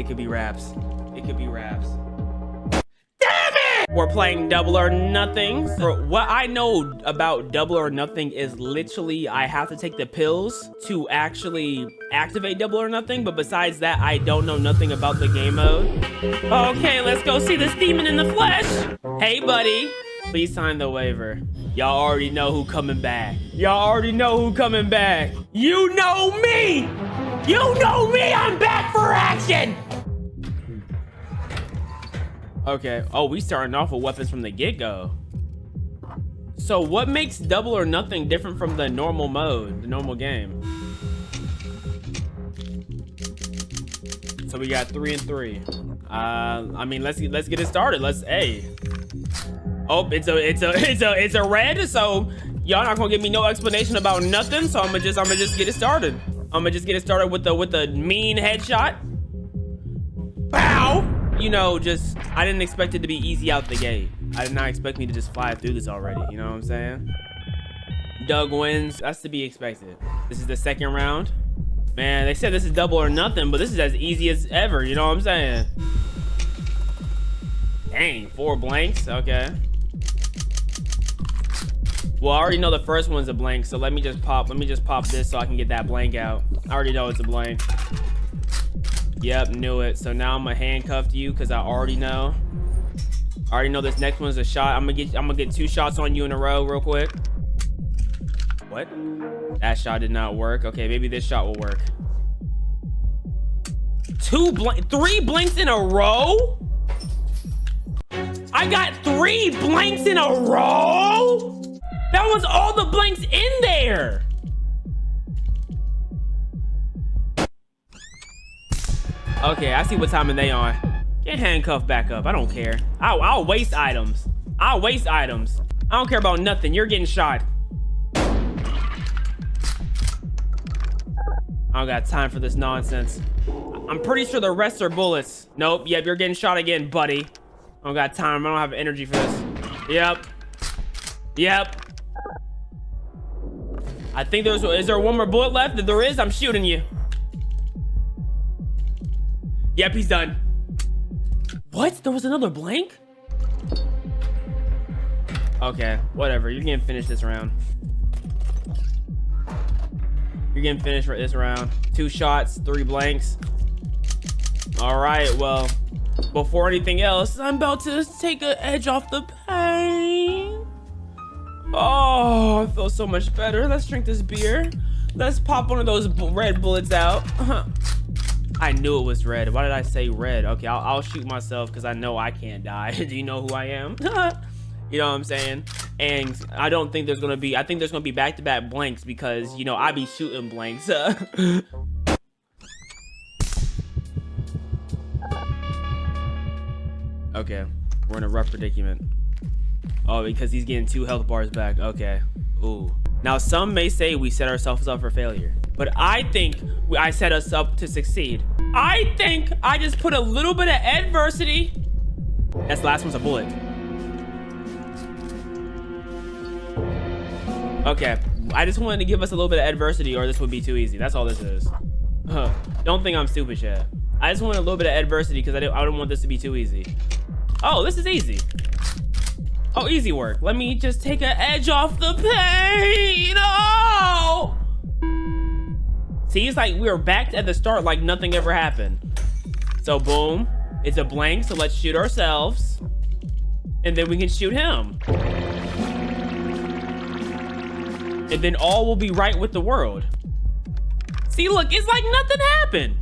It could be raps. It could be raps. Damn it! We're playing Double or Nothing. For what I know about Double or Nothing is literally I have to take the pills to actually activate Double or Nothing. But besides that, I don't know nothing about the game mode. Okay, let's go see this demon in the flesh. Hey, buddy. Please sign the waiver. Y'all already know who coming back. Y'all already know who coming back. You know me! You know me! I'm back for action! Okay. Oh, we starting off with weapons from the get-go. So what makes Double or Nothing different from the normal mode, the normal game? So we got 3 and 3. I mean, let's get it started. Hey. Oh, it's a red. So y'all not gonna give me no explanation about nothing. So I'm gonna just get it started. I'm gonna just get it started with the mean headshot. Bow. You know, I didn't expect it to be easy out the gate. I did not expect me to just fly through this already. You know what I'm saying? Doug wins. That's to be expected. This is the second round. Man, they said this is Double or Nothing, but this is as easy as ever. You know what I'm saying? Dang, 4 blanks. Okay. Well, I already know the first one's a blank, so let me just pop this so I can get that blank out. I already know it's a blank. Yep, knew it. So now I'm gonna handcuff you because I already know. I already know this next one's a shot. I'm gonna get 2 shots on you in a row real quick. What? That shot did not work. Okay, maybe this shot will work. 3 blanks in a row? I got 3 blanks in a row? That was all the blanks in there. Okay, I see what time they on. Get handcuffed back up. I don't care. I'll waste items. I'll waste items. I don't care about nothing. You're getting shot. I don't got time for this nonsense. I'm pretty sure the rest are bullets. Nope. Yep, you're getting shot again, buddy. I don't got time. I don't have energy for this. Yep. Yep. I think is there one more bullet left? If there is, I'm shooting you. Yep, he's done. What? There was another blank? Okay, whatever. You're getting finished this round. You're getting finished for this round. 2 shots, 3 blanks. All right, well, before anything else, I'm about to take an edge off the pain. Oh, I feel so much better. Let's drink this beer. Let's pop one of those red bullets out. I knew it was red. Why did I say red? Okay, I'll shoot myself because I know I can't die. Do you know who I am? You know what I'm saying? And I don't think there's gonna be. I think there's gonna be back-to-back blanks because you know I be shooting blanks. Okay, we're in a rough predicament. Oh, because he's getting 2 health bars back. Okay. Ooh. Now, some may say we set ourselves up for failure, but I think I set us up to succeed. I think I just put a little bit of adversity. That's the last one's a bullet. Okay. I just wanted to give us a little bit of adversity or this would be too easy. That's all this is. Don't think I'm stupid yet. I just want a little bit of adversity because I don't want this to be too easy. Oh, this is easy. Oh, easy work. Let me just take an edge off the pain. Oh! See, it's like we were back at the start like nothing ever happened. So boom, it's a blank. So let's shoot ourselves. And then we can shoot him. And then all will be right with the world. See, look, it's like nothing happened.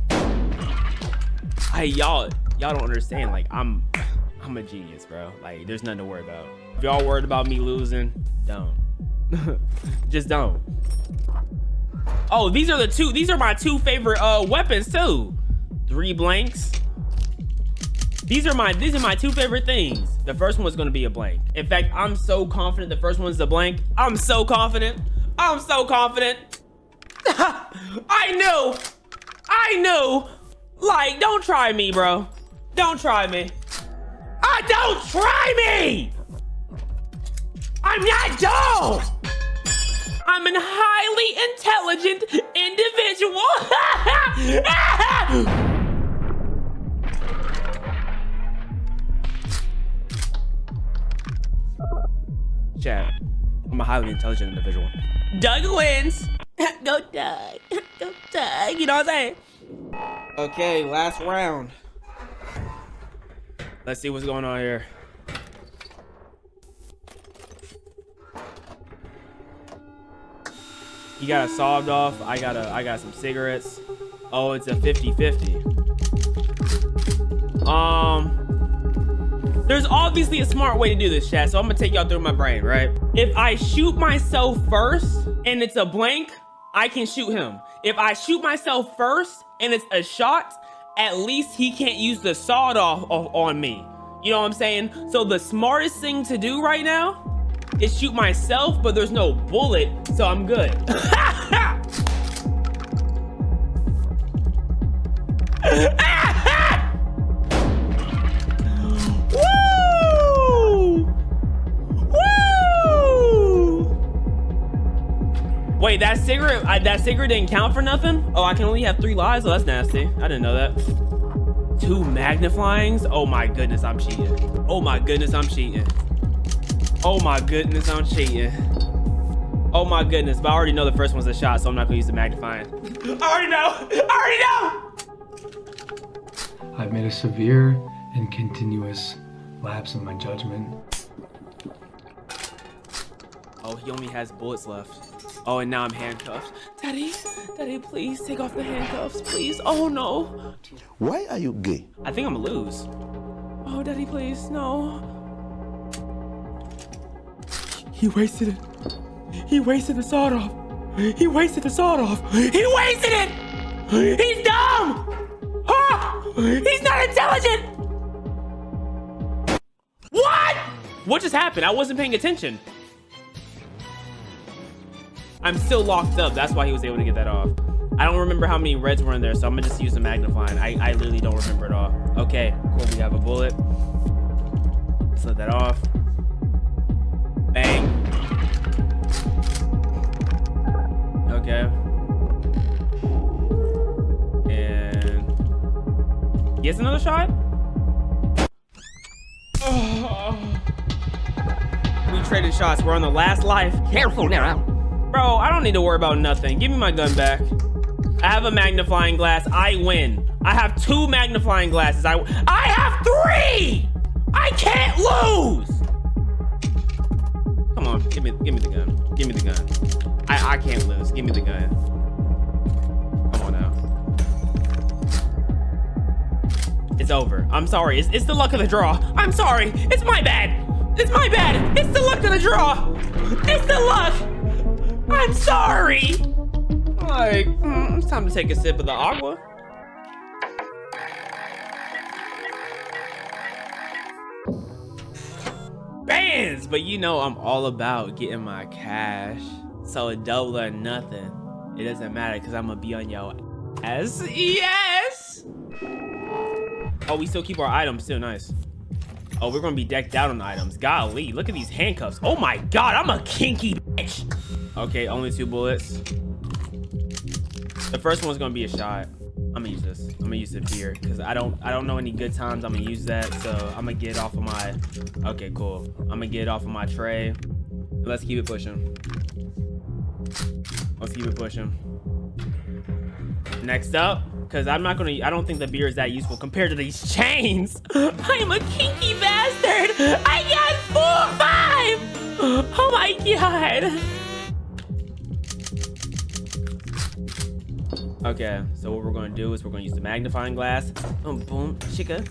Hey, y'all don't understand. Like, I'm a genius, bro. Like, there's nothing to worry about. If y'all worried about me losing, don't. Just don't. Oh, these are my 2 favorite weapons too. 3 blanks. These are my 2 favorite things. The first one was gonna be a blank. In fact, I'm so confident the first one's a blank. I'm so confident. I'm so confident. I knew. Like, don't try me, bro. Don't try me. Don't try me! I'm not dumb! I'm a highly intelligent individual. chat. I'm a highly intelligent individual. Doug wins. Go Doug. Go Doug. You know what I'm saying? Okay, last round. Let's see what's going on here. He got a sawed off. I got some cigarettes. Oh, it's a 50-50. There's obviously a smart way to do this, chat, so I'm gonna take y'all through my brain, right? If I shoot myself first and it's a blank, I can shoot him. If I shoot myself first and it's a shot, at least he can't use the sawed off on me. You know what I'm saying? So the smartest thing to do right now is shoot myself, but there's no bullet, so I'm good. Woo! Woo! Wait, that cigarette didn't count for nothing? Oh, I can only have 3 lives? Oh, that's nasty. I didn't know that. 2 magnifyings? Oh my goodness, I'm cheating. Oh my goodness, I'm cheating. Oh my goodness, I'm cheating. Oh my goodness, but I already know the first one's a shot, so I'm not gonna use the magnifying. I already know! I already know! I've made a severe and continuous lapse in my judgment. Oh, he only has bullets left. Oh, and now I'm handcuffed. Daddy, please take off the handcuffs, please. Oh no. Why are you gay? I think I'm gonna lose. Oh, Daddy, please, no. He wasted it. He wasted the sawed off. He wasted the sawed off. He wasted it! He's dumb! Ah! He's not intelligent! What? What just happened? I wasn't paying attention. I'm still locked up. That's why he was able to get that off. I don't remember how many reds were in there, so I'm gonna just use the magnifying. I literally don't remember it all. Okay, cool, we have a bullet. Let's let that off. Bang. Okay. And he has another shot? Oh. We traded shots. We're on the last life. Careful now. Bro, I don't need to worry about nothing. Give me my gun back. I have a magnifying glass. I win. I have 2 magnifying glasses. I have 3! I can't lose! Come on, give me the gun. Give me the gun. I can't lose. Give me the gun. Come on now. It's over. I'm sorry. It's the luck of the draw. I'm sorry. It's my bad. It's my bad. It's the luck of the draw. It's the luck. I'm sorry. Like, it's time to take a sip of the agua. Bands, but you know I'm all about getting my cash. So a double or nothing. It doesn't matter because I'm gonna be on your ass. Yes. Oh, we still keep our items too. Nice. Oh, we're gonna be decked out on items. Golly, look at these handcuffs. Oh my God, I'm a kinky bitch. Okay, only 2 bullets. The first one's gonna be a shot. I'm gonna use this. I'm gonna use it here because I don't know any good times I'm gonna use that. So I'm gonna get it off of my. Okay, cool. I'm gonna get it off of my tray. Let's keep it pushing. Let's keep it pushing. Next up, because I don't think the beer is that useful compared to these chains. I'm a kinky bastard. I got 4 or 5. Oh my God. Okay, so what we're gonna do is we're gonna use the magnifying glass. Boom, chica.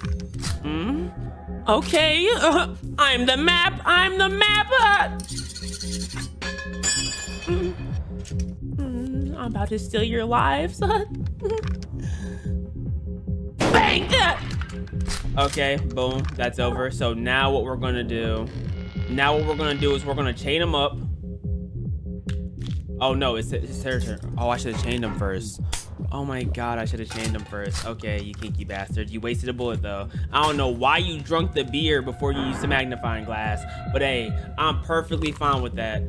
Okay, I'm the map. I'm the map. I'm about to steal your lives. Bang! Okay, boom, that's over. So now what we're gonna do? Is we're gonna chain him up. Oh no, it's her turn. Oh, I should have chained him first. Oh my God, I should have chained him first. Okay, you kinky bastard. You wasted a bullet though. I don't know why you drunk the beer before you used the magnifying glass, but hey, I'm perfectly fine with that.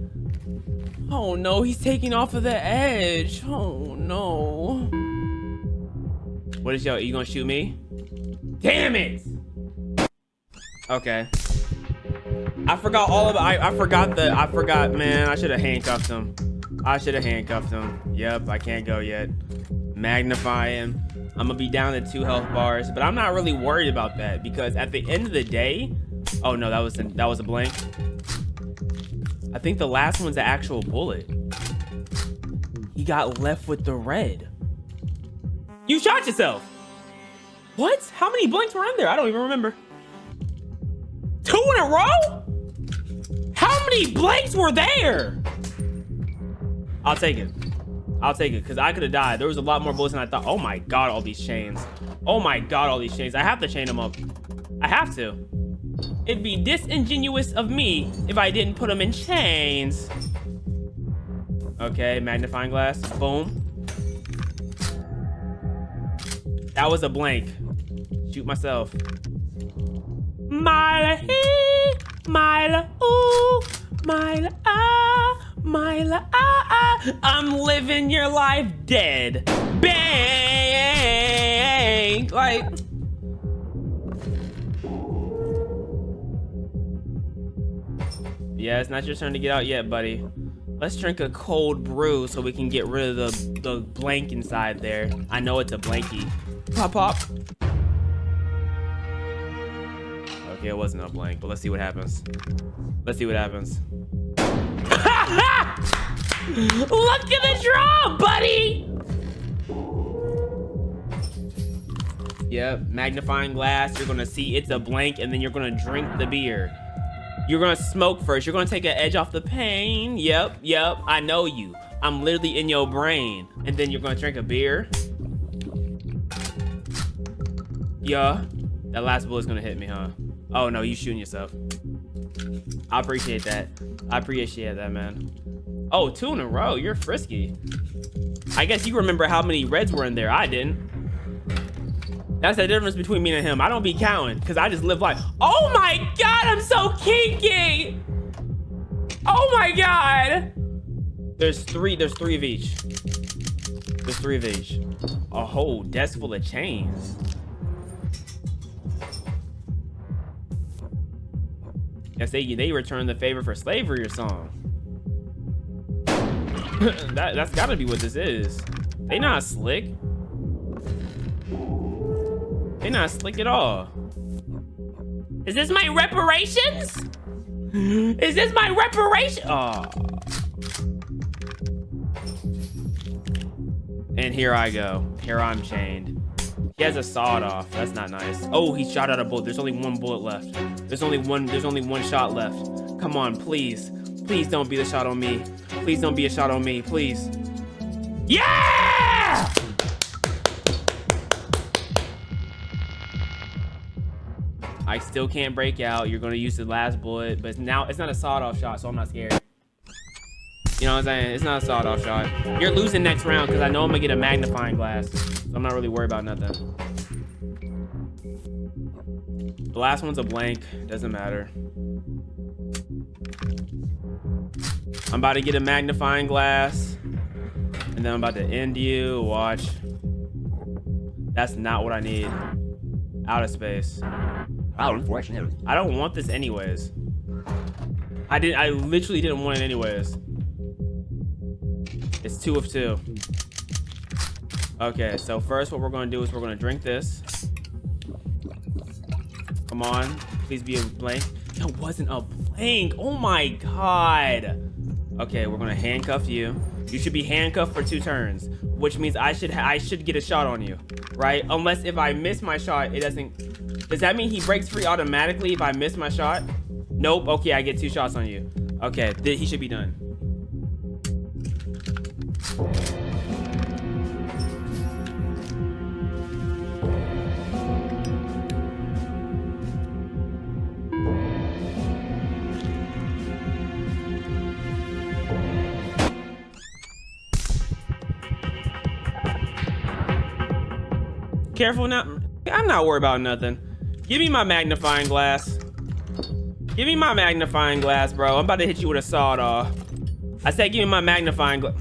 Oh no, he's taking off of the edge. Oh no. What is you gonna shoot me? Damn it! Okay. I forgot all of it. I forgot, man. I should have handcuffed him. Yep, I can't go yet. Magnify him. I'm gonna be down to 2 health bars, but I'm not really worried about that because at the end of the day, oh no, that was a blank. I think the last one's an actual bullet. He got left with the red. You shot yourself. What? How many blanks were in there? I don't even remember. 2 in a row? How many blanks were there? I'll take it because I could have died. There was a lot more bullets than I thought. Oh my God, all these chains. I have to chain them up. I have to. It'd be disingenuous of me if I didn't put them in chains. Okay, magnifying glass. Boom. That was a blank. Shoot myself. Mile he, mile ooh, mile ah, mile ah. I'm living your life dead. Bang! Like. Yeah, it's not your turn to get out yet, buddy. Let's drink a cold brew so we can get rid of the blank inside there. I know it's a blankie. Pop, pop. Okay, it wasn't a blank, but let's see what happens. Look at the draw, buddy! Yep, magnifying glass. You're gonna see it's a blank, and then you're gonna drink the beer. You're gonna smoke first. You're gonna take an edge off the pain. Yep, I know you. I'm literally in your brain. And then you're gonna drink a beer. Yeah, that last bullet's gonna hit me, huh? Oh no, you shooting yourself. I appreciate that. Man. Oh, 2 in a row. You're frisky. I guess you remember how many reds were in there. I didn't. That's the difference between me and him. I don't be counting because I just live life. Oh my God, I'm so kinky. Oh my God. There's three of each. A whole desk full of chains. Guess they returned the favor for slavery or something. That's gotta be what this is. They not slick. They're not slick at all. Is this my reparations? Oh. And here I go. Here I'm chained. He has a sawed off. That's not nice. Oh, he shot out a bullet. There's only 1 bullet left. There's only one shot left. Come on, please. Please don't be the shot on me. Please don't be a shot on me, please. Yeah! I still can't break out. You're gonna use the last bullet, but now it's not a sawed-off shot, so I'm not scared. You know what I'm saying? It's not a sawed-off shot. You're losing next round because I know I'm gonna get a magnifying glass, so I'm not really worried about nothing. The last one's a blank. Doesn't matter. I'm about to get a magnifying glass, and then I'm about to end you. Watch. That's not what I need. Out of space. Unfortunately. I don't want this anyways. I literally didn't want it anyways. It's 2 of 2. Okay, so first what we're gonna do is we're gonna drink this. Come on, please be a blank. It wasn't a blank. Oh my God. Okay, we're gonna handcuff you. You should be handcuffed for 2 turns, which means I should get a shot on you, right? Unless if I miss my shot, it doesn't. Does that mean he breaks free automatically if I miss my shot? Nope. Okay, I get 2 shots on you. Okay, he should be done. Careful now. I'm not worried about nothing. Give me my magnifying glass. Give me my magnifying glass, bro. I'm about to hit you with a sawed-off. I said give me my magnifying glass.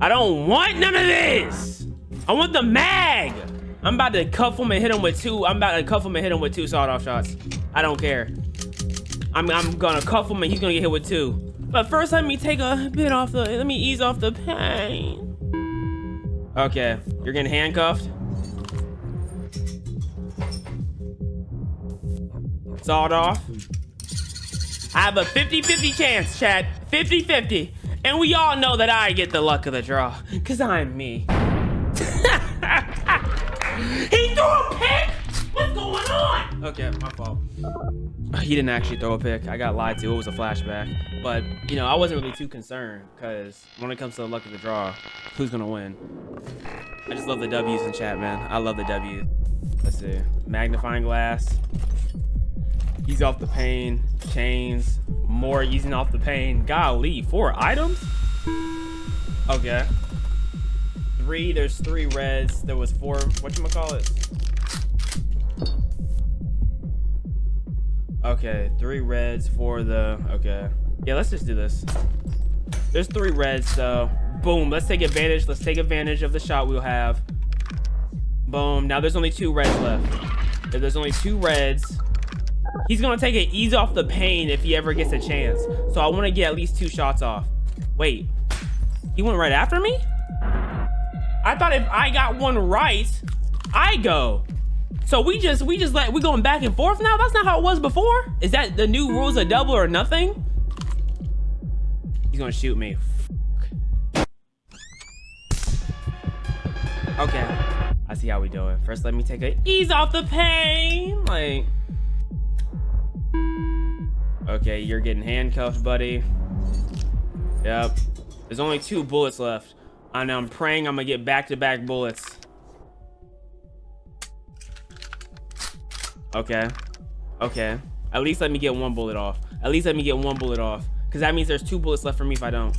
I don't want none of this. I want the mag. I'm about to cuff him and hit him with two. I'm about to cuff him and hit him with two sawed-off shots. I don't care. I'm gonna cuff him and he's gonna get hit with two. But first, let me take a bit off the. Let me ease off the pain. Okay, you're getting handcuffed. Sawed off. I have a 50-50 chance, chat. 50-50. And we all know that I get the luck of the draw. Cause I'm me. He threw a pick? What's going on? Okay, my fault. He didn't actually throw a pick. I got lied to. It was a flashback. But, you know, I wasn't really too concerned because when it comes to the luck of the draw, who's gonna win? I just love the W's in chat, man. I love the W's. Let's see. Magnifying glass. Ease off the pain. Chains. More easing off the pain. Golly, 4 items? Okay. There's 3 reds. There was 4. Whatchamacallit? Okay, 3 reds for the. Okay. Yeah, let's just do this. There's 3 reds, so boom. Let's take advantage. Let's take advantage of the shot we'll have. Boom. Now there's only 2 reds left. If there's only 2 reds, he's gonna take an ease off the pain if he ever gets a chance. So I want to get at least 2 shots off. Wait, he went right after me? I thought if I got one right, I go. So we going back and forth now? That's not how it was before. Is that the new rules of double or nothing? He's gonna shoot me. Okay, I see how we do it. First, let me take a ease off the pain. Like, okay, you're getting handcuffed, buddy. Yep. There's only 2 bullets left. And I'm praying I'm gonna get back-to-back bullets. Okay. Okay. At least let me get 1 bullet off. At least let me get 1 bullet off. Because that means there's 2 bullets left for me if I don't.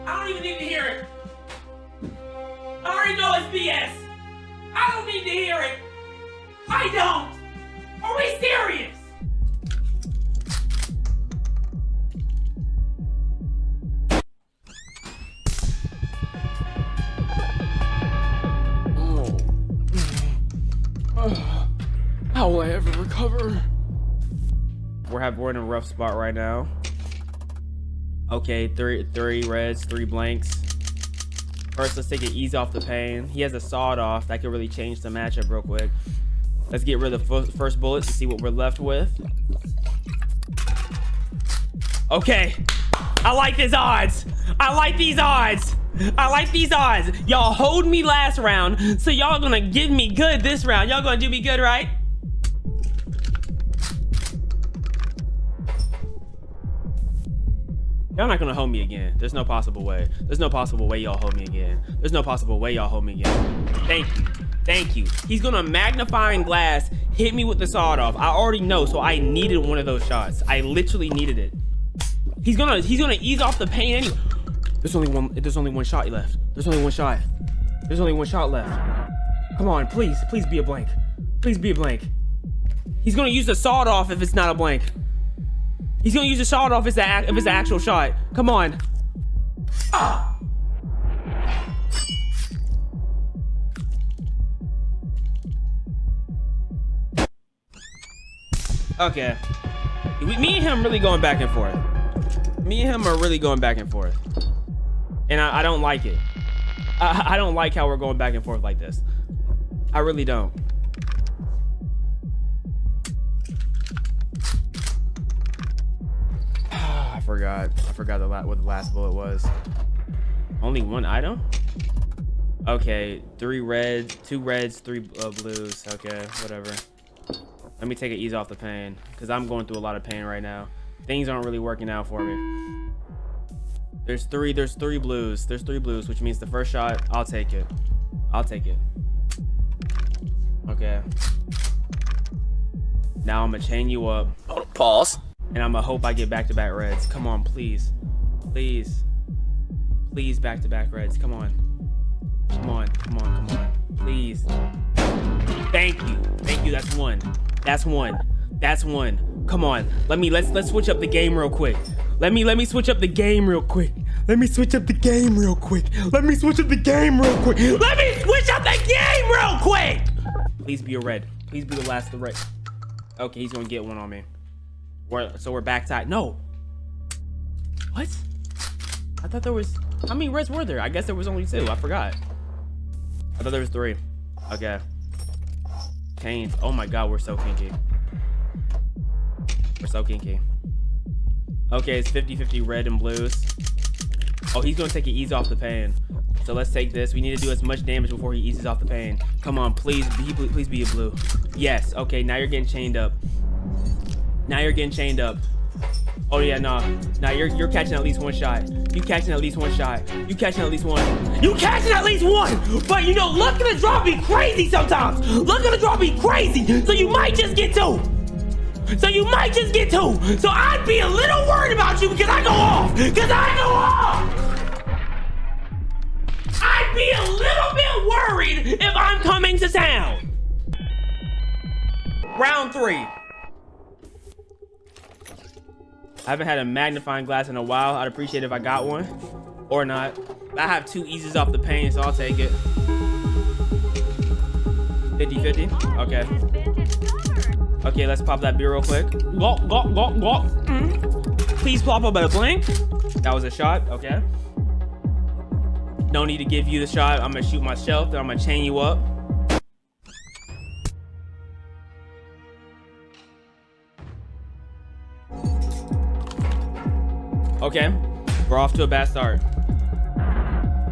I don't even need to hear it. I already know it's BS. I don't need to hear it. I don't. Are we serious? How will I ever recover? We're in a rough spot right now. Okay, 3 reds, 3 blanks. First, let's take an ease off the pain. He has a sawed off. That could really change the matchup real quick. Let's get rid of the first bullet to see what we're left with. Okay. I like these odds. I like these odds. I like these odds. Y'all hold me last round, so y'all gonna give me good this round. Y'all gonna do me good, right? Y'all not gonna hold me again. There's no possible way. There's no possible way y'all hold me again. There's no possible way y'all hold me again. Thank you. Thank you. He's gonna magnifying glass hit me with the sawed off. I already know, so I needed one of those shots. I literally needed it. He's gonna ease off the pain anyway. There's only one shot left. There's only one shot. There's only one shot left. Come on, please be a blank. Please be a blank. He's gonna use the sawed off if it's not a blank. He's gonna use the sawed off if it's an actual shot. Come on. Ah. Okay. Me and him really going back and forth. Me and him are really going back and forth. And I don't like it. I don't like how we're going back and forth like this. I really don't. I forgot what the last bullet was. Only 1 item? Okay, 3 reds, 2 reds, 3 blues. Okay, whatever. Let me take an ease off the pain because I'm going through a lot of pain right now. Things aren't really working out for me. There's 3 blues. There's 3 blues, which means the first shot, I'll take it. I'll take it. Okay. Now I'm gonna chain you up. Pause. And I'm gonna hope I get back-to-back reds. Come on, please. Please. Please back-to-back reds. Come on. Come on, come on, come on. Please. Thank you. Thank you. That's 1. That's 1. That's one. Come on. Let's switch up the game real quick. Let me switch up the game real quick. Let me switch up the game real quick. Let me switch up the game real quick. Let me switch up the game real quick. Please be a red. Please be the last of the red. Okay, he's gonna get one on me. So we're back tied. No. What? I thought there was, how many reds were there? I guess there was only 2. I forgot. I thought there was 3. Okay. Chains. Oh my God, we're so kinky. We're so kinky. Okay, it's 50-50 red and blues. Oh, he's gonna take an ease off the pain. So let's take this. We need to do as much damage before he eases off the pain. Come on, please be a blue. Yes. Okay, now you're getting chained up. Now you're getting chained up. Oh yeah, nah. Nah, you're catching at least 1 shot. You catching at least 1 shot. You catching at least 1. You catching at least 1. But you know, luck of the draw be crazy sometimes. Luck of the draw be crazy. So you might just get 2. So you might just get 2. So I'd be a little worried about you because I go off. I'd be a little bit worried if I'm coming to town. Round 3. I haven't had a magnifying glass in a while. I'd appreciate it if I got one or not. I have 2 eases off the pain, so I'll take it. 50-50. Okay. Okay, let's pop that beer real quick. Go. Please pop up at a blink. That was a shot. Okay. No need to give you the shot. I'm gonna shoot myself, then I'm gonna chain you up. Okay, we're off to a bad start.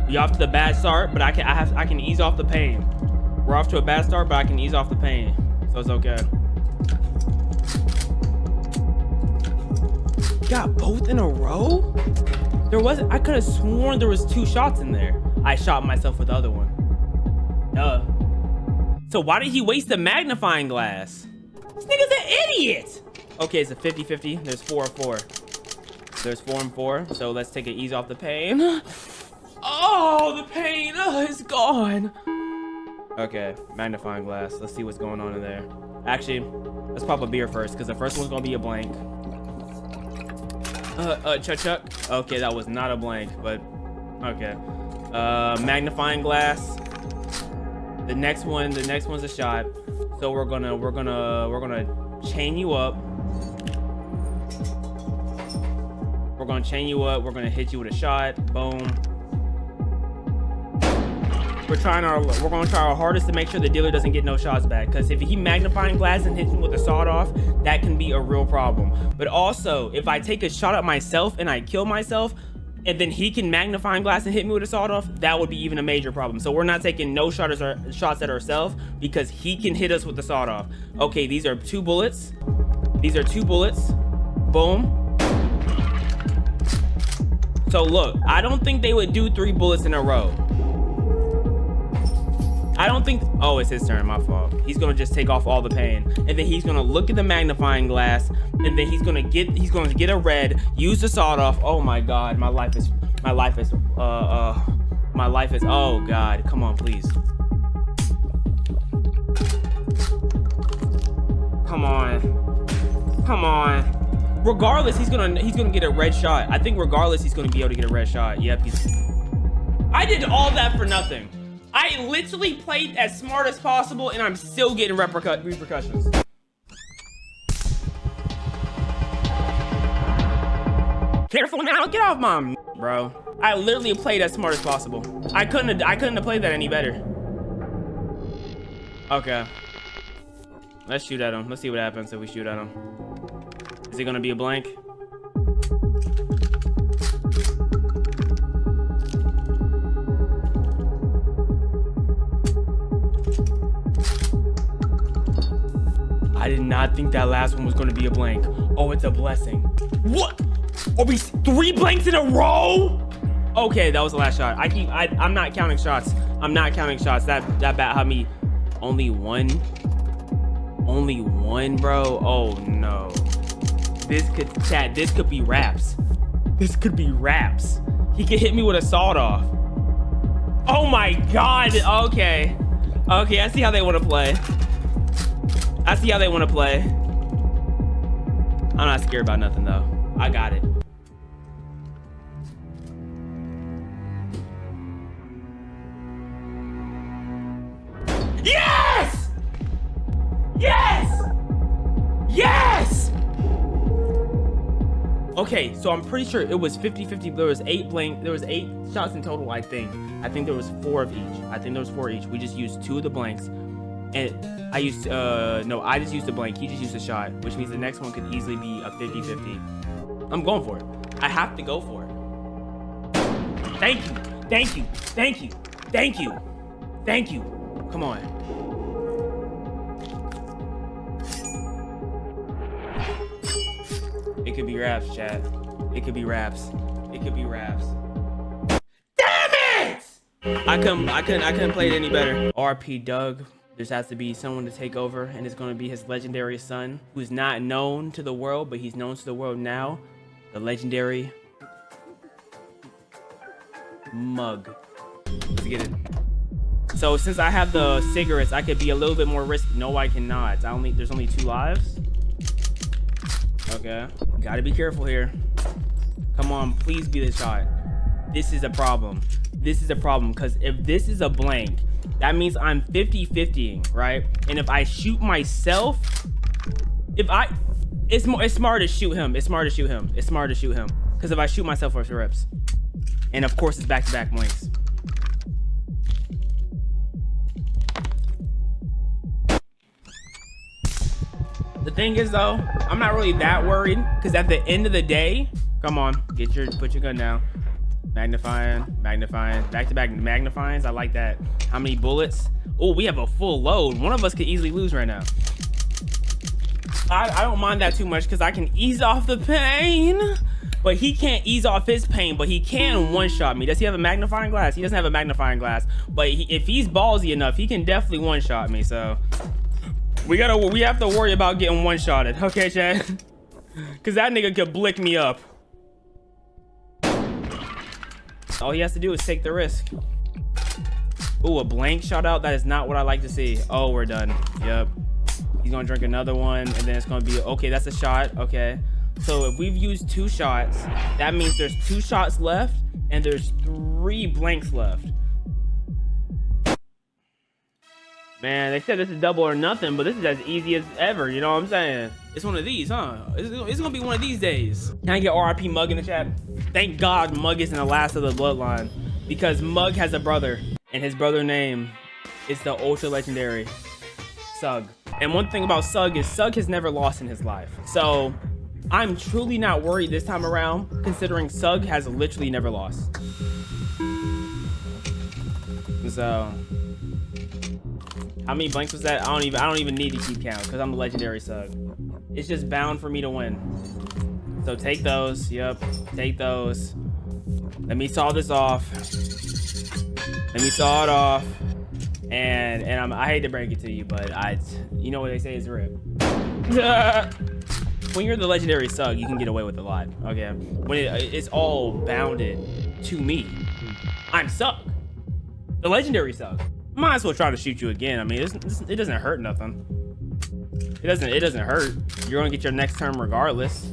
We're off to the bad start, but I can ease off the pain. We're off to a bad start, but I can ease off the pain, so it's okay. Got both in a row? I could have sworn there was 2 shots in there. I shot myself with the other one. Duh. So why did he waste the magnifying glass? This nigga's an idiot. Okay, it's a 50-50. There's 4 and 4. There's 4 and 4. So let's take an ease off the pain. Oh, the pain is gone. Okay, magnifying glass. Let's see what's going on in there. Actually, let's pop a beer first because the first one's gonna be a blank. Chuck. Okay, that was not a blank, but okay. Magnifying glass. The next one's a shot. So we're gonna chain you up. We're gonna chain you up. We're gonna hit you with a shot. Boom. We're gonna try our hardest to make sure the dealer doesn't get no shots back. Because if he magnifying glass and hits me with a sawed off, that can be a real problem. But also, if I take a shot at myself and I kill myself, and then he can magnifying glass and hit me with a sawed off, that would be even a major problem. So we're not taking no shots at ourselves because he can hit us with the sawed off. Okay, these are 2 bullets. These are 2 bullets. Boom. So look, I don't think they would do 3 bullets in a row. I don't think, oh, it's his turn, my fault. He's gonna just take off all the pain. And then he's gonna look at the magnifying glass, and then he's gonna get a red, use the sawed off. Oh my God, my life is, oh God, come on, please. Come on. Regardless, he's gonna get a red shot. I think regardless, he's gonna be able to get a red shot. Yep, I did all that for nothing. I literally played as smart as possible and I'm still getting repercussions. Careful now, get off my bro. I literally played as smart as possible. I couldn't have played that any better. Okay. Let's shoot at him. Let's see what happens if we shoot at him. Is it gonna be a blank? I did not think that last one was going to be a blank. Oh, it's a blessing. What? Are we 3 blanks in a row? Okay, that was the last shot. I'm not counting shots. I'm not counting shots. That bat had me only 1. Only 1, bro. Oh no. This could be raps. This could be raps. He could hit me with a sawed off. Oh my God. Okay. Okay, I see how they want to play. I see how they want to play. I'm not scared about nothing though. I got it. Yes! Yes! Yes! Okay, so I'm pretty sure it was 50-50. There was 8 shots in total, I think. I think there was 4 of each. I think there was 4 each. We just used 2 of the blanks. And I used, no, I just used a blank. He just used a shot, which means the next one could easily be a 50-50. I'm going for it. I have to go for it. Thank you. Thank you. Thank you. Thank you. Thank you. Come on. It could be raps, chat. It could be raps. It could be raps. Damn it! I couldn't play it any better. RP Doug. There has to be someone to take over, and it's going to be his legendary son, who's not known to the world, but he's known to the world now. The legendary Mug. Let's get it. So since I have the cigarettes, I could be a little bit more risky. No, I cannot. There's only 2 lives. Okay, gotta be careful here. Come on, please be the shot. This is a problem. This is a problem, because if this is a blank, that means I'm 50-50ing, right? And if I shoot myself, it's smart to shoot him. It's smart to shoot him. It's smart to shoot him. Because if I shoot myself for rips. And of course it's back-to-back blanks. The thing is though, I'm not really that worried, because at the end of the day, come on, put your gun down. Magnifying, back-to-back magnifyings. I like that. How many bullets? Oh, we have a full load. One of us could easily lose right now. I don't mind that too much, because I can ease off the pain, but he can't ease off his pain, but he can one-shot me. Does he have a magnifying glass? He doesn't have a magnifying glass, but if he's ballsy enough, he can definitely one-shot me. So we have to worry about getting one-shotted. Okay, Chad? Because that nigga could blick me up. All he has to do is take the risk. Ooh, a blank shot out. That is not what I like to see. Oh, we're done. Yep. He's gonna drink another one, and then it's gonna be okay. That's a shot. Okay. So if we've used 2 shots, that means there's 2 shots left, and there's 3 blanks left. Man, they said this is double or nothing, but this is as easy as ever. You know what I'm saying? It's one of these, huh? It's gonna be one of these days. Can I get RIP Mug in the chat? Thank God Mug isn't the last of the bloodline, because Mug has a brother, and his brother name is the ultra legendary Sug. And one thing about Sug is Sug has never lost in his life. So I'm truly not worried this time around, considering Sug has literally never lost. So how many blanks was that? I don't even need to keep count, because I'm a legendary Sug. It's just bound for me to win. So take those. Yep, take those. Let me saw this off. Let me saw it off. And I hate to break it to you, but you know what they say is rip. When you're the legendary Sug, you can get away with a lot. Okay, when it's all bounded to me, I'm Sug, the legendary Sug. Might as well try to shoot you again. I mean, it doesn't hurt nothing. It doesn't hurt. You're gonna get your next turn regardless.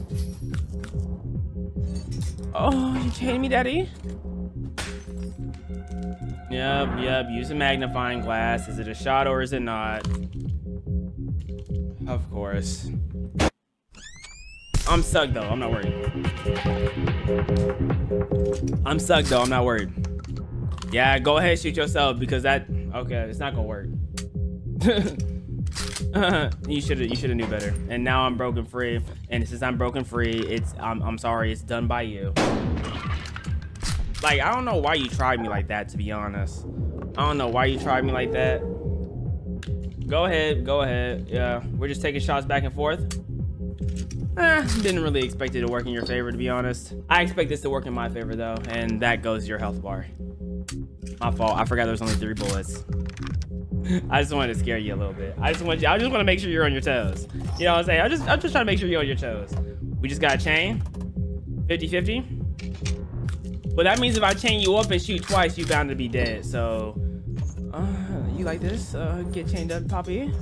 Oh, you chaining me, daddy? Yep. Use a magnifying glass. Is it a shot or is it not? Of course. I'm Sug though. I'm not worried. I'm Sug though. I'm not worried. Yeah, go ahead, shoot yourself, because okay, it's not gonna work. You should have knew better. And now I'm broken free, and since I'm broken free, I'm sorry, it's done by you. Like, I don't know why you tried me like that, to be honest. I don't know why you tried me like that. Go ahead. Yeah, we're just taking shots back and forth. Didn't really expect it to work in your favor, to be honest. I expect this to work in my favor though, and that goes your health bar. My fault. I forgot there was only 3 bullets. I just wanted to scare you a little bit. I just want to make sure you're on your toes. You know what I'm saying? I'm just trying to make sure you're on your toes. We just got a chain. 50-50. But that means if I chain you up and shoot twice, you're bound to be dead. So, you like this? Get chained up, Poppy.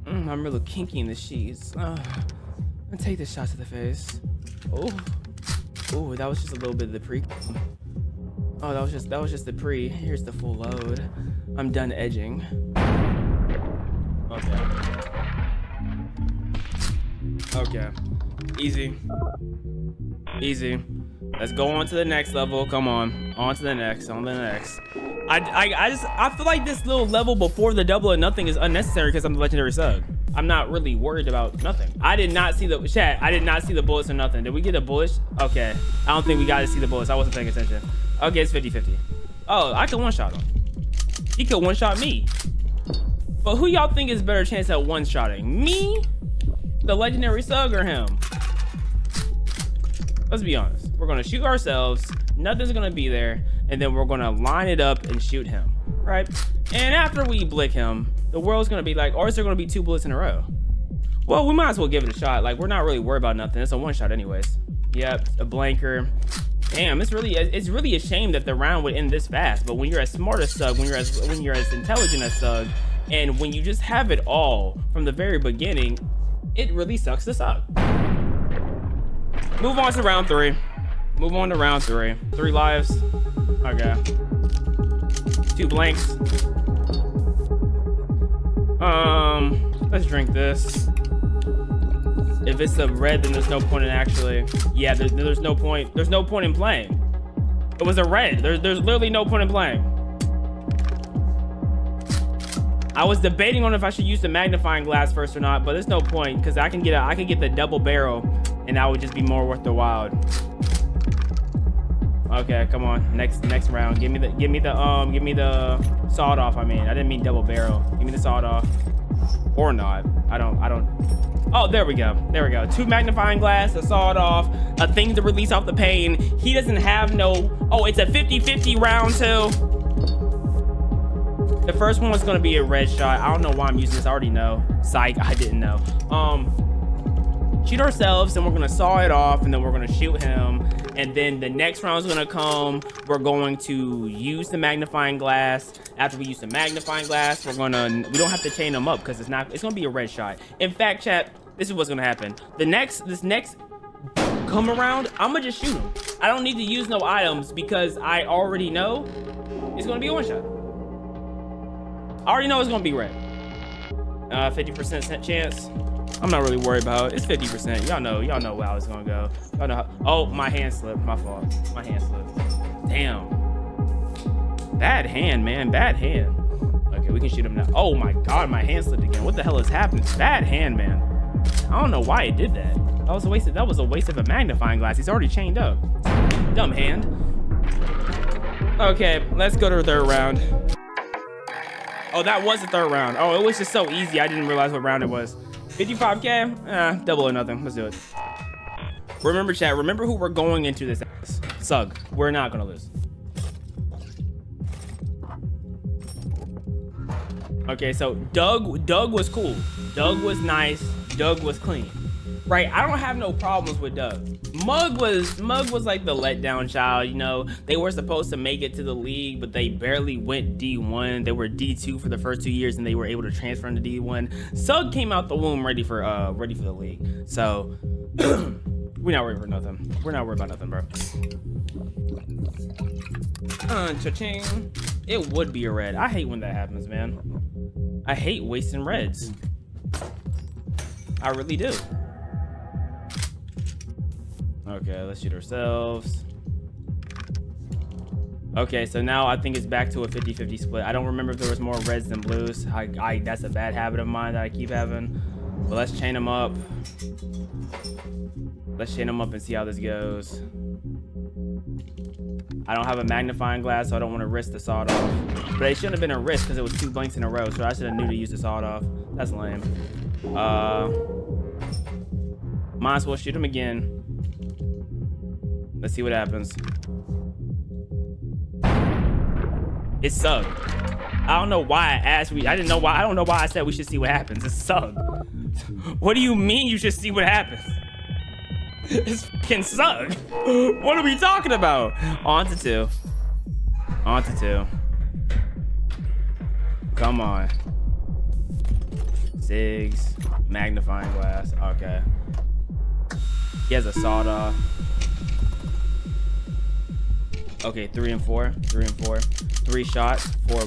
I'm real kinky in the sheets. And take this shot to the face. Oh, oh, that was just a little bit of the pre. Oh, that was just the pre. Here's the full load. I'm done edging. Okay. Okay. Easy. Easy. Let's go on to the next level. Come on. On to the next. On to the next. I feel like this little level before the double or nothing is unnecessary because I'm the legendary sub. I'm not really worried about nothing. I did not see the chat. I did not see the bullets or nothing. Did we get a bullet? Okay. I don't think we got to see the bullets. I wasn't paying attention. Okay, it's 50-50. Oh, I could one-shot him. He could one-shot me. But who y'all think is better chance at one-shotting? Me, the legendary sub, or him? Let's be honest. We're gonna shoot ourselves. Nothing's gonna be there, and then we're gonna line it up and shoot him, right? And after we blick him, the world's gonna be like, or is there gonna be 2 bullets in a row? Well, we might as well give it a shot. Like, we're not really worried about nothing. It's a one-shot anyways. Yep, a blanker. Damn, it's really a shame that the round would end this fast. But when you're as smart as Sug, when you're as intelligent as Sug, and when you just have it all from the very beginning, it really sucks to suck. Move on to round 3. Move on to round 3. 3 lives. Okay. 2 blanks. Let's drink this. If it's a red, then there's no point in actually. Yeah, there's no point. There's no point in playing. It was a red. There's literally no point in playing. I was debating on if I should use the magnifying glass first or not, but there's no point because I can get the double barrel, and that would just be more worth the while. Okay, come on. Next round. Give me the sawed off. I mean, I didn't mean double barrel. Give me the sawed off. Or not. I don't. Oh, there we go. 2 magnifying glass, a sawed off, a thing to release off the pain. He doesn't have no. Oh, it's a 50-50 round too. The first one was gonna be a red shot. I don't know why I'm using this. I already know. Psych. I didn't know. Shoot ourselves, and we're gonna saw it off, and then we're gonna shoot him. And then the next round is gonna come. We're going to use the magnifying glass. After we use the magnifying glass, we don't have to chain them up because it's gonna be a red shot. In fact, chat, this is what's gonna happen. This next come around, I'm gonna just shoot him. I don't need to use no items because I already know it's gonna be a one shot. I already know it's gonna be red. 50% chance. I'm not really worried about it. It's 50%. Y'all know how it's gonna go. Y'all know how. Oh, my hand slipped. My fault. My hand slipped. Damn. Bad hand, man. Bad hand. Okay, we can shoot him now. Oh my god, my hand slipped again. What the hell is happening? Bad hand, man. I don't know why it did that. That was a waste of a magnifying glass. He's already chained up. Dumb hand. Okay, let's go to the 3rd round. Oh, that was the 3rd round. Oh, it was just so easy. I didn't realize what round it was. 55k? Double or nothing. Let's do it. Remember, chat. Remember who we're going into this as. Sug. We're not gonna lose. Okay, so Doug was cool. Doug was nice. Doug was clean. Right? I don't have no problems with Doug. Mug was like the letdown child, you know. They were supposed to make it to the league, but they barely went D1. They were D2 for the first 2 years, and they were able to transfer into D1. Sug came out the womb ready for the league. So we're not worried for nothing. We're not worried about nothing, bro. Cha-ching. It would be a red. I hate when that happens, man. I hate wasting reds. I really do. Okay, let's shoot ourselves. Okay, so now I think it's back to a 50-50 split. I don't remember if there was more reds than blues. That's a bad habit of mine that I keep having. But let's chain them up. Let's chain them up and see how this goes. I don't have a magnifying glass, so I don't want to risk the sawed off. But it shouldn't have been a risk because it was 2 blanks in a row, so I should have knew to use the sawed off. That's lame. Might as well shoot him again. Let's see what happens. It's Sug. I don't know why I asked. I don't know why I said we should see what happens. It's Sug. What do you mean you should see what happens? It's fucking Sug. What are we talking about? On to 2. On to 2. Come on. Sigs. Magnifying glass. Okay. He has a sawed off. Okay, 3 and 4. 3 and 4. 3 shots, 4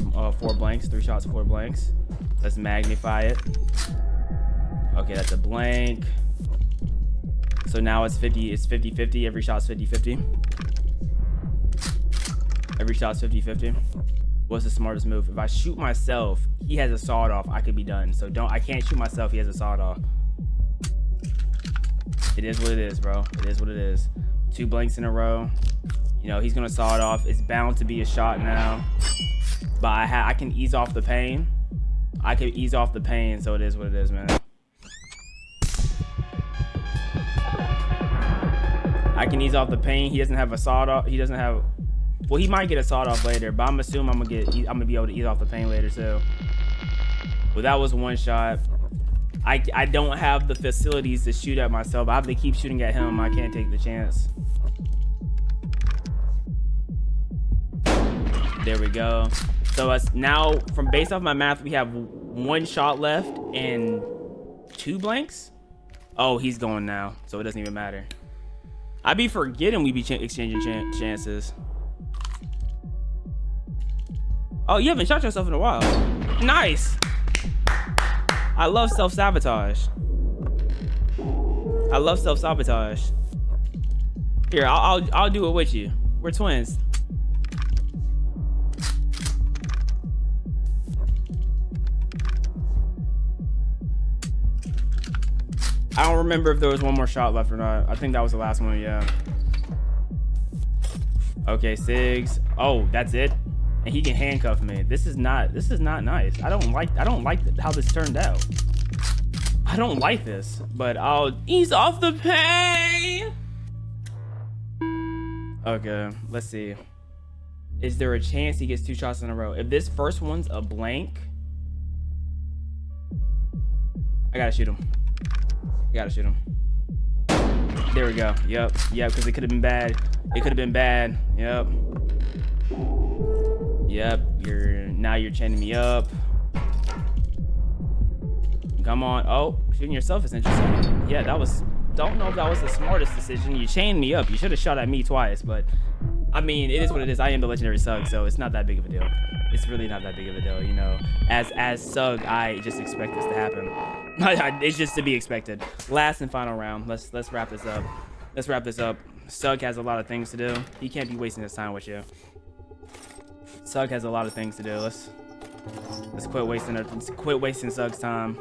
blanks. 3 shots, 4 blanks. Let's magnify it. Okay, that's a blank. So now it's 50. It's 50-50. Every shot's 50-50. Every shot's 50-50. What's the smartest move? If I shoot myself, he has a sawed off. I could be done. So I can't shoot myself. He has a sawed off. It is what it is, bro. It is what it is. 2 blanks in a row. You know, he's gonna saw it off. It's bound to be a shot now. But I can ease off the pain. I can ease off the pain, so it is what it is, man. I can ease off the pain. He doesn't have a sawed off. He doesn't have. Well, he might get a sawed off later, but I'm assuming I'm gonna be able to ease off the pain later too. Well, that was 1 shot. I don't have the facilities to shoot at myself. I have to keep shooting at him. I can't take the chance. There we go. So us now, from based off my math, we have 1 shot left and 2 blanks. Oh, he's going now, so it doesn't even matter. I be forgetting we be exchanging chances. Oh, you haven't shot yourself in a while. Nice. I love self-sabotage. I love self-sabotage. Here, I'll do it with you. We're twins. I don't remember if there was 1 more shot left or not. I think that was the last one, yeah. Okay, Sigs. Oh, that's it. And he can handcuff me. This is not nice. I don't like how this turned out. I don't like this, but I'll ease off the pain. Okay, let's see. Is there a chance he gets 2 shots in a row? If this first one's a blank, I gotta shoot him. There we go. Yep, because it could have been bad. Yep. You're chaining me up. Come on. Oh, shooting yourself is interesting. Yeah, don't know if that was the smartest decision. You chained me up. You should have shot at me twice, but I mean, it is what it is. I am the legendary Sug, so it's not that big of a deal. It's really not that big of a deal, you know. As Sug, I just expect this to happen. It's just to be expected. Last and final round. Let's wrap this up. Sug has a lot of things to do. He can't be wasting his time with you. Sug has a lot of things to do. Let's quit wasting Sug's time.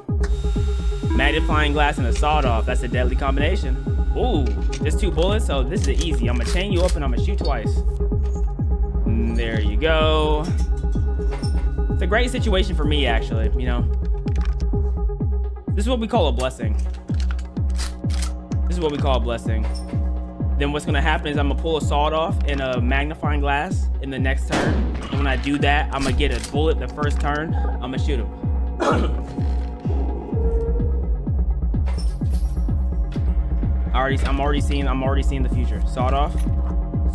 Magnifying glass and a sawed off. That's a deadly combination. Ooh, just 2 bullets, so this is easy. I'm gonna chain you up and I'm gonna shoot twice. There you go. It's a great situation for me, actually, you know. This is what we call a blessing. Then what's gonna happen is I'm gonna pull a sawed off and a magnifying glass in the next turn. And when I do that, I'm gonna get a bullet the first turn. I'm gonna shoot him. I'm already seeing the future. Sawed off.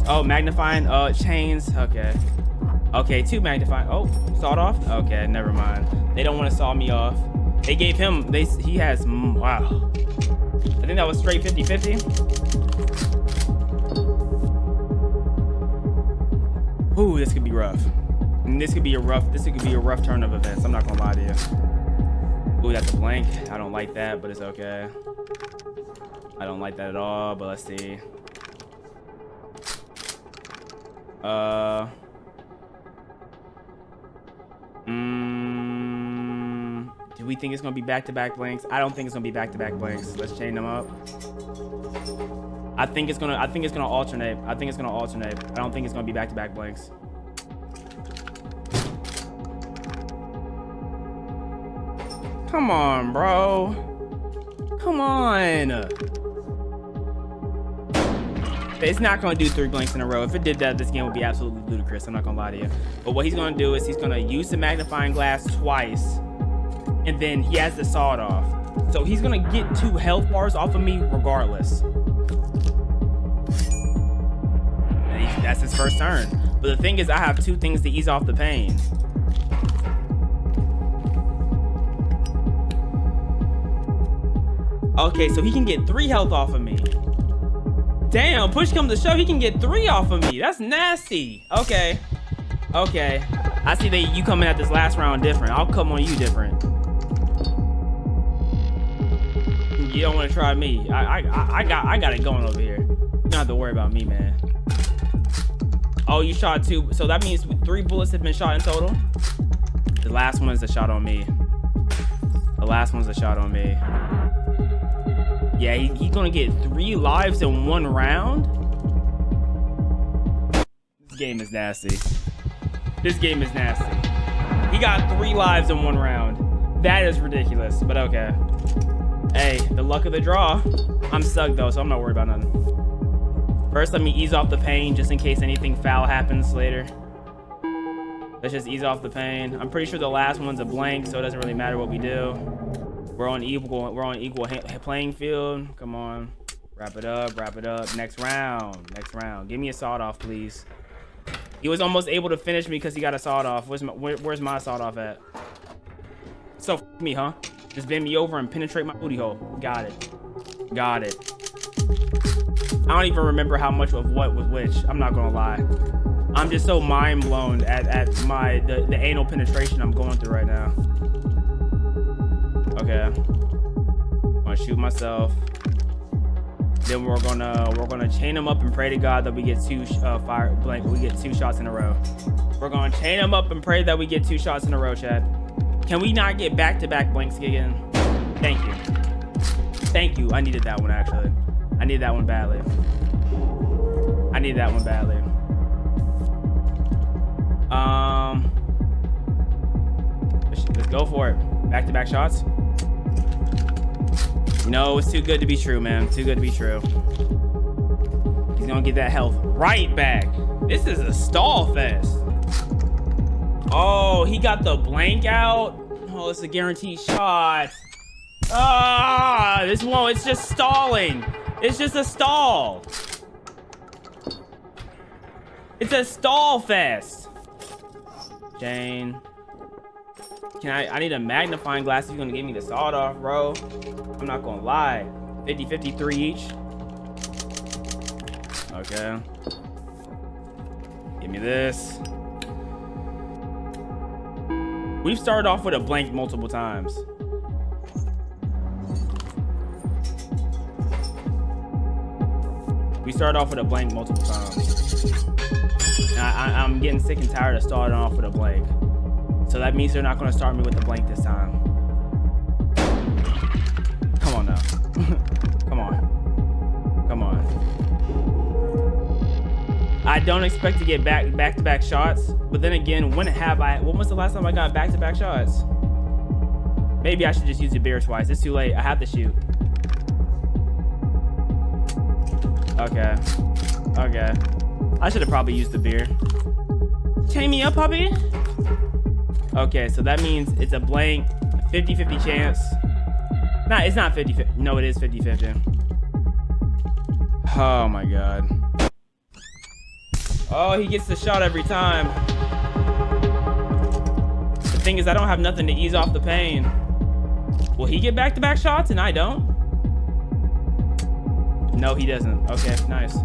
Oh, magnifying. Chains. Okay, 2 magnifying. Oh, sawed off. Okay, never mind. They don't want to saw me off. They gave him. He has. Wow. I think that was straight 50-50. Ooh, this could be rough. And this could be a rough turn of events. I'm not gonna lie to you. Ooh, that's a blank. I don't like that, but it's okay. I don't like that at all, but let's see. Do we think it's gonna be back-to-back blanks? I don't think it's gonna be back-to-back blanks. Let's chain them up. I think it's gonna alternate. I don't think it's gonna be back-to-back blanks. Come on, bro. Come on. It's not gonna do 3 blanks in a row. If it did that, this game would be absolutely ludicrous. I'm not gonna lie to you. But what he's gonna do is he's gonna use the magnifying glass twice, and then he has the sawed off. So he's gonna get 2 health bars off of me regardless. And that's his first turn. But the thing is, I have 2 things to ease off the pain. Okay, so he can get 3 health off of me. Damn, push comes to shove, he can get 3 off of me. That's nasty. Okay. Okay. I see that you coming at this last round different. I'll come on you different. You don't want to try me. I got it going over here. You don't have to worry about me, man. Oh, you shot 2. So that means 3 bullets have been shot in total. The last one is a shot on me. The last one's a shot on me. Yeah, he's gonna get 3 lives in 1 round. This game is nasty. This game is nasty. He got 3 lives in 1 round. That is ridiculous, but okay. Hey, the luck of the draw. I'm stuck though, so I'm not worried about nothing. First, let me ease off the pain just in case anything foul happens later. Let's just ease off the pain. I'm pretty sure the last one's a blank, so it doesn't really matter what we do. We're on equal playing field. Come on, wrap it up, wrap it up. Next round, next round. Give me a sawed off, please. He was almost able to finish me because he got a sawed off. Where's my sawed off at? So f me, huh? Just bend me over and penetrate my booty hole. Got it. Got it. I don't even remember how much of what was which. I'm not gonna lie. I'm just so mind blown at the anal penetration I'm going through right now. Okay. I'm gonna shoot myself. Then we're gonna chain him up and pray to God that we get 2 we get 2 shots in a row. We're gonna chain him up and pray that we get 2 shots in a row, chat. Can we not get back-to-back blanks again? Thank you. Thank you. I needed that one actually. I need that one badly. I need that one badly. Let's go for it. Back-to-back shots. No, it's too good to be true, man. Too good to be true. He's gonna get that health right back. This is a stall fest. Oh, he got the blank out. Oh, it's a guaranteed shot. Ah, this won't. It's just stalling. It's just a stall. It's a stall fest. Jane. I need a magnifying glass if you're gonna give me the sawed off, bro. I'm not gonna lie. 50-53 each. Okay. Give me this. We've started off with a blank multiple times. We started off with a blank multiple times. I'm getting sick and tired of starting off with a blank. So that means they're not going to start me with the blank this time. Come on now. Come on. Come on. I don't expect to get back-to-back shots, but then again, when was the last time I got back-to-back shots? Maybe I should just use the beer twice. It's too late. I have to shoot. Okay. Okay. I should have probably used the beer. Chain me up, puppy. Okay, so that means it's a blank 50-50 chance. Nah, it's not 50-50. No, it is 50-50. Oh my god. Oh, he gets the shot every time. The thing is, I don't have nothing to ease off the pain. Will he get back-to-back shots and I don't? No, he doesn't. Okay, nice.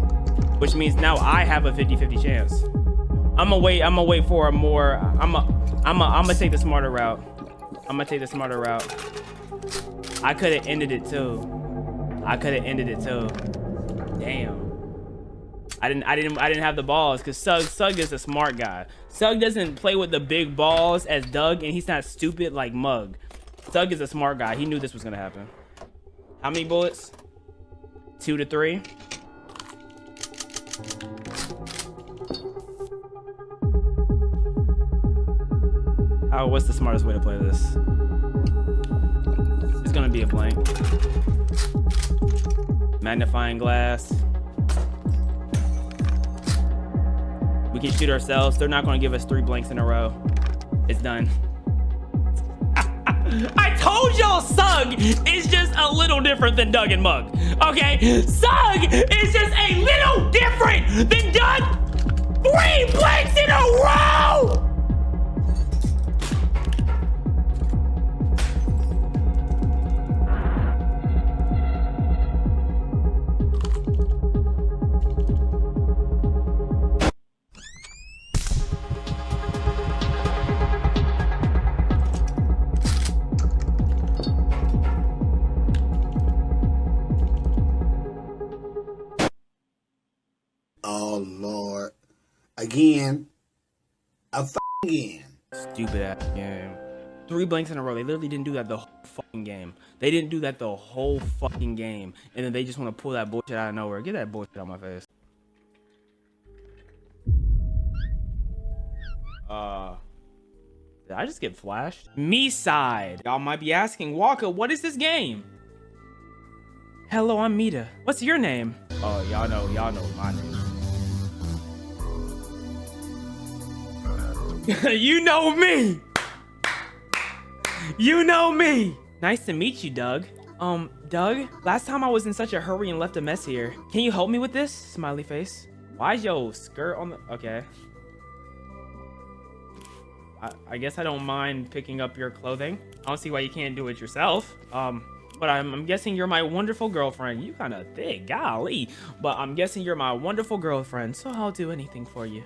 Which means now I have a 50-50 chance. I'm gonna wait for a more. I'm gonna take the smarter route. I'm gonna take the smarter route. I could have ended it too. I could have ended it too. Damn. I didn't have the balls because Sug is a smart guy. Sug doesn't play with the big balls as Doug, and he's not stupid like Mug. Sug is a smart guy. He knew this was gonna happen. How many bullets? 2 to 3. What's the smartest way to play this? It's gonna be a blank. Magnifying glass. We can shoot ourselves. They're not gonna give us 3 blanks in a row. It's done. I told y'all Sug is just a little different than Doug and Mug. Okay? Sug is just a little different than Doug. 3 blanks in a row! Oh, Lord. Again. Again. Stupid ass game. 3 blanks in a row. They literally didn't do that the whole fucking game. They didn't do that the whole fucking game. And then they just want to pull that bullshit out of nowhere. Get that bullshit out of my face. Did I just get flashed? Me side. Y'all might be asking, Waka, what is this game? Hello, I'm Mita. What's your name? Oh, y'all know my name. You know me. You know me. Nice to meet you, Doug. Doug, last time I was in such a hurry and left a mess here. Can you help me with this? Smiley face. Why is your skirt on the... Okay. I guess I don't mind picking up your clothing. I don't see why you can't do it yourself. But I'm guessing you're my wonderful girlfriend. You kind of thick, golly. But I'm guessing you're my wonderful girlfriend, so I'll do anything for you.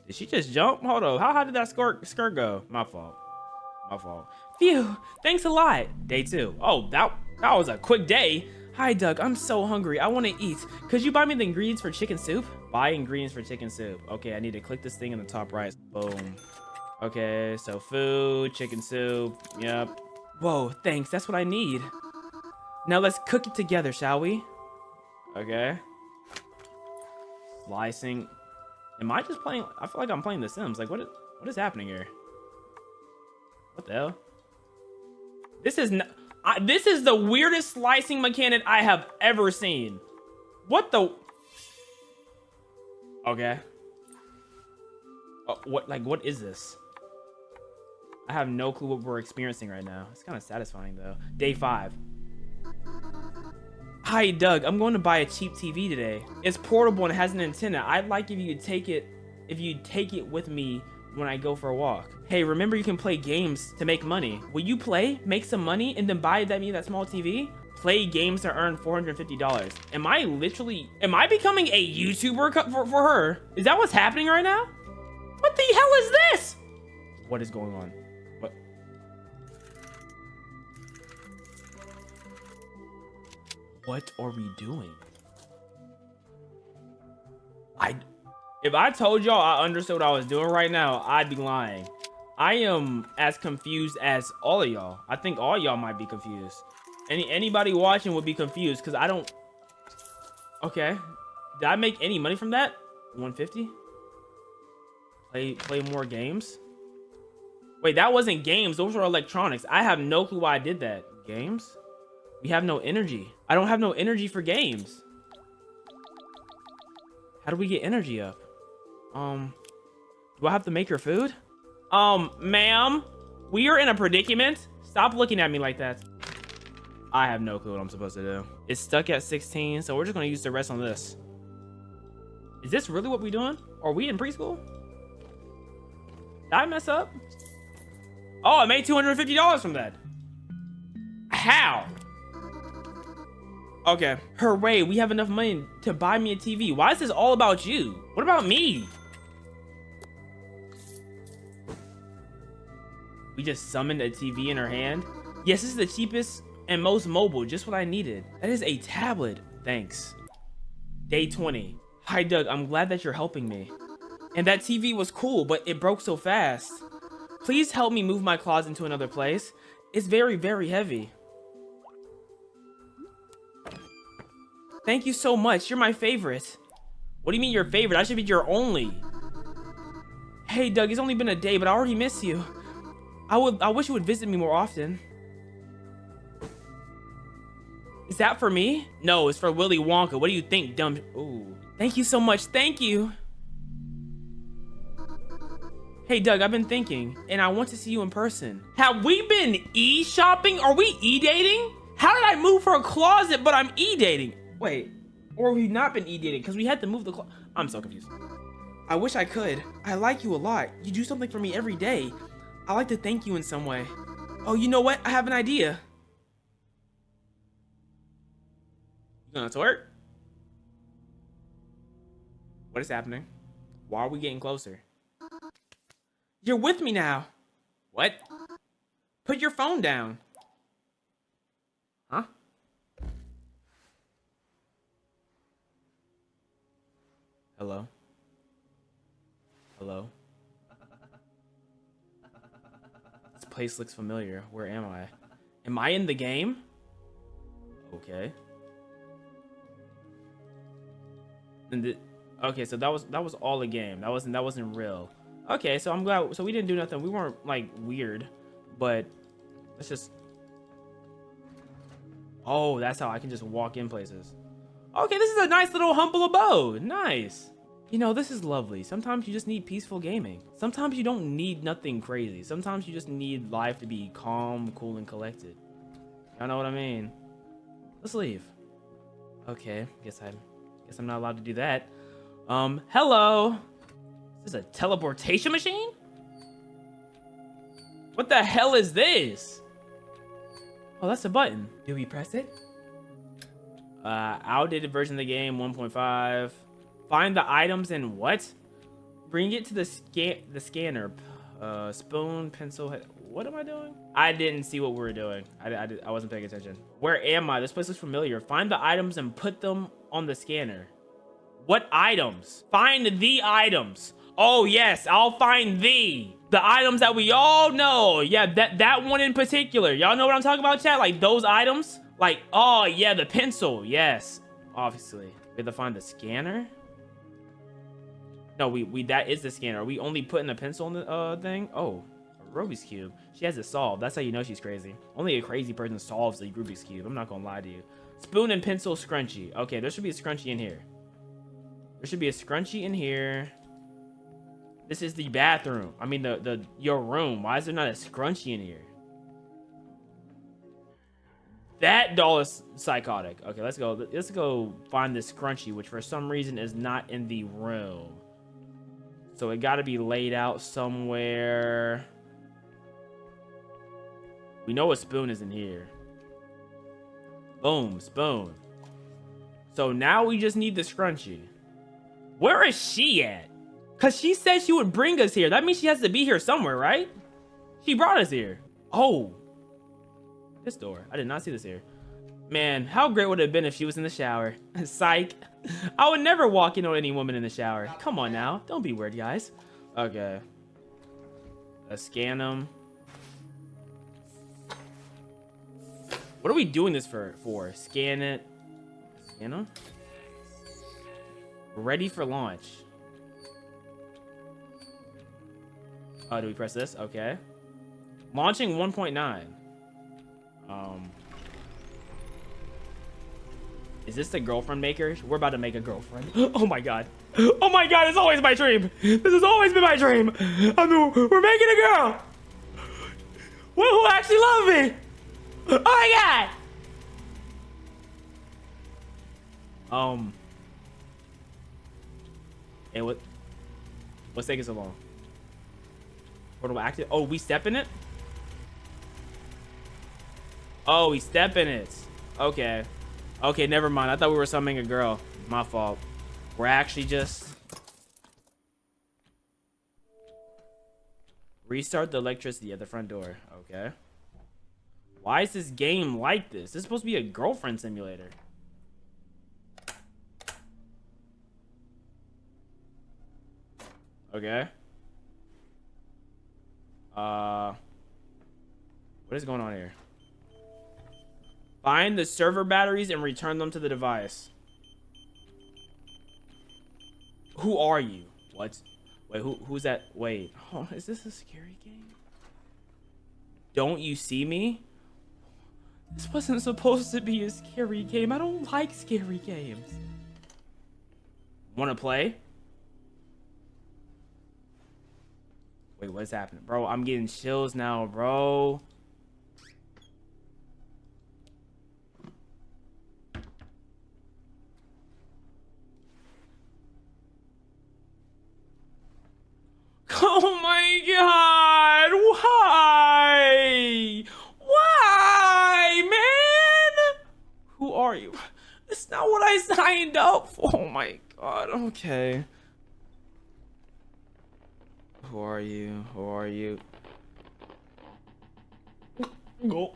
Did she just jump? Hold on. How did that skirt go? My fault. My fault. Phew. Thanks a lot. Day 2. Oh, that was a quick day. Hi, Doug. I'm so hungry. I want to eat. Could you buy me the ingredients for chicken soup? Buy ingredients for chicken soup. Okay, I need to click this thing in the top right. Boom. Okay, so food, chicken soup. Yep. Whoa, thanks. That's what I need. Now let's cook it together, shall we? Okay. Slicing. Am I just playing? I feel like I'm playing The Sims. Like, what is happening here? What the hell? This is this is the weirdest slicing mechanic I have ever seen. What the? Okay. What is this? I have no clue what we're experiencing right now. It's kind of satisfying though. Day 5. Hi, Doug. I'm going to buy a cheap TV today. It's portable and has an antenna. I'd like if you'd take it with me when I go for a walk. Hey, remember you can play games to make money. Will you play, make some money, and then buy that small TV? Play games to earn $450. Am I becoming a YouTuber for her? Is that what's happening right now? What the hell is this? What is going on? What? What are we doing? If I told y'all I understood what I was doing right now, I'd be lying. I am as confused as all of y'all. I think all y'all might be confused. Anybody watching would be confused because I don't... Okay. Did I make any money from that? 150? Play more games? Wait, that wasn't games. Those were electronics. I have no clue why I did that. Games? We have no energy. I don't have no energy for games. How do we get energy up? Do I have to make your food? Ma'am, we are in a predicament. Stop looking at me like that. I have no clue what I'm supposed to do. It's stuck at 16, so we're just gonna use the rest on this. Is this really what we're doing? Are we in preschool? Did I mess up? Oh, I made $250 from that. How? Okay. Hooray, we have enough money to buy me a TV. Why is this all about you? What about me? We just summoned a TV in her hand. Yes, this is the cheapest and most mobile, just what I needed. That is a tablet. Thanks. Day 20. Hi, Doug. I'm glad that you're helping me. And that TV was cool, but it broke so fast. Please help me move my closet into another place. It's very, very heavy. Thank you so much. You're my favorite. What do you mean your favorite? I should be your only. Hey, Doug. It's only been a day, but I already miss you. I wish you would visit me more often. Is that for me? No, it's for Willy Wonka. What do you think, dumb? Ooh. Thank you so much. Thank you. Hey, Doug, I've been thinking, and I want to see you in person. Have we been e-shopping? Are we e-dating? How did I move her closet, but I'm e-dating? Wait, or we've not been e-dating because we had to move the closet. I'm so confused. I wish I could. I like you a lot. You do something for me every day. I like to thank you in some way. Oh, you know what? I have an idea. You gonna twerk? What is happening? Why are we getting closer? You're with me now. What? Put your phone down. Huh? Hello? Hello? This place looks familiar. Where am I? Am I in the game? Okay. And okay, so that was all a game. That wasn't real. Okay, so I'm glad. So we didn't do nothing. We weren't like weird, but let's just. Oh, that's how I can just walk in places. Okay, this is a nice little humble abode. Nice. You know, this is lovely. Sometimes you just need peaceful gaming. Sometimes you don't need nothing crazy. Sometimes you just need life to be calm, cool, and collected. Y'all know what I mean? Let's leave. Okay, guess I'm not allowed to do that. Hello. Is this a teleportation machine? What the hell is this? Oh, that's a button. Do we press it? Outdated version of the game 1.5. Find the items and what? Bring it to the scanner. Spoon, pencil. What am I doing? I didn't see what we were doing. I wasn't paying attention. Where am I? This place is familiar. Find the items and put them on the scanner. What items? Find the items. Oh yes, I'll find the items that we all know. Yeah, that one in particular. Y'all know what I'm talking about, chat? Like those items. Like, oh yeah, the pencil. Yes, obviously. We have to find the scanner. No, we that is the scanner. Are we only putting the pencil in the thing? Oh, a Rubik's Cube. She has it solved. That's how you know she's crazy. Only a crazy person solves the Rubik's Cube. I'm not gonna lie to you. Spoon and pencil scrunchie. Okay, there should be a scrunchie in here. There should be a scrunchie in here. This is the bathroom. I mean, your room. Why is there not a scrunchie in here? That doll is psychotic. Okay, let's go. Let's go find this scrunchie, which for some reason is not in the room. So it got to be laid out somewhere. We know a spoon is in here. Boom, spoon. So now we just need the scrunchie. Where is she at? Because she said she would bring us here. That means she has to be here somewhere, right? She brought us here. Oh. This door. I did not see this here. Man, how great would it have been if she was in the shower? Psych. I would never walk in on any woman in the shower. Come on now. Don't be weird, guys. Okay. Let's scan them. What are we doing this for? Scan it. Scan them. Ready for launch. Oh, do we press this? Okay. Launching 1.9. Is this the girlfriend maker? We're about to make a girlfriend. Oh my god. Oh my god, it's always my dream. This has always been my dream. We're making a girl. Who actually loves me? Oh my god. Hey, what's taking so long? Portable active. Oh, we step in it? Oh, we step in it. Okay. Okay, never mind. I thought we were summoning a girl. My fault. We're actually just... Restart the electricity at the front door. Okay. Why is this game like this? This is supposed to be a girlfriend simulator. Okay. What is going on here? Find the server batteries and return them to the device. Who are you? What? Wait, who's that? Wait. Oh, is this a scary game? Don't you see me? This wasn't supposed to be a scary game. I don't like scary games. Want to play? Wait, what's happening? Bro, I'm getting chills now, bro. Oh my god! Why? Why, man? Who are you? It's not what I signed up for. Oh my god. Okay. Who are you? Who are you? Go.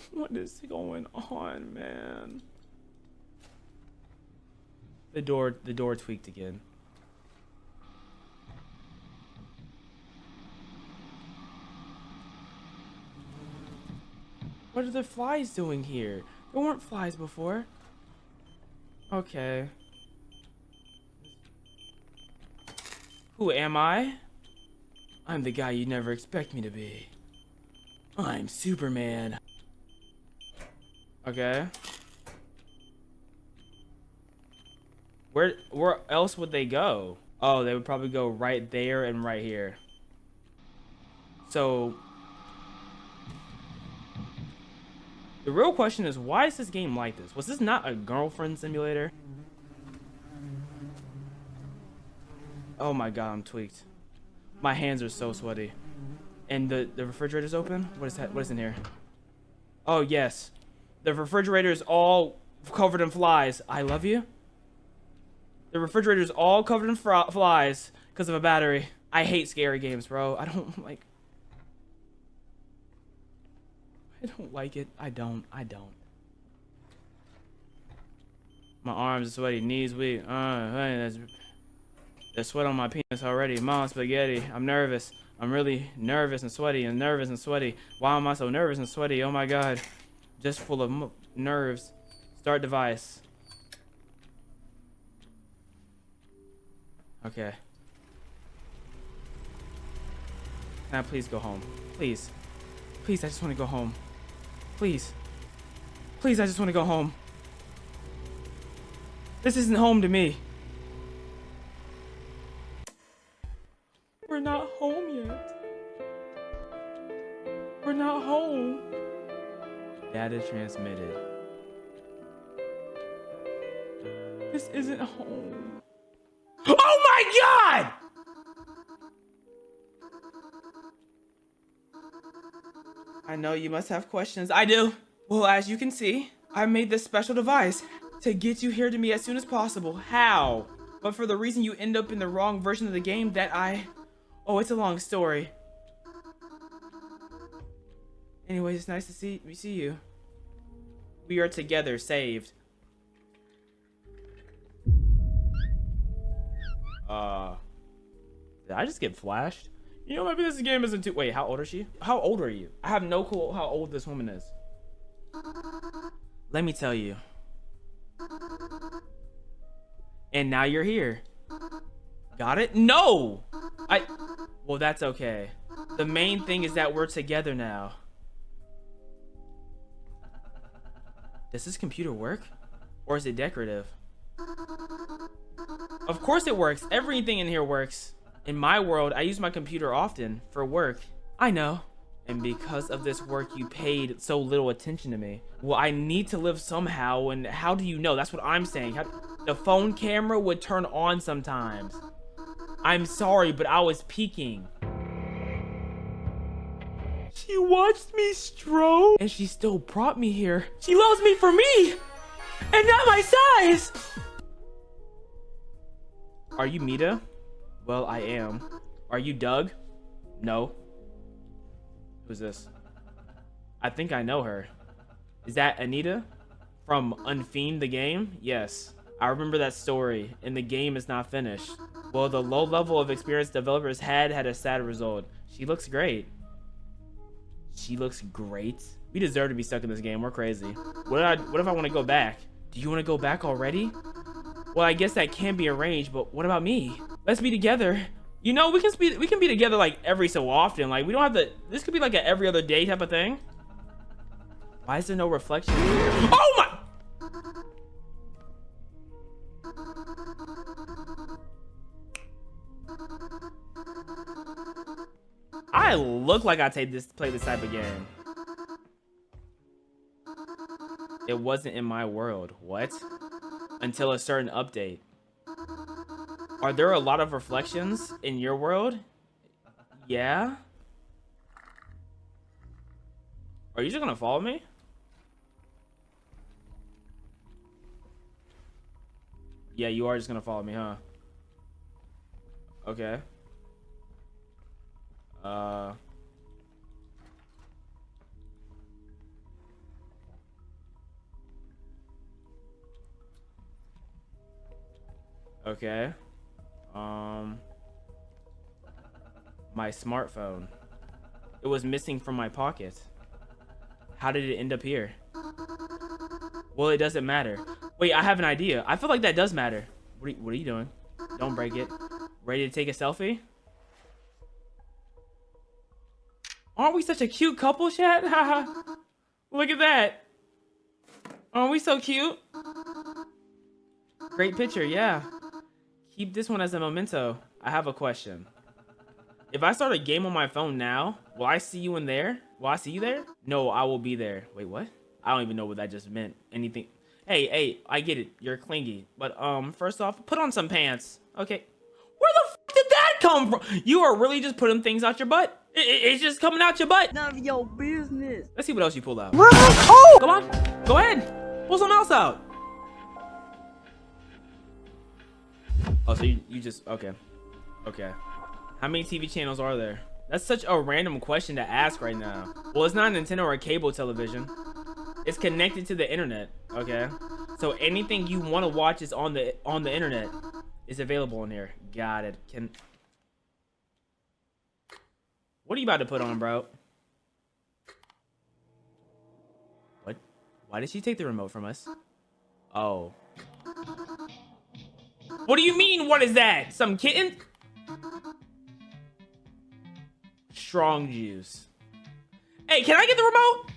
What is going on, man? The door tweaked again. What are the flies doing here? There weren't flies before. Okay. Who am I? I'm the guy you'd never expect me to be. I'm Superman. Okay. Where else would they go? Oh, they would probably go right there and right here. So the real question is, why is this game like this? Was this not a girlfriend simulator? Oh my god, I'm tweaked. My hands are so sweaty. And the refrigerator's open? What is that? What is in here? Oh yes. The refrigerator is all covered in flies. I love you. The refrigerator is all covered in flies because of a battery. I hate scary games, bro. I don't like it. I don't. My arms are sweaty, knees weak. There's sweat on my penis already. Mom, spaghetti. I'm nervous. I'm really nervous and sweaty and nervous and sweaty. Why am I so nervous and sweaty? Oh my god. Just full of nerves. Start device. Okay. Can I please go home? Please. Please, I just want to go home. Please. Please, I just want to go home. This isn't home to me. We're not home yet. We're not home. Data transmitted. This isn't home. Oh my god! I know you must have questions. I do. Well, as you can see, I made this special device to get you here to me as soon as possible. How? But for the reason you end up in the wrong version of the game that Oh, it's a long story. Anyways, it's nice to see you. We are together, saved. Did I just get flashed? You know, maybe this game isn't too... Wait, how old is she? How old are you? I have no clue how old this woman is. Let me tell you. And now you're here. Got it? No! Well, that's okay. The main thing is that we're together now. Does this computer work? Or is it decorative? Of course it works. Everything in here works. In my world, I use my computer often for work. I know. And because of this work, you paid so little attention to me. Well, I need to live somehow, and how do you know? That's what I'm saying. The phone camera would turn on sometimes. I'm sorry, but I was peeking. She watched me stroke, and she still brought me here. She loves me for me, and not my size. Are you Mita? Well, I am. Are you Doug? No. Who's this? I think I know her. Is that Anita? From Unfiend the game? Yes. I remember that story, and the game is not finished. Well, the low level of experience developers had a sad result. She looks great. She looks great? We deserve to be stuck in this game. We're crazy. What if I want to go back? Do you want to go back already? Well, I guess that can be arranged, but what about me? Let's be together. You know, we can be together like every so often. Like, we don't have to... This could be like a every other day type of thing. Why is there no reflection? Oh my... I look like I play this type of game. It wasn't in my world. What? Until a certain update. Are there a lot of reflections in your world? Yeah? Are you just gonna follow me? Yeah, you are just gonna follow me, huh? Okay. Okay. My smartphone. It was missing from my pocket. How did it end up here? Well, it doesn't matter. Wait, I have an idea. I feel like that does matter. What are you doing? Don't break it. Ready to take a selfie? Aren't we such a cute couple, chat? Haha. Look at that. Aren't we so cute? Great picture, yeah. Keep this one as a memento. I have a question. If I start a game on my phone now, will I see you in there? Will I see you there? No, I will be there. Wait, what? I don't even know what that just meant. Anything? Hey, I get it. You're clingy. But, first off, put on some pants. Okay. Where the f did that come from? You are really just putting things out your butt? It's just coming out your butt. None of your business. Let's see what else you pulled out. Oh! Come on. Go ahead. Pull something else out. Oh, so you just... Okay. Okay. How many TV channels are there? That's such a random question to ask right now. Well, it's not a Nintendo or a cable television. It's connected to the internet. Okay. So anything you want to watch is on the internet is available in here. Got it. What are you about to put on, bro? What? Why did she take the remote from us? Oh. What do you mean? What is that? Some kitten? Strong juice. Hey, can I get the remote?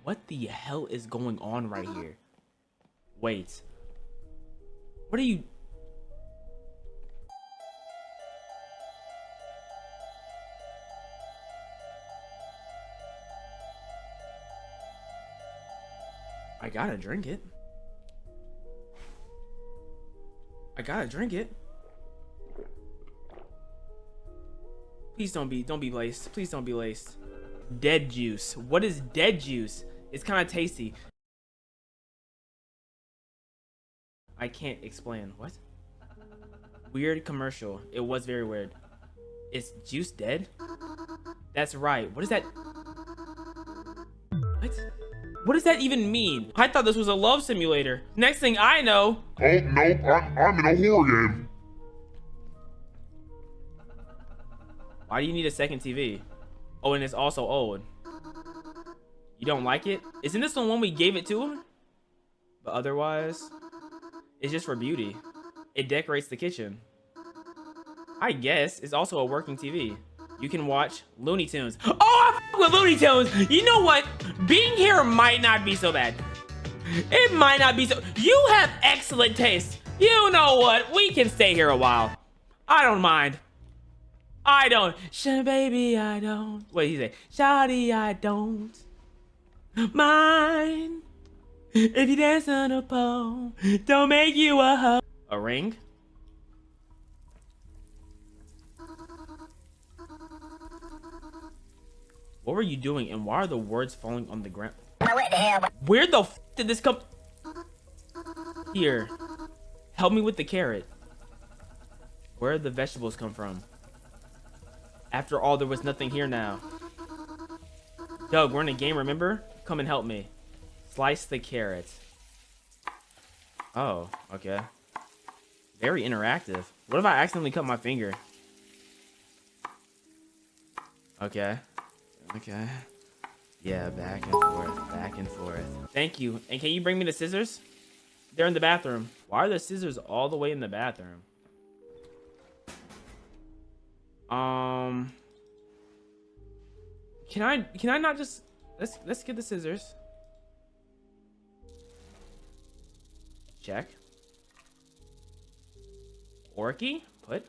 What the hell is going on right here? Wait. What are you... I gotta drink it. I gotta drink it. Please don't be laced. Please don't be laced. Dead juice. What is dead juice? It's kind of tasty. I can't explain. What? Weird commercial. It was very weird. Is juice dead? That's right. What is that? What? What does that even mean? I thought this was a love simulator. Next thing I know... Oh, nope, I'm in a horror game. Why do you need a second TV? Oh, and it's also old. You don't like it? Isn't this the one we gave it to him? But otherwise, it's just for beauty. It decorates the kitchen. I guess it's also a working TV. You can watch Looney Tunes. Oh, I f with Looney Tunes. You know what? Being here might not be so bad. It might not be so... You have excellent taste. You know what? We can stay here a while. I don't mind. I don't. Baby, I don't. What did he say? Shawty, I don't mind if you dance on a pole. Don't make you a hoe. A ring? What were you doing, and why are the words falling on the ground? Where the f did this come? Here, help me with the carrot. Where did the vegetables come from? After all, there was nothing here now. Doug, we're in a game, remember? Come and help me. Slice the carrot. Oh, okay. Very interactive. What if I accidentally cut my finger? Okay. Okay. Yeah, back and forth, back and forth. Thank you. And can you bring me the scissors? They're in the bathroom. Why are the scissors all the way in the bathroom? Can I not just let's get the scissors. Check. Orky? Put.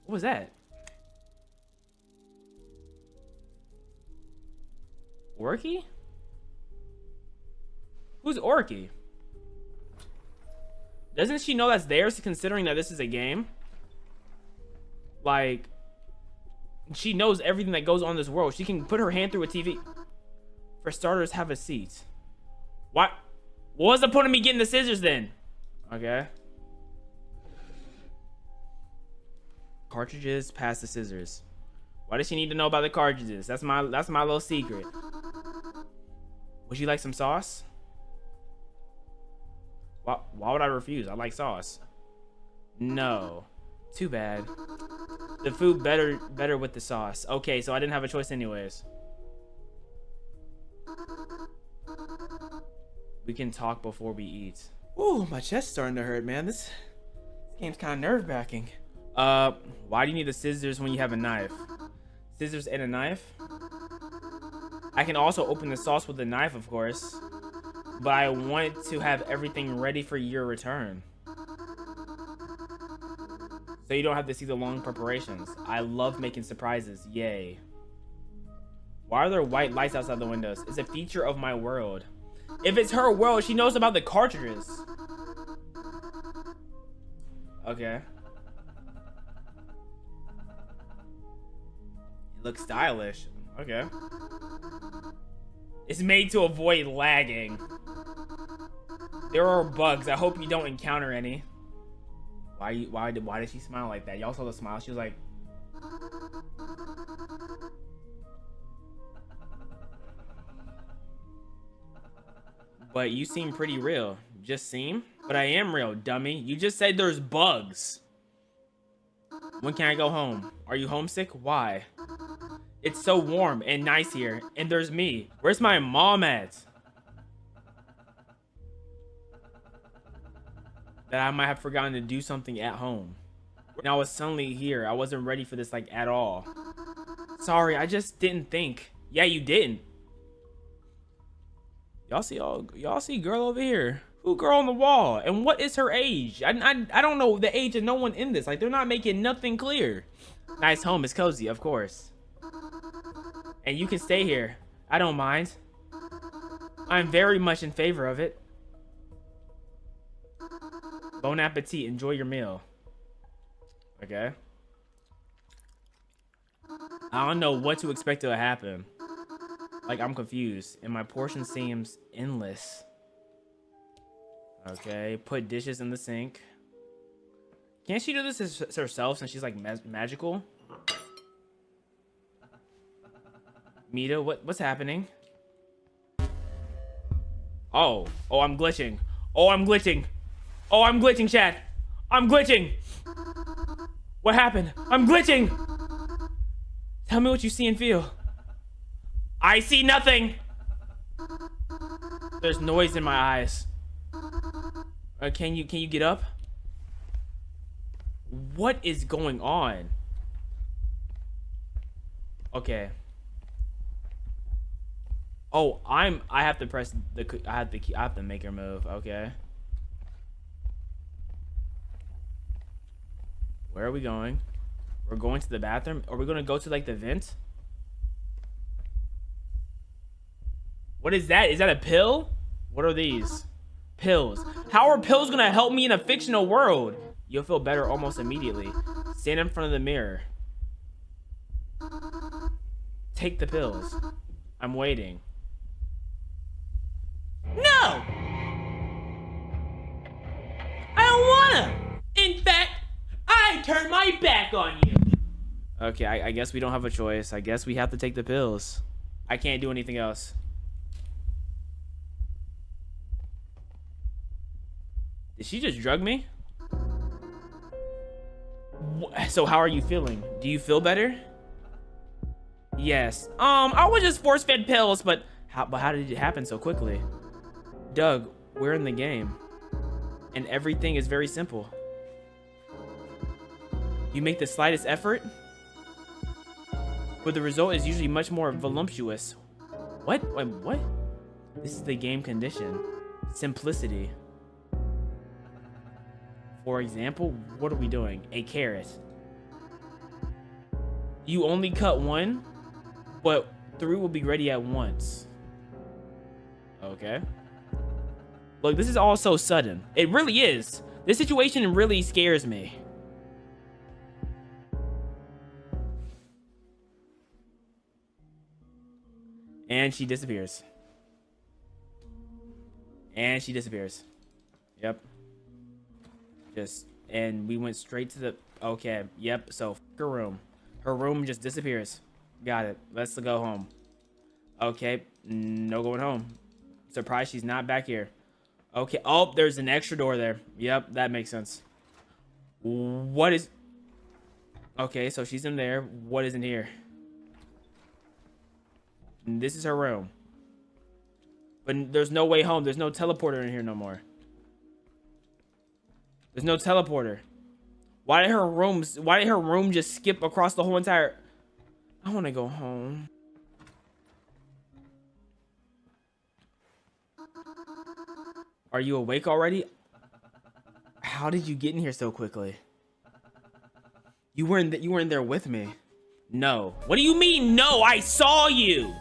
What was that? Orky? Who's Orky? Doesn't she know that's theirs, considering that this is a game? Like, she knows everything that goes on in this world. She can put her hand through a TV. For starters, have a seat. What? What was the point of me getting the scissors then? Okay. Cartridges, pass the scissors. Why does she need to know about the cartridges? That's my little secret. Would you like some sauce? Why would I refuse? I like sauce. No. Too bad. The food better with the sauce. Okay, so I didn't have a choice anyways. We can talk before we eat. Ooh, my chest's starting to hurt, man. This game's kind of nerve-wracking. Why do you need the scissors when you have a knife? Scissors and a knife? I can also open the sauce with a knife, of course. But I want to have everything ready for your return. So you don't have to see the long preparations. I love making surprises. Yay. Why are there white lights outside the windows? It's a feature of my world. If it's her world, she knows about the cartridges. Okay. It looks stylish. Okay. It's made to avoid lagging. There are bugs. I hope you don't encounter any. Why did she smile like that? Y'all saw the smile. She was like, but you seem pretty real. Just seem? But I am real, dummy. You just said there's bugs. When can I go home? Are you homesick? Why? It's so warm and nice here. And there's me. Where's my mom at? That I might have forgotten to do something at home. And I was suddenly here. I wasn't ready for this like at all. Sorry, I just didn't think. Yeah, you didn't. Y'all see girl over here. Who girl on the wall? And what is her age? I don't know the age of no one in this. Like, they're not making nothing clear. Nice home. It's cozy, of course. And you can stay here. I don't mind. I'm very much in favor of it. Bon appetit. Enjoy your meal. Okay. I don't know what to expect to happen. Like, I'm confused. And my portion seems endless. Okay. Put dishes in the sink. Can't she do this herself since she's like magical? Mita, what's happening? Oh, I'm glitching. I'm glitching, chat. I'm glitching. What happened? I'm glitching. Tell me what you see and feel. I see nothing. There's noise in my eyes. Can you get up? What is going on? Okay. Oh, I have to press the I have to make her move. Okay. Where are we going? We're going to the bathroom. Are we going to go to like the vent? What is that? Is that a pill? What are these? Pills. How are pills going to help me in a fictional world? You'll feel better almost immediately. Stand in front of the mirror. Take the pills. I'm waiting. No! I don't wanna! In fact, I turn my back on you. Okay, I guess we don't have a choice. I guess we have to take the pills. I can't do anything else. Did she just drug me? So how are you feeling? Do you feel better? Yes. I was just force-fed pills, but how did it happen so quickly? Doug, we're in the game. And everything is very simple. You make the slightest effort, but the result is usually much more voluptuous. What? Wait, what? This is the game condition. Simplicity. For example, what are we doing? A carrot. You only cut one, but 3 will be ready at once. Okay. Look, this is all so sudden. It really is. This situation really scares me. And she disappears. And she disappears. Yep. And we went straight to the... Okay, yep. So, her room. Her room just disappears. Got it. Let's go home. Okay, no going home. Surprised she's not back here. Okay. Oh, there's an extra door there. Yep, that makes sense. What is... Okay, so she's in there. What is in here? This is her room. But there's no way home. There's no teleporter in here no more. There's no teleporter. Why did her room just skip across the whole entire... I want to go home. Are you awake already? How did you get in here so quickly? You weren't there with me. No. What do you mean no? I saw you.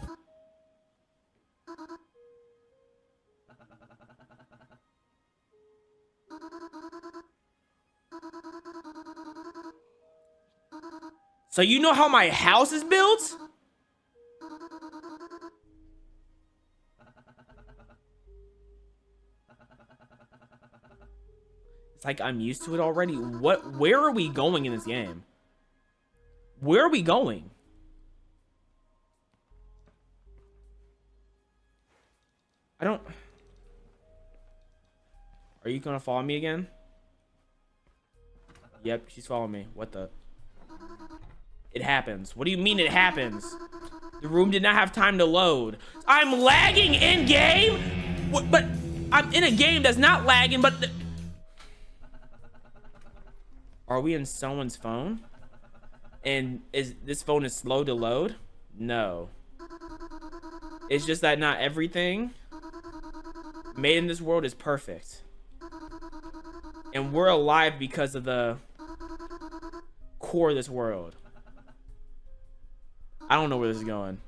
So you know how my house is built? It's like I'm used to it already. Where are we going in this game? Where are we going? I don't... Are you gonna follow me again? Yep, she's following me. What the... It happens. What do you mean it happens? The room did not have time to load. I'm lagging in game? What, but I'm in a game that's not lagging, but... Are we in someone's phone? And this phone is slow to load? No. It's just that not everything made in this world is perfect. And we're alive because of the core of this world. I don't know where this is going.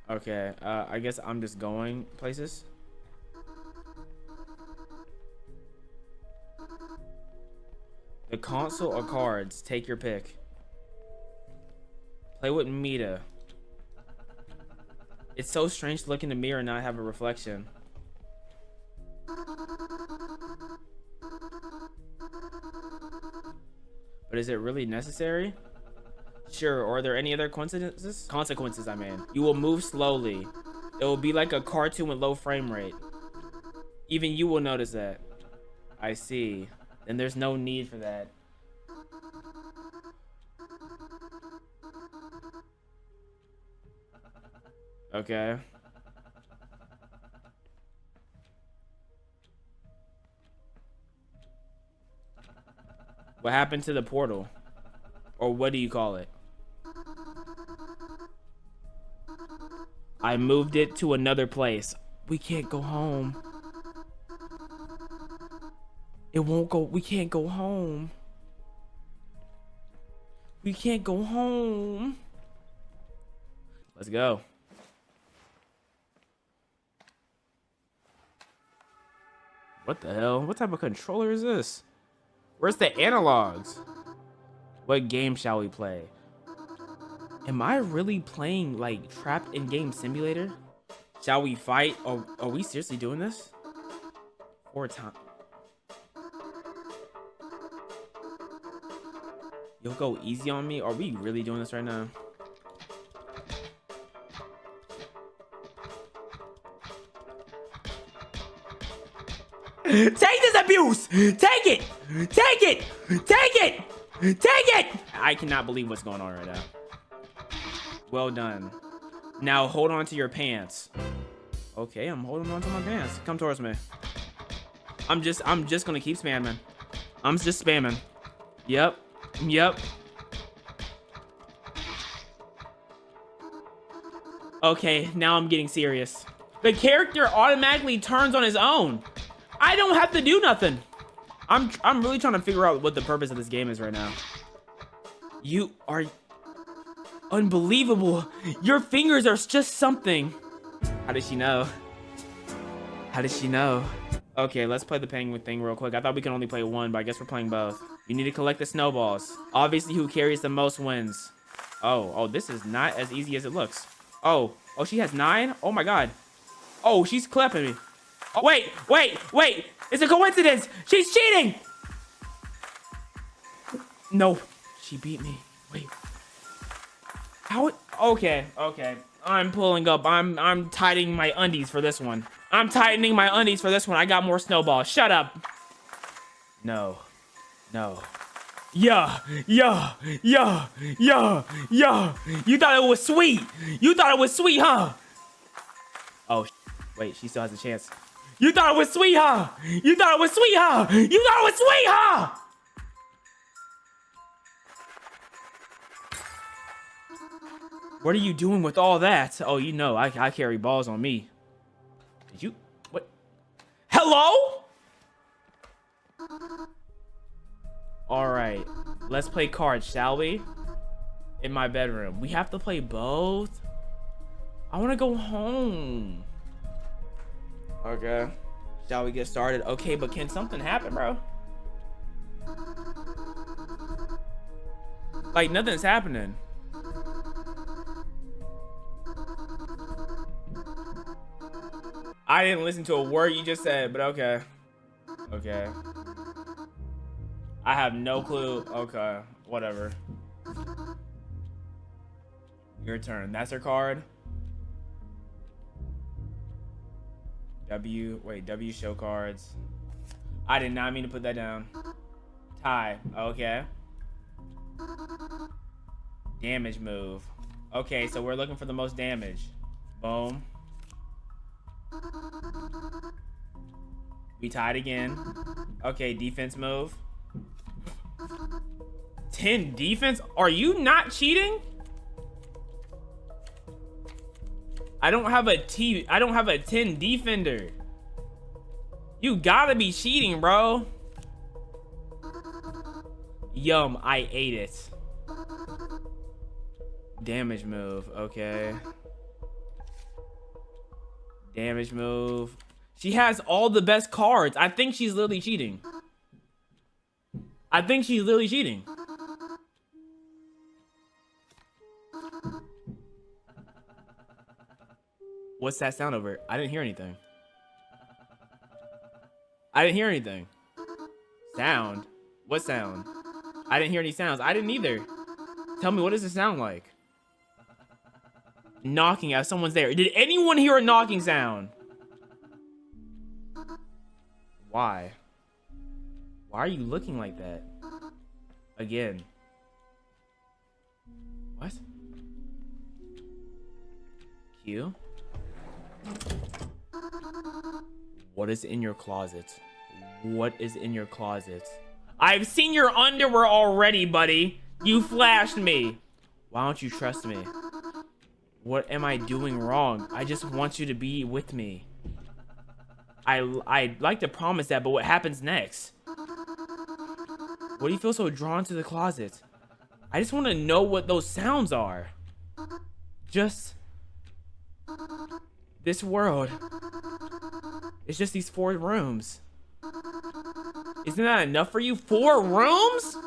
Okay, I guess I'm just going places. The console or cards, take your pick. Play with Mita. It's so strange to look in the mirror and not have a reflection. But is it really necessary? Sure, or are there any other coincidences? Consequences, I mean. You will move slowly. It will be like a cartoon with low frame rate. Even you will notice that. I see. Then there's no need for that. Okay. What happened to the portal? Or what do you call it? I moved it to another place. We can't go home. It won't go. We can't go home. We can't go home. Let's go. What the hell? What type of controller is this? Where's the analogs? What game shall we play? Am I really playing like Trapped in Game Simulator? Shall we fight? Or are we seriously doing this? 4 times. You'll go easy on me? Are we really doing this right now? Take this abuse! Take it! Take it! Take it! Take it! I cannot believe what's going on right now. Well done. Now hold on to your pants. Okay, I'm holding on to my pants. Come towards me. I'm just gonna keep spamming. I'm just spamming. Yep. Yep. Okay, now I'm getting serious. The character automatically turns on his own. I don't have to do nothing. I'm really trying to figure out what the purpose of this game is right now. You are unbelievable. Your fingers are just something. How did she know? How did she know? Okay, let's play the penguin thing real quick. I thought we could only play one, but I guess we're playing both. You need to collect the snowballs. Obviously, who carries the most wins. Oh, this is not as easy as it looks. Oh, she has 9? Oh my god. Oh, she's clapping me. Oh, wait. It's a coincidence. She's cheating. No, she beat me. Wait. How? Okay, okay. I'm pulling up. I'm tightening my undies for this one. I'm tightening my undies for this one. I got more snowballs. Shut up. No. No. Yeah. You thought it was sweet. You thought it was sweet, huh? Oh, wait, she still has a chance. You thought it was sweet, huh? You thought it was sweet, huh? You thought it was sweet, huh? What are you doing with all that? Oh, you know, I carry balls on me. Did you? What? Hello? All right, let's play cards, shall we? In my bedroom. We have to play both? I want to go home. Okay. Shall we get started? Okay, but can something happen, bro? Like, nothing's happening. I didn't listen to a word you just said, but okay. Okay. I have no clue. Okay, whatever. Your turn. That's her card. W show cards. I did not mean to put that down. Tie. Okay. Damage move. Okay, so we're looking for the most damage. Boom. We tied again. Okay, defense move. 10 defense? Are you not cheating? I don't have a 10 defender. You gotta be cheating, bro. Yum, I ate it. Damage move, okay. Damage move. She has all the best cards. I think she's literally cheating. I think she's literally cheating. What's that sound over? I didn't hear anything. I didn't hear anything. Sound? What sound? I didn't hear any sounds. I didn't either. Tell me, what does it sound like? Knocking as someone's there. Did anyone hear a knocking sound? Why? Why are you looking like that? Again. What? Q? What is in your closet? What is in your closet? I've seen your underwear already, buddy. You flashed me. Why don't you trust me? What am I doing wrong? I just want you to be with me. I'd like to promise that, but what happens next? What do you feel so drawn to the closet? I just want to know what those sounds are. Just... this world. It's just these 4 rooms. Isn't that enough for you? 4 rooms?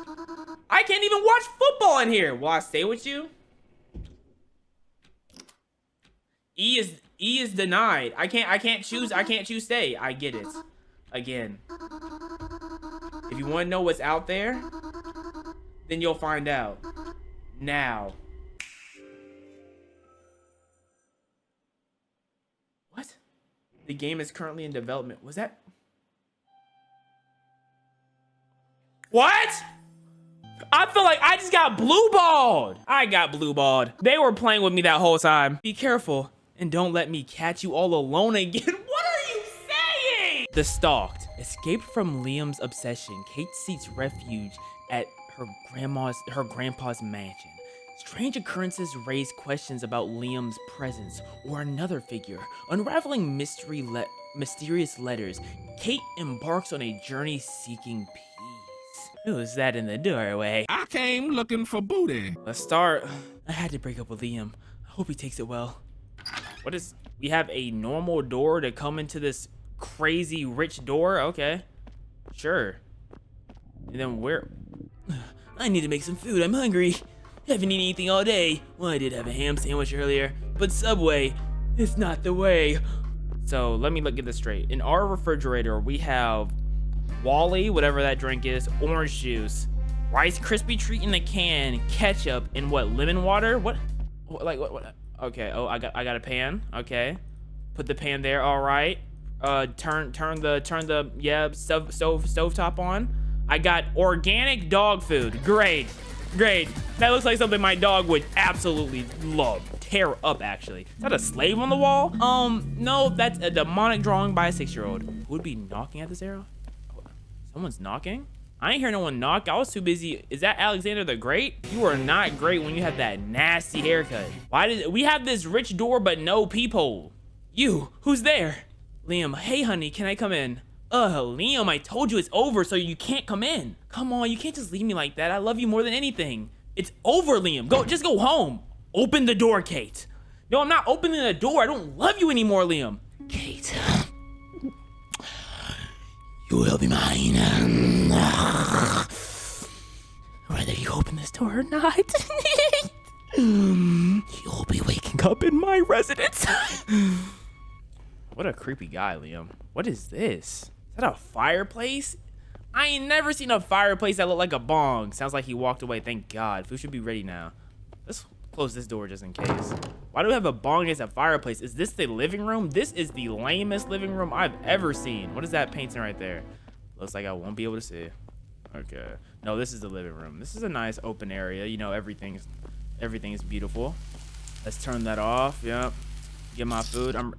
I can't even watch football in here. Will I stay with you? E is denied. I can't choose stay. I get it. Again. If you want to know what's out there, then you'll find out. Now. What? The game is currently in development. Was that? What? I feel like I just got blue balled. I got blue balled. They were playing with me that whole time. Be careful and don't let me catch you all alone again. What are you saying? The Stalked. Escaped from Liam's obsession, Kate seeks refuge at her grandpa's mansion. Strange occurrences raise questions about Liam's presence or another figure. Unraveling mysterious letters, Kate embarks on a journey seeking peace. Who's that in the doorway? I came looking for booty. Let's start. I had to break up with Liam. I hope he takes it well. What is... we have a normal door to come into this crazy rich door? Okay. Sure. And then where... I need to make some food. I'm hungry. Haven't eaten anything all day. Well, I did have a ham sandwich earlier, but Subway is not the way. So let me get this straight. In our refrigerator, we have Wally, whatever that drink is, orange juice, Rice Krispie treat in the can, ketchup, and what, lemon water? What Like what? Okay. Oh, I got a pan. Okay. Put the pan there. All right. Turn the yeah stove top on. I got organic dog food. Great. That looks like something my dog would absolutely love. Tear up, actually. Is that a slave on the wall? No, that's a demonic drawing by a 6-year-old. Who would be knocking at this arrow? Oh, someone's knocking? I ain't hear no one knock. I was too busy. Is that Alexander the Great? You are not great when you have that nasty haircut. Why did we have this rich door but no peephole? You, who's there? Liam, hey honey, can I come in? Liam, I told you it's over, so you can't come in. Come on, you can't just leave me like that. I love you more than anything. It's over, Liam. Just go home. Open the door, Kate. No, I'm not opening the door. I don't love you anymore, Liam. Kate, you will be mine. Whether you open this door or not, you'll be waking up in my residence. What a creepy guy, Liam. What is this? Is that a fireplace? I ain't never seen a fireplace that looked like a bong. Sounds like he walked away. Thank God. Food should be ready now. Let's close this door just in case. Why do we have a bong as a fireplace? Is this the living room? This is the lamest living room I've ever seen. What is that painting right there? Looks like I won't be able to see. Okay. No, this is the living room. This is a nice open area. You know, everything is beautiful. Let's turn that off. Yep. Get my food. I'm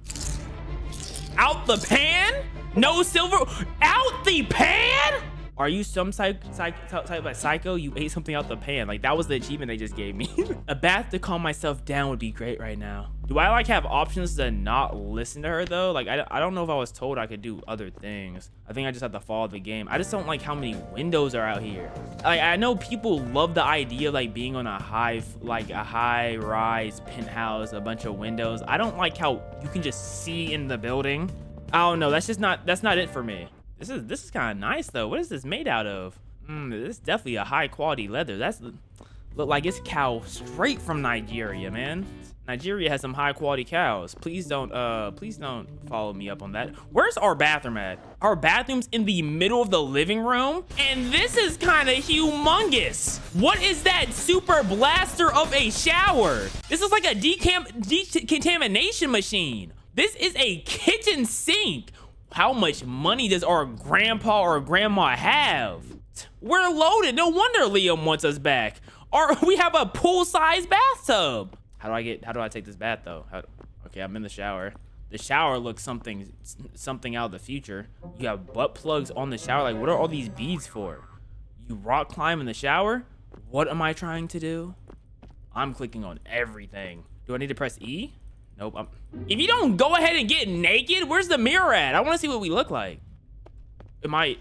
out the pan? No silver out the pan? Are you some type of psycho? You ate something out the pan. Like, that was the achievement they just gave me. A bath to calm myself down would be great right now. Do I like have options to not listen to her though? Like, I don't know if I was told I could do other things. I think I just have to follow the game. I just don't like how many windows are out here. Like, I know people love the idea of like being on a high rise penthouse, a bunch of windows. I don't like how you can just see in the building. I don't know. That's not it for me. This is kind of nice though. What is this made out of? This is definitely a high quality leather. Look like it's cow straight from Nigeria, man. Nigeria has some high quality cows. Please don't follow me up on that. Where's our bathroom at? Our bathroom's in the middle of the living room, and this is kind of humongous. What is that super blaster of a shower? This is like a decontamination machine. This is a kitchen sink. How much money does our grandpa or grandma have? We're loaded. No wonder Liam wants us back. We have a pool-sized bathtub. How do I take this bath though? Okay, I'm in the shower. The shower looks something out of the future. You have butt plugs on the shower. Like, what are all these beads for? You rock climb in the shower? What am I trying to do? I'm clicking on everything. Do I need to press E? Nope. If you don't go ahead and get naked, where's the mirror at? I want to see what we look like. Am I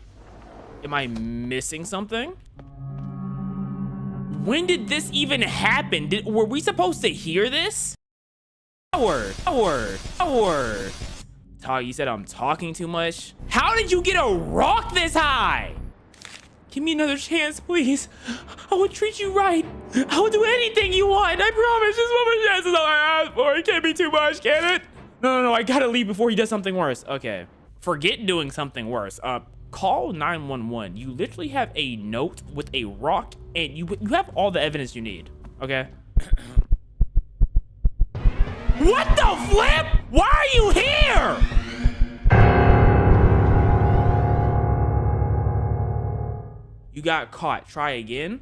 missing something? When did this even happen? Were we supposed to hear this? Tower. You said I'm talking too much. How did you get a rock this high? Give me another chance, please. I will treat you right. I will do anything you want. I promise. Just one more chance is all I ask for. It can't be too much, can it? No. I gotta leave before he does something worse. Okay. Forget doing something worse. Call 911. You literally have a note with a rock, and you have all the evidence you need. Okay. What the flip? Why are you here? You got caught. Try again.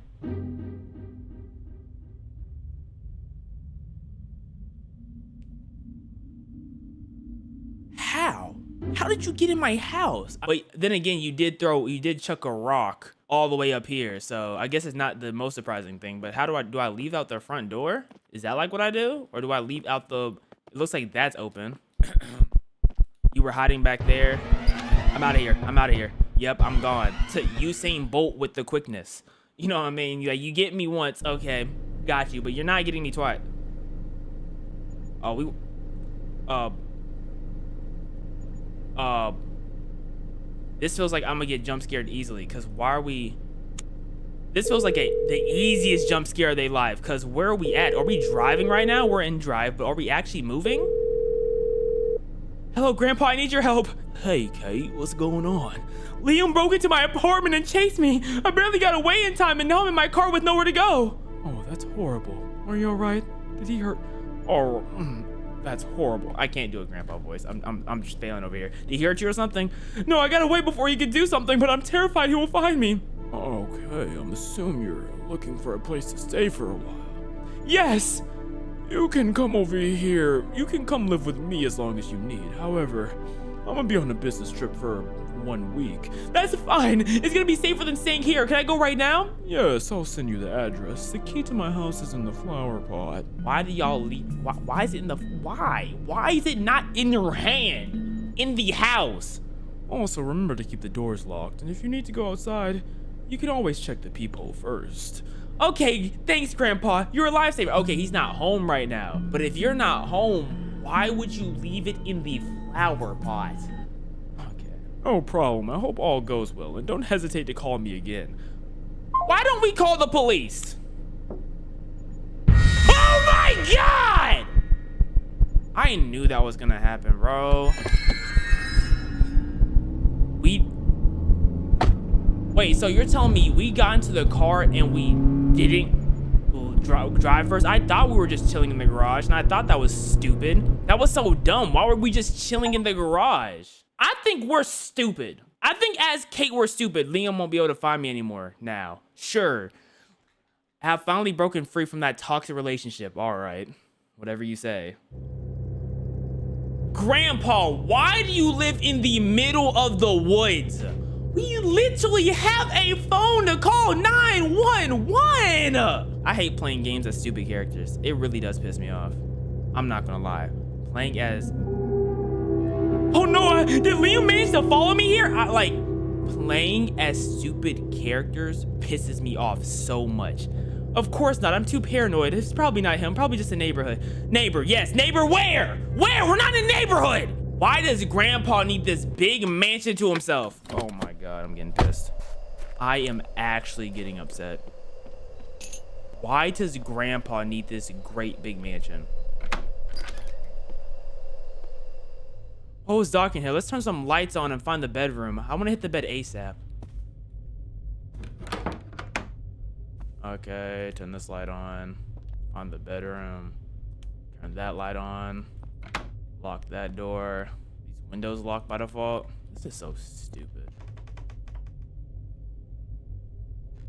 How? How did you get in my house? But then again, you did chuck a rock all the way up here. So I guess it's not the most surprising thing, but how do I leave out the front door? Is that like what I do? Or do I leave out it looks like that's open. You were hiding back there. I'm out of here. Yep, I'm gone. To Usain Bolt with the quickness. You know what I mean? You get me once, okay, got you, but you're not getting me twice. This feels like I'm gonna get jump scared easily, cause this feels like the easiest jump scare of their life, cause where are we at? Are we driving right now? We're in drive, but are we actually moving? Hello, Grandpa, I need your help. Hey, Kate, what's going on? Liam broke into my apartment and chased me. I barely got away in time, and now I'm in my car with nowhere to go. Oh, that's horrible. Are you all right? Did he hurt? Oh, that's horrible. I can't do a grandpa voice. I'm just failing over here. Did he hurt you or something? No, I gotta wait before he can do something, but I'm terrified he will find me. Okay, I'm assuming you're looking for a place to stay for a while. Yes! You can come over here. You can come live with me as long as you need. However, I'm gonna be on a business trip for 1 week. That's fine. It's gonna be safer than staying here. Can I go right now? Yes, I'll send you the address. The key to my house is in the flower pot. Why do y'all leave? Why is it in the, why? Why is it not in your hand? In the house? Also, remember to keep the doors locked. And if you need to go outside, you can always check the peephole first. Okay, thanks, Grandpa. You're a lifesaver. Okay, he's not home right now. But if you're not home, why would you leave it in the flower pot? Okay. No problem. I hope all goes well. And don't hesitate to call me again. Why don't we call the police? Oh my God! I knew that was gonna happen, bro. Wait, so you're telling me we got into the car and we didn't drive first? I thought we were just chilling in the garage, and I thought that was stupid. That was so dumb. Why were we just chilling in the garage? I think we're stupid. I think as Kate, we're stupid. Liam won't be able to find me anymore now. Sure. I have finally broken free from that toxic relationship. All right. Whatever you say. Grandpa, why do you live in the middle of the woods? We literally have a phone to call 911. I hate playing games as stupid characters. It really does piss me off. I'm not gonna lie. Playing as... Oh no, did Liam manage to follow me here? Playing as stupid characters pisses me off so much. Of course not, I'm too paranoid. It's probably not him, probably just a neighborhood. Neighbor, yes, neighbor where? Where? We're not in a neighborhood. Why does Grandpa need this big mansion to himself? Oh my God, I'm getting pissed. I am actually getting upset. Why does Grandpa need this great big mansion? Oh, it's dark in here. Let's turn some lights on and find the bedroom. I want to hit the bed ASAP. Okay, turn this light on. On the bedroom. Turn that light on. Lock that door. These windows locked by default. This is so stupid.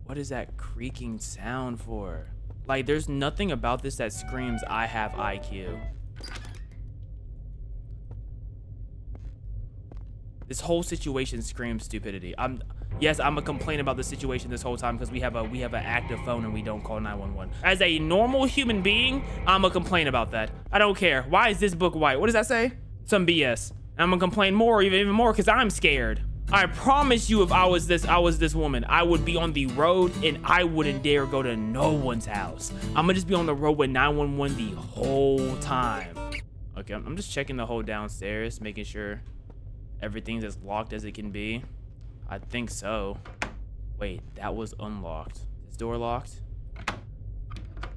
What is that creaking sound for? Like, there's nothing about this that screams, I have IQ. This whole situation screams stupidity. Yes, I'm gonna complain about the situation this whole time because we have an active phone and we don't call 911. As a normal human being, I'm gonna complain about that. I don't care. Why is this book white? What does that say? Some BS. I'm gonna complain more, even more, because I'm scared. I promise you, if I was this woman, I would be on the road and I wouldn't dare go to no one's house. I'm gonna just be on the road with 911 the whole time. Okay, I'm just checking the whole downstairs, making sure everything's as locked as it can be. I think so. Wait, that was unlocked. Is this door locked?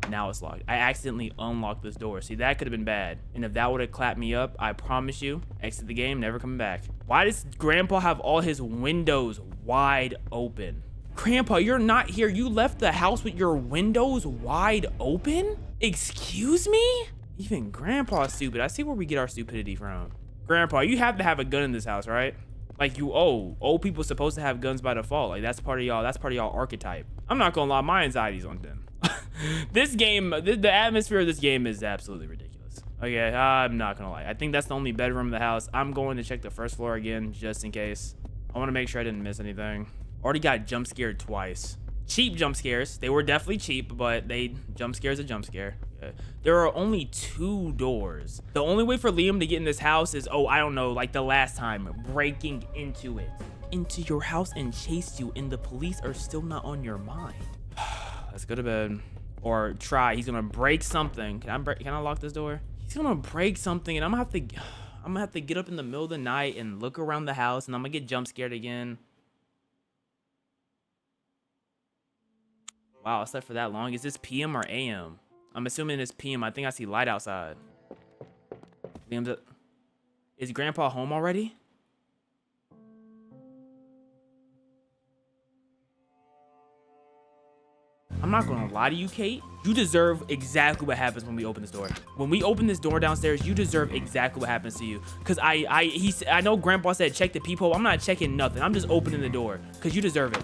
Now it's locked. I accidentally unlocked this door. See, that could have been bad. And if that would have clapped me up, I promise you, exit the game, never coming back. Why does Grandpa have all his windows wide open? Grandpa, you're not here. You left the house with your windows wide open? Excuse me? Even Grandpa's stupid. I see where we get our stupidity from. Grandpa, you have to have a gun in this house, right? Like, you old people supposed to have guns by default. Like, that's part of y'all archetype. I'm not gonna lie, my anxiety's on 10. This game, the atmosphere of this game is absolutely ridiculous. Okay, I'm not gonna lie. I think that's the only bedroom in the house. I'm going to check the first floor again, just in case. I want to make sure I didn't miss anything. Already got jump scared twice. Cheap jump scares. They were definitely cheap, but jump scare's a jump scare. Okay. There are only 2 doors. The only way for Liam to get in this house is, oh, I don't know, like the last time, breaking into it. Into your house and chase you, and the police are still not on your mind. Let's go to bed. Or try. He's gonna break something. Can I lock this door? He's gonna break something, and I'm gonna have to get up in the middle of the night and look around the house, and I'm gonna get jump scared again. Wow, I slept for that long. Is this PM or AM? I'm assuming it's PM. I think I see light outside. Is Grandpa home already? I'm not gonna lie to you, Kate. You deserve exactly what happens when we open this door. When we open this door downstairs, you deserve exactly what happens to you. Cause I know Grandpa said check the peephole. I'm not checking nothing. I'm just opening the door. Cause you deserve it.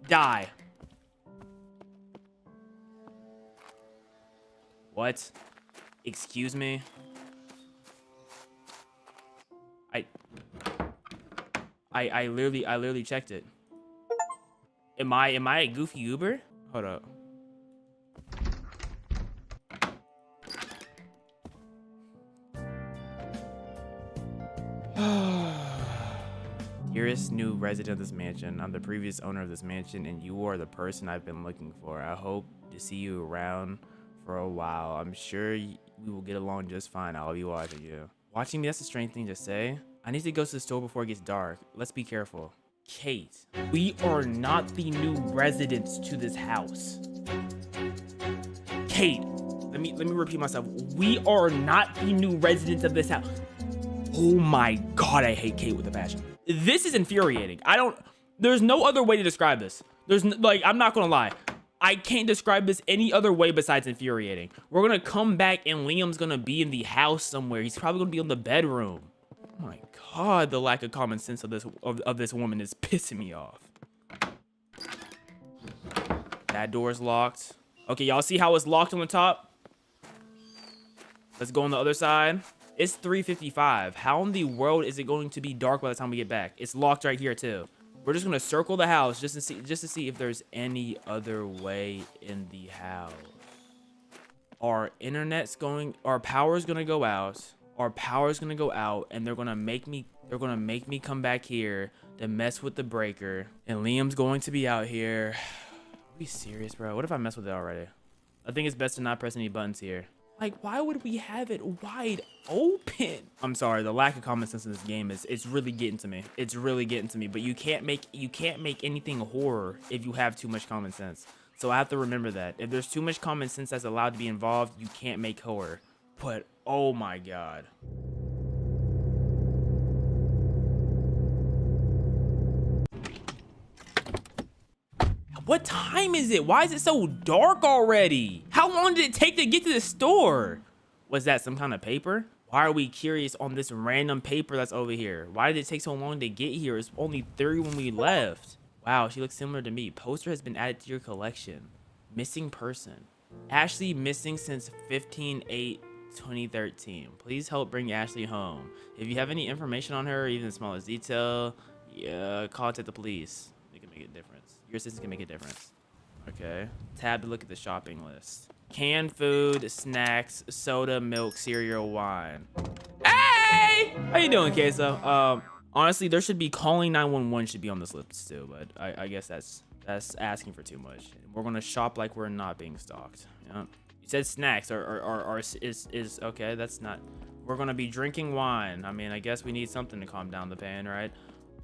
Die. What? Excuse me? I literally checked it. Am I a goofy Uber? Hold up. Dearest new resident of this mansion, I'm the previous owner of this mansion and you are the person I've been looking for. I hope to see you around for a while. I'm sure we will get along just fine. I'll be watching you. Watching me, that's a strange thing to say. I need to go to the store before it gets dark. Let's be careful. Kate, we are not the new residents to this house. Kate, let me repeat myself. We are not the new residents of this house. Oh my God, I hate Kate with a passion. This is infuriating. There's no other way to describe this. I'm not gonna lie. I can't describe this any other way besides infuriating. We're gonna come back and Liam's gonna be in the house somewhere. He's probably gonna be in the bedroom. Oh my God, the lack of common sense of this woman is pissing me off. That door's locked. Okay, y'all see how it's locked on the top? Let's go on the other side. It's 3:55. How in the world is it going to be dark by the time we get back? It's locked right here too. We're just gonna circle the house just to see if there's any other way in the house. Our power's gonna go out. Our power's gonna go out, and they're gonna make me come back here to mess with the breaker. And Liam's going to be out here. Are we serious, bro? What if I mess with it already? I think it's best to not press any buttons here. Like, why would we have it wide open? I'm sorry, the lack of common sense in this game it's really getting to me. It's really getting to me. But you can't make anything horror if you have too much common sense. So I have to remember that. If there's too much common sense that's allowed to be involved, you can't make horror. But oh my God. What time is it? Why is it so dark already? How long did it take to get to the store? Was that some kind of paper? Why are we curious on this random paper that's over here? Why did it take so long to get here? It's only 3 when we left. Wow, she looks similar to me. Poster has been added to your collection. Missing person. Ashley missing since 15/8/2013. Please help bring Ashley home. If you have any information on her, even the smallest detail, yeah, contact the police. They can make a difference. Your assistance can make a difference. Okay. Tab to look at the shopping list. Canned food, snacks, soda, milk, cereal, wine. Hey! How you doing, Queso? Honestly, there should be calling 911 should be on this list too, but I guess that's asking for too much. We're gonna shop like we're not being stalked. Yeah. You said snacks is okay. That's not. We're gonna be drinking wine. I mean, I guess we need something to calm down the pain, right?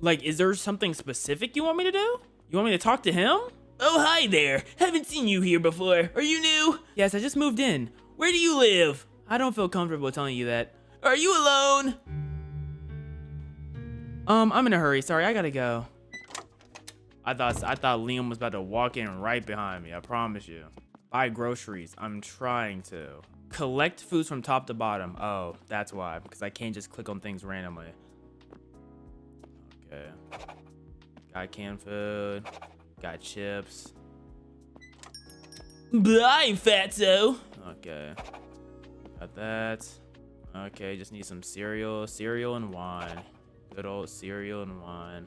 Like, is there something specific you want me to do? You want me to talk to him? Oh, hi there. Haven't seen you here before. Are you new? Yes, I just moved in. Where do you live? I don't feel comfortable telling you that. Are you alone? I'm in a hurry. Sorry, I gotta go. I thought Liam was about to walk in right behind me. I promise you. Buy groceries. I'm trying to. Collect foods from top to bottom. Oh, that's why. Because I can't just click on things randomly. Okay. Got canned food. Got chips. Bye, fatso. Okay. Got that. Okay, just need some cereal. Cereal and wine. Good old cereal and wine.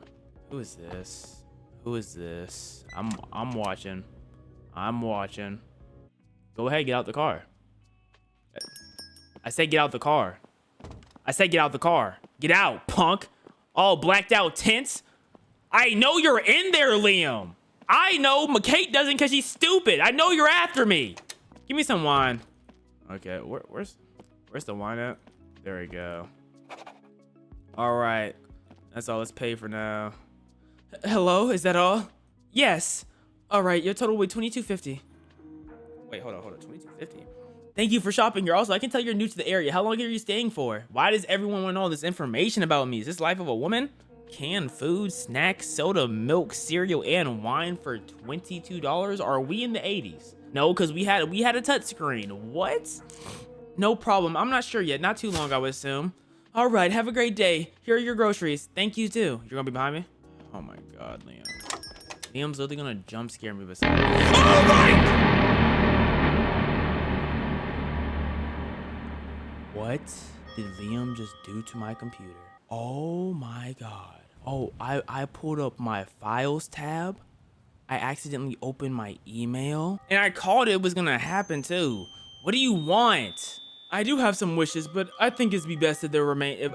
Who is this? Who is this? I'm watching. I'm watching. Go ahead, get out the car. I said get out the car. I said get out the car. Get out, punk. All blacked out tints. I know you're in there, Liam. I know Kate doesn't because she's stupid. I know you're after me. Give me some wine. Okay, where's the wine at? There we go. All right, that's all. Let's pay for now. Hello, is that all? Yes. All right, your total will be $22.50. Wait, hold on, $22.50. Thank you for shopping here. Also, I can tell you're new to the area. How long are you staying for? Why does everyone want all this information about me? Is this life of a woman? Canned food, snacks, soda, milk, cereal, and wine for $22? Are we in the 80s? No, because we had a touch screen. What? No problem. I'm not sure yet. Not too long, I would assume. All right, have a great day. Here are your groceries. Thank you too. You're gonna be behind me? Oh my God, Liam. Liam's literally gonna jump scare me beside me. Oh my! What did Liam just do to my computer? Oh my God. Oh, I pulled up my files tab. I accidentally opened my email and I called it was gonna happen too. What do you want? I do have some wishes, but I think it'd be best if they remain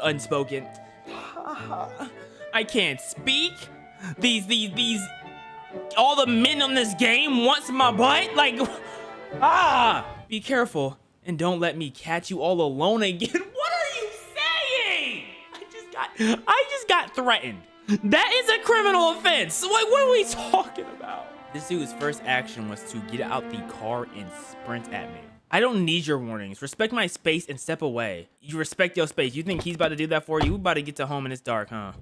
unspoken. I can't speak. These all the men on this game wants my butt. Like, be careful and don't let me catch you all alone again. What are you saying? I just got threatened. That is a criminal offense. What are we talking about? This dude's first action was to get out the car and sprint at me. I don't need your warnings. Respect my space and step away. You respect your space. You think he's about to do that for you? We about to get to home and it's dark, huh?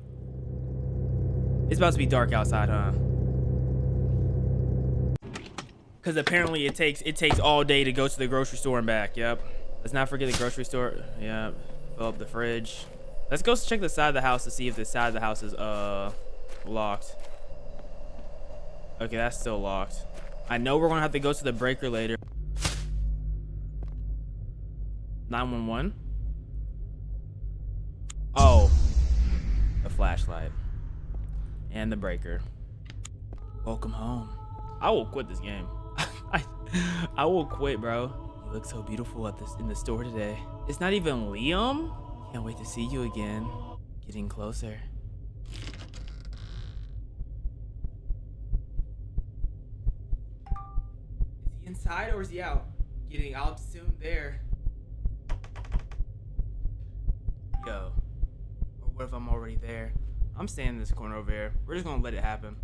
It's about to be dark outside, huh? Because apparently it takes all day to go to the grocery store and back. Yep. Let's not forget the grocery store. Yep. Fill up the fridge. Let's go check the side of the house to see if the side of the house is locked. Okay, that's still locked. I know we're gonna have to go to the breaker later. 911. Oh, the flashlight and the breaker. Welcome home. I will quit this game. I will quit, bro. You look so beautiful in the store today. It's not even Liam. Can't wait to see you again. Getting closer. Is he inside or is he out? I'll assume there. Yo. Or what if I'm already there? I'm staying in this corner over here. We're just gonna let it happen.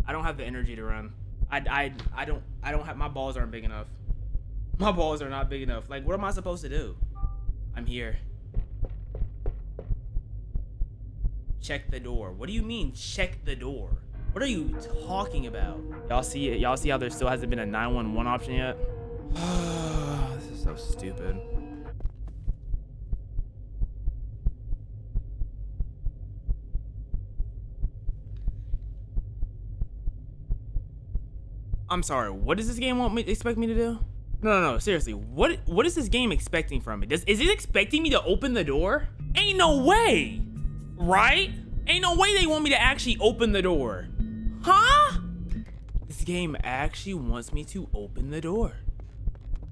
I don't have the energy to run. I don't have, my balls aren't big enough. My balls are not big enough. Like, what am I supposed to do? I'm here. Check the door. What do you mean check the door? What are you talking about? Y'all see it? Y'all see how there still hasn't been a 911 option yet? This is so stupid. I'm sorry, what does this game expect me to do? No, seriously, what is this game expecting from me? Is it expecting me to open the door? Ain't no way, right? Ain't no way they want me to actually open the door. Huh? This game actually wants me to open the door.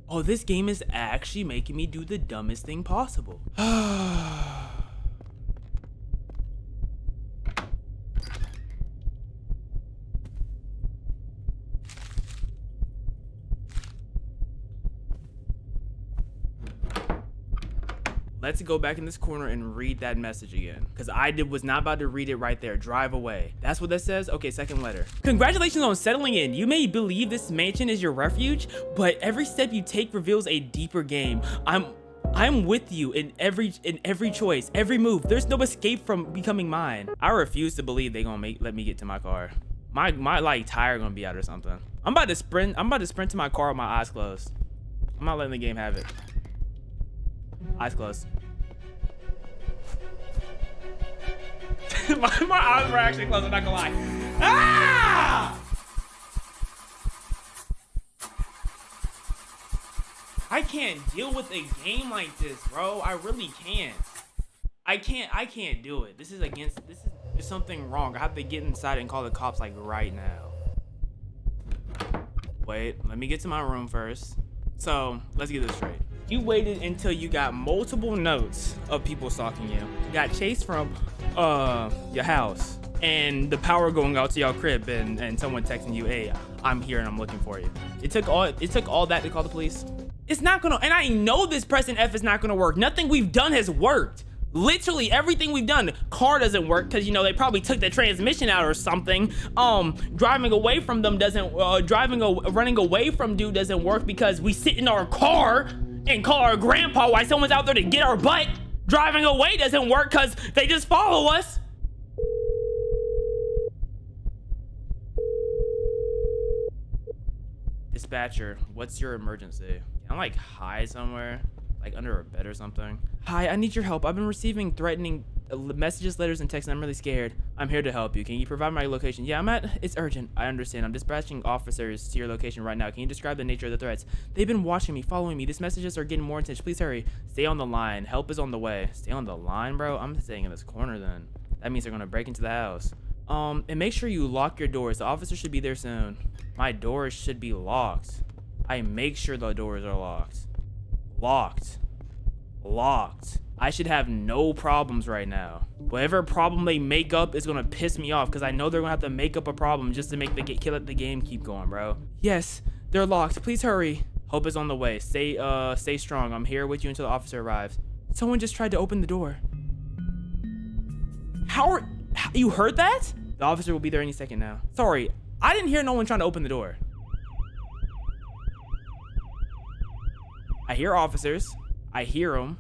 Oh, this game is actually making me do the dumbest thing possible. Let's go back in this corner and read that message again. Because I was not about to read it right there. Drive away. That's what that says? Okay, second letter. Congratulations on settling in. You may believe this mansion is your refuge, but every step you take reveals a deeper game. I'm with you in every choice, every move. There's no escape from becoming mine. I refuse to believe they gonna let me get to my car. My like tire gonna be out or something. I'm about to sprint to my car with my eyes closed. I'm not letting the game have it. Eyes closed. my eyes were actually closed, I'm not gonna lie. Ah! I can't deal with a game like this, bro. I really can't. I can't do it. There's something wrong. I have to get inside and call the cops like right now. Wait, let me get to my room first. So, let's get this straight. You waited until you got multiple notes of people stalking you. You got chased from your house and the power going out to your crib and someone texting you, hey, I'm here and I'm looking for you. It took all that to call the police. It's not gonna, and I know this pressing F is not gonna work. Nothing we've done has worked. Literally everything we've done. Car doesn't work because, you know, they probably took the transmission out or something. Driving away from them doesn't, running away from dude doesn't work because we sit in our car and call our grandpa while someone's out there to get our butt. Driving away doesn't work because they just follow us. Dispatcher, what's your emergency? Can I like hide somewhere? Like under a bed or something? Hi, I need your help. I've been receiving threatening messages, letters, and texts, and I'm really scared. I'm here to help you. Can you provide my location? Yeah, it's urgent. I understand. I'm dispatching officers to your location right now. Can you describe the nature of the threats? They've been watching me, following me. These messages are getting more intense. Please hurry. Stay on the line. Help is on the way. Stay on the line, bro? I'm staying in this corner then. That means they're gonna break into the house. And make sure you lock your doors. The officer should be there soon. My doors should be locked. I make sure the doors are locked. Locked. I should have no problems right now. Whatever problem they make up is gonna piss me off because I know they're gonna have to make up a problem just to make the game keep going, bro. Yes, they're locked. Please hurry. Help is on the way. Stay strong. I'm here with you until the officer arrives. Someone just tried to open the door. You heard that? The officer will be there any second now. Sorry, I didn't hear no one trying to open the door. I hear officers. I hear them.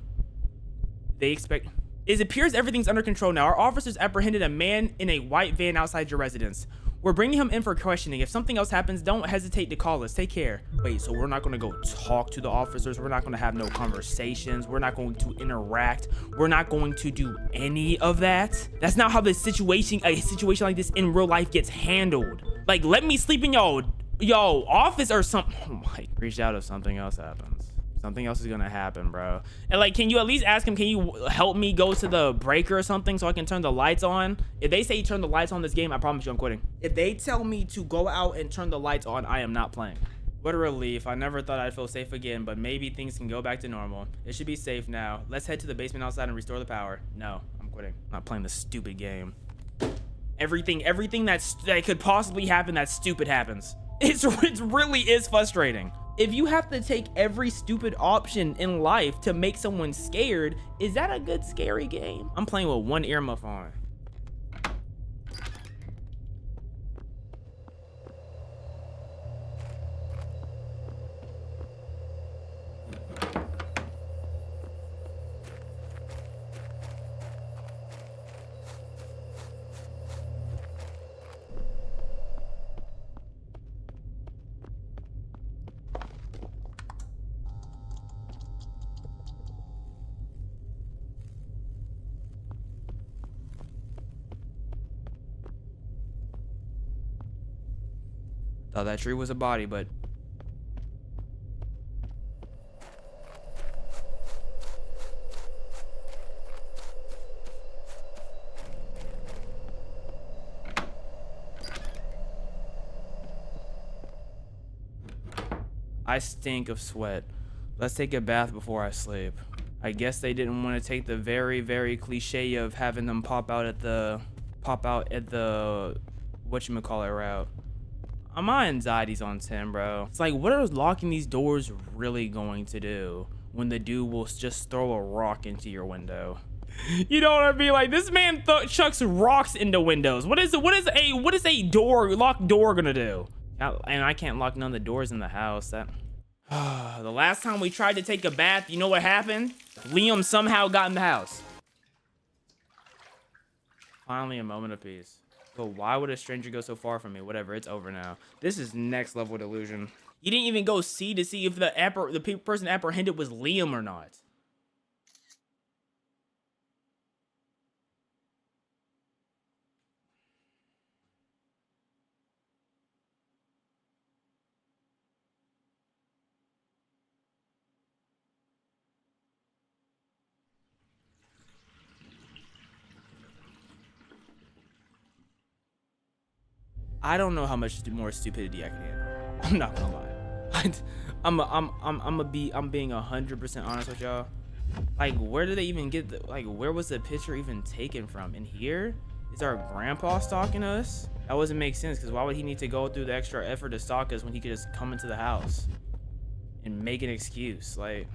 They expect... It appears everything's under control now. Our officers apprehended a man in a white van outside your residence. We're bringing him in for questioning. If something else happens, don't hesitate to call us. Take care. Wait, so we're not going to go talk to the officers? We're not going to have no conversations? We're not going to interact? We're not going to do any of that? That's not how a situation like this in real life gets handled. Like, let me sleep in y'all office or something. Oh my, reach out if something else happens. Something else is gonna happen, bro. And like, can you at least ask him, can you help me go to the breaker or something so I can turn the lights on? If they say turn the lights on this game, I promise you I'm quitting. If they tell me to go out and turn the lights on, I am not playing. What a relief. I never thought I'd feel safe again, but maybe things can go back to normal. It should be safe now. Let's head to the basement outside and restore the power. No, I'm quitting. I'm not playing this stupid game. Everything that could possibly happen that's stupid happens. It really is frustrating. If you have to take every stupid option in life to make someone scared, is that a good scary game? I'm playing with one earmuff on. Thought that tree was a body, but I stink of sweat. Let's take a bath before I sleep. I guess they didn't want to take the very, very cliche of having them pop out at the whatchamacallit route. My anxiety's on 10, bro. It's like, what are locking these doors really going to do when the dude will just throw a rock into your window? You know what I mean? Like, this man chucks rocks into windows. What is a locked door gonna do? And I can't lock none of the doors in the house. The last time we tried to take a bath, you know what happened? Liam somehow got in the house. Finally, a moment of peace. But why would a stranger go so far from me? Whatever, it's over now. This is next level delusion. You didn't even go see to see if the person apprehended was Liam or not. I don't know how much more stupidity I can handle. I'm not gonna lie. I'm being 100% honest with y'all. Like, where did they even get where was the picture even taken from? In here? Is our grandpa stalking us? That doesn't make sense, because why would he need to go through the extra effort to stalk us when he could just come into the house and make an excuse? Like,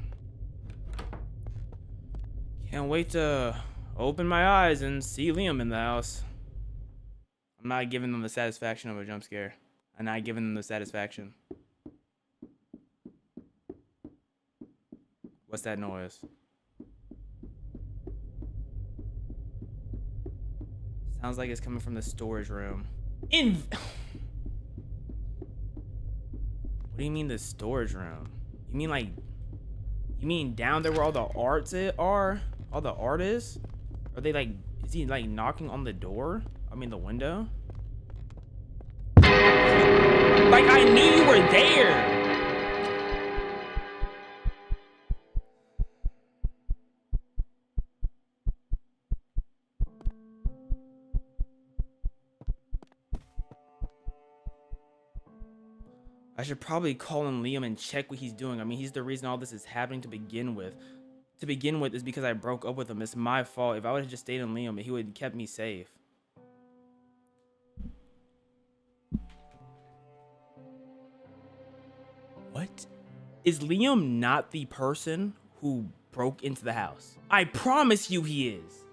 can't wait to open my eyes and see Liam in the house. I'm not giving them the satisfaction of a jump scare. I'm not giving them the satisfaction. What's that noise? Sounds like it's coming from the storage room. What do you mean the storage room? You mean like, you mean down there where all the arts are? All the art is? Are they like, is he like knocking on the door? I mean the window? Like I knew you were there. I should probably call in Liam and check what he's doing. I mean, he's the reason all this is happening to begin with. To begin with is because I broke up with him. It's my fault. If I would have just stayed in Liam, he would have kept me safe. What? Is Liam not the person who broke into the house? I promise you he is.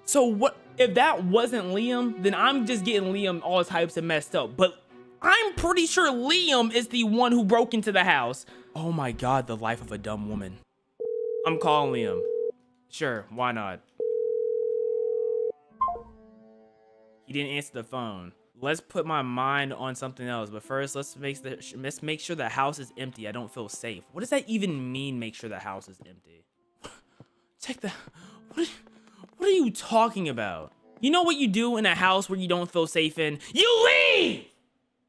So what? If that wasn't Liam, then I'm just getting Liam all types of messed up. But I'm pretty sure Liam is the one who broke into the house. Oh my God, the life of a dumb woman. I'm calling Liam. Sure, why not? He didn't answer the phone. Let's put my mind on something else. But first, let's make sure the house is empty. I don't feel safe. What does that even mean, make sure the house is empty? Check the... What are you talking about? You know what you do in a house where you don't feel safe in? You leave!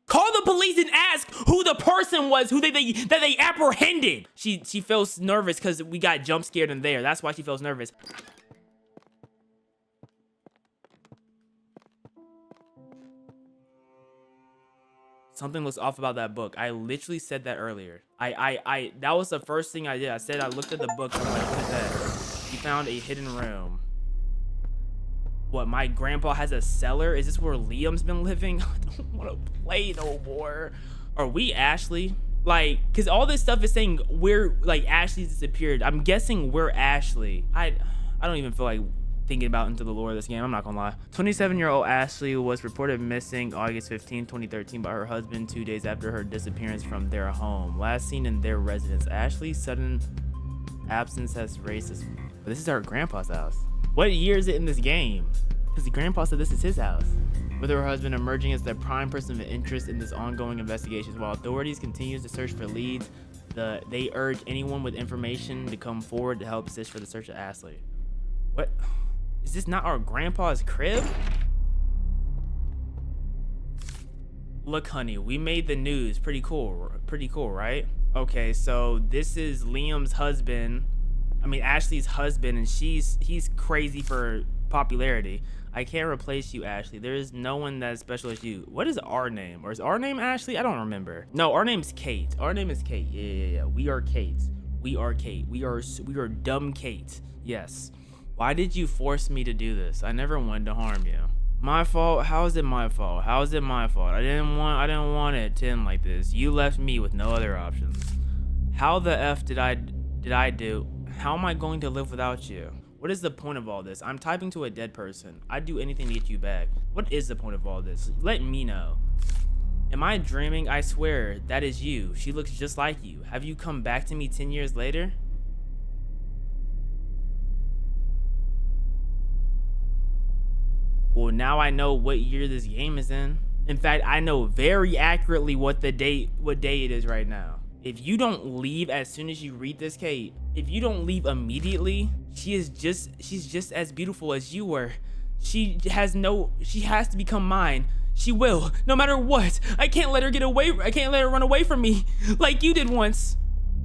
Call the police and ask who the person was that they apprehended. She feels nervous because we got jump scared in there. That's why she feels nervous. Something looks off about that book. I literally said that earlier. That was the first thing I did. I said I looked at the book. I'm like, what is that? He found a hidden room. What, my grandpa has a cellar? Is this where Liam's been living? I don't want to play no more. Are we Ashley? Like, because all this stuff is saying we're, like, Ashley disappeared. I'm guessing we're Ashley. I don't even feel like thinking about into the lore of this game. I'm not gonna lie. 27-year-old Ashley was reported missing August 15, 2013 by her husband 2 days after her disappearance from their home. Last seen in their residence. Ashley's sudden absence has raised this. But this is her grandpa's house. What year is it in this game? Because the grandpa said this is his house. With her husband emerging as the prime person of interest in this ongoing investigation, while authorities continue to search for leads, they urge anyone with information to come forward to help assist for the search of Ashley. What? Is this not our grandpa's crib? Look, honey, we made the news. Pretty cool, right? Okay, so this is Liam's husband. I mean, Ashley's husband, and he's crazy for popularity. I can't replace you, Ashley. There is no one that is special as you. What is our name? Or is our name Ashley? I don't remember. No, our name's Kate. Our name is Kate. Yeah. We are Kate. We are Kate. We are dumb Kate. Yes. Why did you force me to do this? I never wanted to harm you. My fault? How is it my fault? How is it my fault? I didn't want it to end like this. You left me with no other options. How the F did I do? How am I going to live without you? What is the point of all this? I'm typing to a dead person. I'd do anything to get you back. What is the point of all this? Let me know. Am I dreaming? I swear, that is you. She looks just like you. Have you come back to me 10 years later? Well, now I know what year this game is in. In fact, I know very accurately what day it is right now. If you don't leave as soon as you read this, Kate, if you don't leave immediately, she's just as beautiful as you were. She has to become mine. She will, no matter what. I can't let her get away. I can't let her run away from me like you did once.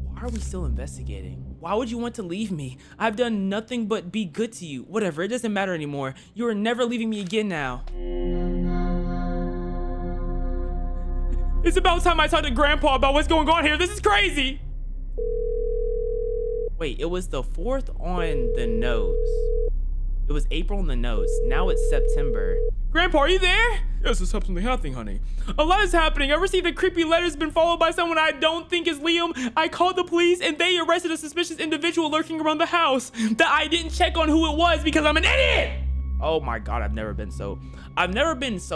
Why are we still investigating? Why would you want to leave me? I've done nothing but be good to you. Whatever, it doesn't matter anymore. You are never leaving me again now. It's about time I talk to Grandpa about what's going on here. This is crazy. Wait, it was the 4th on the nose. It was April on the nose. Now it's September. Grandpa, are you there? Yes, there's something happening, honey. A lot is happening. I received a creepy letter that's been followed by someone I don't think is Liam. I called the police and they arrested a suspicious individual lurking around the house that I didn't check on who it was because I'm an idiot. Oh my God, I've never been so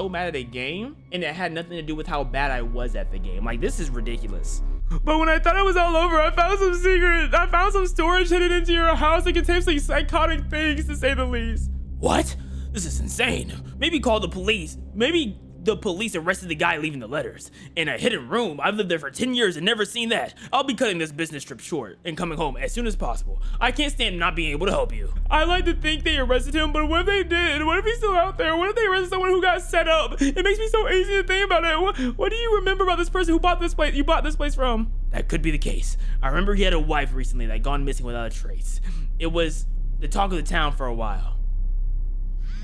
mad at a game, and it had nothing to do with how bad I was at the game. Like, this is ridiculous. But when I thought it was all over, I found some storage hidden into your house that contains like psychotic things, to say the least. What? This is insane. Maybe call the police. Maybe The police arrested the guy leaving the letters. In a hidden room. I've lived there for 10 years and never seen that. I'll be cutting this business trip short and coming home as soon as possible. I can't stand not being able to help you. I like to think they arrested him, but what if they did? What if he's still out there? What if they arrested someone who got set up? It makes me so easy to think about it. What do you remember about this person who bought this place? You bought this place from? That could be the case. I remember he had a wife recently that gone missing without a trace. It was the talk of the town for a while.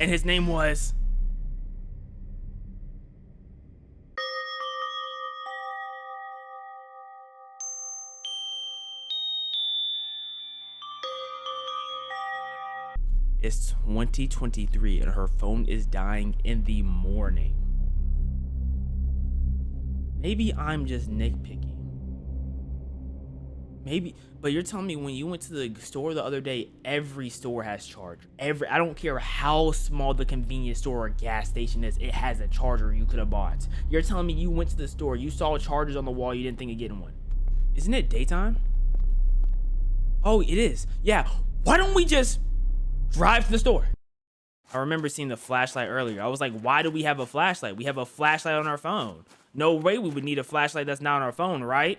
And his name was... It's 2023 and her phone is dying in the morning. Maybe I'm just nitpicking. Maybe, but you're telling me when you went to the store the other day, every store has charger. I don't care how small the convenience store or gas station is, it has a charger you could have bought. You're telling me you went to the store, you saw chargers on the wall, you didn't think of getting one. Isn't it daytime? Oh, it is. Yeah. Why don't we just drive to the store? I remember seeing the flashlight earlier. I was like, why do we have a flashlight? We have a flashlight on our phone. No way we would need a flashlight that's not on our phone, right?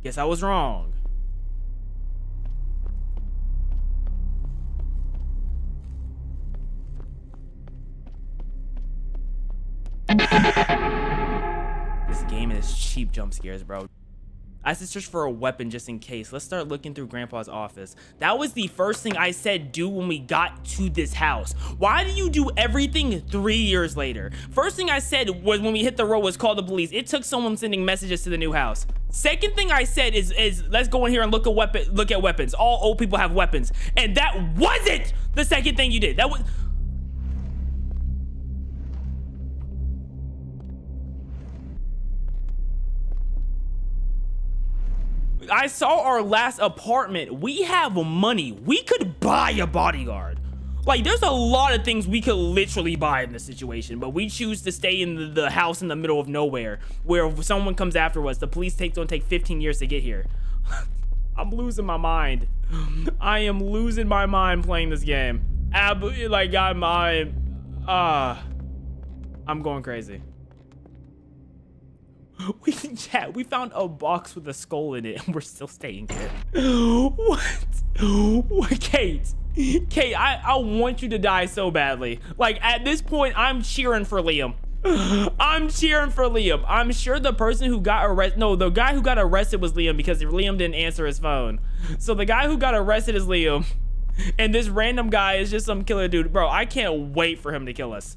Guess I was wrong. This game is cheap jump scares, bro. I said search for a weapon just in case. Let's start looking through Grandpa's office. That was the first thing I said do when we got to this house. Why do you do everything 3 years later? First thing I said was when we hit the road was call the police. It took someone sending messages to the new house. Second thing I said is let's go in here and look at weapons. All old people have weapons. And that wasn't the second thing you did. That was... I saw our last apartment. We have money. We could buy a bodyguard. Like, there's a lot of things we could literally buy in this situation, but we choose to stay in the house in the middle of nowhere where if someone comes after us, the police don't take 15 years to get here. I'm losing my mind. I am losing my mind playing this game. Like, I'm going crazy. We can chat. We found a box with a skull in it and we're still staying here. What? Kate, I want you to die so badly. Like, at this point, I'm cheering for Liam. I'm cheering for Liam. I'm sure the person who got arrested, no, the guy who got arrested was Liam because Liam didn't answer his phone. So the guy who got arrested is Liam. And this random guy is just some killer dude. Bro, I can't wait for him to kill us.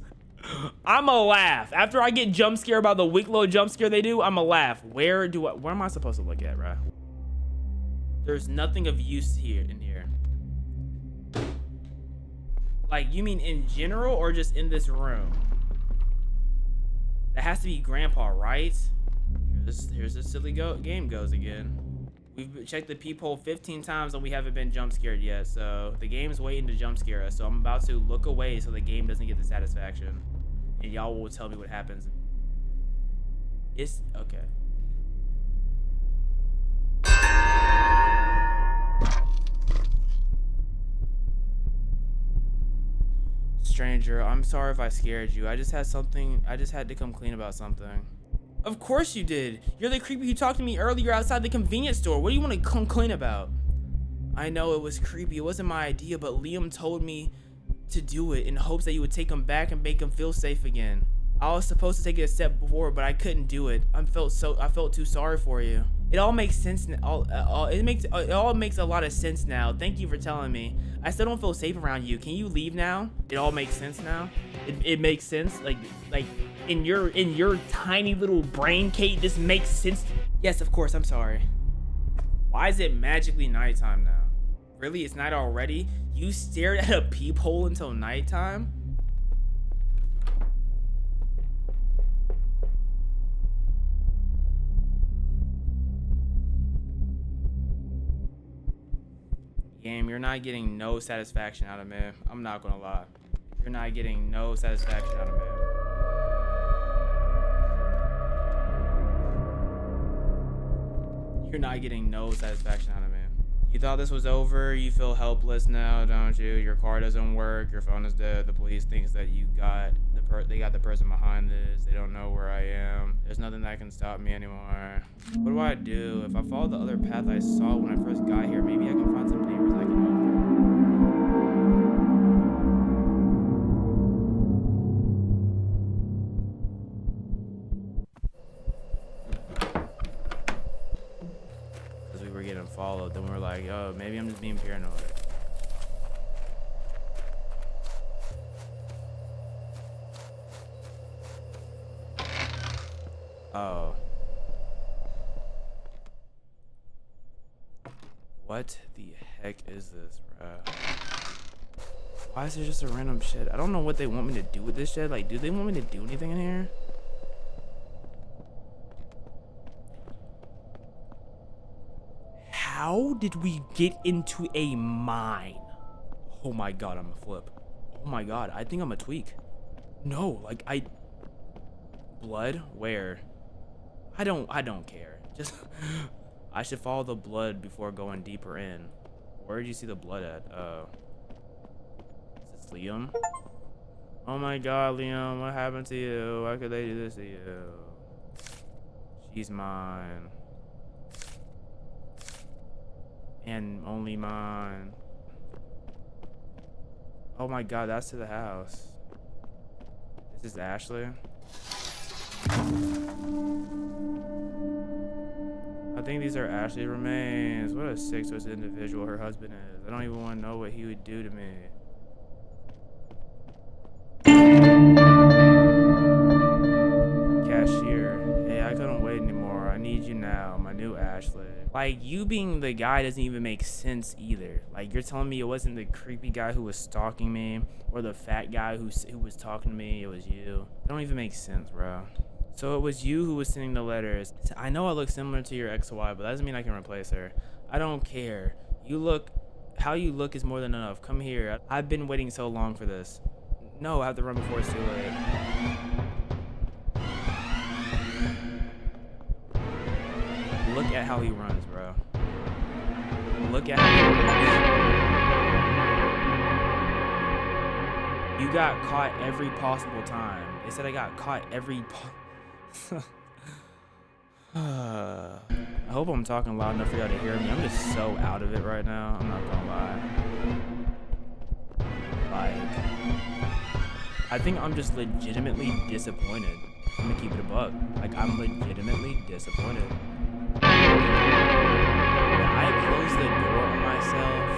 I'ma laugh after I get jump scared about the weak low jump scare they do. I'ma laugh. Where am I supposed to look at, bro? There's nothing of use here in here. Like, you mean in general or just in this room? That has to be Grandpa, right? Here's this silly game goes again. We've checked the peephole 15 times and we haven't been jump scared yet. So the game's waiting to jump scare us. So I'm about to look away so the game doesn't get the satisfaction. And y'all will tell me what happens. It's okay. Stranger, I'm sorry if I scared you. I just had to come clean about something. Of course you did. You're the creepy who talked to me earlier outside the convenience store. What do you want to come clean about? I know it was creepy. It wasn't my idea, but Liam told me to do it in hopes that you would take him back and make him feel safe again. I was supposed to take it a step before, but I couldn't do it. I felt too sorry for you. It all makes sense now. It all makes a lot of sense now. Thank you for telling me. I still don't feel safe around you. Can you leave now? It all makes sense now. It makes sense. Like in your tiny little brain, Kate, this makes sense. Yes, of course. I'm sorry. Why is it magically nighttime now? Really, it's night already? You stared at a peephole until nighttime? Game, you're not getting no satisfaction out of me. I'm not gonna lie. You're not getting no satisfaction out of me. You're not getting no satisfaction out of me. You thought this was over. You feel helpless now, don't you? Your car doesn't work. Your phone is dead. The police thinks that you got the they got the person behind this. They don't know where I am. There's nothing that can stop me anymore. What do I do? If I follow the other path I saw when I first got here, maybe I can find some neighbors I can help. Because we were getting followed, then we were like, oh, maybe I'm just being paranoid. Oh. What the heck is this, bruh? Why is there just a random shed? I don't know what they want me to do with this shed. Like, do they want me to do anything in here? How did we get into a mine? Oh my god, I'm a flip. Oh my god, I think I'm a tweak. No, like blood? Where? I don't care. Just I should follow the blood before going deeper in. Where did you see the blood at? Is this Liam? Oh my god, Liam, what happened to you? Why could they do this to you? She's mine. And only mine. Oh my god, that's to the house. This is Ashley. I think these are Ashley's remains. What a sick twisted individual her husband is. I don't even want to know what he would do to me. Cashier. Hey, I couldn't wait anymore. I need you now. My new Ashley. Like, you being the guy doesn't even make sense either. Like, you're telling me it wasn't the creepy guy who was stalking me or the fat guy who was talking to me. It was you. That don't even make sense, bro. So it was you who was sending the letters. I know I look similar to your ex-wife, but that doesn't mean I can replace her. I don't care. How you look is more than enough. Come here. I've been waiting so long for this. No, I have to run before it's too late. Look at how he runs, bro. Look at how he runs. You got caught every possible time. They said I got caught every I hope I'm talking loud enough for y'all to hear me. I'm just so out of it right now. I'm not gonna lie. Like, I think I'm just legitimately disappointed. I'm gonna keep it a buck. Like, I'm legitimately disappointed. I closed the door on myself.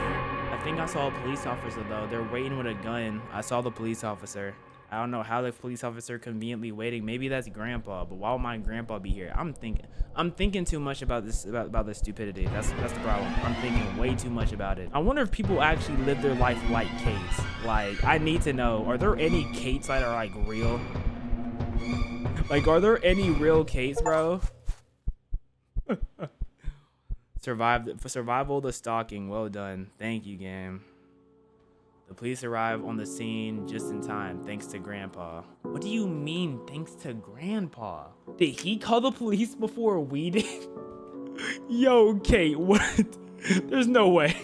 I think I saw a police officer though. They're waiting with a gun. I saw the police officer. I don't know how the police officer conveniently waiting. Maybe that's grandpa, but why would my grandpa be here? I'm thinking too much about this this stupidity. That's the problem. I'm thinking way too much about it. I wonder if people actually live their life like Kates. Like, I need to know, are there any Kates that are like real? Like, are there any real Kates, bro? Survival the stalking. Well done. Thank you, game. The police arrive on the scene just in time, thanks to Grandpa. What do you mean, thanks to Grandpa? Did he call the police before we did? Yo, Kate, what? There's no way.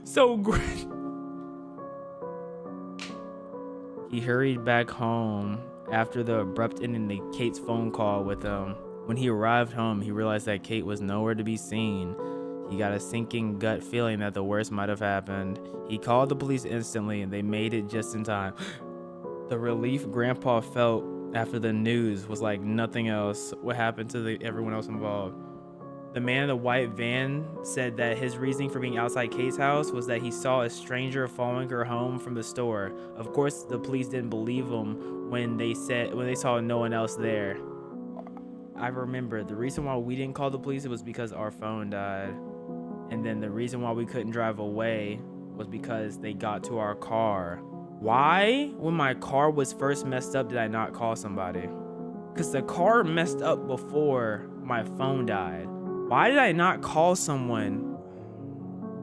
So great. He hurried back home after the abrupt ending to Kate's phone call with him. When he arrived home, he realized that Kate was nowhere to be seen. He got a sinking gut feeling that the worst might have happened. He called the police instantly and they made it just in time. The relief Grandpa felt after the news was like nothing else. What happened to everyone else involved? The man in the white van said that his reasoning for being outside Kate's house was that he saw a stranger following her home from the store. Of course, the police didn't believe him when they saw no one else there. I remember the reason why we didn't call the police was because our phone died. And then the reason why we couldn't drive away was because they got to our car. Why, when my car was first messed up, did I not call somebody? Because the car messed up before my phone died. Why did I not call someone?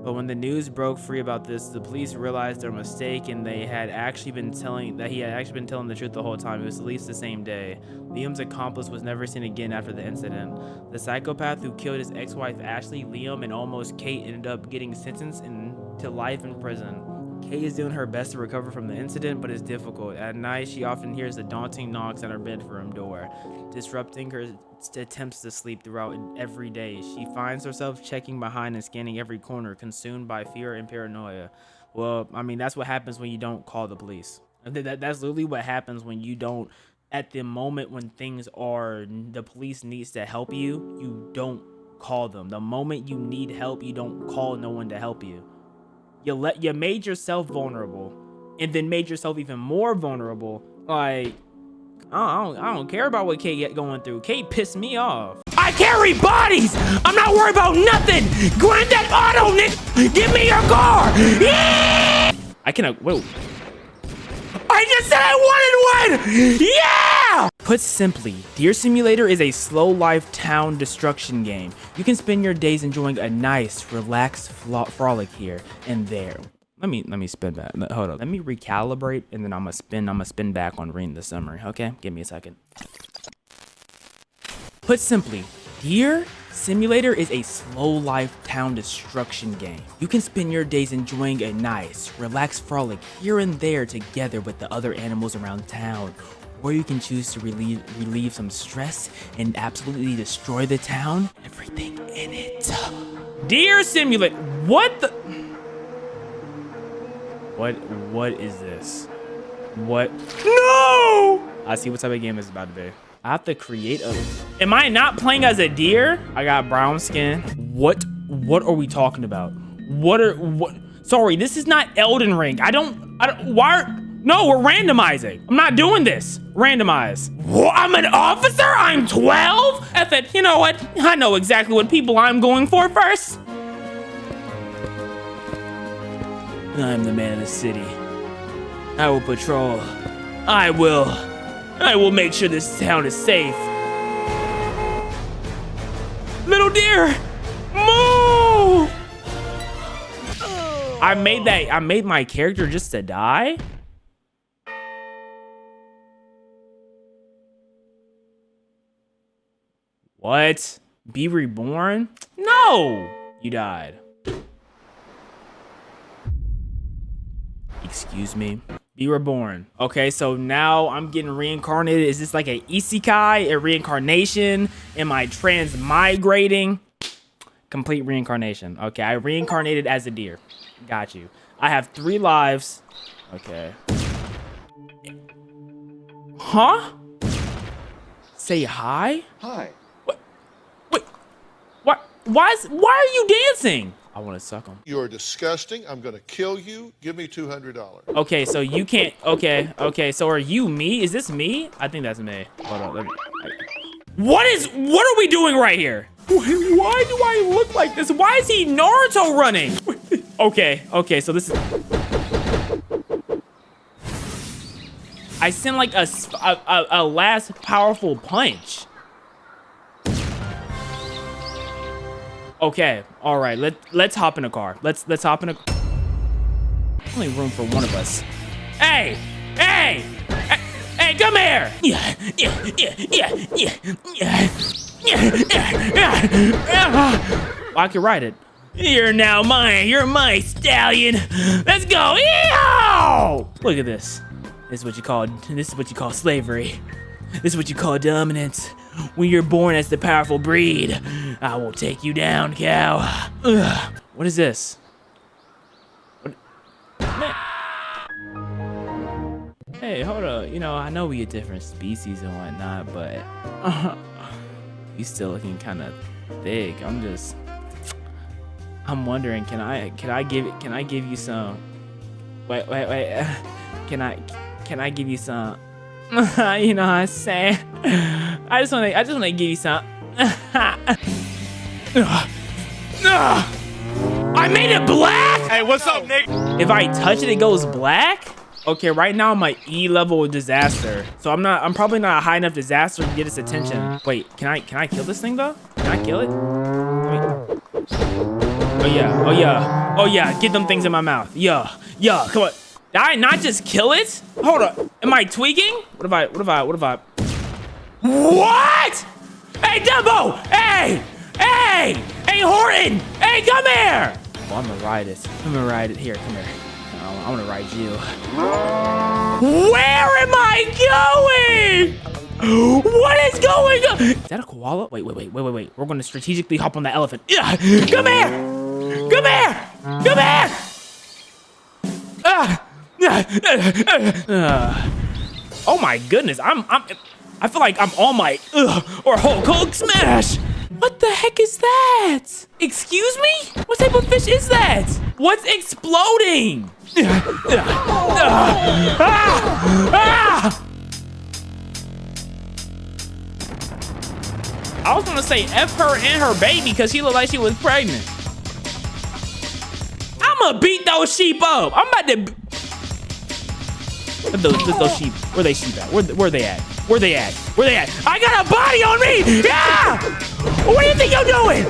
But when the news broke free about this, the police realized their mistake and he had actually been telling the truth the whole time. It was at least the same day. Liam's accomplice was never seen again after the incident. The psychopath who killed his ex-wife Ashley, Liam, and almost Kate ended up getting sentenced to life in prison. Kay is doing her best to recover from the incident, but it's difficult. At night, she often hears the daunting knocks at her bedroom door, disrupting her attempts to sleep throughout every day. She finds herself checking behind and scanning every corner, consumed by fear and paranoia. Well, I mean, that's what happens when you don't call the police. That's literally what happens when you don't, at the moment when the police needs to help you, you don't call them. The moment you need help, you don't call no one to help you. You made yourself vulnerable, and then made yourself even more vulnerable. Like, I don't care about what Kate going through. Kate pissed me off. I carry bodies. I'm not worried about nothing. Grab that auto, Nick. Give me your car. Yeah! I cannot. Whoa. I just said I wanted one. Yeah! Put simply, Deer Simulator is a slow life town destruction game. You can spend your days enjoying a nice, relaxed frolic here and there. Let me spin back. Hold on. Let me recalibrate, and then I'm gonna spin back on reading the summary. Okay, give me a second. Put simply, Deer Simulator is a slow life town destruction game. You can spend your days enjoying a nice, relaxed frolic here and there together with the other animals around town. Or you can choose to relieve some stress and absolutely destroy the town, everything in it. Deer Simulator, what the? What is this? What? No! I see what type of game this is about to be. I have to create a... Am I not playing as a deer? I got brown skin. What are we talking about? What? Sorry, this is not Elden Ring. I don't, why? No, we're randomizing. I'm not doing this. Randomize. What? I'm an officer? I'm 12? F it. You know what? I know exactly what people I'm going for first. I'm the man of the city. I will patrol. I will make sure this town is safe. Little deer, move! I made my character just to die? What? Be reborn? No! You died. Excuse me. Be reborn. Okay, so now I'm getting reincarnated. Is this like a isekai, a reincarnation? Am I transmigrating? Complete reincarnation. Okay, I reincarnated as a deer. Got you. I have 3 lives. Okay. Huh? Say hi? Hi. What? Wait. What? Why are you dancing? I want to suck him. You're disgusting. I'm going to kill you. Give me $200. Okay, so you can't. Okay. So are you me? Is this me? I think that's me. Hold on. Let me. What are we doing right here? Why do I look like this? Why is he Naruto running? Okay. So this is. I sent like a last powerful punch. Okay, all right. Let's hop in a car. Let's hop in a. Only room for one of us. Hey, come here. I can ride it. You're now mine. You're my stallion. Let's go. Ew! Look at this. This is what you call slavery. This is what you call dominance. When you're born as the powerful breed, I will take you down, cow. Ugh. What is this? What? Hey, hold up. You know, I know we a different species and whatnot, but you still looking kind of thick. I'm wondering, can I give you some? Wait. Can I give you some? You know what I'm saying? I just wanna give you some. I made it black! Hey, what's up, Nick? If I touch it, it goes black? Okay, right now I'm at E level of disaster. So I'm probably not a high enough disaster to get its attention. Wait, can I kill this thing though? Can I kill it? Wait. Oh yeah, get them things in my mouth. Yeah, come on. Did I not just kill it? Hold up. Am I tweaking? What if I? What? Hey, Dumbo! Hey, Horton! Hey, come here! Well, I'm gonna ride it. Here, come here. I gonna ride you. Where am I going? What is going on? Is that a koala? Wait. We're gonna strategically hop on that elephant. Yeah. Come here. Come here. Come here. Oh my goodness. I feel like I'm on my or Hulk smash. What the heck is that? Excuse me? What type of fish is that? What's exploding? I was gonna say F her and her baby because she looked like she was pregnant. I'ma beat those sheep up. I'm about to. Those sheep. Where they sheep at? Where they at? Where they at? Where they at? I got a body on me! Yeah! What do you think you're doing?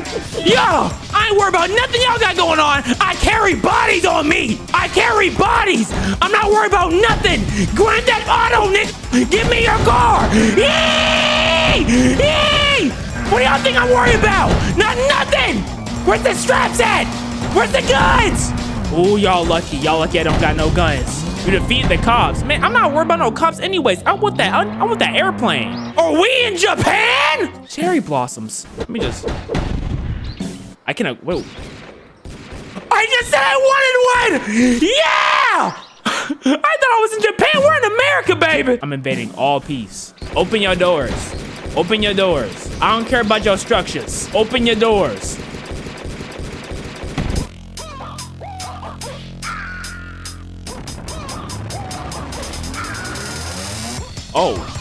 Yo! I ain't worried about nothing y'all got going on. I carry bodies on me! I carry bodies! I'm not worried about nothing! Grand Theft Auto, nigga! Give me your car! Yee! Yee! What do y'all think I'm worried about? Not nothing! Where's the straps at? Where's the guns? Ooh, y'all lucky. Y'all lucky I don't got no guns. We defeated the cops. Man, I'm not worried about no cops anyways. I want that airplane. Are we in Japan? Cherry blossoms. Let me just... I cannot... Whoa. I just said I wanted one! Yeah! I thought I was in Japan. We're in America, baby. I'm invading all peace. Open your doors. Open your doors. I don't care about your structures. Open your doors.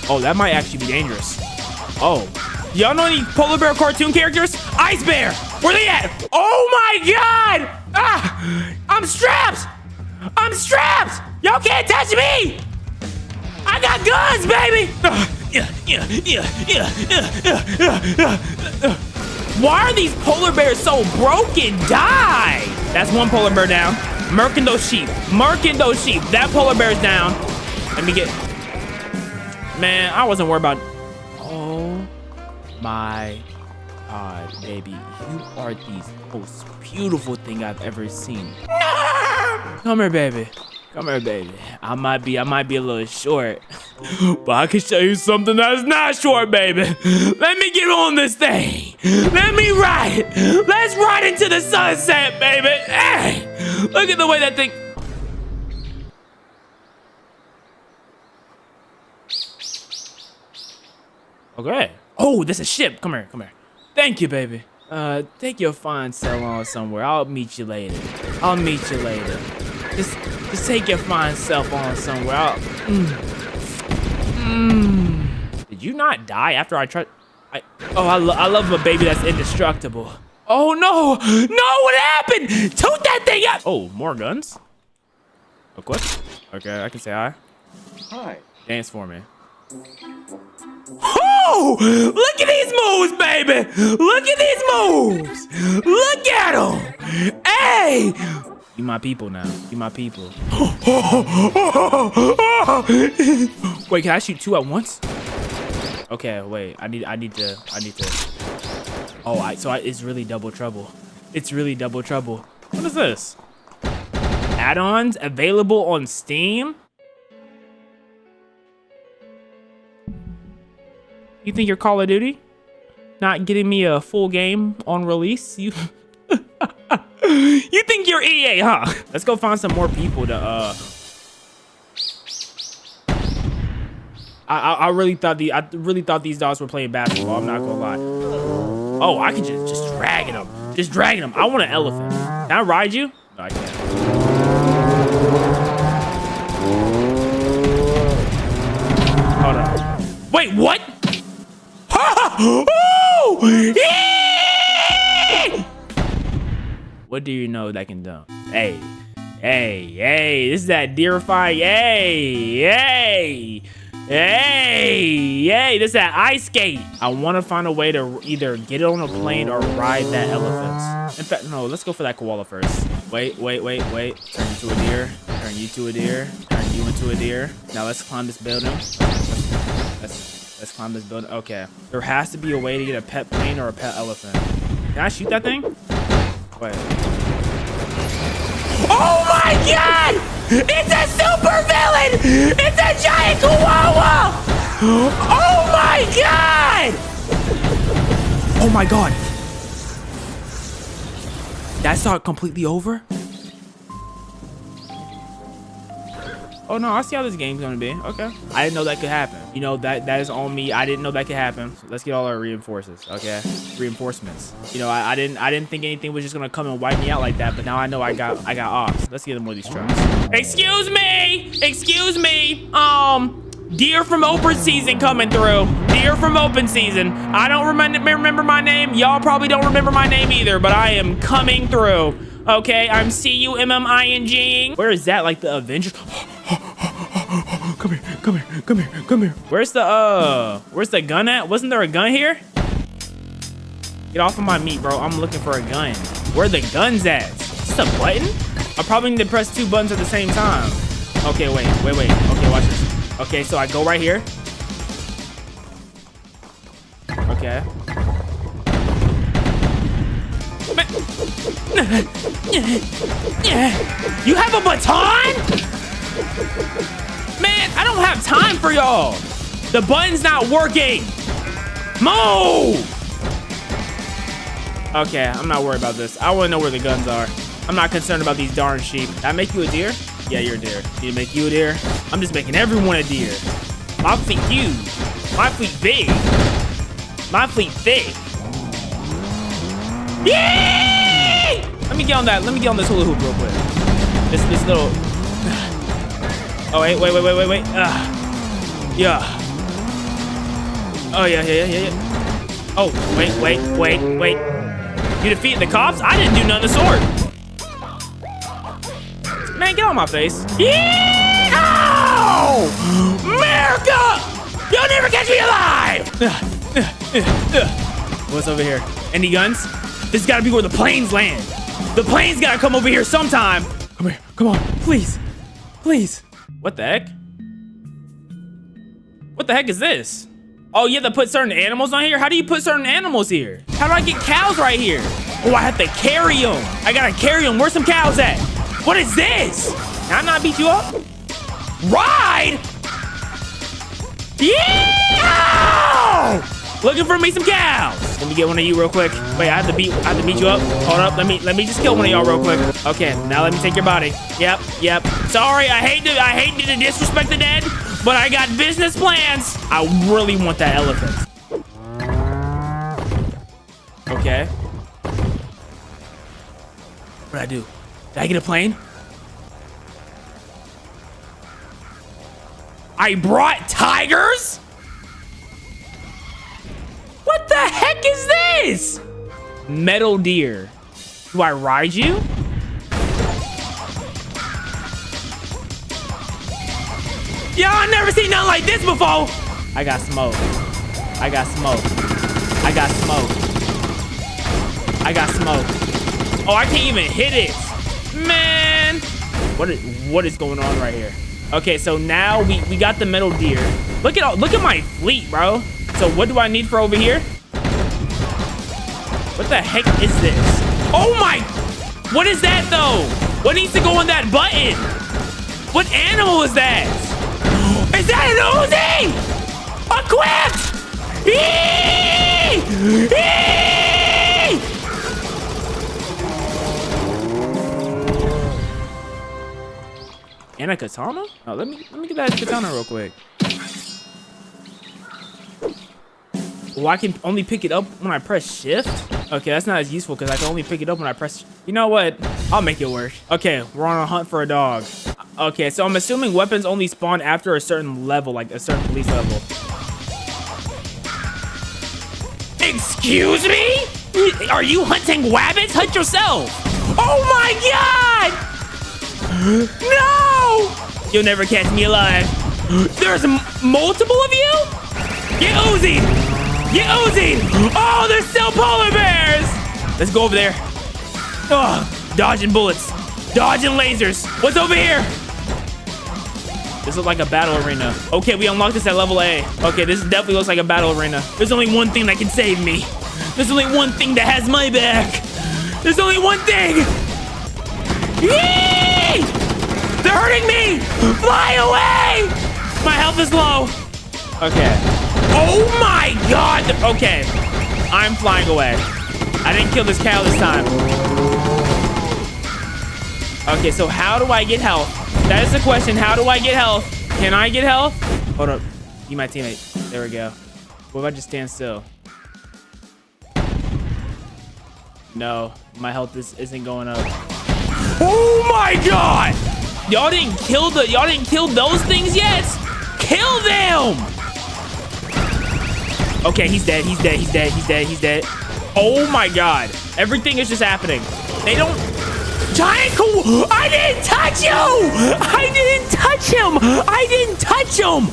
Oh, that might actually be dangerous. Oh, y'all know any polar bear cartoon characters? Ice Bear, where they at? Oh my God! Ah, I'm strapped! I'm strapped! Y'all can't touch me! I got guns, baby! Why are these polar bears so broken? Die! That's one polar bear down. Murking those sheep. Murking those sheep. That polar bear's down. Let me get... Man, I wasn't worried about... Oh my God, baby. You are the most beautiful thing I've ever seen. Come here, baby. Come here, baby. I might be a little short, but I can show you something that's not short, baby. Let me get on this thing. Let me ride it. Let's ride into the sunset, baby. Hey, look at the way that thing... Okay. Oh, this is a ship. Come here, come here. Thank you, baby. Take your fine self on somewhere. I'll meet you later. I'll meet you later. Just take your fine self on somewhere. Did you not die after I tried? I love a baby that's indestructible. Oh no! No, what happened? Toot that thing up! Oh, more guns? Equip? Okay, I can say hi. Hi. Dance for me. Oh! Look at these moves, baby! Look at these moves! Look at them! Hey! You my people now. You my people. Wait, can I shoot two at once? Okay, wait. I need to. Oh, it's really double trouble. It's really double trouble. What is this? Add-ons available on Steam? You think you're Call of Duty? Not getting me a full game on release? You you think you're EA, huh? Let's go find some more people to I really thought these dogs were playing basketball. I'm not gonna lie. Oh, I can just dragging them. Just dragging them. I want an elephant. Can I ride you? No, I can't. Hold on. Wait, what? Oh! Yeah! What do you know that can do? Hey, this is that deerifying. Hey, this is that ice skate. I want to find a way to either get it on a plane or ride that elephant. In fact, no, let's go for that koala first. Wait. Turn you to a deer. Turn you to a deer. Turn you into a deer. Now let's climb this building. Let's climb this building. Okay. There has to be a way to get a pet plane or a pet elephant. Can I shoot that thing? Wait. Oh my God! It's a super villain! It's a giant chihuahua! Oh my God! Oh my God. That's not completely over? Oh no, I see how this game's gonna be. Okay. I didn't know that could happen. You know, that is on me. I didn't know that could happen. So let's get all our reinforcements, okay? Reinforcements. You know, I didn't think anything was just gonna come and wipe me out like that, but now I know I got ops. Let's get them one of these trucks. Excuse me! Excuse me! Deer from open season coming through. Deer from open season. I don't remember my name. Y'all probably don't remember my name either, but I am coming through. Okay, I'm CUMMING. Where is that? Like the Avengers? Come here, come here, come here, come here. Where's the gun at? Wasn't there a gun here? Get off of my meat, bro. I'm looking for a gun. Where the guns at? Is this a button? I probably need to press 2 buttons at the same time. Okay, wait. Okay, watch this. Okay, so I go right here. Okay. You have a baton? Man, I don't have time for y'all. The button's not working. Move! Okay, I'm not worried about this. I want to know where the guns are. I'm not concerned about these darn sheep. Did I make you a deer? Yeah, you're a deer. Need to make you a deer? I'm just making everyone a deer. My fleet huge. My fleet big. My fleet thick. Yay! Let me get on that. Let me get on this hula hoop real quick. This little. Oh wait. Yeah. Oh yeah. Oh wait. You defeated the cops? I didn't do none of the sort. Man, get on my face. Yeah! Oh! America! You'll never catch me alive! What's over here? Any guns? This has got to be where the planes land. The planes got to come over here sometime. Come here. Come on. Please. Please. What the heck? What the heck is this? Oh, you have to put certain animals on here? How do you put certain animals here? How do I get cows right here? Oh, I have to carry them. I got to carry them. Where's some cows at? What is this? Can I not beat you up? Ride? Yeah! Looking for me some cows. Let me get one of you real quick. Wait, I have to beat you up. Hold up. Let me just kill one of y'all real quick. Okay, now let me take your body. Yep. Sorry, I hate to disrespect the dead, but I got business plans. I really want that elephant. Okay. What'd I do? Did I get a plane? I brought tigers? What the heck is this? Metal deer. Do I ride you? Y'all, I never seen nothing like this before. I got smoke. Oh, I can't even hit it. Man. What is going on right here? Okay, so now we got the metal deer. Look at my fleet, bro. So what do I need for over here? What the heck is this? Oh my, what is that though? What needs to go on that button? What animal is that? Is that an Uzi? Equipped! And a katana? Oh, let me get that katana real quick. Well, I can only pick it up when I press shift? Okay, that's not as useful because I can only pick it up when I press... You know what? I'll make it work. Okay, we're on a hunt for a dog. Okay, so I'm assuming weapons only spawn after a certain level, like a certain police level. Excuse me? Are you hunting wabbits? Hunt yourself. Oh my God! No! You'll never catch me alive. There's multiple of you? Get Uzi! Get Uzi! Oh, there's still polar bears! Let's go over there. Oh, dodging bullets. Dodging lasers. What's over here? This looks like a battle arena. Okay, we unlocked this at level A. Okay, this definitely looks like a battle arena. There's only one thing that can save me. There's only one thing that has my back. There's only one thing. Yee! They're hurting me! Fly away! My health is low. Okay. Oh my God. Okay. I'm flying away. I didn't kill this cow this time. Okay, so how do I get health? That is the question. How do I get health? Can I get health? Hold up. Be my teammate. There we go. What if I just stand still? No, my health isn't going up. Oh my God! Y'all didn't kill those things yet? Kill them! Okay, he's dead. He's dead. He's dead. He's dead. He's dead. Oh my God! Everything is just happening. They don't. Giant cool. I didn't touch you. I didn't touch him. I didn't touch him.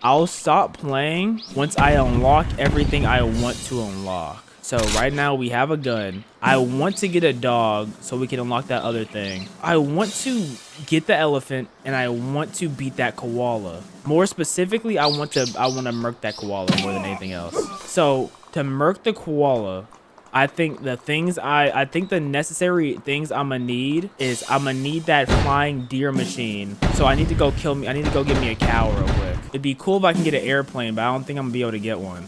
I'll stop playing once I unlock everything I want to unlock. So right now we have a gun. I want to get a dog so we can unlock that other thing. I want to get the elephant and I want to beat that koala. More specifically, I want to murk that koala more than anything else. So to murk the koala, I think the necessary things I'm gonna need is I'm gonna need that flying deer machine. So I need to go kill me. I need to go get me a cow real quick. It'd be cool if I can get an airplane, but I don't think I'm gonna be able to get one.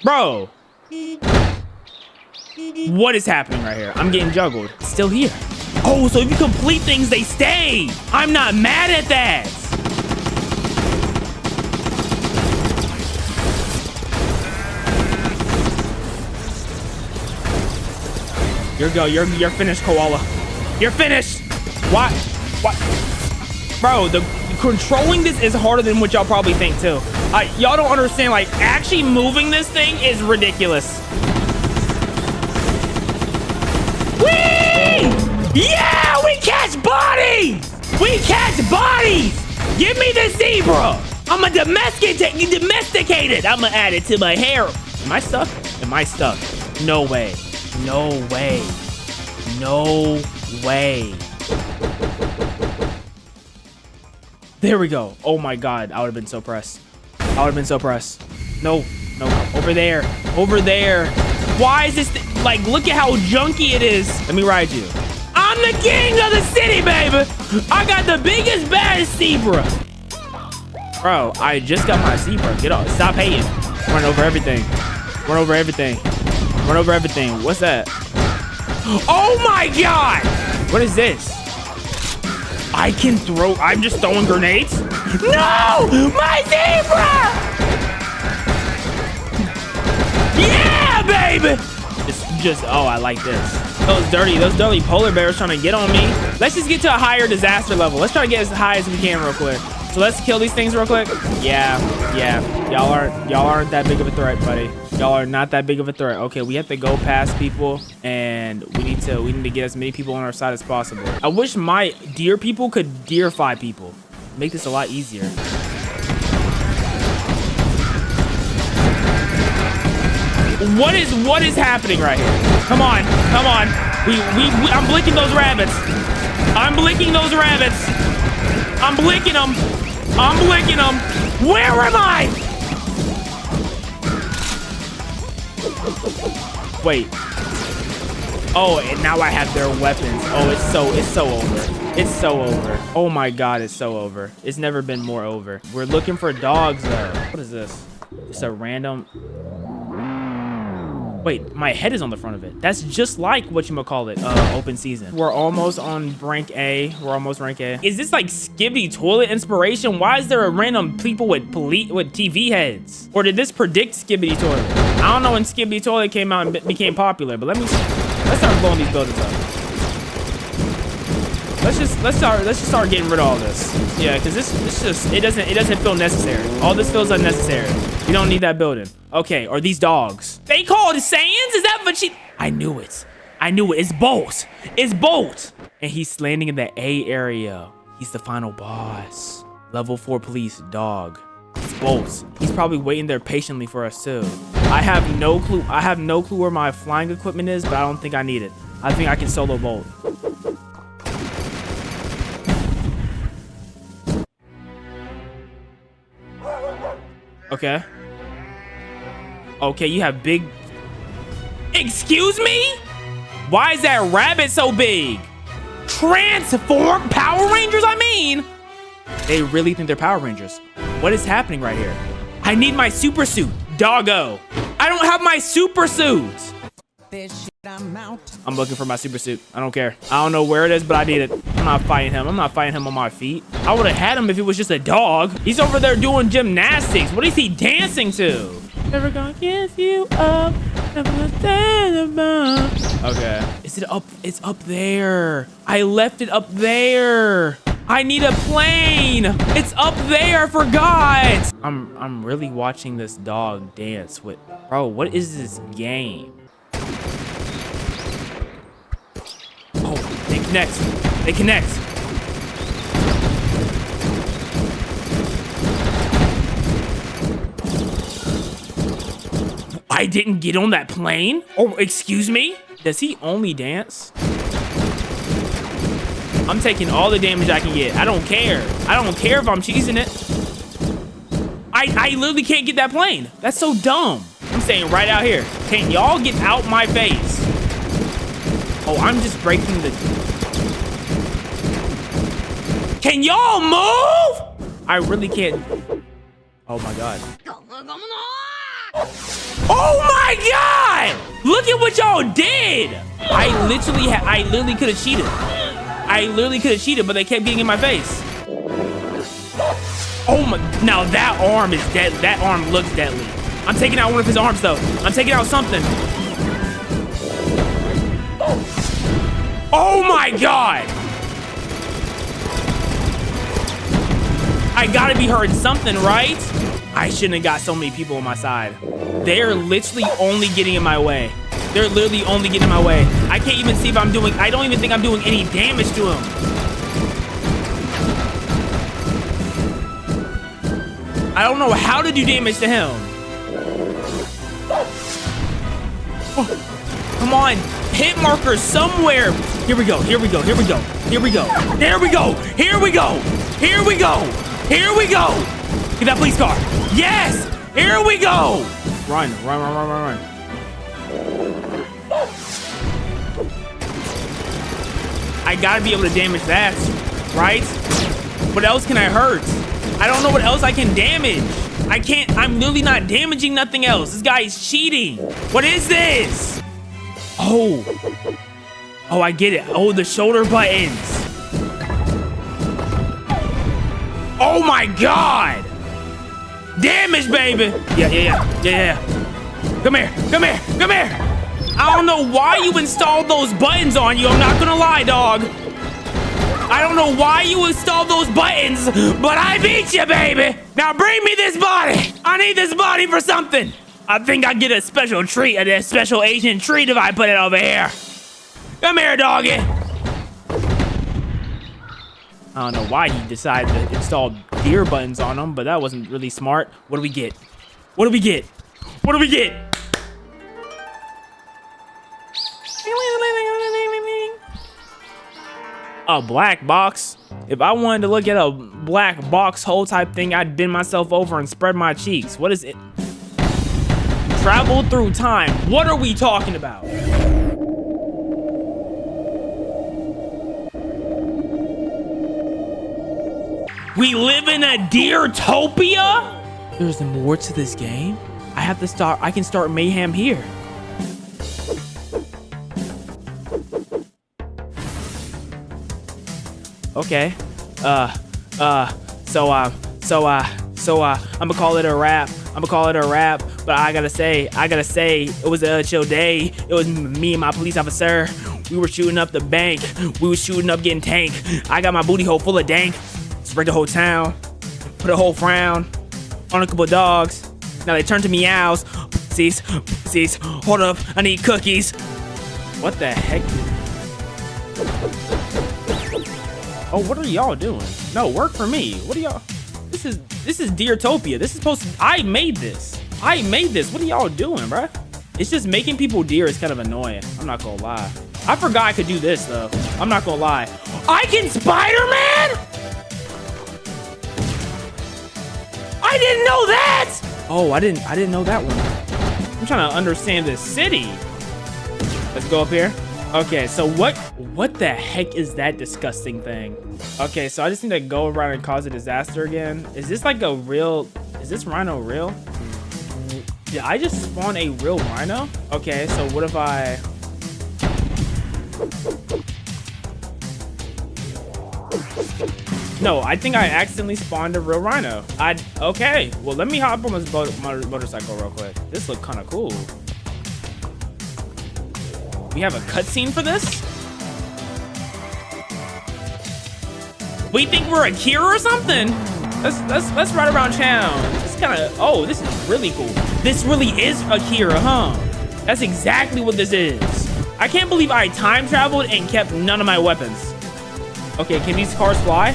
Bro, what is happening right here? I'm getting juggled. It's still here. Oh, so if you complete things, they stay. I'm not mad at that. You're finished, koala. You're finished. What? Bro, controlling this is harder than what y'all probably think too. Y'all don't understand. Like, actually moving this thing is ridiculous. Whee! Yeah, we catch bodies. We catch bodies. Give me the zebra. I'm a domesticated. I'm gonna add it to my hair. Am I stuck? Am I stuck? No way. No way. No way. There we go. Oh my God. I would have been so pressed. I would have been so pressed. No. No. Over there. Over there. Why is this like, look at how junky it is. Let me ride you. I'm the king of the city, baby. I got the biggest, baddest zebra. Bro, I just got my zebra. Get off. Stop hating. Run over everything. Run over everything. Run over everything. What's that? Oh my God! What is this? I can throw. I'm just throwing grenades. No! My zebra! Yeah, baby! Just. Oh, I like this. Those dirty polar bears trying to get on me. Let's just get to a higher disaster level. Let's try to get as high as we can real quick. So let's kill these things real quick. Yeah. Y'all aren't that big of a threat, buddy. Y'all are not that big of a threat. Okay, we have to go past people, and we need to get as many people on our side as possible. I wish my deer people could deerify people. Make this a lot easier. What is happening right here? Come on. I'm blinking those rabbits. I'm blinking those rabbits. I'm blinking them. I'm blinking them. Where am I? Wait. Oh, and now I have their weapons. Oh, it's so over. It's so over. Oh my God, it's so over. It's never been more over. We're looking for dogs though. What is this? It's a random. Wait, my head is on the front of it. That's just like whatchamacallit, open season. We're almost on rank A. We're almost rank A. Is this like Skibby toilet inspiration? Why is there a random people with TV heads? Or did this predict Skibby toilet? I don't know when Skibby toilet came out and became popular, but let's start blowing these buildings up. Let's just start getting rid of all this. Yeah, because it doesn't feel necessary. All this feels unnecessary. You don't need that building. Okay, or these dogs. They called Saiyans? Is that what she? I knew it. It's Bolt. It's Bolt. And he's landing in the A area. He's the final boss. Level 4 police dog. It's Bolt. He's probably waiting there patiently for us too. I have no clue. I have no clue where my flying equipment is, but I don't think I need it. I think I can solo Bolt. Okay. Okay, you have big... Excuse me? Why is that rabbit so big? Transform Power Rangers, I mean. They really think they're Power Rangers. What is happening right here? I need my super suit, doggo. I don't have my super suit. I'm looking for my super suit. I don't care. I don't know where it is, but I need it. I'm not fighting him. I'm not fighting him on my feet. I would have had him if it was just a dog. He's over there doing gymnastics. What is he dancing to? Never gonna give you up. Never gonna stand above. Okay. Is it up? It's up there. I left it up there. I need a plane. It's up there. I forgot. I'm really watching this dog dance with. Bro, what is this game? Oh, they connect. They connect. I didn't get on that plane? Oh, excuse me? Does he only dance? I'm taking all the damage I can get. I don't care. I don't care if I'm cheesing it. I literally can't get that plane. That's so dumb. I'm saying right out here. Can y'all get out my face? Oh, I'm just breaking the... Can y'all move? I really can't... Oh my God. Oh my God! Look at what y'all did! I literally could have cheated. I literally could have cheated, but they kept getting in my face. Oh my, now that arm is dead. That arm looks deadly. I'm taking out one of his arms though. I'm taking out something. Oh my God! I gotta be hurting something, right? I shouldn't have got so many people on my side. They're literally only getting in my way. They're literally only getting in my way. I can't even see if I'm doing, I don't even think I'm doing any damage to him. I don't know how to do damage to him. Oh, come on, hit marker somewhere. Here we go, here we go, here we go, here we go. There we go, here we go, here we go, here we go. Get that police car. Yes, here we go. Run, run, run, run, run, run. I gotta be able to damage that, right? What else can I hurt? I don't know what else I can damage. I can't, I'm literally not damaging nothing else. This guy is cheating. What is this? Oh. Oh, I get it. Oh, the shoulder buttons. Oh my God. Damage, baby. Yeah. Come here, come here, come here. I don't know why you installed those buttons on you. I'm not gonna lie, dog. I don't know why you installed those buttons, but I beat you, baby. Now bring me this body. I need this body for something. I think I get a special treat, a special agent treat if I put it over here. Come here, doggy. I don't know why he decided to install deer buttons on him, but that wasn't really smart. What do we get? What do we get? What do we get? A black box? If I wanted to look at a black box hole type thing, I'd bend myself over and spread my cheeks. What is it? Travel through time. What are we talking about? We live in a Deertopia? There's more to this game? I can start mayhem here. Okay. So I'm gonna call it a wrap. But I gotta say, it was a chill day. It was me and my police officer. We were shooting up the bank. We were shooting up getting tank. I got my booty hole full of dank. Spread the whole town. Put a whole frown on a couple dogs. Now they turn to meows. Pussies. Hold up, I need cookies. What the heck? Oh, what are y'all doing? No, work for me. What are y'all? This is Deertopia. This is supposed to, I made this. What are y'all doing, bruh? It's just making people deer is kind of annoying. I'm not gonna lie. I forgot I could do this though. I'm not gonna lie. I can Spider-Man? I didn't know that. Oh, I didn't know that one. trying to understand this city. Let's go up here. Okay, so what the heck is that disgusting thing? Okay, so I just need to go around and cause a disaster again. Is this like a real, is this rhino real? Did I just spawn a real rhino? Okay, so what if I... No, I think I accidentally spawned a real rhino. Okay, well, let me hop on this motorcycle real quick. This look kind of cool. We have a cutscene for this? We think we're Akira or something? Let's ride around town. It's kind of, oh, this is really cool. This really is Akira, huh? That's exactly what this is. I can't believe I time traveled and kept none of my weapons. Okay, can these cars fly?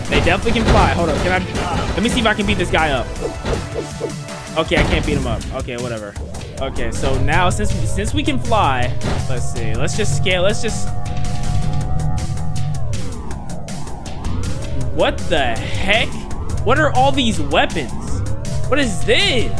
They definitely can fly. Hold up, can I, let me see if I can beat this guy up. Okay, I can't beat him up. Okay, whatever. Okay, so now since we can fly, let's see. Let's just scale. Let's just... What the heck? What are all these weapons? What is this?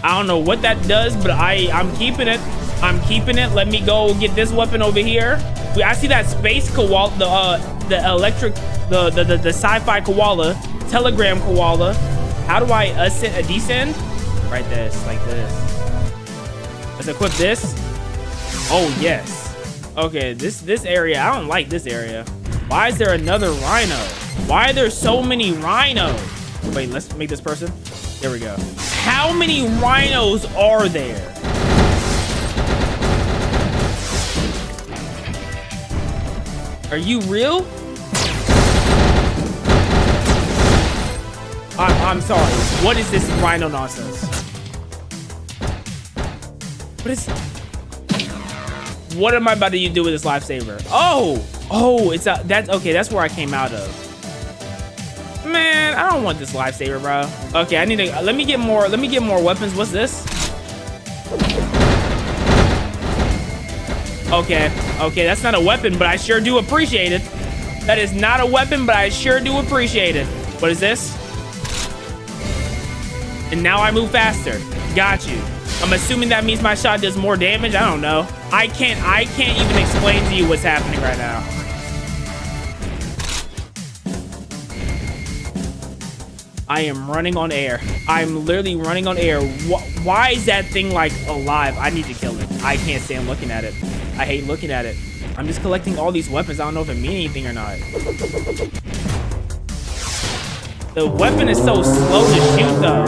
I don't know what that does, but I'm keeping it. I'm keeping it. Let me go get this weapon over here. I see that space koala, the electric, the sci-fi koala, telegram koala. How do I descend? Right this, like this. Let's equip this. Oh yes. Okay, this area, I don't like this area. Why is there another rhino? Why are there so many rhinos? Wait, let's make this person. There we go. How many rhinos are there? Are you real? I'm sorry. What is this rhino nonsense? What am I about to do with this lifesaver? Oh, it's that's okay. That's where I came out of. Man, I don't want this lifesaver, bro. Okay, I need to let me get more weapons. What's this? Okay, that's not a weapon, but I sure do appreciate it. That is not a weapon, but I sure do appreciate it. What is this? And now I move faster. Got you. I'm assuming that means my shot does more damage. I don't know. I can't even explain to you what's happening right now. I am running on air. I'm literally running on air. Why is that thing like alive? I need to kill it. I can't stand looking at it. I hate looking at it. I'm just collecting all these weapons. I don't know if it means anything or not. The weapon is so slow to shoot though.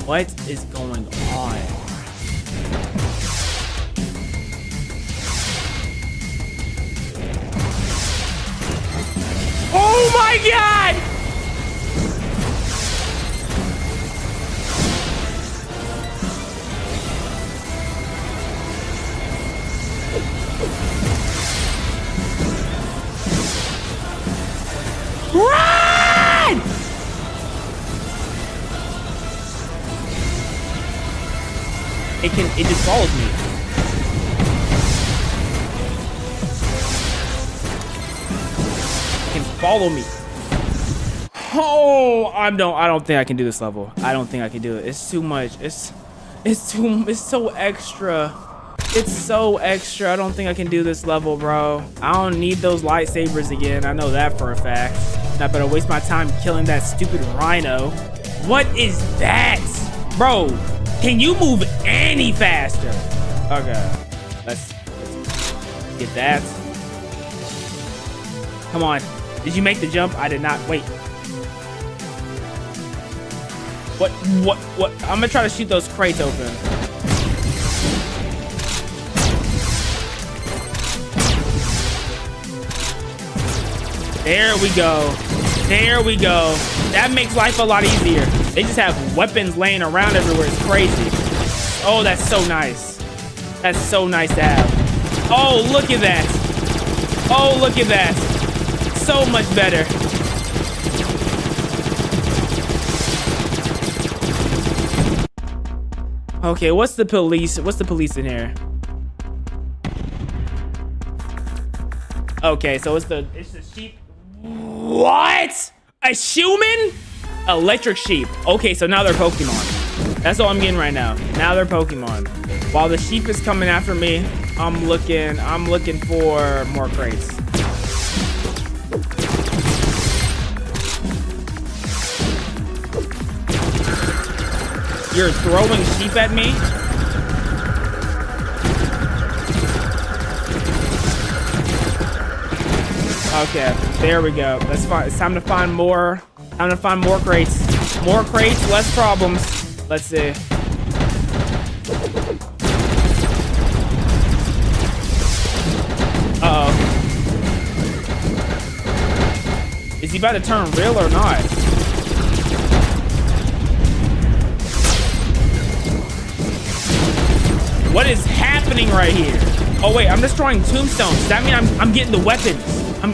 What is going on? Oh my God! Run! It just follows me. It can follow me. Oh, I don't think I can do this level. I don't think I can do it. It's too much. It's so extra. It's so extra. I don't think I can do this level, bro. I don't need those lightsabers again. I know that for a fact. And I better waste my time killing that stupid rhino. What is that? Bro, can you move any faster? Okay. Let's get that. Come on. Did you make the jump? I did not. Wait. What? I'm gonna try to shoot those crates open. There we go. There we go. That makes life a lot easier. They just have weapons laying around everywhere. It's crazy. Oh, that's so nice. That's so nice to have. Oh, look at that. Oh, look at that. So much better. Okay, what's the police? What's the police in here? Okay, so it's the sheep. What? A human? Electric sheep. Okay, so now they're Pokemon. That's all I'm getting right now. Now they're Pokemon. While the sheep is coming after me, I'm looking for more crates. You're throwing sheep at me? Okay, there we go. That's fine. It's time to find more. Time to find more crates. More crates, less problems. Let's see. Uh-oh. Is he about to turn real or not? What is happening right here? Oh wait, I'm destroying tombstones. Does that mean I'm getting the weapons?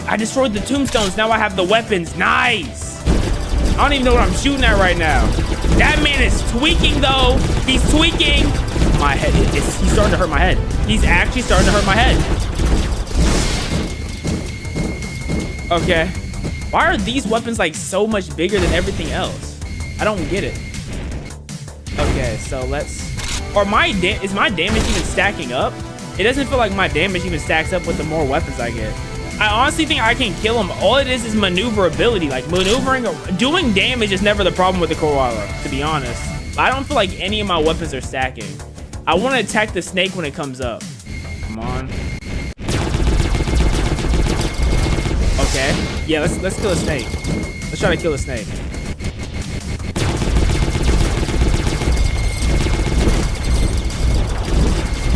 I destroyed the tombstones. Now I have the weapons. Nice. I don't even know what I'm shooting at right now. That man is tweaking though. He's tweaking. My head, he's starting to hurt my head. He's actually starting to hurt my head. Okay. Why are these weapons like so much bigger than everything else? I don't get it. Okay, so let's, or is my damage even stacking up? It doesn't feel like my damage even stacks up with the more weapons I get. I honestly think I can kill him. All it is maneuverability. Like maneuvering, doing damage is never the problem with the koala, to be honest. I don't feel like any of my weapons are stacking. I want to attack the snake when it comes up. Come on. Okay. Yeah, let's kill a snake. Let's try to kill a snake.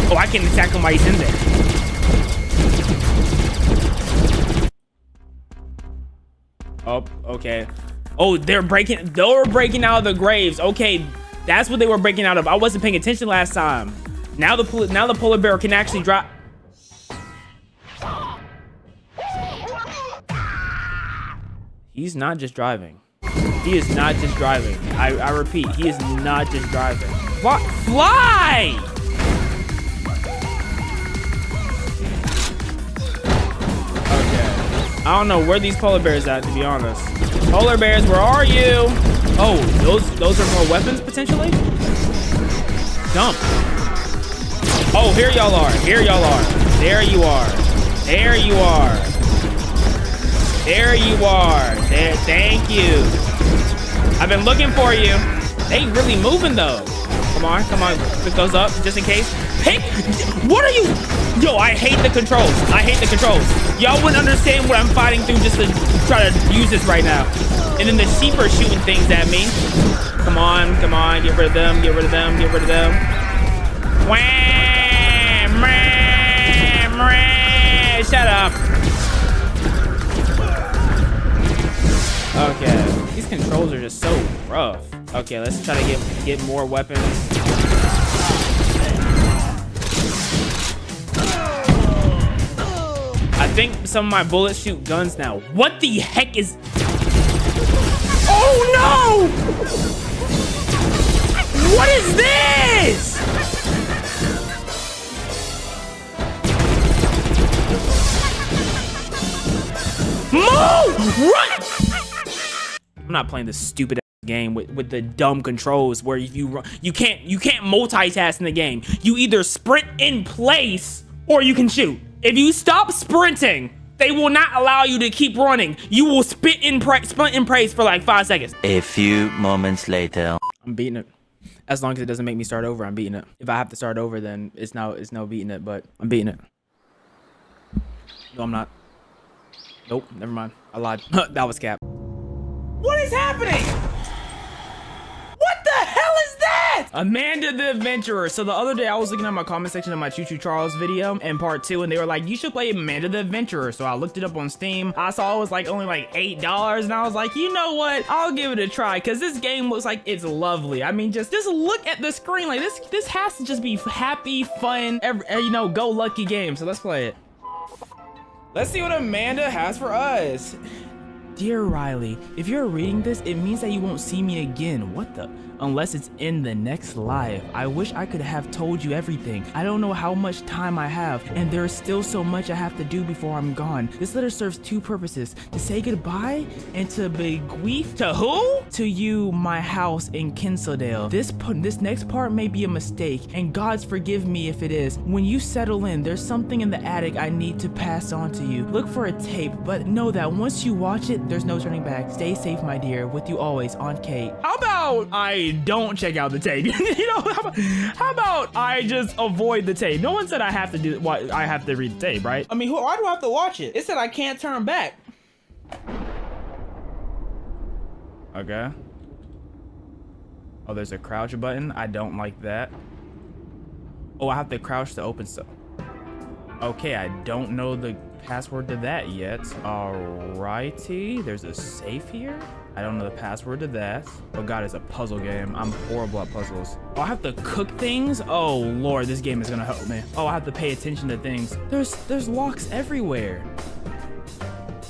Oh, I can attack him while he's in there. Oh, okay. Oh, they were breaking out of the graves. Okay, that's what they were breaking out of. I wasn't paying attention last time. Now the polar bear can actually drop. He's not just driving. He is not just driving. I repeat, he is not just driving. Fly! I don't know where these polar bears are at, to be honest. Polar bears, where are you? Oh, those are more weapons potentially? Dump. Oh, here y'all are. Here y'all are. There you are. There you are. There you are. There. Thank you. I've been looking for you. They really moving though. Come on, come on. Pick those up just in case. Hey, what are you? Yo, I hate the controls. I hate the controls. Y'all wouldn't understand what I'm fighting through just to try to use this right now. And then the sheep are shooting things at me. Come on, come on. Get rid of them. Get rid of them. Get rid of them. Wham! Ram! Ram! Shut up. Okay. These controls are just so rough. Okay, let's try to get more weapons. I think some of my bullets shoot guns now. What the heck is... Oh no! What is this? Move! Run! I'm not playing this stupid game with the dumb controls where you can't multitask in the game. You either sprint in place or you can shoot. If you stop sprinting, they will not allow you to keep running. You will sprint in praise for like 5 seconds. A few moments later. I'm beating it. As long as it doesn't make me start over, I'm beating it. If I have to start over, then it's no beating it, but I'm beating it. No, I'm not. Nope, never mind. I lied. That was cap. What is happening? What the hell is that? Amanda the Adventurer. So the other day I was looking at my comment section of my Choo Choo Charles video in part 2, and they were like, you should play Amanda the Adventurer. So I looked it up on Steam. I saw it was like only like $8, and I was like, you know what? I'll give it a try, because this game looks like it's lovely. I mean, just look at the screen. Like this has to just be happy, fun, you know, go lucky game. So let's play it. Let's see what Amanda has for us. Dear Riley, if you're reading this, it means that you won't see me again. What the? unless it's in the next life. I wish I could have told you everything. I don't know how much time I have, and there is still so much I have to do before I'm gone. This letter serves two purposes: to say goodbye and to bequeath to who? To you my house in Kinseldale. This next part may be a mistake, and God's forgive me if it is. When you settle in, there's something in the attic I need to pass on to you. Look for a tape, but know that once you watch it, there's no turning back. Stay safe, my dear. With you always, Aunt Kate. How about I don't check out the tape? You know, how about I just avoid the tape? No one said I have to do what I have to read the tape, right? I mean, why do I have to watch it? It said I can't turn back. Okay. Oh, there's a crouch button. I don't like that. Oh, I have to crouch to open stuff. Okay, I don't know the password to that yet. Alrighty, there's a safe here. I don't know the password to that. Oh God, it's a puzzle game. I'm horrible at puzzles. Oh, I have to cook things? Oh Lord, this game is gonna help me. Oh, I have to pay attention to things. There's locks everywhere.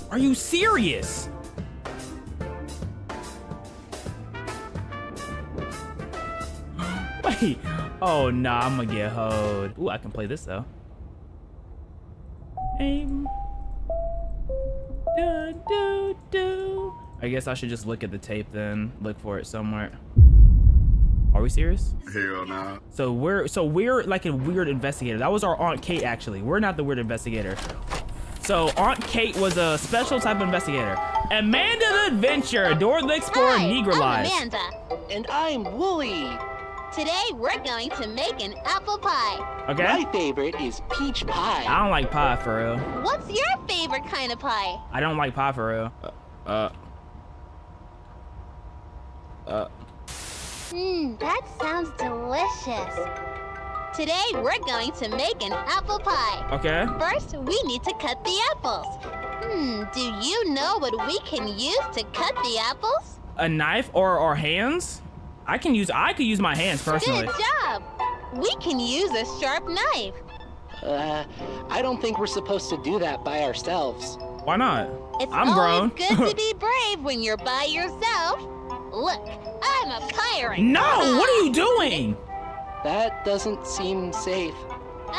Are you serious? Wait. Oh nah, I'm gonna get hoed. Ooh, I can play this though. Aim. Do, do, do. I guess I should just look at the tape then. Look for it somewhere. Are we serious? Hell nah. So we're like a weird investigator. That was our Aunt Kate actually. We're not the weird investigator. So Aunt Kate was a special type of investigator. Amanda the Adventure, Dora the Explorer, Negro I'm Lives. Amanda. And I'm Wooly. Today we're going to make an apple pie. Okay. My favorite is peach pie. I don't like pie for real. What's your favorite kind of pie? I don't like pie for real. That sounds delicious. Today we're going to make an apple pie. Okay. First, we need to cut the apples. Do you know what we can use to cut the apples? A knife or our hands? I could use my hands personally. Good job. We can use a sharp knife. I don't think we're supposed to do that by ourselves. Why not? It's I'm grown. always good to be brave when you're by yourself. Look, I'm a pirate. No, what are you doing? That doesn't seem safe.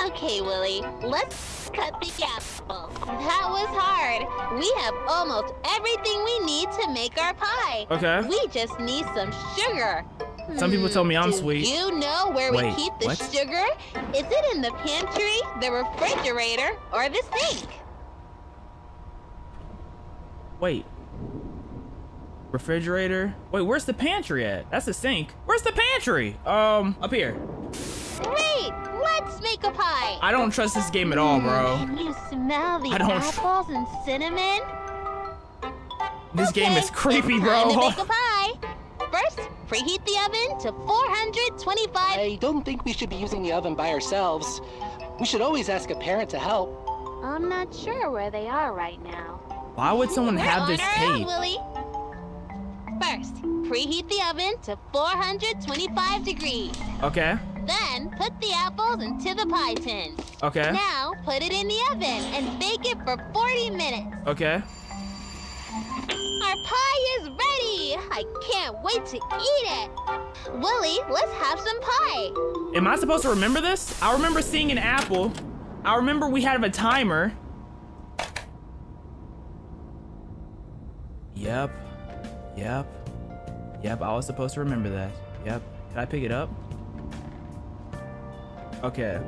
Okay, Willie, let's cut the apple. That was hard. We have almost everything we need to make our pie. Okay. We just need some sugar. Some people tell me I'm Do sweet. you know where we keep the what? sugar? Is it in the pantry, the refrigerator, or the sink? Wait. Refrigerator? Wait, where's the pantry at? That's the sink. Where's the pantry? Up here. Great! Let's make a pie. I don't trust this game at all, bro. Can you smell the I don't- apples and cinnamon? This game is creepy, it's bro. time to make a pie. First, preheat the oven to 425. I don't think we should be using the oven by ourselves. We should always ask a parent to help. I'm not sure where they are right now. Why would someone We're have on this our own, tape? Willie. First, preheat the oven to 425 degrees. Okay. Then, put the apples into the pie tin. Okay. Now, put it in the oven and bake it for 40 minutes. Okay. Our pie is ready! I can't wait to eat it! Willie, let's have some pie. Am I supposed to remember this? I remember seeing an apple. I remember we had a timer. Yep. I was supposed to remember that. Yep. Can I pick it up? Okay.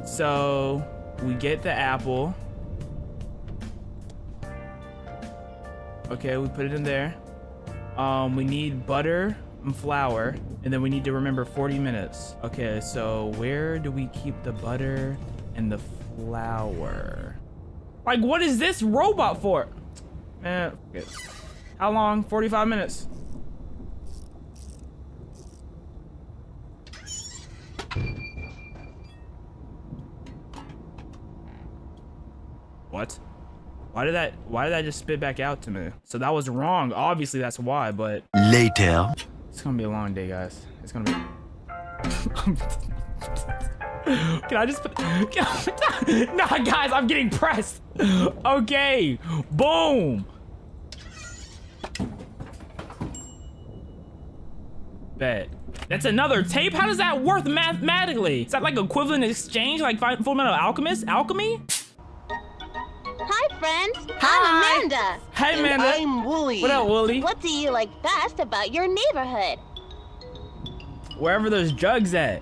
So we get the apple. Okay, we put it in there. We need butter and flour, and then we need to remember 40 minutes. Okay, so where do we keep the butter and the flour? Like, what is this robot for? Man, okay. How long? 45 minutes. What? Why did that just spit back out to me? So that was wrong. Obviously that's why, but Later. it's gonna be a long day, guys. It's gonna be. Can I just put? Nah, guys, I'm getting pressed. Okay, boom. Bet. That's another tape? How does that work mathematically? Is that like equivalent exchange, like Full Metal Alchemist? Alchemy? Hi, friends. Hi. I'm Amanda. Hey, Amanda. I'm Wooly. What up, Wooly? What do you like best about your neighborhood? Wherever there's drugs at.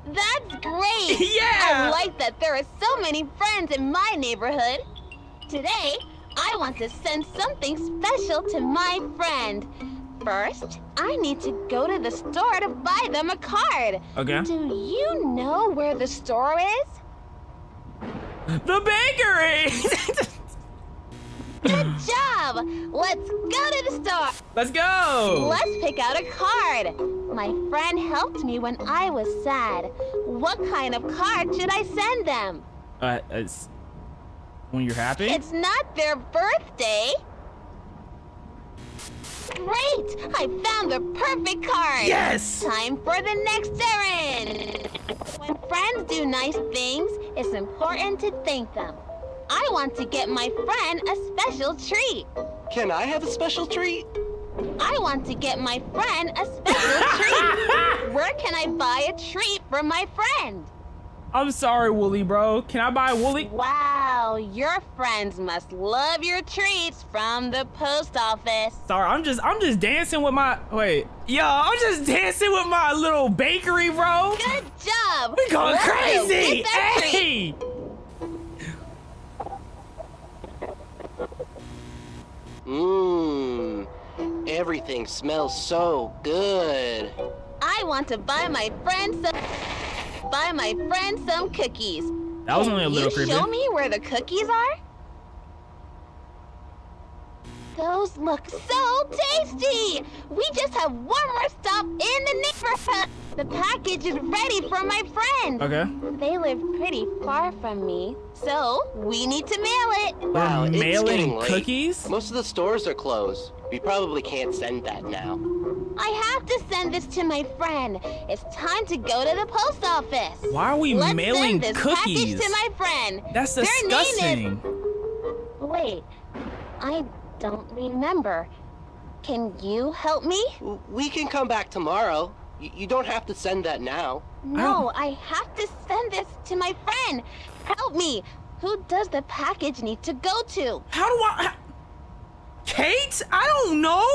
That's great. Yeah. I like that there are so many friends in my neighborhood. Today, I want to send something special to my friend. First, I need to go to the store to buy them a card. Okay. Do you know where the store is? The bakery! Good job! Let's go to the store. Let's go! Let's pick out a card. My friend helped me when I was sad. What kind of card should I send them? It's when you're happy? It's not their birthday. Great! I found the perfect card. Yes! Time for the next errand. When friends do nice things, it's important to thank them. I want to get my friend a special treat. Can I have a special treat? I want to get my friend a special treat. Where can I buy a treat for my friend? I'm sorry, Wooly, bro. Can I buy a Wooly? Wow, your friends must love your treats from the post office. Sorry, I'm just dancing with my I'm just dancing with my little bakery, bro. Good job. We going Let's go crazy. get that treat. Hey! Mmm. Everything smells so good. I want to buy my friend some cookies. That was only a little creepy. Can you show me where the cookies are? Those look so tasty! We just have one more stop in the neighborhood. The package is ready for my friend. Okay. They live pretty far from me, so we need to mail it. Wow, it's mailing getting late. cookies? Most of the stores are closed. We probably can't send that now. I have to send this to my friend. It's time to go to the post office. Why are we Let's mailing send this cookies? package to my friend. That's Their name is- disgusting. Wait, I don't remember. Can you help me? We can come back tomorrow. You don't have to send that now. No, I have to send this to my friend. Help me. Who does the package need to go to? How do I... Kate? I don't know.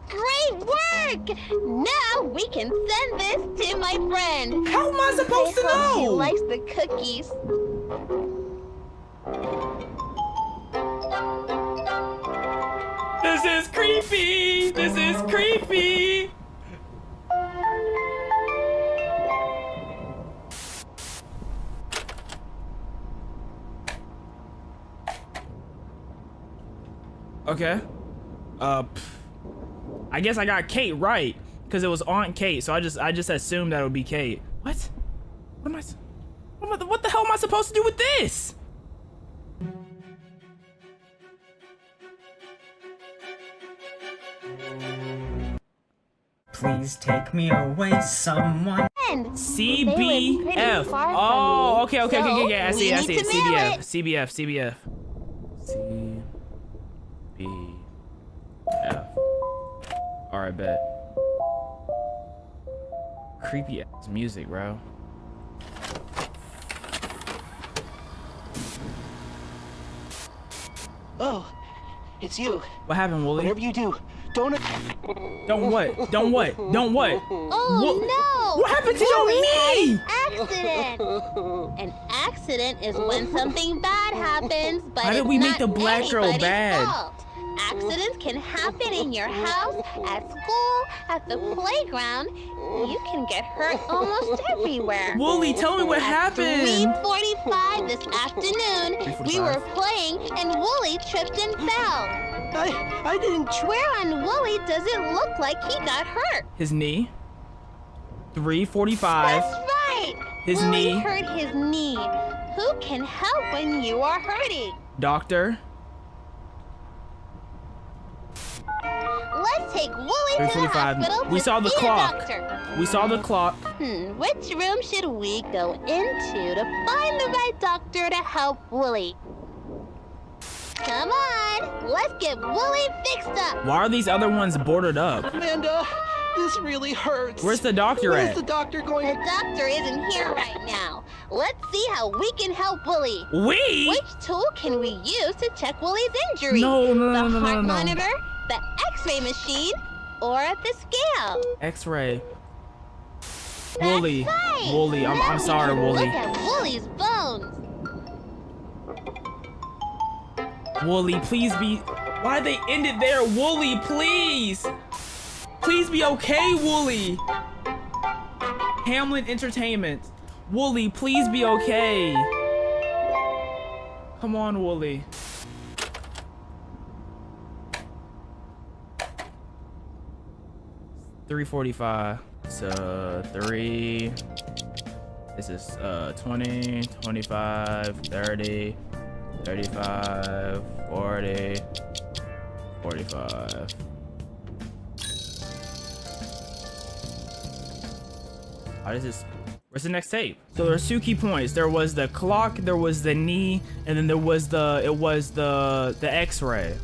Great work! Now we can send this to my friend. How am I supposed to I hope she know? likes the cookies. This is creepy. This is creepy. Okay. I guess I got Kate right because it was Aunt Kate, so I just assumed that it would be Kate. What? What the hell am I supposed to do with this? Please take me away, someone. CBF. Oh, okay. I see it. CBF. All right, bet. Creepy ass music, bro. Oh, it's you. What happened, Wooly? Whatever you do, don't what? Oh no! What happened to your knee? Accident. An accident is when something bad happens, but How did it's we make not the black girl anybody's bad? fault. Accidents can happen in your house, at school, at the playground. You can get hurt almost everywhere. Wooly, tell me what happened. 3:45 this afternoon, we were playing and Wooly tripped and fell. I didn't Where on Wooly does it look like he got hurt? His knee. 3:45. That's right. His Wooly knee. hurt his knee. Who can help when you are hurting? Doctor. Let's take Wooly to the 3:45. hospital We to saw the see a clock. doctor. We saw the clock. Which room should we go into to find the right doctor to help Wooly? Come on, let's get Wooly fixed up. Why are these other ones boarded up? Amanda, This really hurts. Where's the doctor When at? is the doctor going? The doctor isn't here right now. Let's see how we can help Wooly. We? Which tool can we use to check Wooly's injury? No, no, The no, no, heart no, no. monitor, the X-ray machine, or the scale? X-ray. That's Wooly. right. Wooly. I'm Now sorry, we can Wooly. Look at Wooly's bones. Wooly, please be. Why they ended there? Wooly, please. Please be okay, Wooly. Hamlin Entertainment. Wooly, please be okay. Come on, Wooly. $3.45. So 3. This is 20, 25, 30, 35, 40, 45. How does this? Where's the next tape? So there's 2 key points. There was the clock, there was the knee, and then there was the X-ray.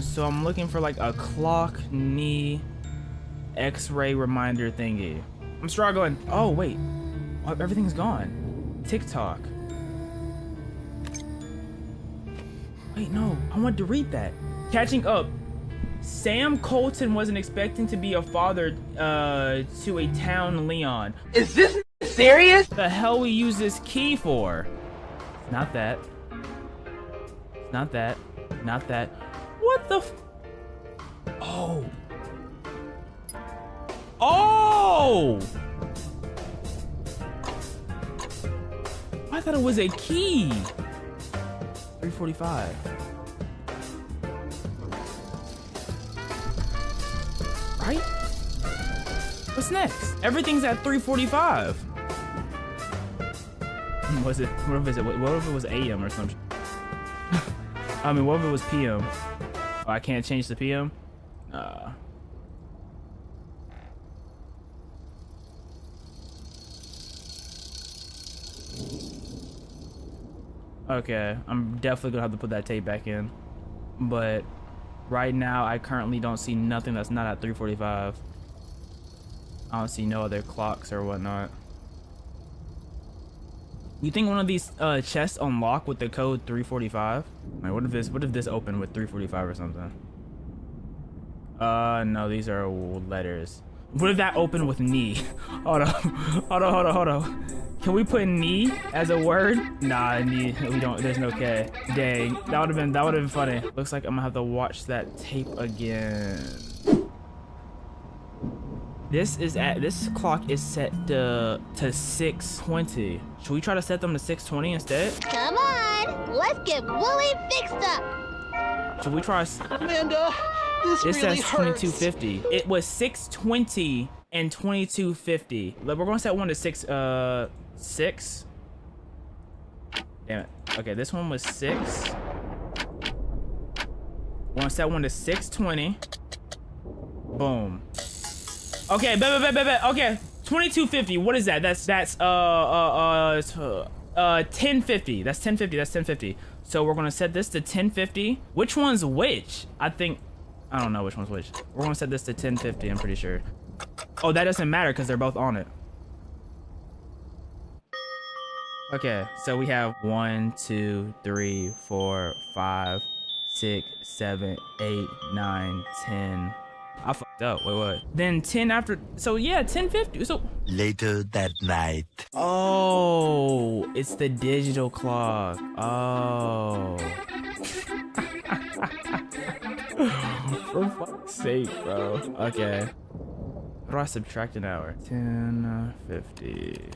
So I'm looking for like a clock, knee, X-ray reminder thingy. I'm struggling. Oh wait, everything's gone. TikTok. Wait, no, I wanted to read that. Catching up. Sam Colton wasn't expecting to be a father to a town Leon. Is this serious? The hell we use this key for? Not that. Not that. Not that. What the f— Oh. Oh! I thought it was a key. 345. Right? What's next? Everything's at 345. Was it? What if it was AM or something? I mean, what if it was PM? Oh, I can't change the PM? Okay, I'm definitely gonna have to put that tape back in. But right now, I currently don't see nothing that's not at 345. I don't see no other clocks or whatnot. You think one of these chests unlock with the code 345? Like, what if this opened with 345 or something? No, these are letters. What if that opened with knee? Hold on. Can we put knee as a word? Nah, knee. We don't. There's no K. Dang, that would have been funny. Looks like I'm gonna have to watch that tape again. This clock is set to 6:20. Should we try to set them to 6:20 instead? Come on, let's get Wooly fixed up. Should we try? Amanda, this It really says hurts. 2250. It was 6:20 and 2250. We're gonna set one to 6. Damn it. Okay, this one was 6. We're gonna set one to 6:20. Boom. Okay, bet. Okay, 2250. What is that? That's 1050. That's 1050. So we're gonna set this to 1050. Which one's which? I don't know which one's which. We're gonna set this to 1050. I'm pretty sure. Oh, that doesn't matter because they're both on it. Okay, so we have 1, 2, 3, 4, 5, 6, 7, 8, 9, 10. I fucked up. Wait. Then 10 after. So yeah, 1050. So Later that night. oh, it's the digital clock. Oh. For fuck's sake, bro. Okay. How do I subtract an hour? 1050.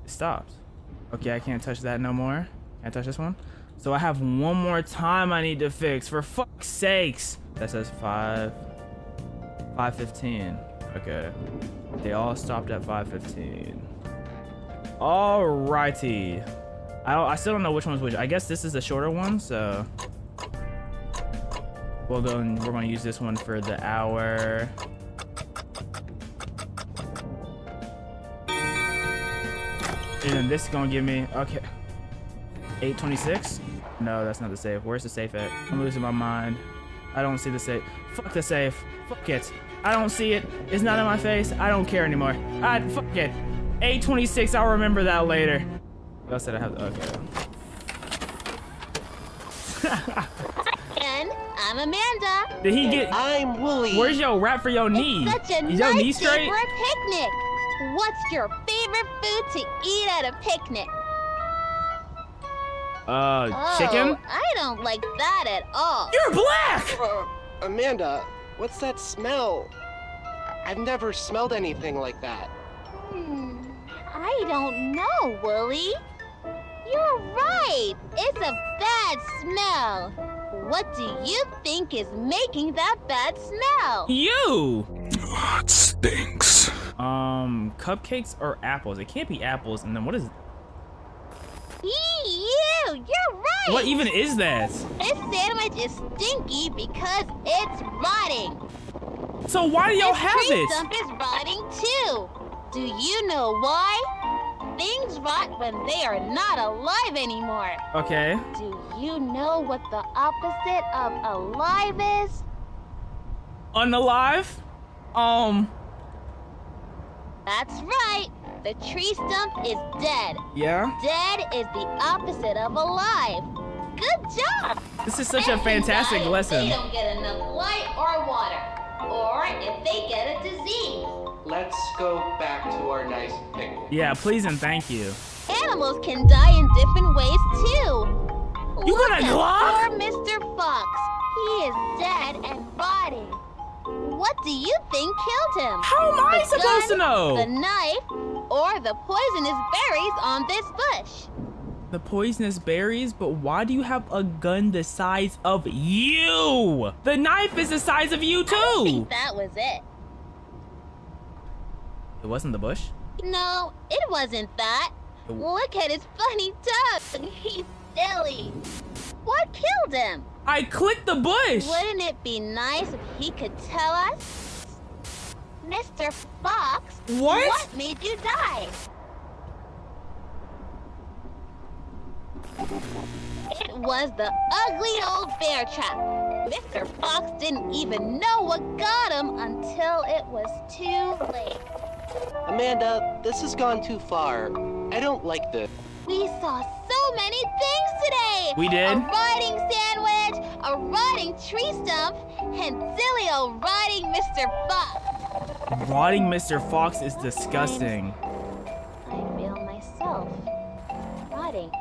It stopped. Okay, I can't touch that no more. Can't touch this one. So I have one more time I need to fix. For fuck's sakes. That says 5:15. Okay. They all stopped at 5:15. Alrighty. I still don't know which one's which. I guess this is the shorter one, so we're gonna use this one for the hour. And then this is gonna give me, okay, 8:26. No, that's not the safe. Where's the safe at? I'm losing my mind. I don't see the safe. Fuck the safe. Fuck it. I don't see it. It's not in my face. I don't care anymore. Fuck it. 826. I'll remember that later. Y'all said I have to. Okay. And I'm Amanda. Did he get? I'm Wooly. Where's your wrap for your knee? It's such a Is your knee nice day straight? for a picnic. What's your favorite food to eat at a picnic? Chicken? I don't like that at all. You're black! Amanda, what's that smell? I've never smelled anything like that. I don't know, Wooly. You're right. It's a bad smell. What do you think is making that bad smell? You! It stinks. Cupcakes or apples? It can't be apples. And then what is it? You're right. What even is that? This sandwich is stinky because it's rotting. So why do y'all have This tree it? stump is rotting too. Do you know why? Things rot when they are not alive anymore. Okay. Do you know what the opposite of alive is? Unalive? That's right. The tree stump is dead. Yeah? Dead is the opposite of alive. Good job. This is such a fantastic They lesson. don't get enough light or water, or if they get a disease. Let's go back to our nice picnic. Yeah, please and thank you. Animals can die in different ways too. You Look got a at Glock? poor Mr. Fox. He is dead and rotting. What do you think killed him? How am I supposed to know? The knife, or the poisonous berries on this bush? The poisonous berries? But why do you have a gun the size of you? The knife is the size of you I too. think that was it. It wasn't the bush? No, it wasn't that. Look at his funny tongue. He's silly. What killed him? I clicked the bush. Wouldn't it be nice if he could tell us? Mr. Fox, What? made you die? It was the ugly old bear trap. Mr. Fox didn't even know what got him until it was too late. Amanda, this has gone too far. I don't like this. We saw so many things today! We did? A rotting sandwich, a rotting tree stump, and silly old rotting Mr. Fox. Rotting Mr. Fox is disgusting. I feel myself rotting.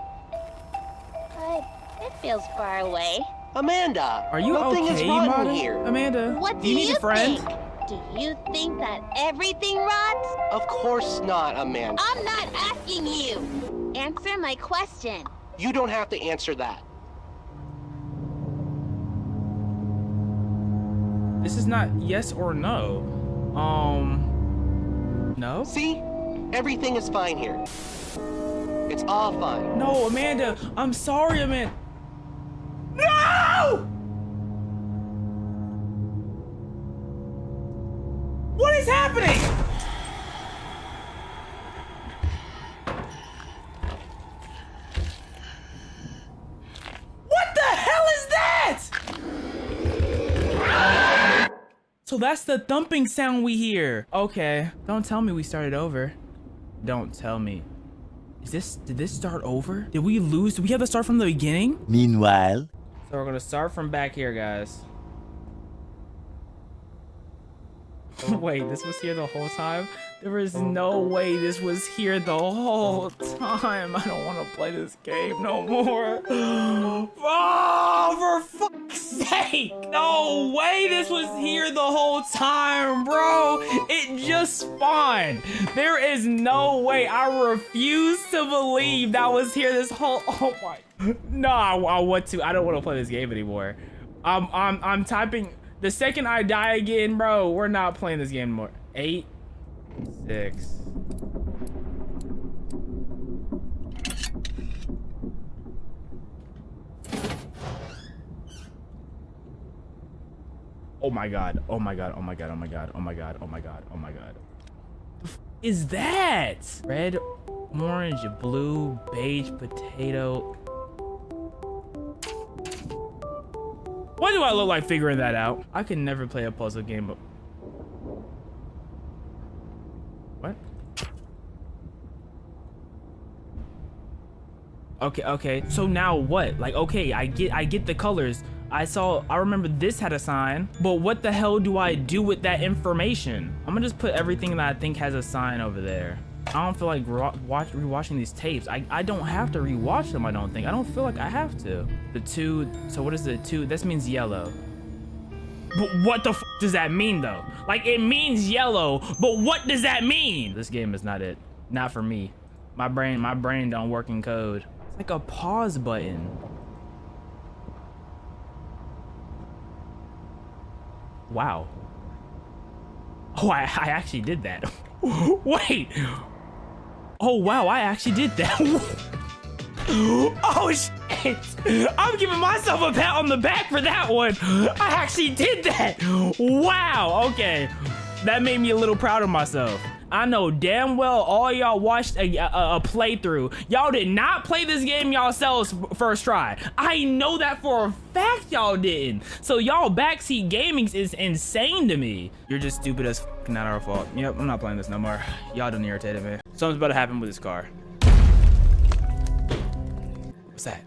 But it feels far away. Amanda! Are you nothing okay, is rotten Amanda? here. Amanda, What do you need a friend? think? Do you think that everything rots? Of course not, Amanda. I'm not asking you. Answer my question. You don't have to answer that. This is not yes or no. No? See? Everything is fine here. It's all fine. No, Amanda. I'm sorry, Amanda. No! What is happening? What the hell is that? So that's the thumping sound we hear. Okay, don't tell me we started over. Don't tell me. Did this start over? Did we lose? Did we have to start from the beginning? Meanwhile, So we're gonna start from back here, guys. Wait, this was here the whole time? There is no way this was here the whole time. I don't want to play this game no more. Oh, for fuck's sake. No way this was here the whole time, bro. It just spawned. There is no way. I refuse to believe that was here this whole... Oh my... No, I want to. I don't want to play this game anymore. I'm typing... The second I die again, bro, we're not playing this game anymore. 8, 6. Oh my god. Oh my god. Oh my god. Oh my god. Oh my god. Oh my god. Oh my god. The f is that? Red, orange, blue, beige, potato. Why do I look like figuring that out? I can never play a puzzle game, but... What? Okay. So now what? Like, okay, I get the colors. I remember this had a sign, but what the hell do I do with that information? I'm gonna just put everything that I think has a sign over there. I don't feel like rewatching these tapes. I don't have to rewatch them, I don't think. I don't feel like I have to. The 2, so what is the 2? This means yellow. But what the f does that mean though? Like, it means yellow, but what does that mean? This game is not it. Not for me. My brain don't work in code. It's like a pause button. Wow. Oh, I actually did that. Wait. Oh, wow, I actually did that. Oh, shit. I'm giving myself a pat on the back for that one. I actually did that. Wow, okay. That made me a little proud of myself. I know damn well all y'all watched a playthrough. Y'all did not play this game yourselves first try. I know that for a fact y'all didn't. So y'all backseat gaming is insane to me. You're just stupid as f, not our fault. Yep, I'm not playing this no more. Y'all done irritated me. Something's about to happen with this car. What's that?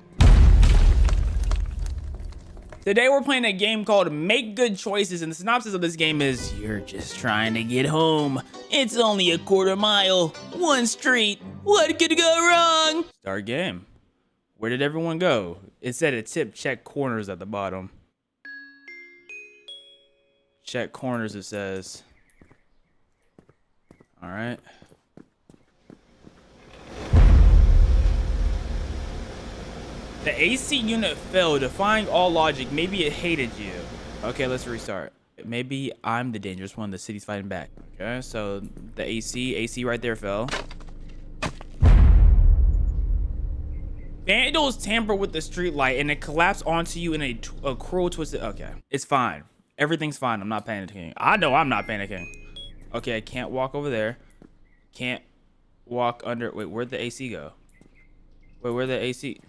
Today we're playing a game called Make Good Choices, and the synopsis of this game is, you're just trying to get home. It's only a quarter mile, one street. What could go wrong? Start game. Where did everyone go? It said a tip, check corners at the bottom. Check corners, it says. All right. The AC unit failed, defying all logic. Maybe it hated you. Okay, let's restart. Maybe I'm the dangerous one. The city's fighting back. Okay, so the AC right there fell. Vandals tamper with the street light and it collapsed onto you in a cruel twisted. Okay, it's fine. Everything's fine. I'm not panicking. I know I'm not panicking. Okay, I can't walk over there. Can't walk under. Wait, where'd the AC go? Wait, where'd the AC?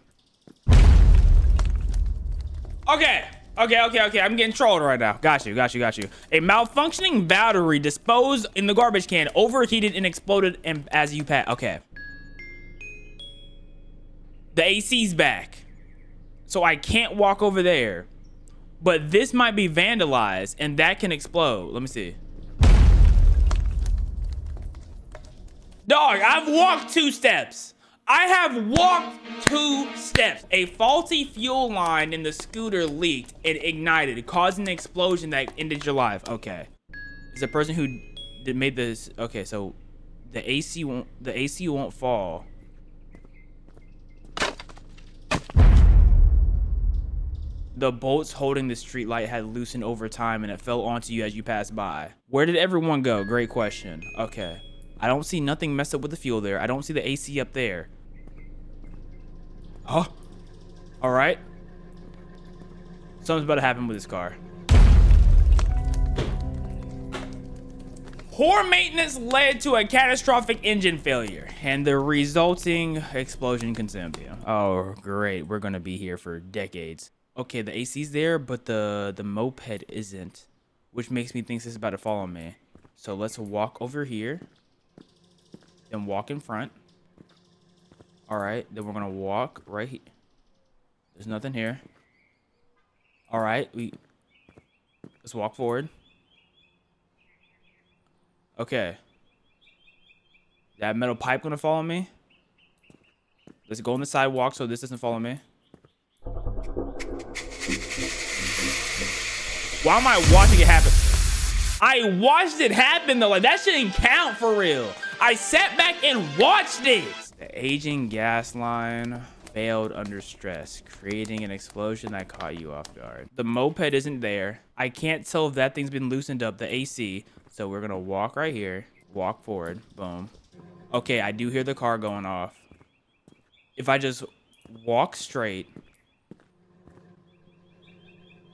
Okay. I'm getting trolled right now. Got you. A malfunctioning battery disposed in the garbage can overheated and exploded as you pass. Okay. The AC's back. So I can't walk over there. But this might be vandalized and that can explode. Let me see. Dog, I've walked 2 steps. I have walked 2 steps. A faulty fuel line in the scooter leaked and ignited, causing an explosion that ended your life. Okay. Is the person who made this. Okay, so the AC won't fall. The bolts holding the street light had loosened over time and it fell onto you as you passed by. Where did everyone go? Great question. Okay. I don't see nothing messed up with the fuel there. I don't see the AC up there. Huh? All right. Something's about to happen with this car. Poor maintenance led to a catastrophic engine failure and the resulting explosion consumed you. Oh, great. We're going to be here for decades. Okay, the AC's there, but the moped isn't, which makes me think this is about to fall on me. So let's walk over here, then walk in front. All right, then we're gonna walk right here. There's nothing here. All right, let's walk forward. Okay. That metal pipe gonna follow me? Let's go on the sidewalk so this doesn't follow me. Why am I watching it happen? I watched it happen though. Like, that shouldn't count for real. I sat back and watched it. The aging gas line failed under stress, creating an explosion that caught you off guard. The moped isn't there. I can't tell if that thing's been loosened up, the AC. So we're gonna walk right here, walk forward, boom. Okay, I do hear the car going off. If I just walk straight.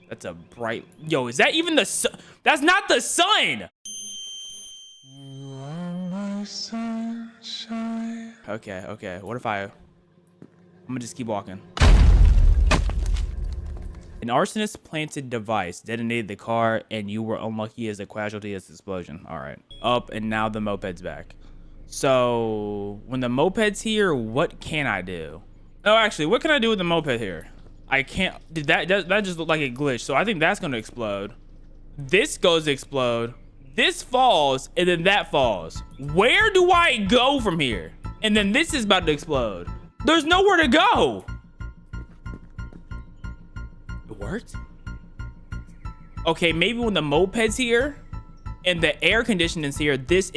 That's a bright, yo, is that even the sun? That's not the sun. You are my sunshine. Okay. What if I'm gonna just keep walking. An arsonist planted device detonated the car, and you were unlucky as a casualty of this explosion. All right. Up, and now the moped's back. So when the moped's here, what can I do? Oh, actually, what can I do with the moped here? I can't. Did that just look like a glitch? So I think that's gonna explode. This goes to explode. This falls, and then that falls. Where do I go from here? And then this is about to explode. There's nowhere to go. It worked? Okay, maybe when the moped's here and the air conditioning's here, this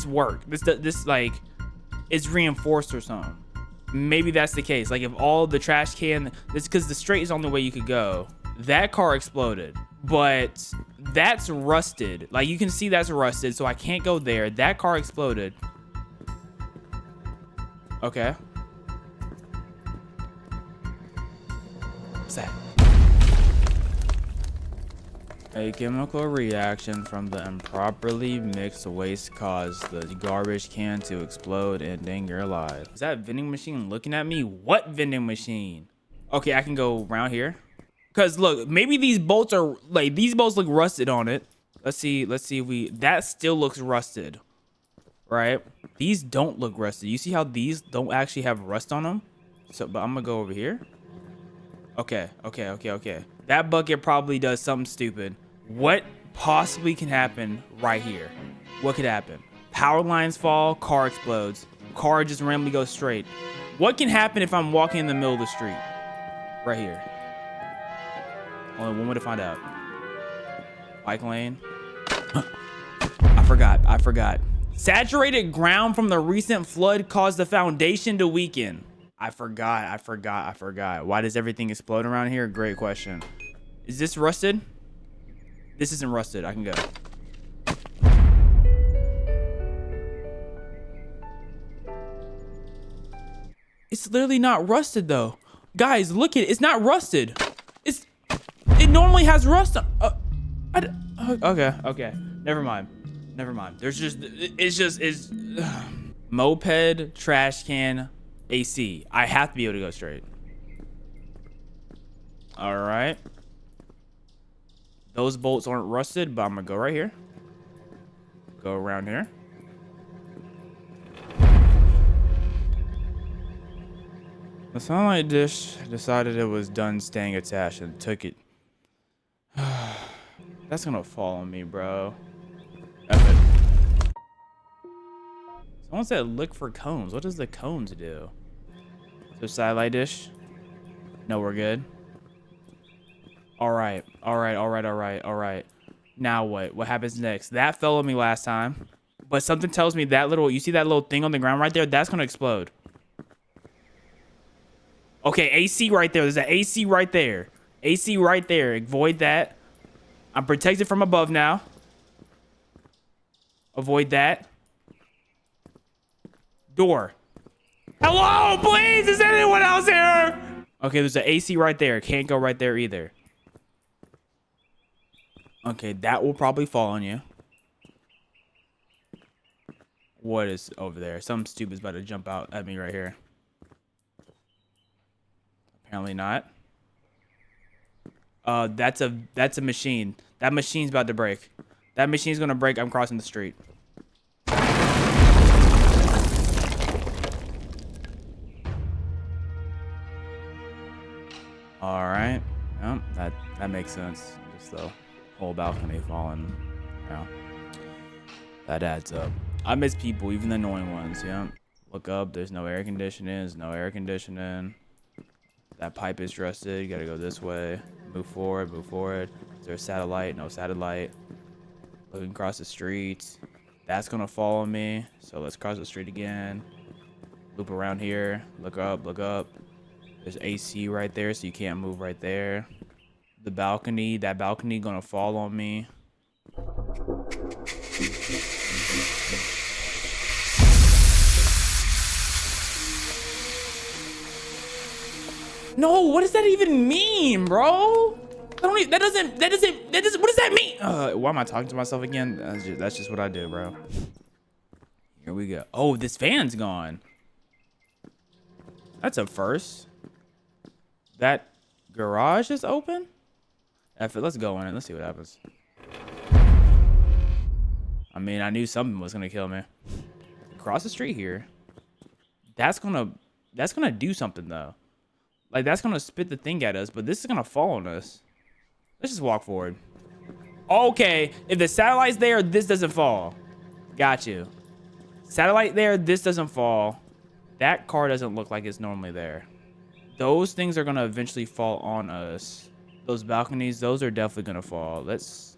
work. This like is reinforced or something. Maybe that's the case. Like if all the trash can, this because the straight is the only way you could go. That car exploded, but that's rusted. Like you can see that's rusted, so I can't go there. That car exploded. Okay. What's that? A chemical reaction from the improperly mixed waste caused the garbage can to explode, ending your life. Is that vending machine looking at me? What vending machine? Okay, I can go around here. Cause look, maybe these bolts are like, these bolts look rusted on it. Let's see if that still looks rusted, right? These don't look rusted. You see how these don't actually have rust on them? So, but I'm gonna go over here. Okay. That bucket probably does something stupid. What possibly can happen right here? What could happen? Power lines fall, car explodes. Car just randomly goes straight. What can happen if I'm walking in the middle of the street? Right here. Only one way to find out. Bike lane. I forgot. Saturated ground from the recent flood caused the foundation to weaken. I forgot. Why does everything explode around here? Great question. Is this rusted? This isn't rusted. I can go. It's literally not rusted though. Guys, look at it. It's not rusted. It normally has rust on. Okay. Never mind. It's moped, trash can, AC. I have to be able to go straight. All right. Those bolts aren't rusted, but I'm gonna go right here. Go around here. The sunlight dish decided it was done staying attached and took it. That's gonna fall on me, bro. Epic. Someone said look for cones. What does the cones do? So satellite dish. No, we're good. All right. Now what? What happens next? That fell on me last time, but something tells me that you see that little thing on the ground right there? That's gonna explode. Okay, AC right there. There's an AC right there. AC right there. Avoid that. I'm protected from above now. Avoid that. Door. Hello, please. Is anyone else here? Okay, there's an AC right there. Can't go right there either. Okay, that will probably fall on you. What is over there? Something stupid's about to jump out at me right here. Apparently not. That's a machine. That machine's about to break. That machine's gonna break. I'm crossing the street. All right. Yep, that makes sense. Just the whole balcony falling. Yeah. That adds up. I miss people, even the annoying ones. Yeah. Look up. There's no air conditioning. There's no air conditioning. That pipe is rusted. You gotta go this way. Move forward. Is there a satellite? No satellite. Looking across the street. That's gonna fall on me. So let's cross the street again. Loop around here. Look up. There's AC right there, so you can't move right there. The balcony. That balcony gonna fall on me. No, what does that even mean, bro? That doesn't, what does that mean? Why am I talking to myself again? That's just what I do, bro. Here we go. Oh, this fan's gone. That's a first. That Garage is open? F it, let's go in it. Let's see what happens. I mean, I knew something was gonna kill me. Across the street here. That's gonna do something though. Like that's gonna spit the thing at us, but this is gonna fall on us. Let's just walk forward. Okay, if the satellite's there, this doesn't fall. Got you. Satellite there, this doesn't fall. That car doesn't look like it's normally there. Those things are gonna eventually fall on us. Those balconies, those are definitely gonna fall. Let's...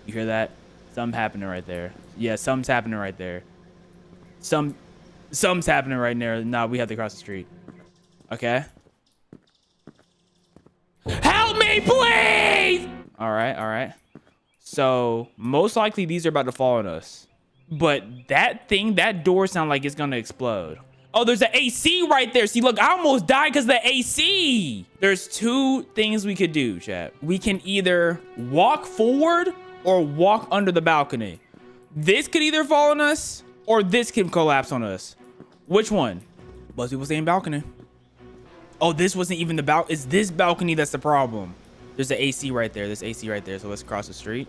You hear that? Something happening right there. Yeah, something's happening right there. Something's happening right there. Nah, we have to cross the street. Okay. Help me, please! All right. So, most likely these are about to fall on us. But that thing, that door sounds like it's gonna explode. Oh, there's an AC right there. See, look, I almost died because of the AC. There's two things we could do, chat. We can either walk forward or walk under the balcony. This could either fall on us or this can collapse on us. Which one? Most people saying balcony. Oh, this wasn't even the balcony. It's this balcony that's the problem. There's an AC right there. There's AC right there. So let's cross the street.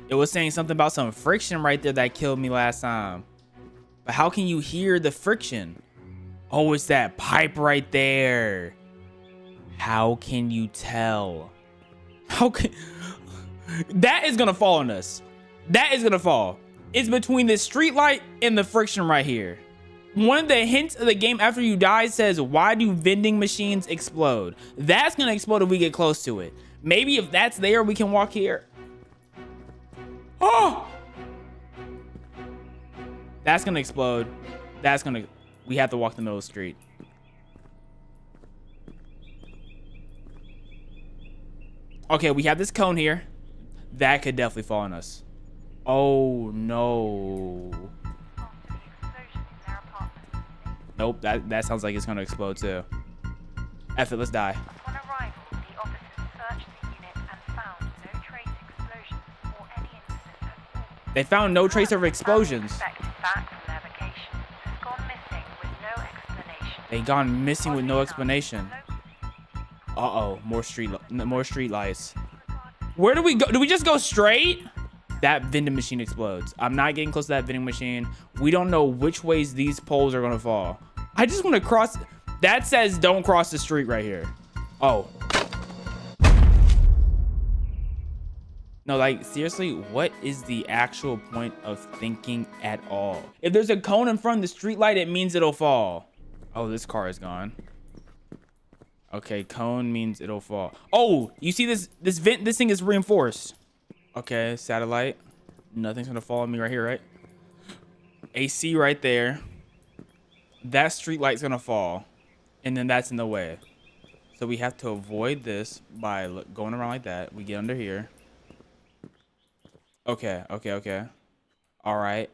It was saying something about some friction right there that killed me last time. But how can you hear the friction? Oh, it's that pipe right there. How can you tell? How can... That is gonna fall on us. That is gonna fall. It's between the street light and the friction right here. One of the hints of the game after you die says, why do vending machines explode? That's gonna explode if we get close to it. Maybe if that's there, we can walk here. Oh! That's gonna explode. That's gonna... We have to walk the middle of the street. Okay, we have this cone here. That could definitely fall on us. Oh, no. Nope, that sounds like it's gonna explode too. F it, let's die. On arrival, the officers searched the unit and found no trace explosions or any incident at all. They found no trace of explosions. Back from their vacation has gone missing with no explanation. They gone missing with no explanation. Uh-oh, more street lights. Where do we go? Do we just go straight? That vending machine explodes. I'm not getting close to that vending machine. We don't know which ways these poles are gonna fall. I just want to cross. That says don't cross the street right here. Oh. No, like seriously, what is the actual point of thinking at all? If there's a cone in front of the street light, it means it'll fall. Oh, this car is gone. Okay, cone means it'll fall. Oh, you see this vent? This thing is reinforced. Okay, satellite. Nothing's gonna fall on me right here, right? AC right there. That street light's gonna fall, and then that's in the way. So we have to avoid this by going around like that. We get under here. Okay. All right.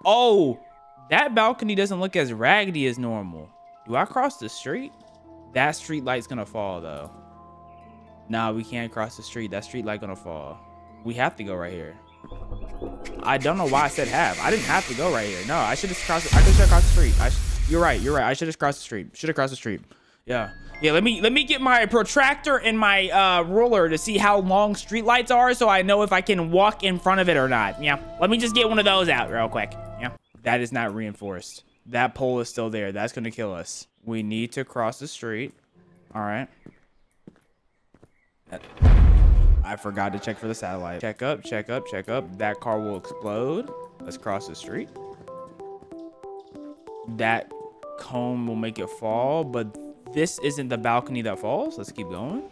Oh, that balcony doesn't look as raggedy as normal. Do I cross the street? That street light's gonna fall though. Nah, we can't cross the street. That street light gonna fall. We have to go right here. I don't know why I said have. I didn't have to go right here. No, I should have crossed. I could have crossed the street. You're right. I should have crossed the street. Should have crossed the street. Yeah. Let me get my protractor and my ruler to see how long street lights are, so I know if I can walk in front of it or not. Yeah. Let me just get one of those out real quick. Yeah. That is not reinforced. That pole is still there. That's gonna kill us. We need to cross the street. All right. I forgot to check for the satellite. Check up. That car will explode. Let's cross the street. That cone will make it fall, but this isn't the balcony that falls. Let's keep going.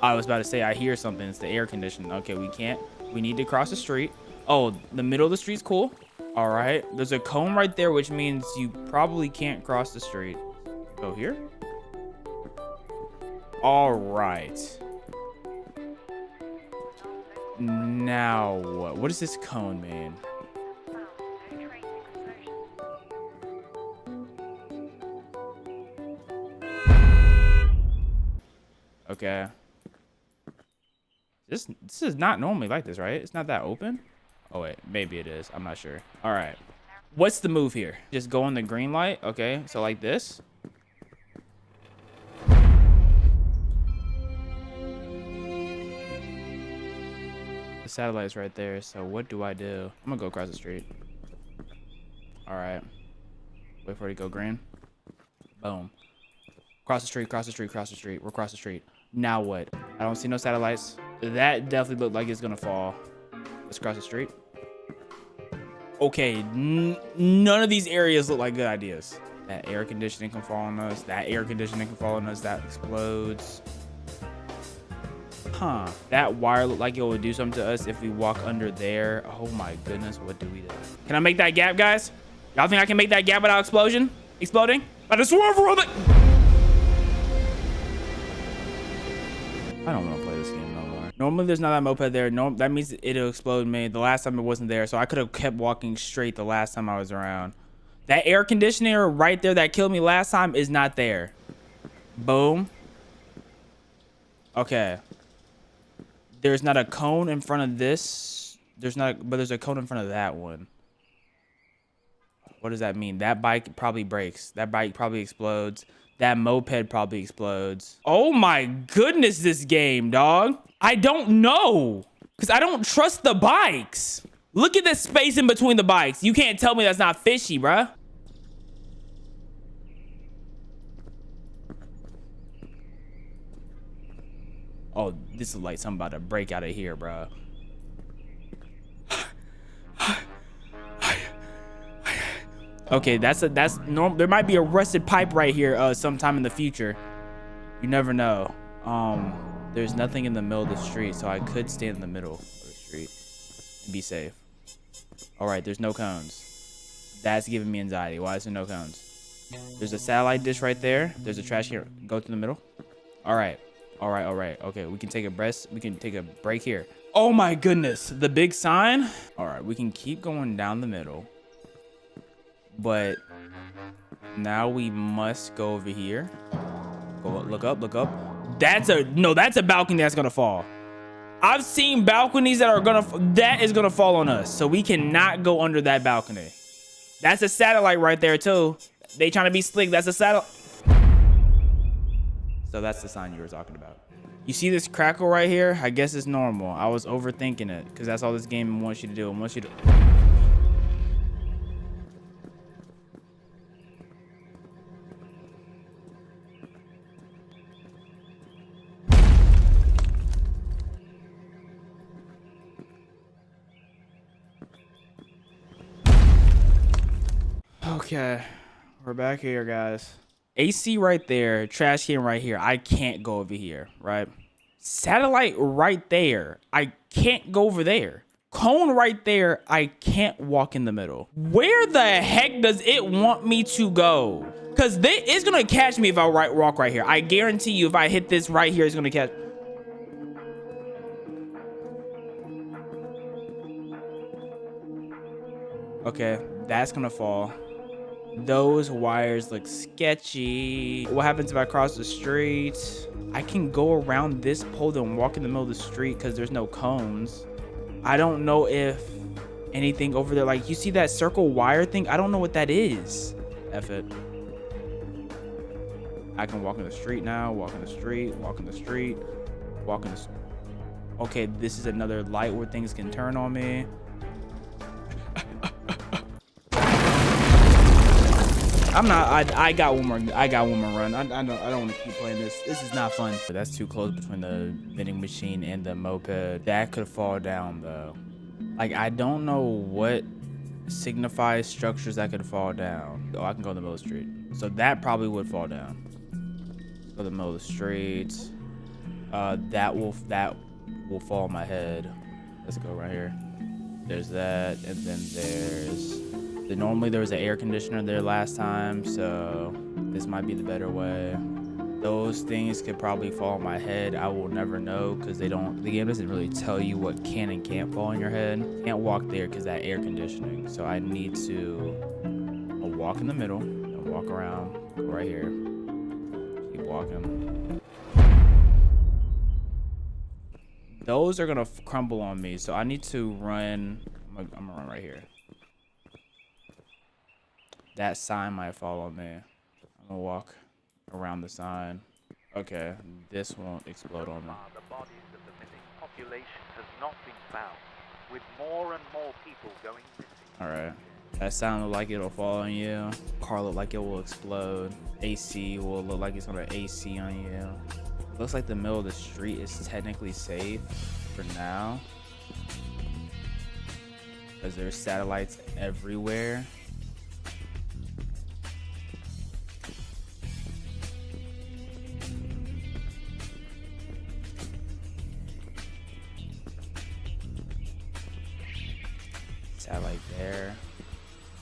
I was about to say I hear something. It's the air conditioning. Okay, we can't. We need to cross the street. Oh, the middle of the street's cool. All right. There's a cone right there, which means you probably can't cross the street. Go here. All right. Now what? What does this cone mean? Okay. This is not normally like this, right? It's not that open. Oh wait, maybe it is. I'm not sure. All right. What's the move here? Just go on the green light. Okay, so like this. The satellite's right there. So what do I do? I'm gonna go across the street. All right. Wait for it to go green. Boom. Cross the street, cross the street, cross the street. We're across the street. Now what? I don't see no satellites. That definitely looked like it's gonna fall. Let's cross the street. Okay, none of these areas look like good ideas. That air conditioning can fall on us. That air conditioning can fall on us. That explodes. Huh. That wire looked like it would do something to us if we walk under there. Oh my goodness, what do we do? Can I make that gap, guys? Y'all think I can make that gap without exploding? I just swerve around the... I don't want to play this game no more. Normally there's not that moped there. No, that means it'll explode me. The last time it wasn't there, so I could have kept walking straight the last time I was around. That air conditioner right there that killed me last time is not there. Boom. Okay. There's not a cone in front of this. But there's a cone in front of that one. What does that mean? That bike probably breaks. That bike probably explodes. That moped probably explodes. Oh my goodness, this game, dog. I don't know. Because I don't trust the bikes. Look at the space in between the bikes. You can't tell me that's not fishy, bruh. Oh, this is like something about to break out of here, bruh. Okay, that's normal. There might be a rusted pipe right here sometime in the future. You never know. There's nothing in the middle of the street, so I could stand in the middle of the street and be safe. All right, there's no cones. That's giving me anxiety. Why is there no cones? There's a satellite dish right there. There's a trash here. Go through the middle. All right. All right. All right. Okay, we can take a breath. We can take a break here. Oh my goodness, the big sign. All right, we can keep going down the middle. But now we must go over here. Go look up, look up. That's a balcony that's gonna fall. I've seen balconies that is gonna fall on us. So we cannot go under that balcony. That's a satellite right there too. They trying to be slick. That's a satellite. So that's the sign you were talking about. You see this crackle right here? I guess it's normal. I was overthinking it because that's all this game wants you to do. It wants you to... Okay, we're back here, guys. AC right there, trash can right here. I can't go over here, right? Satellite right there. I can't go over there. Cone right there. I can't walk in the middle. Where the heck does it want me to go? Because it's going to catch me if I walk right here. I guarantee you if I hit this right here, it's going to catch... Okay, that's going to fall. Those wires look sketchy. What happens if I cross the street? I can go around this pole and walk in the middle of the street because there's no cones. I don't know if anything over there, like you see that circle wire thing? I don't know what that is. F it. I can walk in the street now, walk in the street, walk in the street, walk in the... Okay, this is another light where things can turn on me. I'm not. I got one more run. I don't want to keep playing this. This is not fun. But that's too close between the vending machine and the moped. That could fall down though. Like I don't know what signifies structures that could fall down. Oh, I can go in the middle of the street. So that probably would fall down. Let's go to the middle of the street. That will fall on my head. Let's go right here. There's that, and then there's. Normally there was an air conditioner there last time, so this might be the better way. Those things could probably fall on my head. I will never know because the game doesn't really tell you what can and can't fall on your head. Can't walk there because that air conditioning. So I need to walk in the middle and walk around right here. Keep walking. Those are gonna crumble on me, so I need to run. I'm I'm gonna run right here. That sign might fall on me. I'm gonna walk around the sign. Okay, this won't explode on me. The bodies of the missing population has not been found, with more and more people going missing. Alright. That sign look like it'll fall on you. Car look like it will explode. AC will look like it's gonna AC on you. Looks like the middle of the street is technically safe for now, because there's satellites everywhere. Satellite there.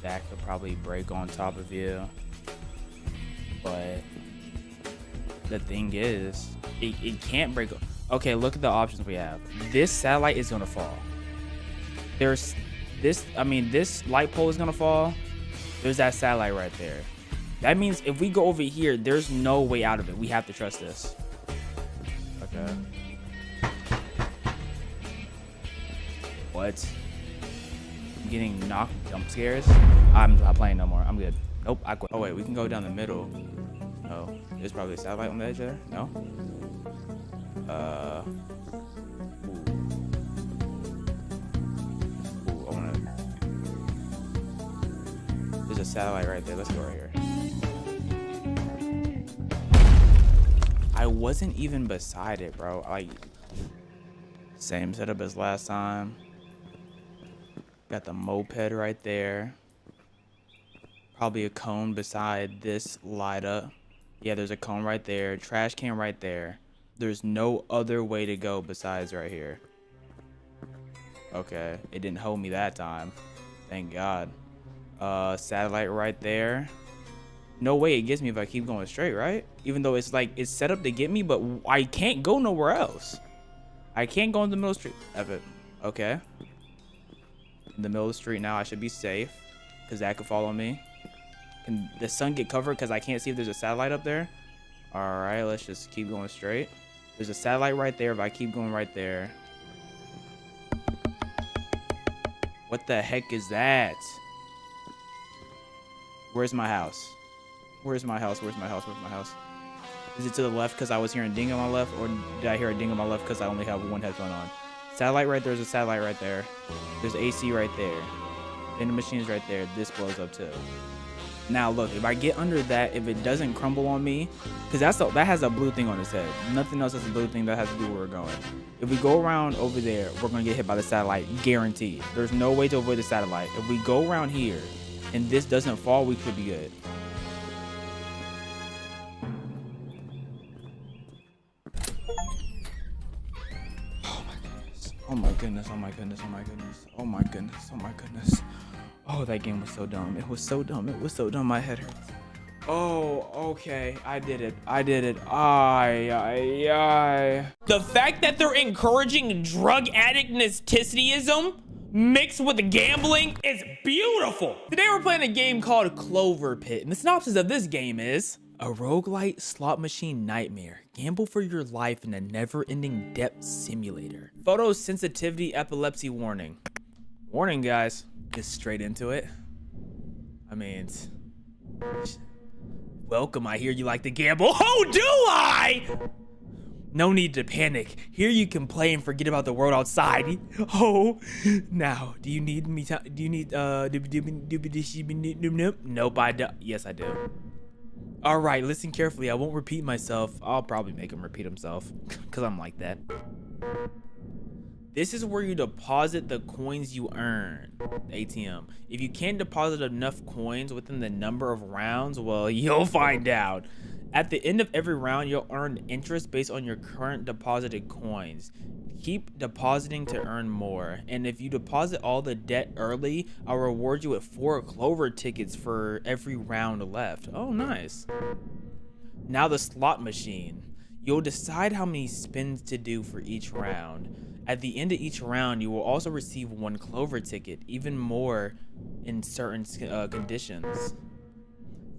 That could probably break on top of you. But the thing is, it can't break. Okay, look at the options we have. This satellite is gonna fall. There's this, I mean, this light pole is gonna fall. There's that satellite right there. That means if we go over here, there's no way out of it. We have to trust this. Okay. What? I'm getting knocked jump scares. I'm not playing no more. I'm good. Nope, I quit. Oh wait, we can go down the middle. Oh, there's probably a satellite on the edge there. No? Ooh. Ooh, I wanna... There's a satellite right there. Let's go right here. I wasn't even beside it, bro. Like, same setup as last time. Got the moped right there. Probably a cone beside this light up. Yeah, there's a cone right there. Trash can right there. There's no other way to go besides right here. Okay, it didn't hold me that time. Thank God. Satellite right there. No way it gets me if I keep going straight, right? Even though it's like, it's set up to get me, but I can't go nowhere else. I can't go in the middle of the street. F it. Okay. In the middle of the street now, I should be safe, because that could follow me. Can the sun get covered because I can't see if there's a satellite up there? All right, let's just keep going straight. There's a satellite right there. If I keep going right there. What the heck is that? Where's my house? Where's my house? Where's my house? Where's my house? Is it to the left because I was hearing a ding on my left, or did I hear a ding on my left because I only have one headphone on? Satellite right there. There's a satellite right there. There's AC right there. And the machine's right there. This blows up too. Now look, if I get under that, if it doesn't crumble on me, because that has a blue thing on its head. Nothing else has a blue thing that has to do where we're going. If we go around over there, we're gonna get hit by the satellite, guaranteed. There's no way to avoid the satellite. If we go around here and this doesn't fall, we could be good. Oh my goodness, oh my goodness, oh my goodness, oh my goodness, oh my goodness. Oh, that game was so dumb. It was so dumb. It was so dumb. My head hurts. Oh, okay. I did it. I did it. The fact that they're encouraging drug addict nasticiousm mixed with gambling is beautiful. Today we're playing a game called Clover Pit, and the synopsis of this game is: a roguelite slot machine nightmare. Gamble for your life in a never-ending depth simulator. Photosensitivity epilepsy warning. Warning, guys. Get straight into it. I mean, welcome. I hear you like to gamble. Oh, do I? No need to panic. Here you can play and forget about the world outside. Oh, now, do you need me to, do you need, nope, I don't. Yes, I do. All right, listen carefully. I won't repeat myself. I'll probably make him repeat himself because I'm like that. This is where you deposit the coins you earn, the ATM. If you can't deposit enough coins within the number of rounds, well, you'll find out. At the end of every round, you'll earn interest based on your current deposited coins. Keep depositing to earn more. And if you deposit all the debt early, I'll reward you with 4 Clover tickets for every round left. Oh, nice. Now the slot machine. You'll decide how many spins to do for each round. At the end of each round, you will also receive 1 Clover ticket, even more in certain conditions.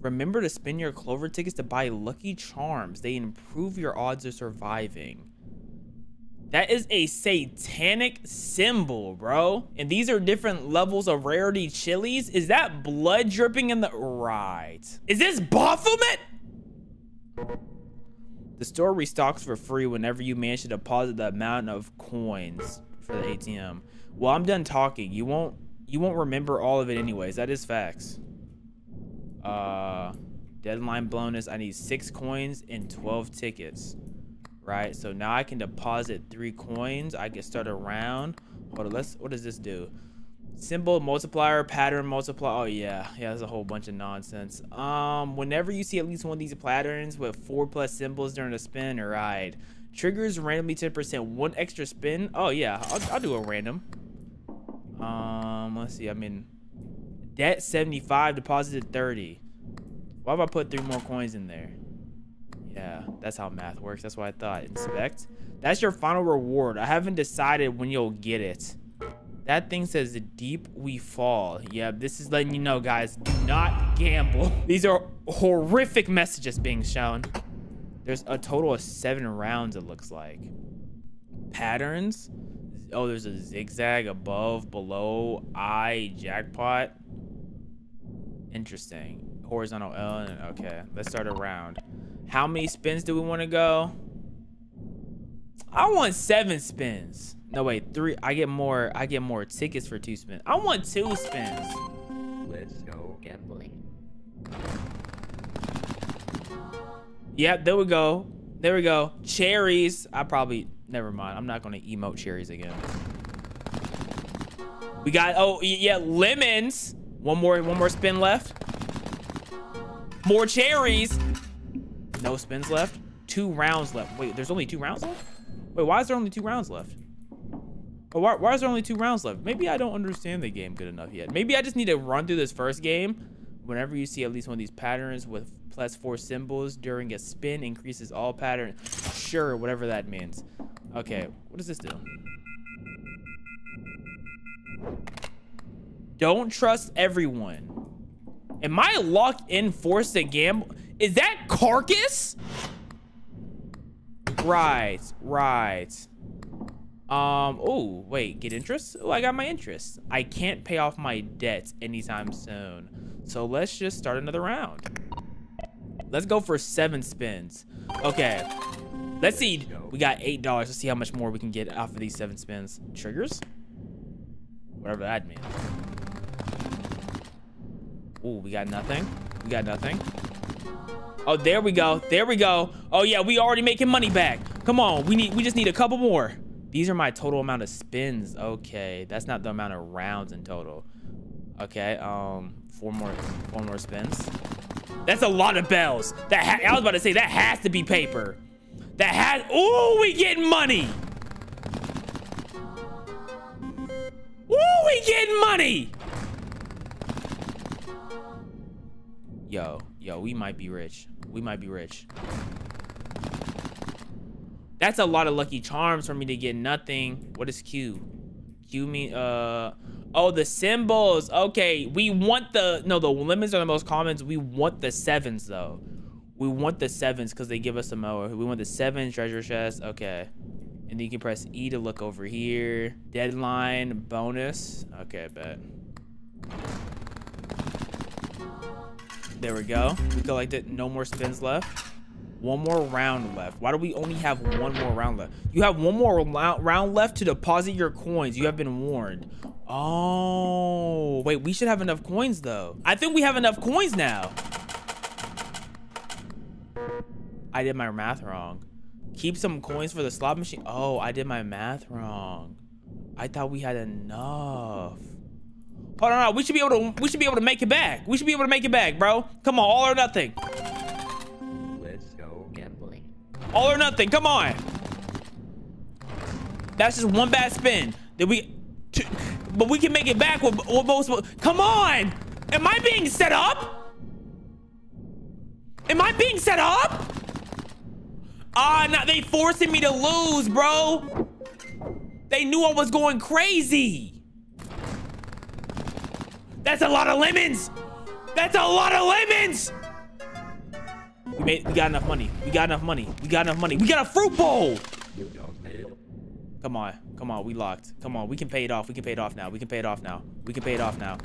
Remember to spin your Clover tickets to buy lucky charms. They improve your odds of surviving. That is a satanic symbol, bro. And these are different levels of rarity chilies. Is that blood dripping in the... Right. Is this Baphomet? The store restocks for free whenever you manage to deposit the amount of coins for the ATM. Well, I'm done talking. You won't remember all of it anyways. That is facts. Deadline bonus. I need 6 coins and 12 tickets. Right, so now I can deposit 3 coins. I can start a round. Hold on, what does this do? Symbol multiplier, pattern multiplier. Oh yeah, that's a whole bunch of nonsense. Whenever you see at least one of these patterns with 4+ symbols during a spin or ride, triggers randomly 10%. 1 extra spin. Oh yeah, I'll do a random. Let's see. I mean, debt 75, deposited 30. Why have I put 3 more coins in there? Yeah, that's how math works. That's what I thought. Inspect. That's your final reward. I haven't decided when you'll get it. That thing says deep we fall. Yeah, this is letting you know, guys, do not gamble. These are horrific messages being shown. There's a total of 7 rounds, it looks like. Patterns. Oh, there's a zigzag above, below, I, jackpot. Interesting. Horizontal L. Okay, let's start a round. How many spins do we want to go? I want 7 spins. No, wait, 3. I get more tickets for 2 spins. I want 2 spins. Let's go gambling. Yep, there we go. There we go. Cherries. Never mind. I'm not going to emote cherries again. We got, oh, yeah, lemons. One more spin left. More cherries. No spins left. 2 rounds left. Wait, there's only 2 rounds left? Wait, why is there only 2 rounds left? Oh, why is there only 2 rounds left? Maybe I don't understand the game good enough yet. Maybe I just need to run through this first game. Whenever you see at least one of these patterns with +4 symbols during a spin, increases all patterns. Sure, whatever that means. Okay, what does this do? Don't trust everyone. Am I locked in, forced to gamble? Is that Carcass? Right. Oh, wait, get interest? Oh, I got my interest. I can't pay off my debts anytime soon. So let's just start another round. Let's go for 7 spins. Okay. Let's see. We got $8. Let's see how much more we can get off of these 7 spins. Triggers? Whatever that means. Oh, we got nothing. Oh, there we go. Oh yeah, we already making money back. Come on, we just need a couple more. These are my total amount of spins. Okay, that's not the amount of rounds in total. Okay, 4 more spins. That's a lot of bells. I was about to say that has to be paper. Oh, we getting money. Oh, we getting money. Yo, we might be rich. That's a lot of lucky charms for me to get nothing. What is Q? Q mean, oh, the symbols. Okay, we want the lemons are the most commons. We want the 7s though. We want the 7s because they give us the more. We want the 7 treasure chest. Okay. And then you can press E to look over here. Deadline, bonus. Okay, bet. There we go. We collected. No more spins left. 1 more round left. Why do we only have 1 more round left? You have 1 more round left to deposit your coins. You have been warned. Oh, wait, we should have enough coins though. I think we have enough coins now. I did my math wrong. Keep some coins for the slot machine. Oh, I did my math wrong. I thought we had enough. Hold on, we should be able to make it back. We should be able to make it back, bro. Come on, all or nothing. Let's go gambling. All or nothing, come on. That's just 1 bad spin. But we can make it back with most. Come on! Am I being set up? Ah, now they forcing me to lose, bro. They knew I was going crazy. That's a lot of lemons. We got enough money. We got a fruit bowl. Come on, come on, we locked. Come on, we can pay it off. We can pay it off now. We can pay it off now. We can pay it off now.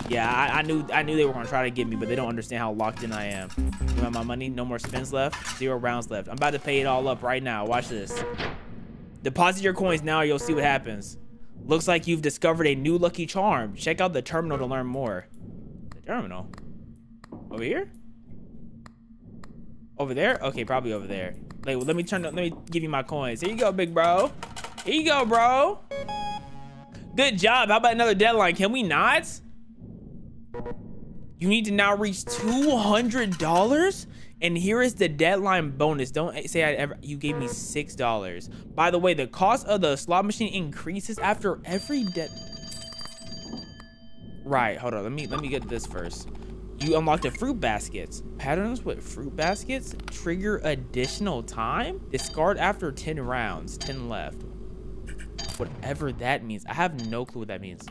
Yeah, I knew they were gonna try to get me, but they don't understand how locked in I am. You want my money? No more spins left. 0 rounds left. I'm about to pay it all up right now. Watch this. Deposit your coins now, or you'll see what happens. Looks like you've discovered a new lucky charm. Check out the terminal to learn more. The terminal? Over here? Over there? Okay, probably over there. Wait, well, let me give you my coins. Here you go, big bro. Here you go, bro. Good job. How about another deadline? Can we not? You need to now reach $200, and here is the deadline bonus. Don't say you gave me $6. By the way, the cost of the slot machine increases after every Right, hold on. Let me get this first. You unlocked the fruit baskets. Patterns with fruit baskets trigger additional time. Discard after 10 rounds. 10 left. Whatever that means. I have no clue what that means.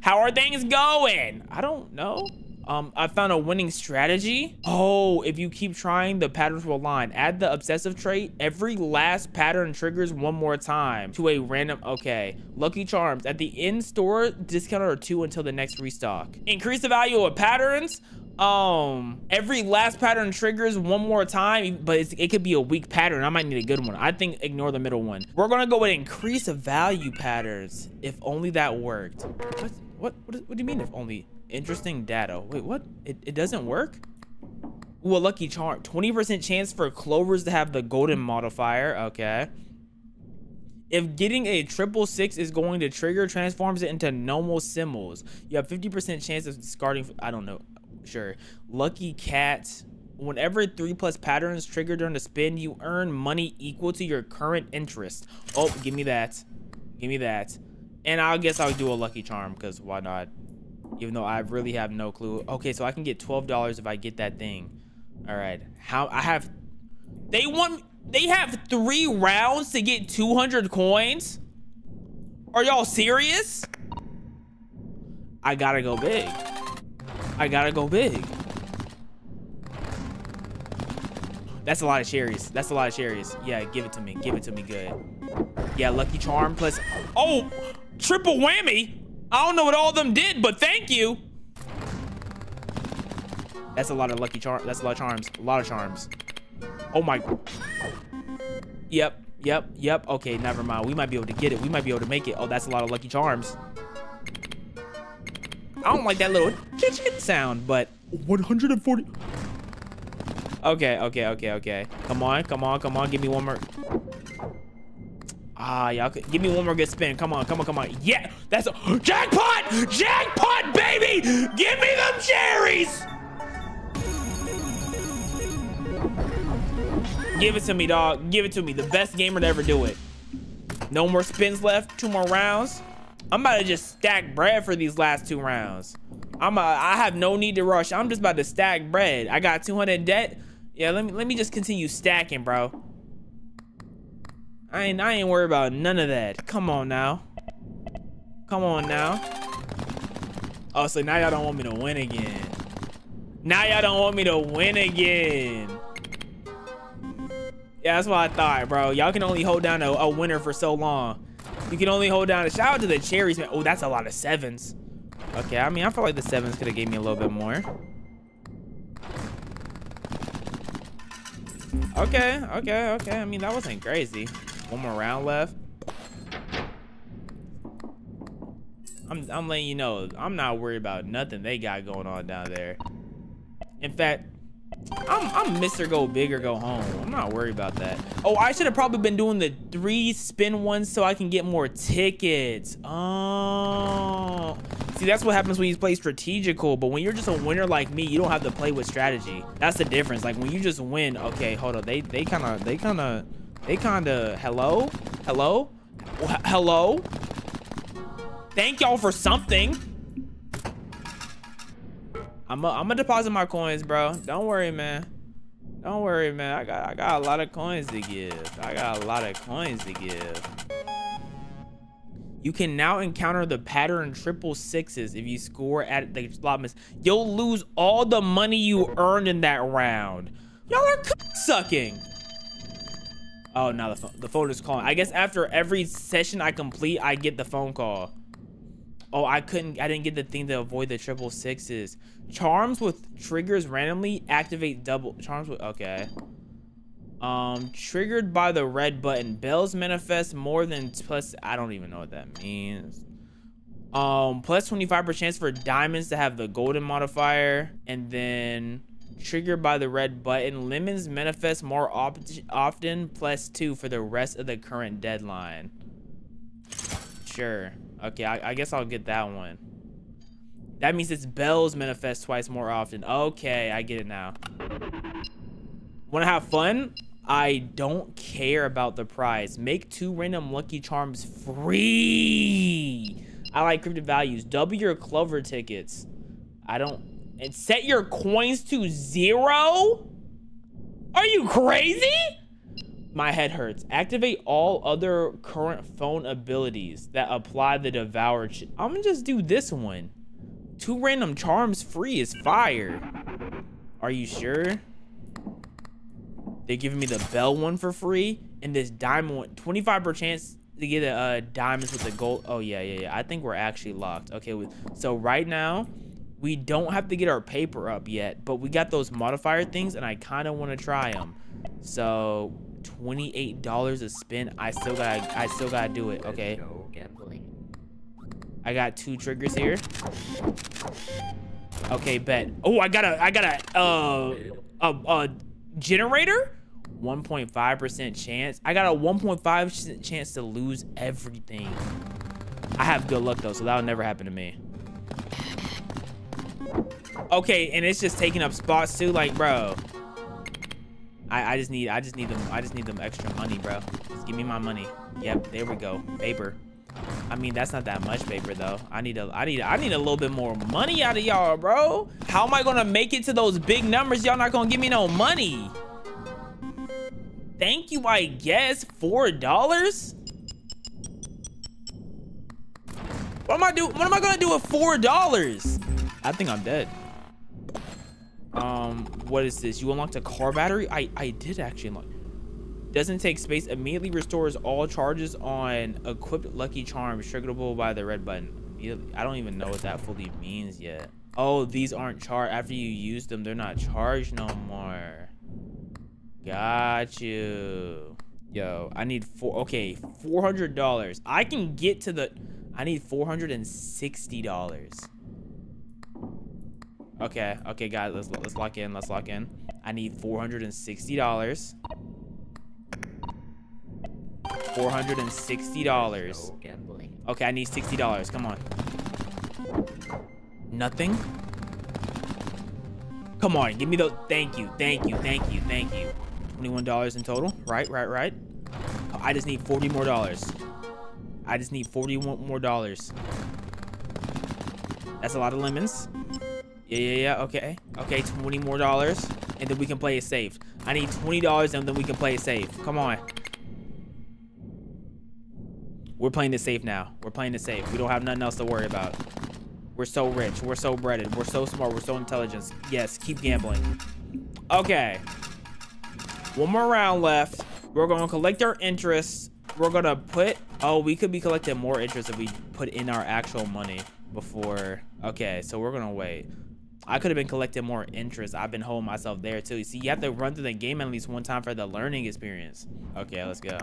How are things going? I don't know. I found a winning strategy. Oh, if you keep trying, the patterns will align. Add the obsessive trait. Every last pattern triggers one more time to a random. Okay. Lucky charms. At the in-store, discounted are 2 until the next restock. Increase the value of patterns. Every last pattern triggers one more time, but it could be a weak pattern. I might need a good one. I think ignore the middle one. We're gonna go with increase the value patterns. If only that worked. What do you mean if only? Interesting data. Wait, what? It doesn't work? Ooh, a lucky charm. 20% chance for clovers to have the golden modifier. Okay. If getting a 666 is going to trigger, transforms it into normal symbols. You have 50% chance of discarding. I don't know. Sure. Lucky cat. Whenever 3+ patterns trigger during the spin, you earn money equal to your current interest. Oh, give me that. Give me that. And I guess I'll do a lucky charm, because why not? Even though I really have no clue. Okay, so I can get $12 if I get that thing. All right. They have 3 rounds to get 200 coins? Are y'all serious? I gotta go big. I gotta go big. That's a lot of cherries. That's a lot of cherries. Yeah, give it to me. Give it to me good. Yeah, lucky charm plus. Oh, triple whammy. I don't know what all of them did, but thank you. That's a lot of lucky charms. That's a lot of charms. A lot of charms. Oh my. Yep. Okay, never mind. We might be able to get it. We might be able to make it. Oh, that's a lot of lucky charms. I don't like that little sound, but 140. Okay. Come on. Give me one more. Y'all give me one more good spin. Come on. Yeah, that's a jackpot, baby. Give me them cherries. Give it to me, dog. Give it to me. The best gamer to ever do it. No more spins left. 2 more rounds. I'm about to just stack bread for these last 2 rounds. I have no need to rush. I'm just about to stack bread. I got 200 debt. Yeah, let me just continue stacking, bro. I ain't worried about none of that. Come on now. Oh, so now y'all don't want me to win again. Yeah, that's what I thought, bro. Y'all can only hold down a winner for so long. You can only hold down. Shout out to the cherries, man. Oh, that's a lot of 7s. Okay, I mean, I feel like the 7s could have gave me a little bit more. Okay. I mean, that wasn't crazy. 1 more round left. I'm letting you know, I'm not worried about nothing they got going on down there. In fact, I'm Mr. Go Big or Go Home. I'm not worried about that. Oh, I should have probably been doing the 3 spin ones so I can get more tickets. Oh. See, that's what happens when you play strategical, but when you're just a winner like me, you don't have to play with strategy. That's the difference. Like when you just win, okay, hold on. They kind of hello. Thank y'all for something. I'm gonna deposit my coins, bro. Don't worry, man. I got a lot of coins to give. You can now encounter the pattern 666 if you score at the slot machine. You'll lose all the money you earned in that round. Y'all are sucking. Oh, now the phone is calling. I guess after every session I complete, I get the phone call. Oh, I didn't get the thing to avoid the 666s. Charms with triggers randomly activate double. Charms with, okay. Triggered by the red button. Bells manifest more than plus, I don't even know what that means. Plus 25% chance for diamonds to have the golden modifier. And then triggered by the red button. Lemons manifest more often, plus 2 for the rest of the current deadline. Sure. Okay, I guess I'll get that one. That means it's bells manifest twice more often. Okay, I get it now. Wanna have fun? I don't care about the prize. Make 2 random lucky charms free. I like cryptic values. Double your Clover tickets. And set your coins to 0? Are you crazy? My head hurts. Activate all other current phone abilities that apply the Devour. I'm gonna just do this one. 2 random charms free is fire. Are you sure? They're giving me the bell one for free and this diamond one. 25% chance to get a diamonds with the gold. Oh yeah. I think we're actually locked. Okay, so right now we don't have to get our paper up yet, but we got those modifier things and I kind of want to try them. So $28 a spin. I still gotta do it. Okay. I got 2 triggers here. Okay, bet. Oh, I got a generator. 1.5% chance. I got a 1.5% chance to lose everything. I have good luck though, so that'll never happen to me. Okay, and it's just taking up spots too. Like, bro, I just need them extra money, bro. Just give me my money. Yep, there we go. Paper. I mean, that's not that much paper though. I need a little bit more money out of y'all, bro. How am I gonna make it to those big numbers? Y'all not gonna give me no money. Thank you, I guess. $4? What am I gonna do with $4? I think I'm dead. What is this? You unlocked a car battery? I did actually unlock. Doesn't take space. Immediately restores all charges on equipped lucky charms triggerable by the red button. I don't even know what that fully means yet. Oh, these aren't charged. After you use them, they're not charged no more. Got you. Yo, I need $400. I can get to the, I need $460. Okay, guys, let's lock in. I need $460. $460. Okay, I need $60. Come on. Nothing. Come on, give me those. Thank you. $21 in total. Right. I just need $40 more. I just need $41 more. That's a lot of lemons. Yeah. Okay, $20 more, and then we can play it safe. I need $20, and then we can play it safe. Come on. We're playing it safe now. We don't have nothing else to worry about. We're so rich. We're so breaded. We're so smart. We're so intelligent. Yes, keep gambling. Okay. One more round left. We're going to collect our interest. We're going to put... Oh, we could be collecting more interest if we put in our actual money before... Okay, so we're going to wait. I could have been collecting more interest. I've been holding myself there too. See, you have to run through the game at least one time for the learning experience. Okay, let's go.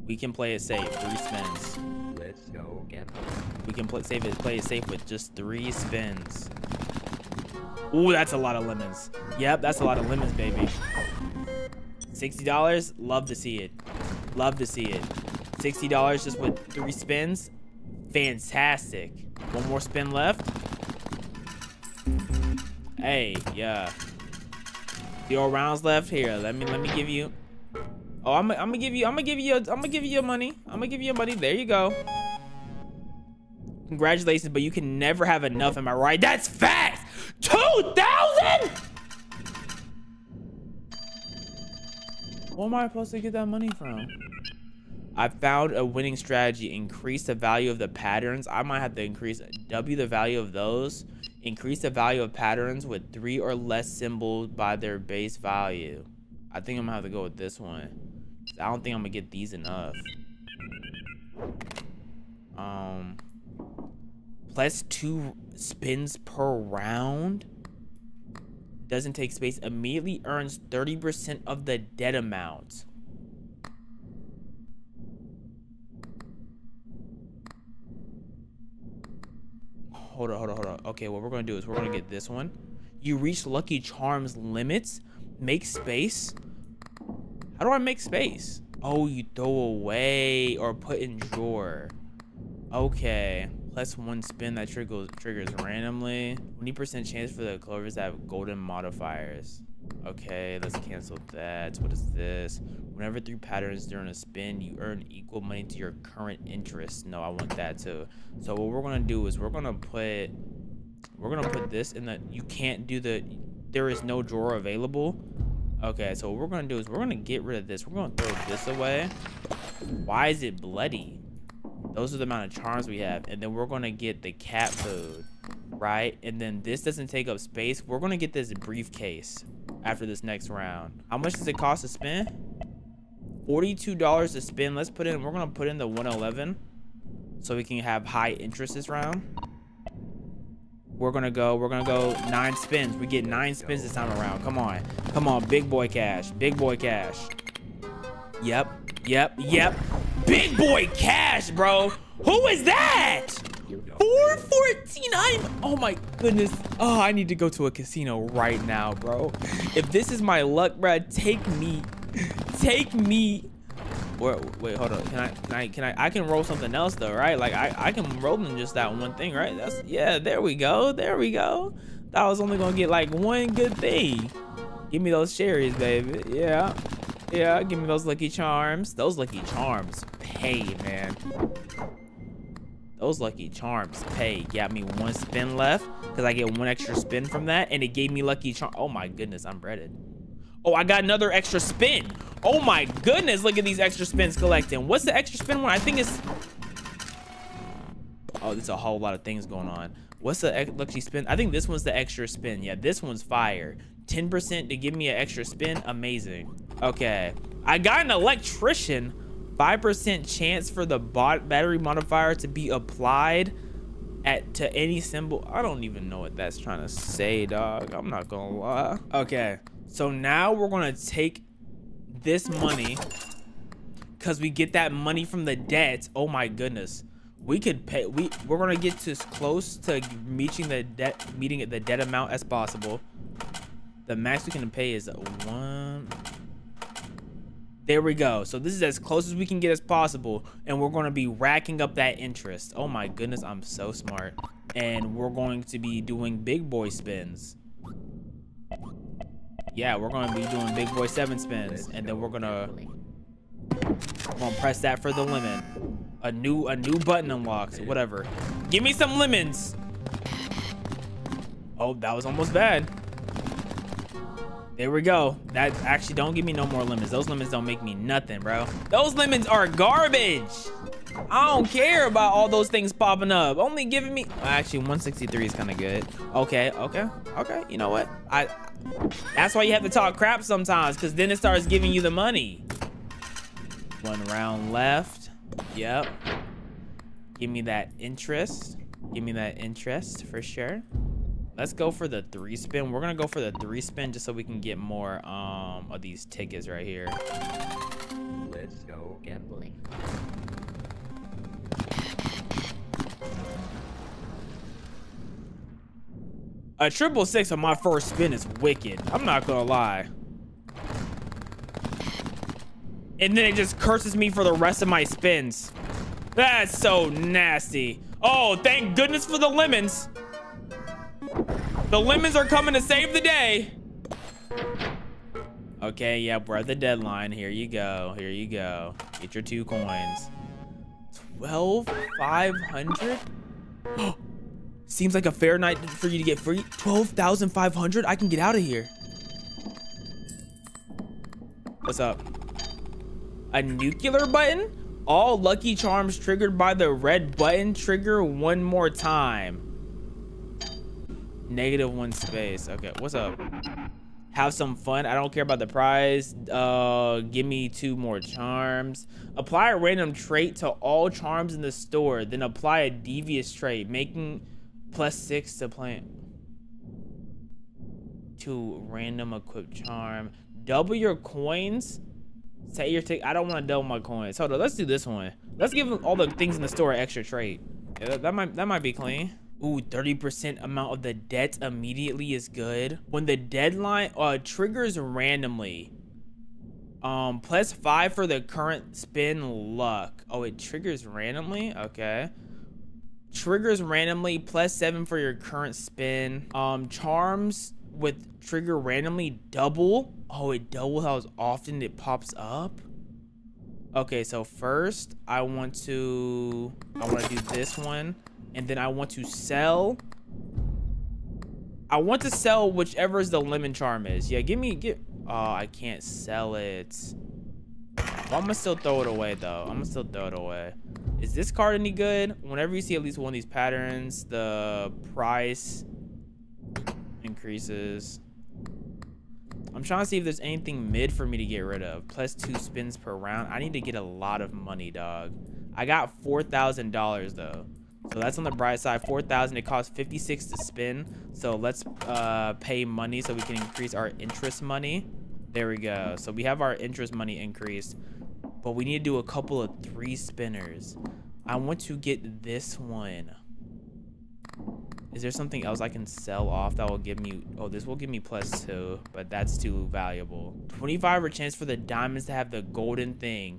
We can play it safe. 3 spins. Let's go again. We can play it safe with just 3 spins. Ooh, that's a lot of lemons. Yep, that's a lot of lemons, baby. $60. Love to see it. $60 just with 3 spins. Fantastic. One more spin left. Hey, yeah. 0 rounds left here. Let me give you. Oh, I'm gonna give you your money. There you go. Congratulations, but you can never have enough. Am I right? That's facts. 2,000. Where am I supposed to get that money from? I found a winning strategy. Increase the value of the patterns. I might have to double the value of those. Increase the value of patterns with 3 or less symbols by their base value. I think I'm gonna have to go with this one. I don't think I'm gonna get these enough. Plus 2 spins per round. Doesn't take space. Immediately earns 30% of the debt amount. Hold on. Okay, what we're gonna do is we're gonna get this one. You reach Lucky Charms limits. Make space. How do I make space? Oh, you throw away or put in drawer. Okay. Plus 1 spin that triggers randomly. 20% chance for the clovers that have golden modifiers. Okay, let's cancel that. What is this? Whenever 3 patterns during a spin, you earn equal money to your current interest. No, I want that too. So what we're gonna do is we're gonna put this in the, you can't do the, there is no drawer available. Okay, so what we're gonna do is we're gonna get rid of this. We're gonna throw this away. Why is it bloody? Those are the amount of charms we have. And then we're gonna get the cat food, right? And then this doesn't take up space. We're gonna get this briefcase after this next round. How much does it cost to spin? $42 to spin. Let's put in, we're gonna put in the 111 so we can have high interest this round. We're gonna go 9 spins. We get 9 spins this time around. Come on, big boy cash. Yep. Big boy cash, bro. Who is that? 414. Oh my goodness. Oh, I need to go to a casino right now, bro. If this is my luck, bro, take me. Wait, hold on. I can roll something else though, right? Like I can roll than just that one thing, right? Yeah, there we go. Thought I was only gonna get like one good thing. Give me those cherries, baby. Yeah, give me those Lucky Charms. Those Lucky Charms pay, man. Those Lucky Charms pay. Got me 1 spin left because I get 1 extra spin from that, and it gave me Lucky Charm. Oh my goodness, I'm breaded. Oh, I got another extra spin. Oh my goodness, look at these extra spins collecting. What's the extra spin one? I think it's... Oh, there's a whole lot of things going on. What's the lucky spin? I think this one's the extra spin. Yeah, this one's fire. 10% to give me an extra spin. Amazing. Okay. I got an electrician. 5% chance for the battery modifier to be applied to any symbol. I don't even know what that's trying to say, dog. I'm not gonna lie. Okay. So now we're gonna take this money because we get that money from the debt. Oh my goodness, we could pay. We're gonna get to as close to meeting the debt amount as possible. The max we can pay is 1. There we go. So this is as close as we can get as possible, and we're gonna be racking up that interest. Oh my goodness, I'm so smart. And we're going to be doing big boy spins. Yeah, we're gonna be doing big boy 7 spins, and then we're gonna press that for the lemon. A new button unlocks. Whatever. Give me some lemons. Oh, that was almost bad. There we go. That actually, don't give me no more lemons. Those lemons don't make me nothing, bro. Those lemons are garbage. I don't care about all those things popping up. Only giving me, actually 163 is kind of good. Okay. You know what? That's why you have to talk crap sometimes, because then it starts giving you the money. 1 round left. Yep. Give me that interest. For sure. Let's go for the 3 spin. We're gonna go for the 3 spin just so we can get more of these tickets right here. Let's go gambling. A 666 on my first spin is wicked. I'm not gonna lie. And then it just curses me for the rest of my spins. That's so nasty. Oh, thank goodness for the lemons. The lemons are coming to save the day. Okay, yeah, we're at the deadline. Here you go. Get your 2 coins. 12,500? Seems like a fair night for you to get free. 12,500? I can get out of here. What's up? A nuclear button? All Lucky Charms triggered by the red button trigger 1 more time. -1 space. Okay, what's up? Have some fun. I don't care about the prize. Give me 2 more charms. Apply a random trait to all charms in the store, then apply a devious trait, making +6 to plant. To random equip charm. Double your coins. Say your tick. I don't want to double my coins. Hold on, let's do this one. Let's give all the things in the store an extra trait. Yeah, that might be clean. Ooh, 30% amount of the debt immediately is good. When the deadline triggers randomly. +5 for the current spin luck. Oh, it triggers randomly? Okay. Triggers randomly, +7 for your current spin. Charms with trigger randomly double. Oh, it double how often it pops up. Okay, so first I want to do this one, and then I want to sell. I want to sell whichever is the lemon charm is. Yeah, oh, I can't sell it. Well, I'm gonna still throw it away though. I'm gonna still throw it away. Is this card any good? Whenever you see at least one of these patterns, the price increases. I'm trying to see if there's anything mid for me to get rid of. +2 spins per round. I need to get a lot of money, dog. I got $4,000 though. So that's on the bright side. 4,000. It costs 56 to spin. So let's pay money so we can increase our interest money. There we go. So we have our interest money increased. But we need to do a couple of 3 spinners. I want to get this one. Is there something else I can sell off that will give me... Oh, this will give me +2, but that's too valuable. 25% chance for the diamonds to have the golden thing.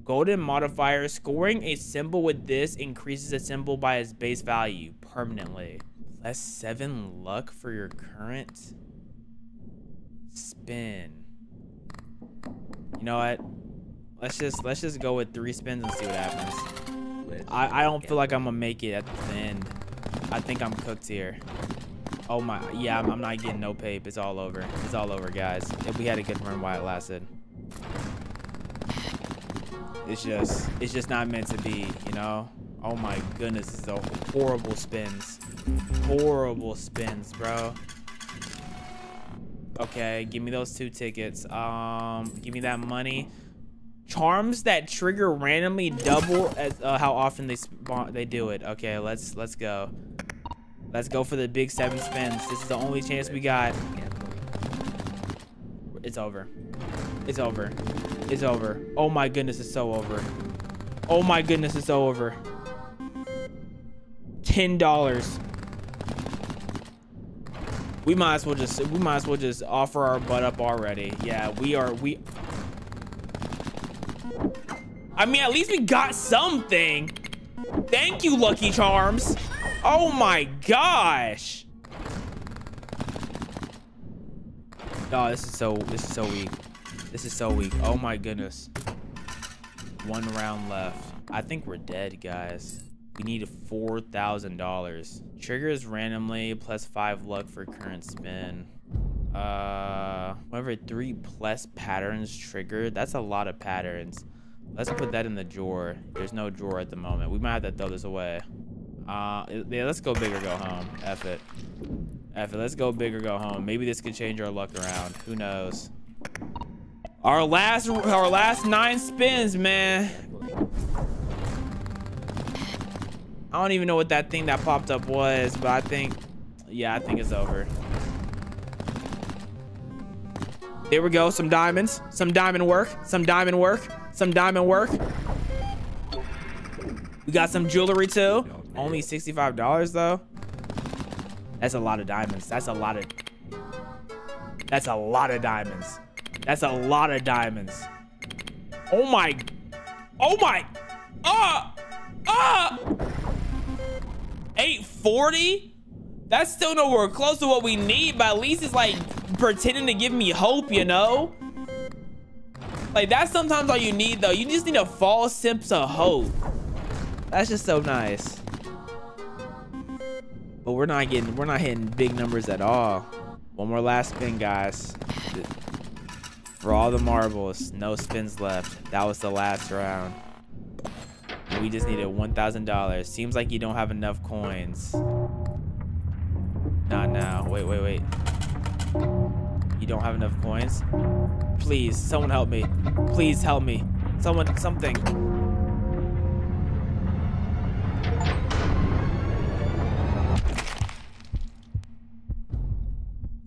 Golden modifier. Scoring a symbol with this increases a symbol by its base value permanently. +7 luck for your current spin. You know what? Let's just go with 3 spins and see what happens. I don't feel like I'm gonna make it at the end. I think I'm cooked here. Oh my, yeah, I'm not getting no pape. It's all over. It's all over, guys. If we had a good run while it lasted. It's just not meant to be, you know? Oh my goodness, it's a horrible spins. Horrible spins, bro. Okay, give me those 2 tickets. Give me that money. Charms that trigger randomly double as how often they do it. Okay, let's go. Let's go for the big 7 spins. This is the only chance we got. It's over. It's over. It's over. Oh my goodness, it's so over. Oh my goodness, it's so over. $10. We might as well just offer our butt up already. Yeah, I mean, at least we got something. Thank you, Lucky Charms. Oh my gosh. Oh, this is so weak. This is so weak. Oh my goodness. 1 round left. I think we're dead, guys. We need $4,000. Triggers randomly, +5 luck for current spin. Whenever 3+ patterns triggered, that's a lot of patterns. Let's put that in the drawer. There's no drawer at the moment. We might have to throw this away. Yeah, let's go big or go home. F it. Let's go big or go home. Maybe this could change our luck around. Who knows? Our last 9 spins, man. I don't even know what that thing that popped up was, but I think it's over. There we go. Some diamonds. Some diamond work. Some diamond work. Some diamond work. We got some jewelry too. Only $65 though. That's a lot of diamonds. That's a lot of diamonds. That's a lot of diamonds. Oh my. 840? That's still nowhere close to what we need, but at least it's like pretending to give me hope, you know? Like, that's sometimes all you need though. You just need a false sense of hope. That's just so nice. But we're not hitting big numbers at all. One more last spin, guys. For all the marbles, no spins left. That was the last round. And we just needed $1,000. Seems like you don't have enough coins. Not now. Wait. You don't have enough coins. Please, someone help me. Please help me. Someone, something.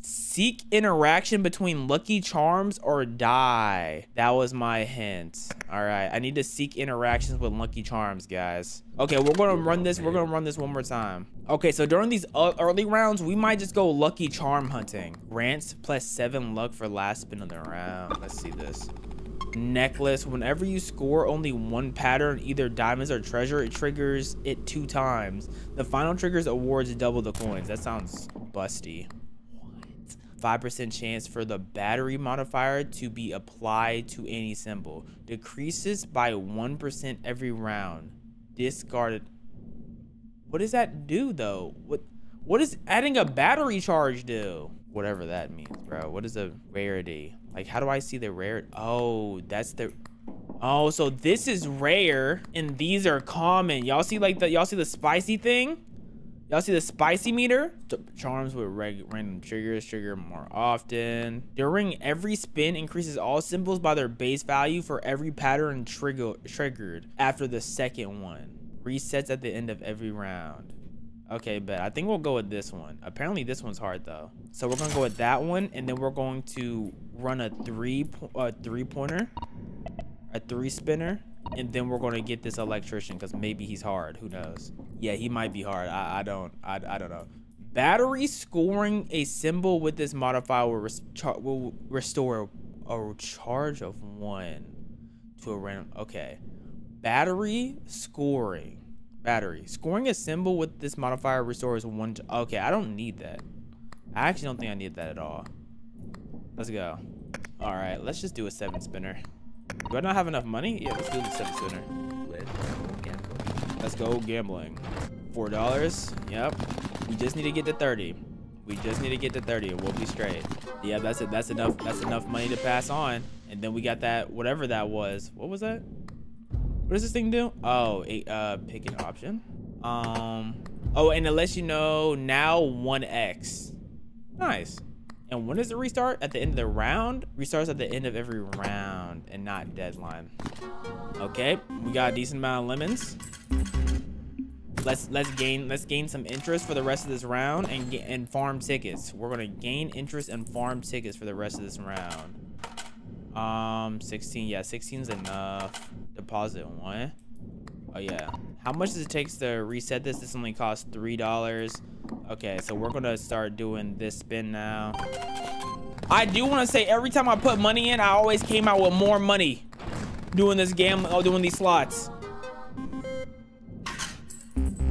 Seek interaction between Lucky Charms or die. That was my hint. All right, I need to seek interactions with Lucky Charms, guys. Okay, we're gonna run this. We're gonna run this one more time. Okay, so during these early rounds, we might just go Lucky Charm hunting. Grants +7 luck for last spin of the round. Let's see this. Necklace. Whenever you score only one pattern, either diamonds or treasure, it triggers it 2 times. The final triggers awards double the coins. That sounds busty. 5% chance for the battery modifier to be applied to any symbol. Decreases by 1% every round. Discarded. What does that do though? What does adding a battery charge do? Whatever that means, bro. What is a rarity? Like, how do I see the rare? Oh, that's the. Oh, so this is rare and these are common. Y'all see like y'all see the spicy thing? Y'all see the spicy meter? Charms with random triggers trigger more often. During every spin, increases all symbols by their base value for every pattern triggered after the second one. Resets at the end of every round. Okay, bet. I think we'll go with this one. Apparently this one's hard though. So we're gonna go with that one, and then we're going to run a three pointer, a 3 spinner. And then we're going to get this electrician because maybe he's hard. Who knows? Yeah, he might be hard. I don't know. Battery scoring a symbol with this modifier will restore a charge of 1 to a random. Okay. Battery scoring. Battery. Scoring a symbol with this modifier restores 1 to. Okay, I don't need that. I actually don't think I need that at all. Let's go. All right, let's just do a 7 spinner. Do I not have enough money? Yeah, let's do the 7 spinner. Let's go gambling. $4. Yep. We just need to get to 30. We just need to get to 30 and we'll be straight. Yeah, that's it. That's enough money to pass on. And then we got that, whatever that was. What was that? What does this thing do? Oh, pick an option. Oh, and it lets you know now 1x. Nice. And when does it restart? At the end of the round? Restarts at the end of every round and not deadline. Okay, we got a decent amount of lemons. Let's gain some interest for the rest of this round and farm tickets. We're gonna gain interest and farm tickets for the rest of this round. 16. Yeah, 16's enough. Deposit 1. Oh yeah. How much does it take to reset this? This only costs $3. Okay, so we're gonna start doing this spin now. I do want to say every time I put money in, I always came out with more money doing this game. Oh, doing these slots.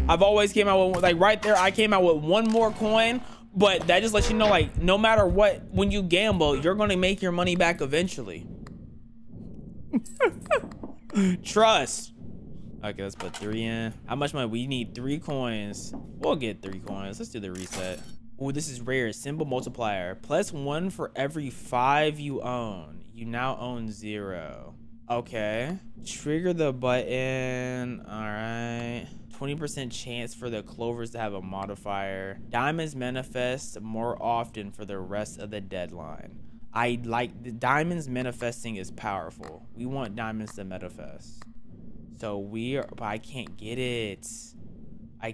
I've always came out with, like right there, I came out with 1 more coin, but that just lets you know, like, no matter what, when you gamble, you're gonna make your money back eventually. Trust. Okay, let's put 3 in. How much money? We need 3 coins. We'll get 3 coins. Let's do the reset. Oh, this is rare. Symbol multiplier. +1 for every 5 you own. You now own 0. Okay. Trigger the button. All right. 20% chance for the clovers to have a modifier. Diamonds manifest more often for the rest of the deadline. I like the diamonds manifesting is powerful. We want diamonds to manifest. So but I can't get it. I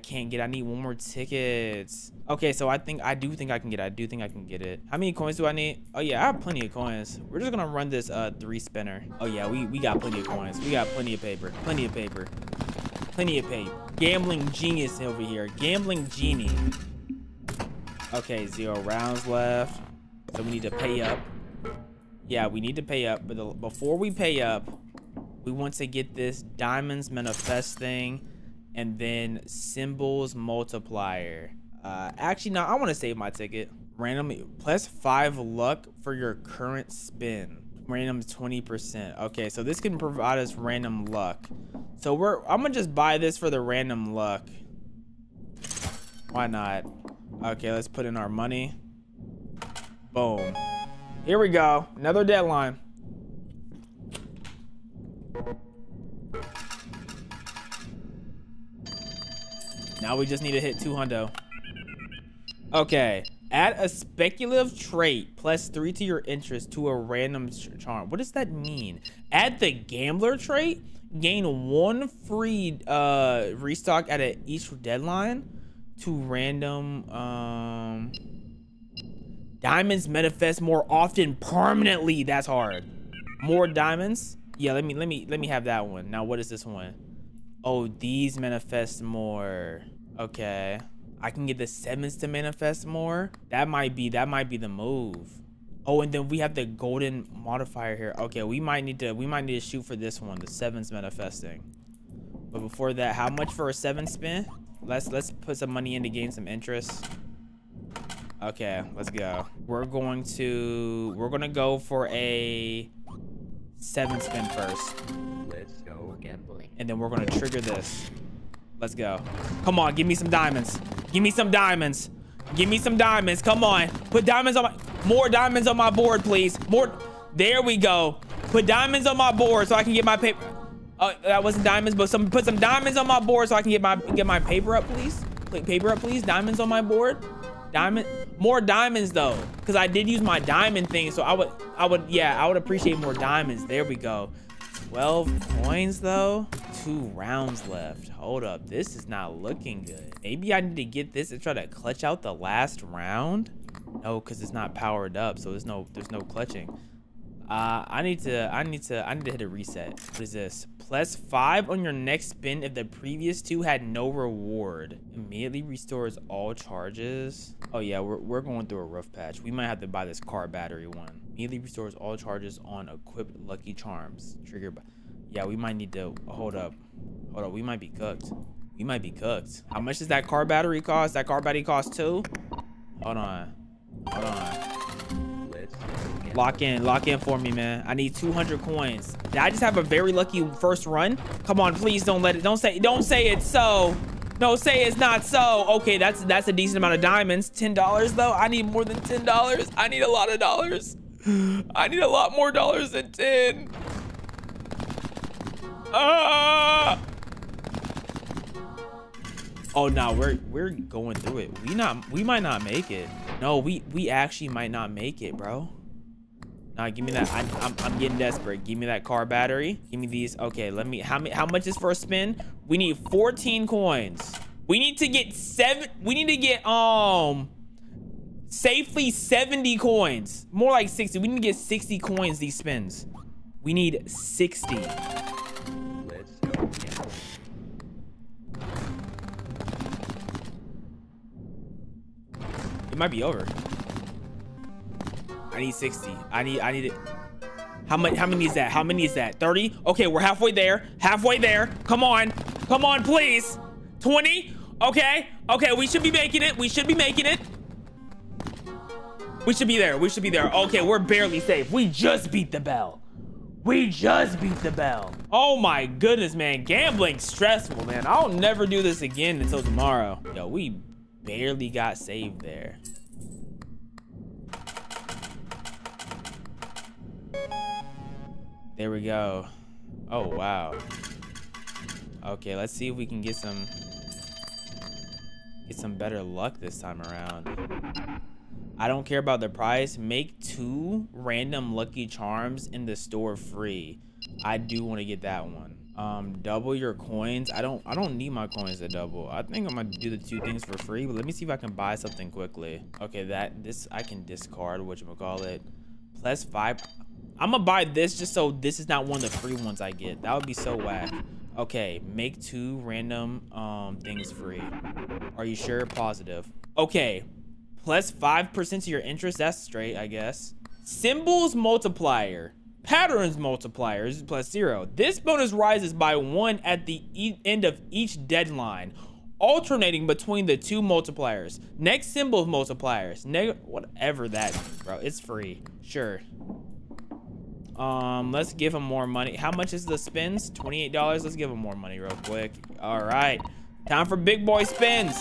need 1 more tickets. Okay, so I do think I can get it. How many coins do I need? Oh yeah, I have plenty of coins. We're just gonna run this 3 spinner. Oh yeah, we got plenty of coins. We got plenty of paper. Plenty of paper. Gambling genius over here. Gambling genie. Okay, 0 rounds left. So we need to pay up. Yeah, we need to pay up. But before we pay up, we want to get this diamonds manifest thing and then symbols multiplier. Actually, no, I want to save my ticket. Randomly, +5 luck for your current spin. Random 20%. Okay, so this can provide us random luck. So I'm gonna just buy this for the random luck. Why not? Okay, let's put in our money. Boom. Here we go. Another deadline. Now we just need to hit 200. Okay, Add a speculative trait +3 to your interest to a random charm. What does that mean? Add the gambler trait. Gain 1 free restock at each deadline to random diamonds manifest more often permanently. That's hard. More diamonds. Yeah, let me have that one. Now what is this one? Oh, these manifest more. Okay. I can get the 7s to manifest more. That might be the move. Oh, and then we have the golden modifier here. Okay, we might need to shoot for this one, the 7s manifesting. But before that, how much for a 7 spin? Let's put some money in to gain some interest. Okay, let's go. We're gonna go for a 7 spin first. Let's go gambling. And then we're gonna trigger this. Let's go. Come on, give me some diamonds. Give me some diamonds. Give me some diamonds. Come on. Put diamonds on more diamonds on my board, please. More. There we go. Put diamonds on my board so I can get my paper. Oh, that wasn't diamonds, but put some diamonds on my board so I can get my paper up, please. Paper up, please. Diamonds on my board. More diamonds though, because I did use my diamond thing, so I would appreciate more diamonds. There we go. 12 coins though. 2 rounds left. Hold up, this is not looking good. Maybe I need to get this and try to clutch out the last round. No, because it's not powered up, so there's no clutching. I need to hit a reset. What is this? +5 on your next spin if the previous 2 had no reward. Immediately restores all charges. Oh yeah, we're going through a rough patch. We might have to buy this car battery one. Immediately restores all charges on equipped lucky charms. Trigger by. Yeah, we might need to hold up. We might be cooked. We might be cooked. How much does that car battery cost? That car battery costs 2. Hold on. Lock in for me, man. I need 200 coins. Did I just have a very lucky first run? Come on, please don't say it's so. No, say it's not so. Okay, that's a decent amount of diamonds. $10 though. I need more than $10. I need a lot of dollars. I need a lot more dollars than 10. Oh no, we're going through it. We might not make it. No, we actually might not make it, bro. Nah, give me that. I'm getting desperate. Give me that car battery. Give me these. Okay, let me. How much is for a spin? We need 14 coins. We need to get safely 70 coins. More like 60. We need to get 60 coins these spins. We need 60. Let's go. It might be over. I need 60. I need it. How many is that? How many is that? 30? Okay, we're halfway there. Halfway there. Come on. Come on, please. 20? Okay. Okay, we should be making it. We should be making it. We should be there. We should be there. Okay, we're barely safe. We just beat the bell. We just beat the bell. Oh my goodness, man. Gambling's stressful, man. I'll never do this again until tomorrow. Yo, we barely got saved there. There we go. Oh, wow. Okay, let's see if we can get some better luck this time around. I don't care about the price. Make 2 random lucky charms in the store free. I do want to get that one. Double your coins. I don't need my coins to double. I think I'm gonna do the 2 things for free, but let me see if I can buy something quickly. Okay, this I can discard, whatchamacallit. +5. I'm gonna buy this just so this is not one of the free ones I get. That would be so whack. Okay, make 2 random things free. Are you sure? Positive. Okay, +5% to your interest. That's straight, I guess. Symbols multiplier. Patterns multiplier is +0. This bonus rises by 1 at the end of each deadline, alternating between the 2 multipliers. Next symbols multipliers. Whatever that is, bro. It's free. Sure. Let's give him more money. How much is the spins? $28. Let's give him more money real quick. All right, time for big boy spins.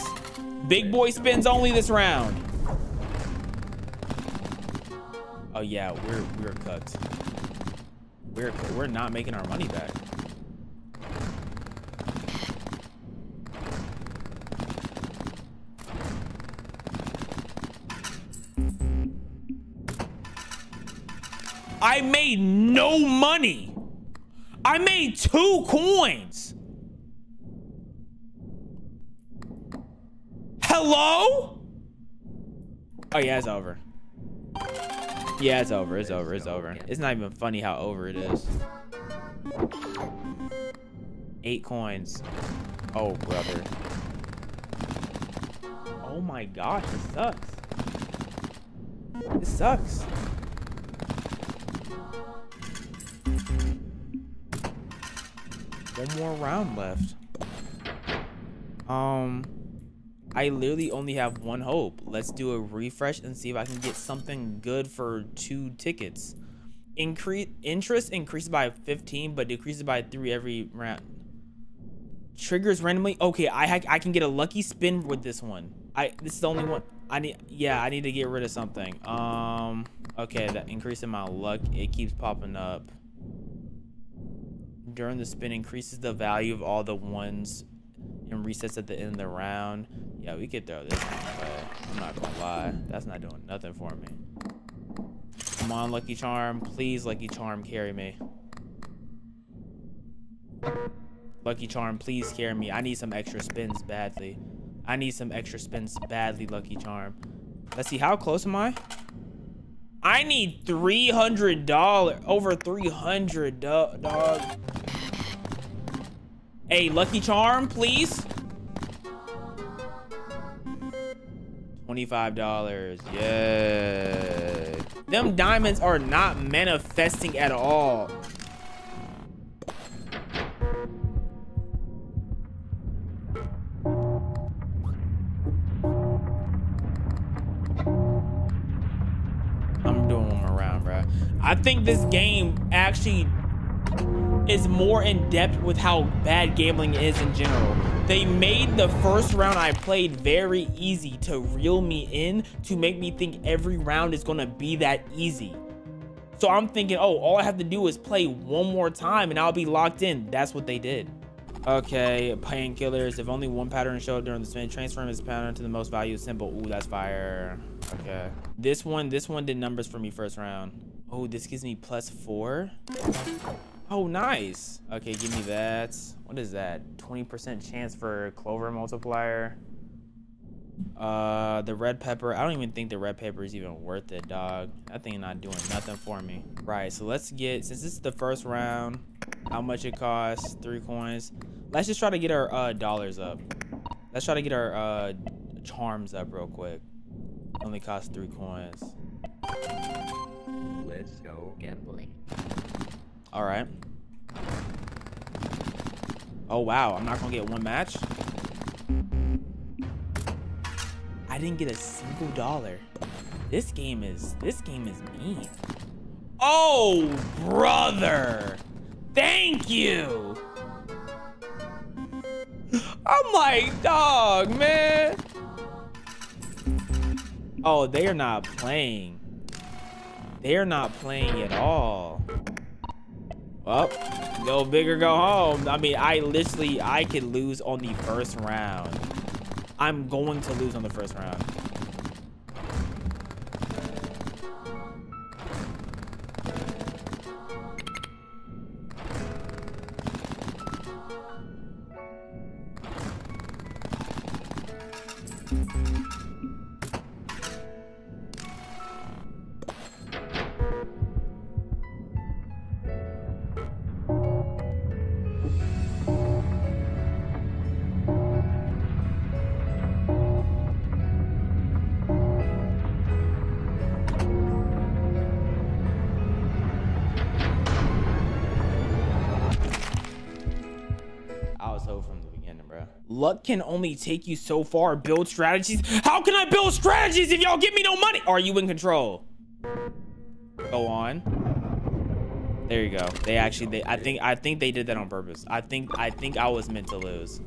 Big boy spins only this round. Oh yeah, we're cooked. We're not making our money back. I made no money. I made 2 coins. Hello? Oh yeah, it's over. Yeah, it's over. It's over. It's over. It's not even funny how over it is. 8 coins. Oh, brother. Oh my gosh, this sucks. This sucks. One more round left. I literally only have one hope. Let's do a refresh and see if I can get something good for 2 tickets. Interest increases by 15, but decreases by 3 every round. Triggers randomly. Okay, I can get a lucky spin with this one. This is the only one. I need to get rid of something. Okay, that increasing my luck. It keeps popping up. During the spin, increases the value of all the ones and resets at the end of the round. Yeah, we could throw this one away. I'm not gonna lie. That's not doing nothing for me. Come on, Lucky Charm. Please, Lucky Charm, carry me. Lucky Charm, please carry me. I need some extra spins badly. I need some extra spins badly, Lucky Charm. Let's see, how close am I? I need $300. Over 300, dog. Hey, Lucky Charm, please. $25. Yay. Them diamonds are not manifesting at all. I'm doing one more round, bro. I think this game actually is more in depth with how bad gambling is in general. They made the first round I played very easy to reel me in, to make me think every round is gonna be that easy. So I'm thinking, oh, all I have to do is play one more time and I'll be locked in. That's what they did. Okay, painkillers. If only one pattern showed during the spin, transform this pattern to the most valuable symbol. Ooh, that's fire. Okay. This one did numbers for me first round. Oh, this gives me +4. Oh, nice. Okay, give me that. What is that? 20% chance for clover multiplier. The red pepper. I don't even think the red pepper is even worth it, dog. That thing not doing nothing for me. Right, so let's get, since this is the first round, how much it costs, 3 coins. Let's just try to get our dollars up. Let's try to get our charms up real quick. Only costs 3 coins. Let's go gambling. All right. Oh wow, I'm not gonna get one match. I didn't get a single dollar. This game is mean. Oh, brother. Thank you. I'm like, dog, man. Oh, they are not playing. They are not playing at all. Well, go big or go home. I mean, I could lose on the first round. I'm going to lose on the first round. Luck can only take you so far. Build strategies. How can I build strategies if y'all give me no money? Are you in control? Go on. There you go. I think they did that on purpose. I think I was meant to lose.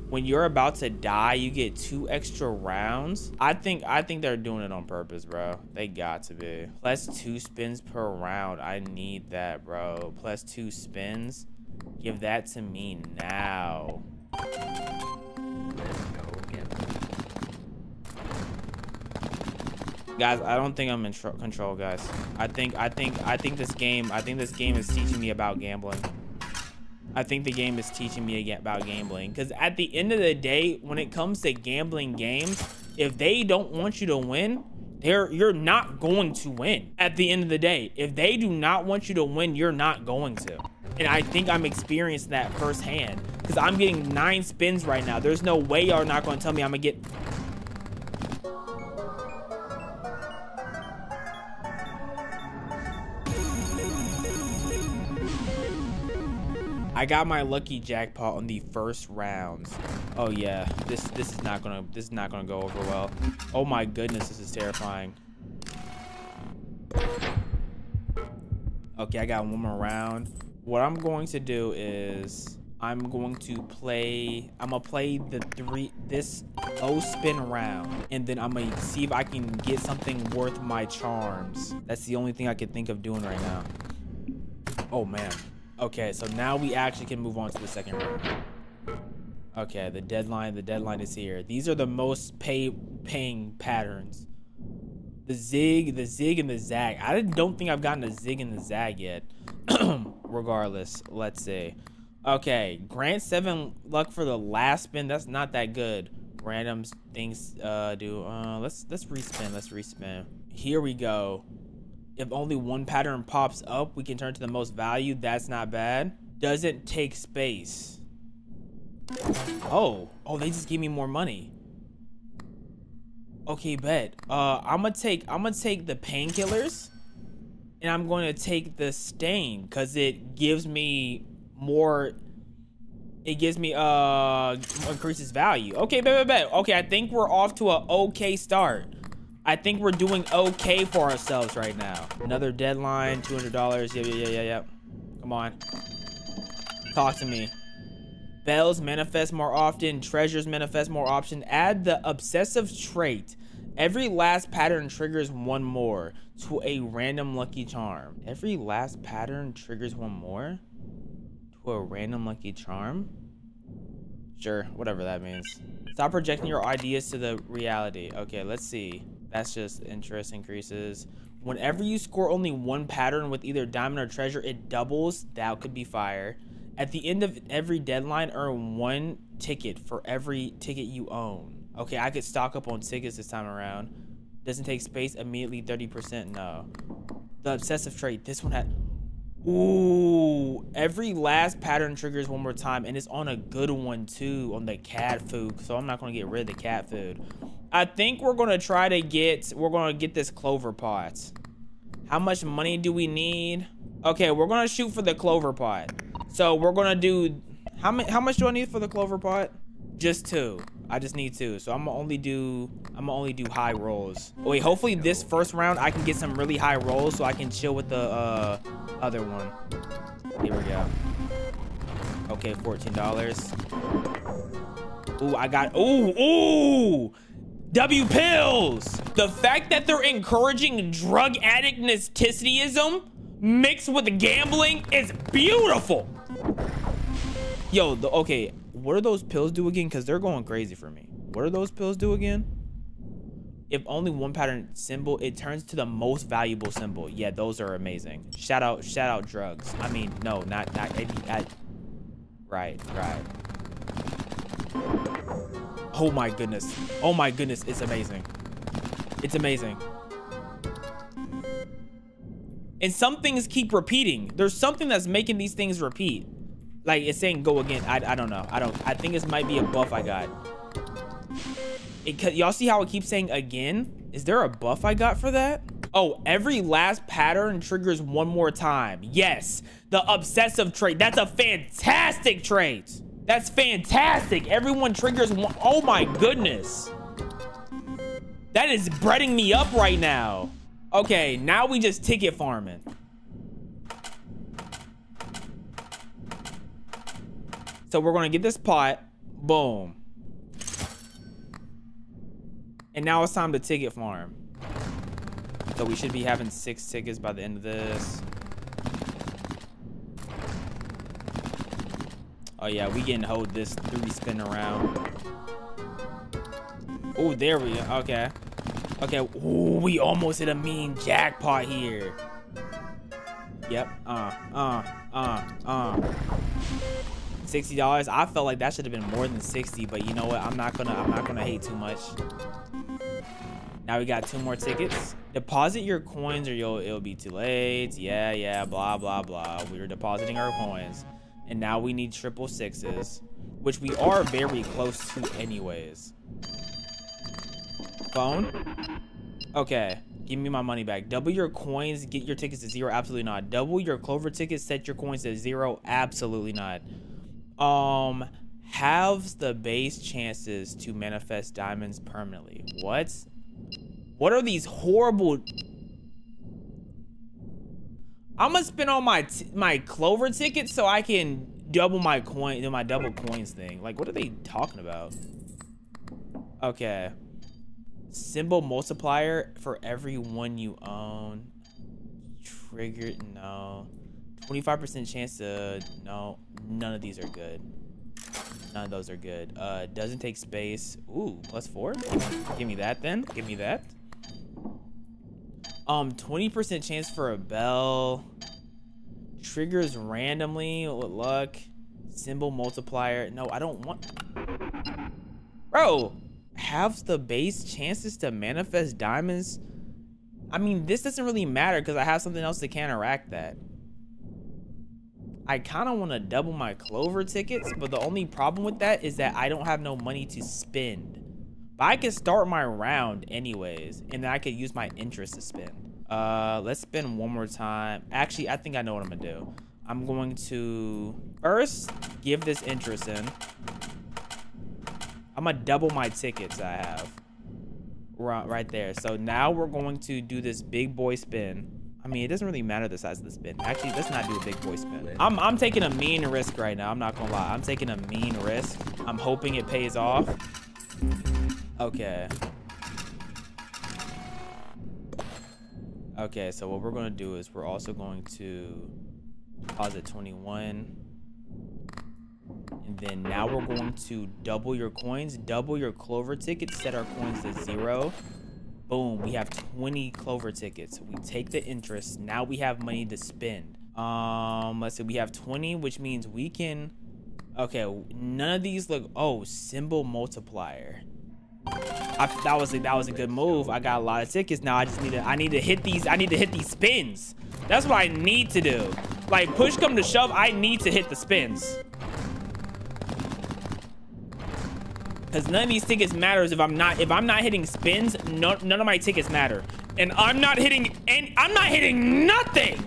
When you're about to die, you get 2 extra rounds. I think they're doing it on purpose, bro. They got to be. +2 spins per round. I need that, bro. +2 spins. Give that to me now. Let's go gambling. 1 Guys, I don't think I'm in control, guys. I think this game is teaching me about gambling. I think the game is teaching me about gambling, because at the end of the day, when it comes to gambling games, if they don't want you to win, you're not going to win. At the end of the day, if they do not want you to win, you're not going to. And I think I'm experiencing that firsthand, because I'm getting 9 spins right now. There's no way y'all are not going to tell me I'm gonna get. I got my lucky jackpot on the first rounds. Oh yeah, this is not gonna go over well. Oh my goodness, this is terrifying. Okay, I got one more round. What I'm going to do is I'm gonna play this low spin round, and then I'm gonna see if I can get something worth my charms. That's the only thing I can think of doing right now. Oh man. Okay, so now we actually can move on to the second round. Okay, the deadline is here. These are the most paying patterns. The zig, and the zag. I don't think I've gotten a zig and the zag yet. Regardless, let's see. Okay, grant 7 luck for the last spin. That's not that good. Random things let's respin. Here we go. If only one pattern pops up, we can turn to the most value. That's not bad. Doesn't take space. Oh, they just gave me more money. Okay, bet. I'm gonna take the painkillers, and I'm going to take the stain because it gives me more. It gives me increases value. Okay, bet. Okay, I think we're off to a okay start. I think we're doing okay for ourselves right now. Another deadline, $200. Yeah. Come on. Talk to me. Bells manifest more often. Treasures manifest more often. Add the obsessive trait. Every last pattern triggers 1 more to a random lucky charm. Every last pattern triggers 1 more to a random lucky charm? Sure, whatever that means. Stop projecting your ideas to the reality. Okay, let's see. That's just interest increases. Whenever you score only 1 pattern with either diamond or treasure, it doubles. That could be fire. At the end of every deadline, earn 1 ticket for every ticket you own. Okay, I could stock up on tickets this time around. Doesn't take space immediately, 30%. No. The obsessive trait. This one had. Ooh, every last pattern triggers 1 more time, and it's on a good one too, on the cat food. So I'm not gonna get rid of the cat food. I think we're gonna try to get this clover pot. How much money do we need? Okay, we're gonna shoot for the clover pot. So we're gonna do how much do I need for the clover pot? Just 2. I just need 2. So I'm gonna only do high rolls. Wait, hopefully this first round I can get some really high rolls so I can chill with the other one. Here we go. Okay, $14. Ooh, I got ooh. W pills. The fact that they're encouraging drug addict narcissism mixed with gambling is beautiful. Yo, okay, what do those pills do again? Because they're going crazy for me. What do those pills do again? If only 1 pattern symbol, it turns to the most valuable symbol. Yeah, those are amazing. Shout out drugs. I mean, no, not right. Oh my goodness, it's amazing. It's amazing. And some things keep repeating. There's something that's making these things repeat. Like it's saying go again. I don't know. I think this might be a buff I got. Y'all see how it keeps saying again? Is there a buff I got for that? Oh, every last pattern triggers 1 more time. Yes, the obsessive trait. That's a fantastic trait. That's fantastic. Everyone triggers 1. Oh my goodness. That is breading me up right now. Okay, now we just ticket farming. So we're gonna get this pot. Boom. And now it's time to ticket farm. So we should be having 6 tickets by the end of this. Oh yeah, we getting hold this 3 spin around. Oh, there we go. Okay. Okay, ooh, we almost hit a mean jackpot here. Yep, $60. I felt like that should have been more than 60, but you know what? I'm not gonna hate too much. Now we got 2 more tickets. Deposit your coins or it'll be too late. Yeah, blah, blah, blah. We're depositing our coins. And now we need 666s, which we are very close to anyways. Phone? Okay, give me my money back. Double your coins, get your tickets to 0. Absolutely not. Double your Clover tickets, set your coins to 0. Absolutely not. Halves the base chances to manifest diamonds permanently. What are these horrible... I'm gonna spend all my Clover tickets so I can double my coin, my double coins thing. Like, what are they talking about? Okay. Symbol multiplier for every one you own. Triggered, no. 25% chance to, no. None of these are good. None of those are good. Doesn't take space. Ooh, +4. Give me that then. Give me that. 20% chance for a bell. Triggers randomly with luck. Symbol multiplier. No, I don't want. Bro, halves the base chances to manifest diamonds. I mean, this doesn't really matter because I have something else to counteract that. I kind of want to double my Clover tickets, but the only problem with that is that I don't have no money to spend. But I can start my round anyways, and then I could use my interest to spend. Let's spend one more time. Actually, I think I know what I'm gonna do. I'm going to first give this interest in. I'm gonna double my tickets I have right there. So now we're going to do this big boy spin. I mean, it doesn't really matter the size of the spin. Actually, let's not do a big boy spin. I'm taking a mean risk right now. I'm not gonna lie. I'm taking a mean risk. I'm hoping it pays off. Okay. Okay, so what we're gonna do is we're also going to deposit 21. And then now we're going to double your coins, double your Clover tickets, set our coins to 0. Boom, we have 20 Clover tickets. We take the interest. Now we have money to spend. Let's see, we have 20, which means we can, okay, none of these look, oh, symbol multiplier. That was a good move. I got a lot of tickets. Now I need to hit these spins. That's what I need to do. Like, push come to shove, I need to hit the spins. Because none of these tickets matters if I'm not hitting spins. None of my tickets matter, and I'm not hitting nothing.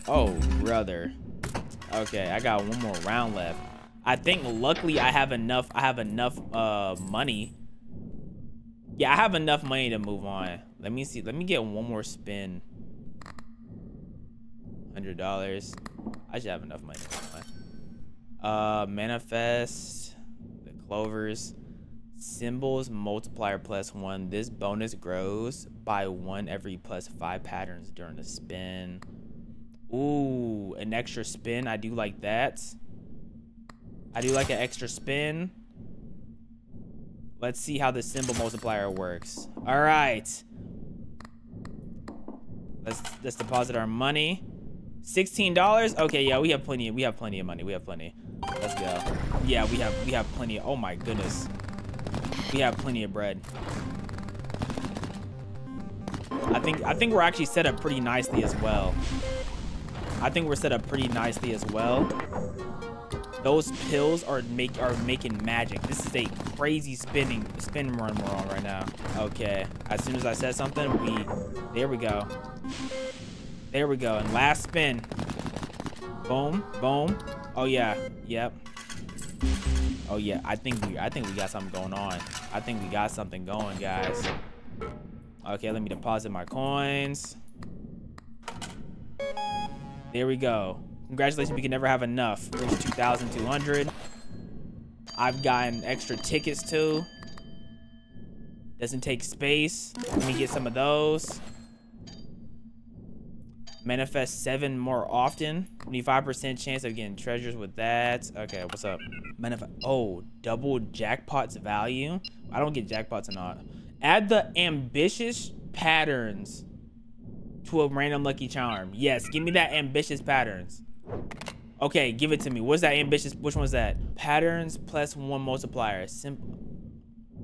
Oh brother. Okay, I got one more round left. I think luckily I have enough money. Yeah, I have enough money to move on. Let me see. Let me get one more spin. $100. I should have enough money to move on. Manifest the Clovers. Symbols multiplier +1. This bonus grows by 1 every +5 patterns during the spin. Ooh, an extra spin. I do like that. I do like an extra spin. Let's see how the symbol multiplier works. All right. Let's deposit our money. $16. Okay, yeah, we have plenty of money. We have plenty. Let's go. Yeah, we have plenty. Oh my goodness. We have plenty of bread. I think we're actually set up pretty nicely as well. Those pills are making magic. This is a crazy spin run we're on right now. Okay, as soon as I said something, there we go. There we go. And last spin. Boom, boom. Oh yeah, yep. Oh yeah, I think we got something going on. I think we got something going, guys. Okay, let me deposit my coins. There we go. Congratulations, we can never have enough. There's 2,200. I've gotten extra tickets too. Doesn't take space. Let me get some of those. Manifest 7 more often. 25% chance of getting treasures with that. Okay, what's up? Manifest. Oh, double jackpot's value. I don't get jackpots or not. Add the ambitious patterns to a random lucky charm. Yes, give me that ambitious patterns. Okay, give it to me. What's that ambitious? Which one's that? Patterns plus 1 multiplier. Simple.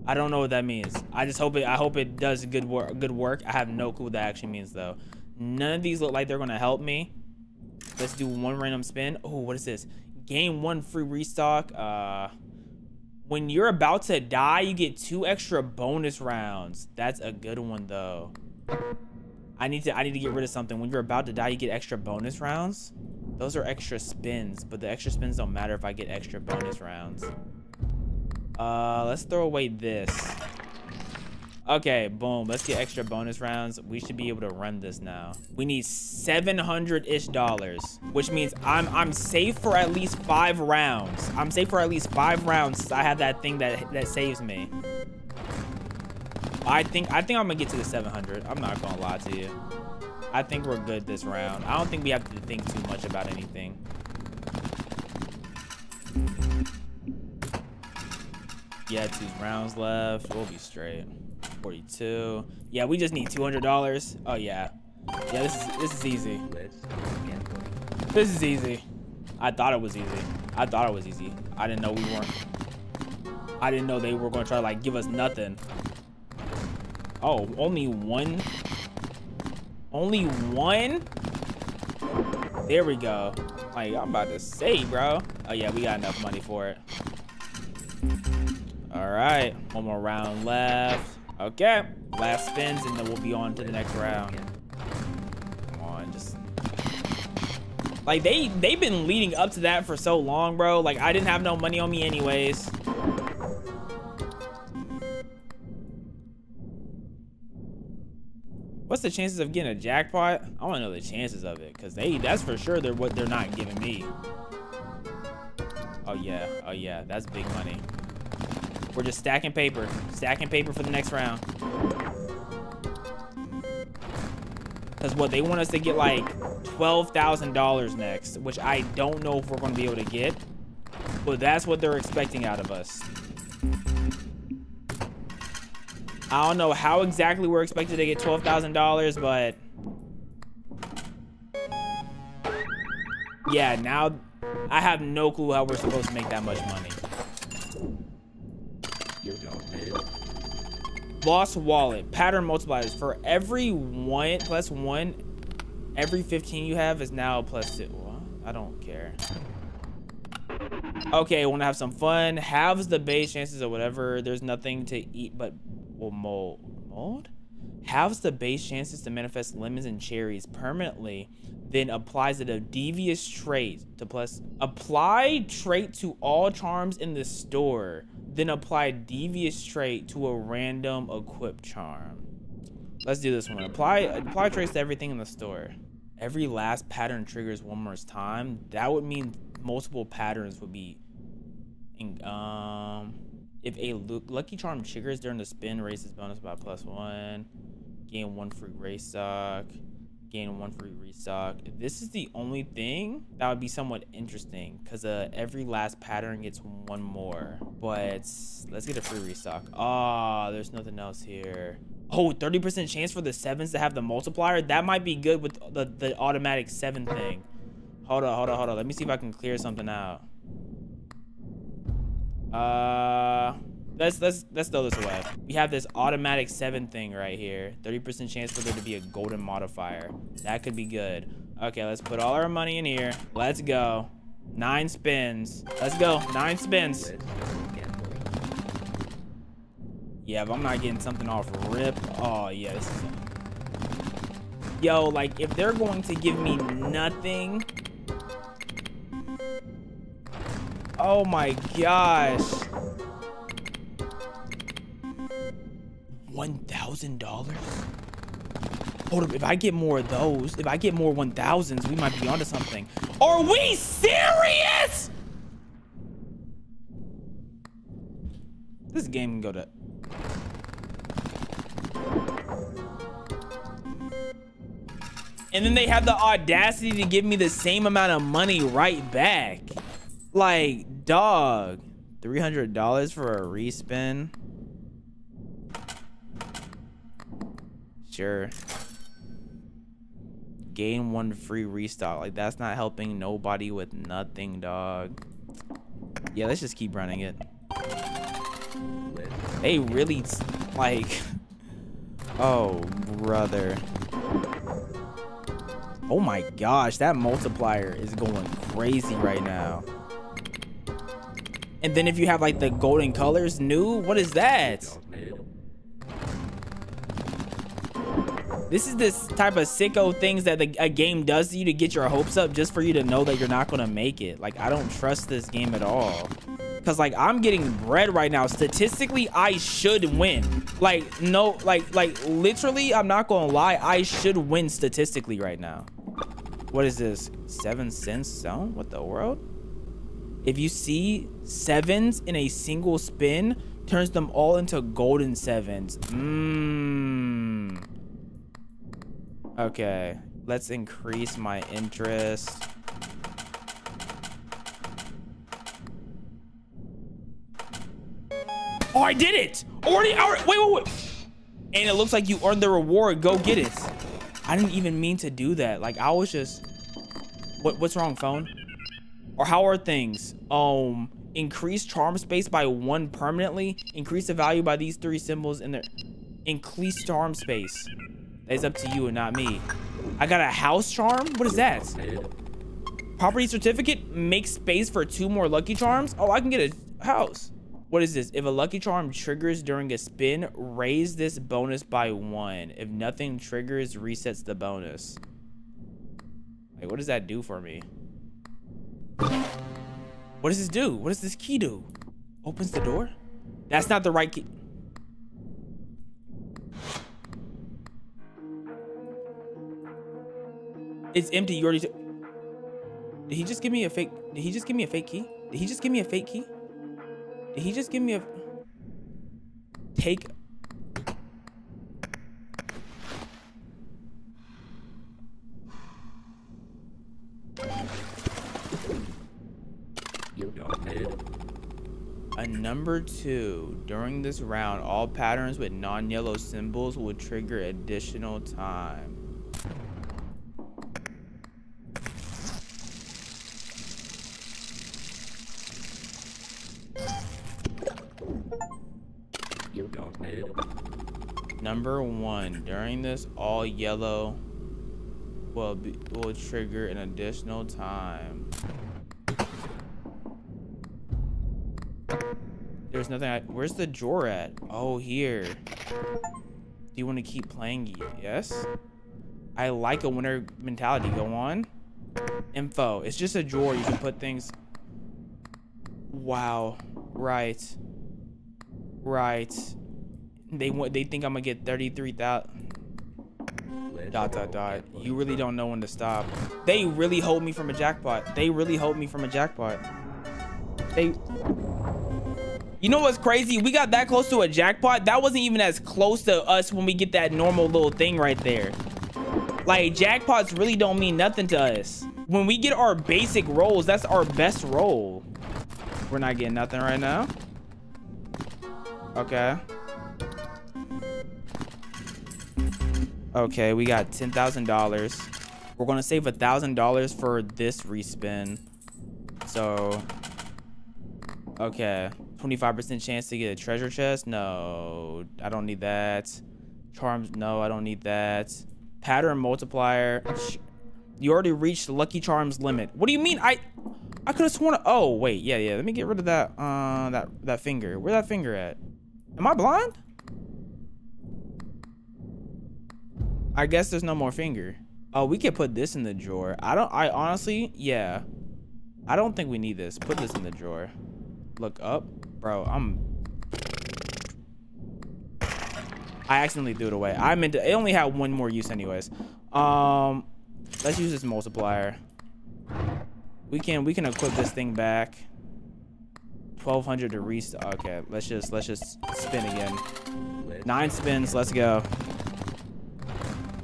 I don't know what that means. I just hope it. I hope it does good work. I have no clue what that actually means though. None of these look like they're gonna help me. Let's do 1 random spin. Oh, what is this? Gain 1 free restock. When you're about to die, you get 2 extra bonus rounds. That's a good one though. I need to get rid of something. When you're about to die, you get extra bonus rounds. Those are extra spins, but the extra spins don't matter if I get extra bonus rounds. Let's throw away this. Okay, boom. Let's get extra bonus rounds. We should be able to run this now. We need $700-ish, which means I'm safe for at least 5 rounds. I'm safe for at least 5 rounds since I have that thing that saves me. I think I'm gonna get to the 700. I'm not gonna lie to you. I think we're good this round. I don't think we have to think too much about anything. Yeah, 2 rounds left. We'll be straight. 42. Yeah, we just need $200. Oh yeah. Yeah, this is easy. This is easy. I thought it was easy. I thought it was easy. I didn't know we weren't. I didn't know they were gonna try to like give us nothing. Oh, only 1. Only 1? There we go. Like, I'm about to say, bro. Oh yeah, we got enough money for it. All right, 1 more round left. Okay, last spins and then we'll be on to the next round. Come on, just like they've been leading up to that for so long, bro. Like I didn't have no money on me anyways. What's the chances of getting a jackpot? I want to know the chances of it, cause that's for sure what they're not giving me. Oh yeah, that's big money. We're just stacking paper for the next round. Cause what they want us to get like $12,000 next, which I don't know if we're gonna be able to get, but that's what they're expecting out of us. I don't know how exactly we're expected to get $12,000, but yeah, now I have no clue how we're supposed to make that much money. Lost wallet, pattern multipliers. For every 1 plus 1, every 15 you have is now plus 2. What? I don't care. Okay, want to have some fun. Halves the base chances or whatever. There's nothing to eat but mold. Halves the base chances to manifest lemons and cherries permanently. Then applies it a devious trait to plus. Apply trait to all charms in the store. Then apply devious trait to a random equip charm. Let's do this one. Apply traits to everything in the store. Every last pattern triggers 1 more time. That would mean multiple patterns would be. If a lucky charm triggers during the spin, raises bonus by +1. Gain 1 free race stock. Gain 1 free restock. This is the only thing that would be somewhat interesting because every last pattern gets 1 more. But let's get a free restock. Oh, there's nothing else here. Oh, 30% chance for the 7s to have the multiplier. That might be good with the automatic 7 thing. Hold on. Let me see if I can clear something out. Let's throw this away. We have this automatic 7 thing right here. 30% chance for there to be a golden modifier. That could be good. Okay, let's put all our money in here. Let's go. 9 spins. Let's go. 9 spins. Yeah, if I'm not getting something off rip. Oh yeah, this is yo, like if they're going to give me nothing. Oh my gosh. $1,000? Hold up, if I get more of those, if I get more 1,000s, we might be onto something. Are we serious? This game can go to... And then they have the audacity to give me the same amount of money right back. Like, dog. $300 for a respin? Sure. Gain 1 free restock. Like, that's not helping nobody with nothing, dog. Yeah, let's just keep running it. They really, like... Oh, brother. Oh my gosh, that multiplier is going crazy right now. And then if you have like the golden colors new, what is that? This is this type of sicko things that a game does to you to get your hopes up just for you to know that you're not gonna make it. Like, I don't trust this game at all. Cause like I'm getting bread right now. Statistically, I should win. Like, no, like literally, I'm not gonna lie, I should win statistically right now. What is this? 7 cents zone? What the world? If you see 7s in a single spin, turns them all into golden 7s. Okay, let's increase my interest. Oh, I did it! Already, wait. And it looks like you earned the reward. Go get it. I didn't even mean to do that. Like, I was just... What's wrong, phone? Or how are things? Increase charm space by 1 permanently. Increase the value by these 3 symbols in there. Increase charm space. That's up to you and not me. I got a house charm? What is that? Property certificate. Make space for 2 more lucky charms. Oh, I can get a house. What is this? If a lucky charm triggers during a spin, raise this bonus by 1. If nothing triggers, resets the bonus. Like, what does that do for me? What does this do? What does this key do? Opens the door? That's not the right key. It's empty. You already... Did he just give me a fake... Did he just give me a fake key? Did he just give me a fake key? Did he just give me a... Take... A number 2. During this round, all patterns with non-yellow symbols will trigger additional time. Number 1. During this, all yellow will trigger an additional time. There's nothing. Where's the drawer at? Oh, here. Do you want to keep playing? Yes. I like a winner mentality. Go on. Info. It's just a drawer. You can put things. Wow. Right. Right. They think I'm gonna get 33,000. ... You really don't know when to stop. They really hold me from a jackpot. They really hold me from a jackpot. You know what's crazy? We got that close to a jackpot. That wasn't even as close to us when we get that normal little thing right there. Like, jackpots really don't mean nothing to us. When we get our basic rolls, that's our best roll. We're not getting nothing right now. Okay. Okay, we got $10,000. We're gonna save $1,000 for this respin. So, okay. 25% chance to get a treasure chest. No, I don't need that. Charms. No, I don't need that. Pattern multiplier. You already reached the lucky charms limit. What do you mean? I could have sworn. Oh wait, yeah. Let me get rid of that. That finger. Where's that finger at? Am I blind? I guess there's no more finger. Oh, we could put this in the drawer. I honestly, yeah. I don't think we need this. Put this in the drawer. Look up. Bro, I accidentally threw it away. I meant to, it only had 1 more use anyways. Let's use this multiplier. We can equip this thing back. 1,200 to restart. Okay, let's just spin again. 9 spins, let's go.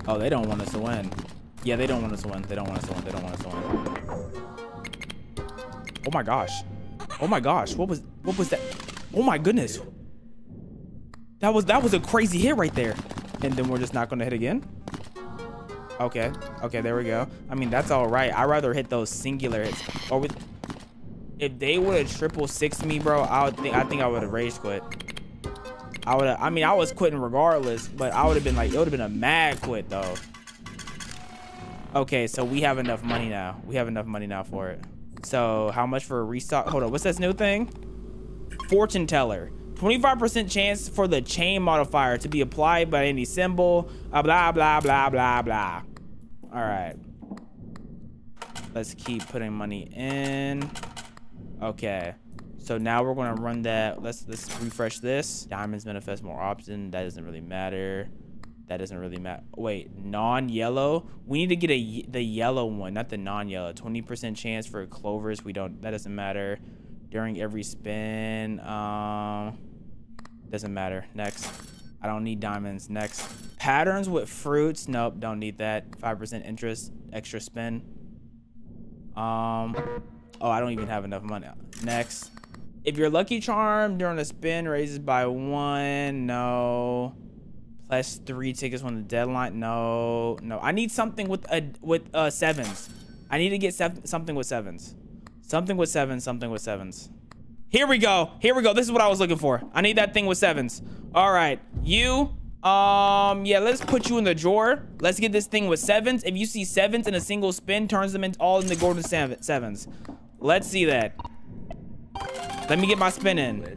Oh, they don't want us to win. Yeah, they don't want us to win. They don't want us to win. They don't want us to win. Oh my gosh. Oh my gosh. What was that? Oh my goodness. That was a crazy hit right there. And then we're just not gonna hit again. Okay. Okay, there we go. I mean, that's all right. I'd rather hit those singular hits. Or with, if they would have triple sixed me, bro, I think I would have rage quit. I mean, I was quitting regardless, but I would have been like, it would have been a mad quit though. Okay, so we have enough money now. We have enough money now for it. So how much for a restock? Hold on, what's this new thing? Fortune teller. 25% chance for the chain modifier to be applied by any symbol. Blah, blah, blah, blah, blah. All right. Let's keep putting money in. Okay. So now we're gonna run that. Let's refresh this. Diamonds manifest more often. That doesn't really matter. That doesn't really matter. Wait, non-yellow. We need to get the yellow one, not the non-yellow. 20% chance for clovers. That doesn't matter. During every spin. Doesn't matter. Next. I don't need diamonds. Next. Patterns with fruits. Nope, don't need that. 5% interest. Extra spin. Oh, I don't even have enough money. Next. If your lucky charm during a spin raises by 1, no. Plus 3 tickets when the deadline. No. I need something with sevens. I need to get something with sevens. Something with sevens. Here we go. This is what I was looking for. I need that thing with sevens. All right. Yeah, let's put you in the drawer. Let's get this thing with sevens. If you see sevens in a single spin, turns them all into golden sevens. Let's see that. Let me get my spin in.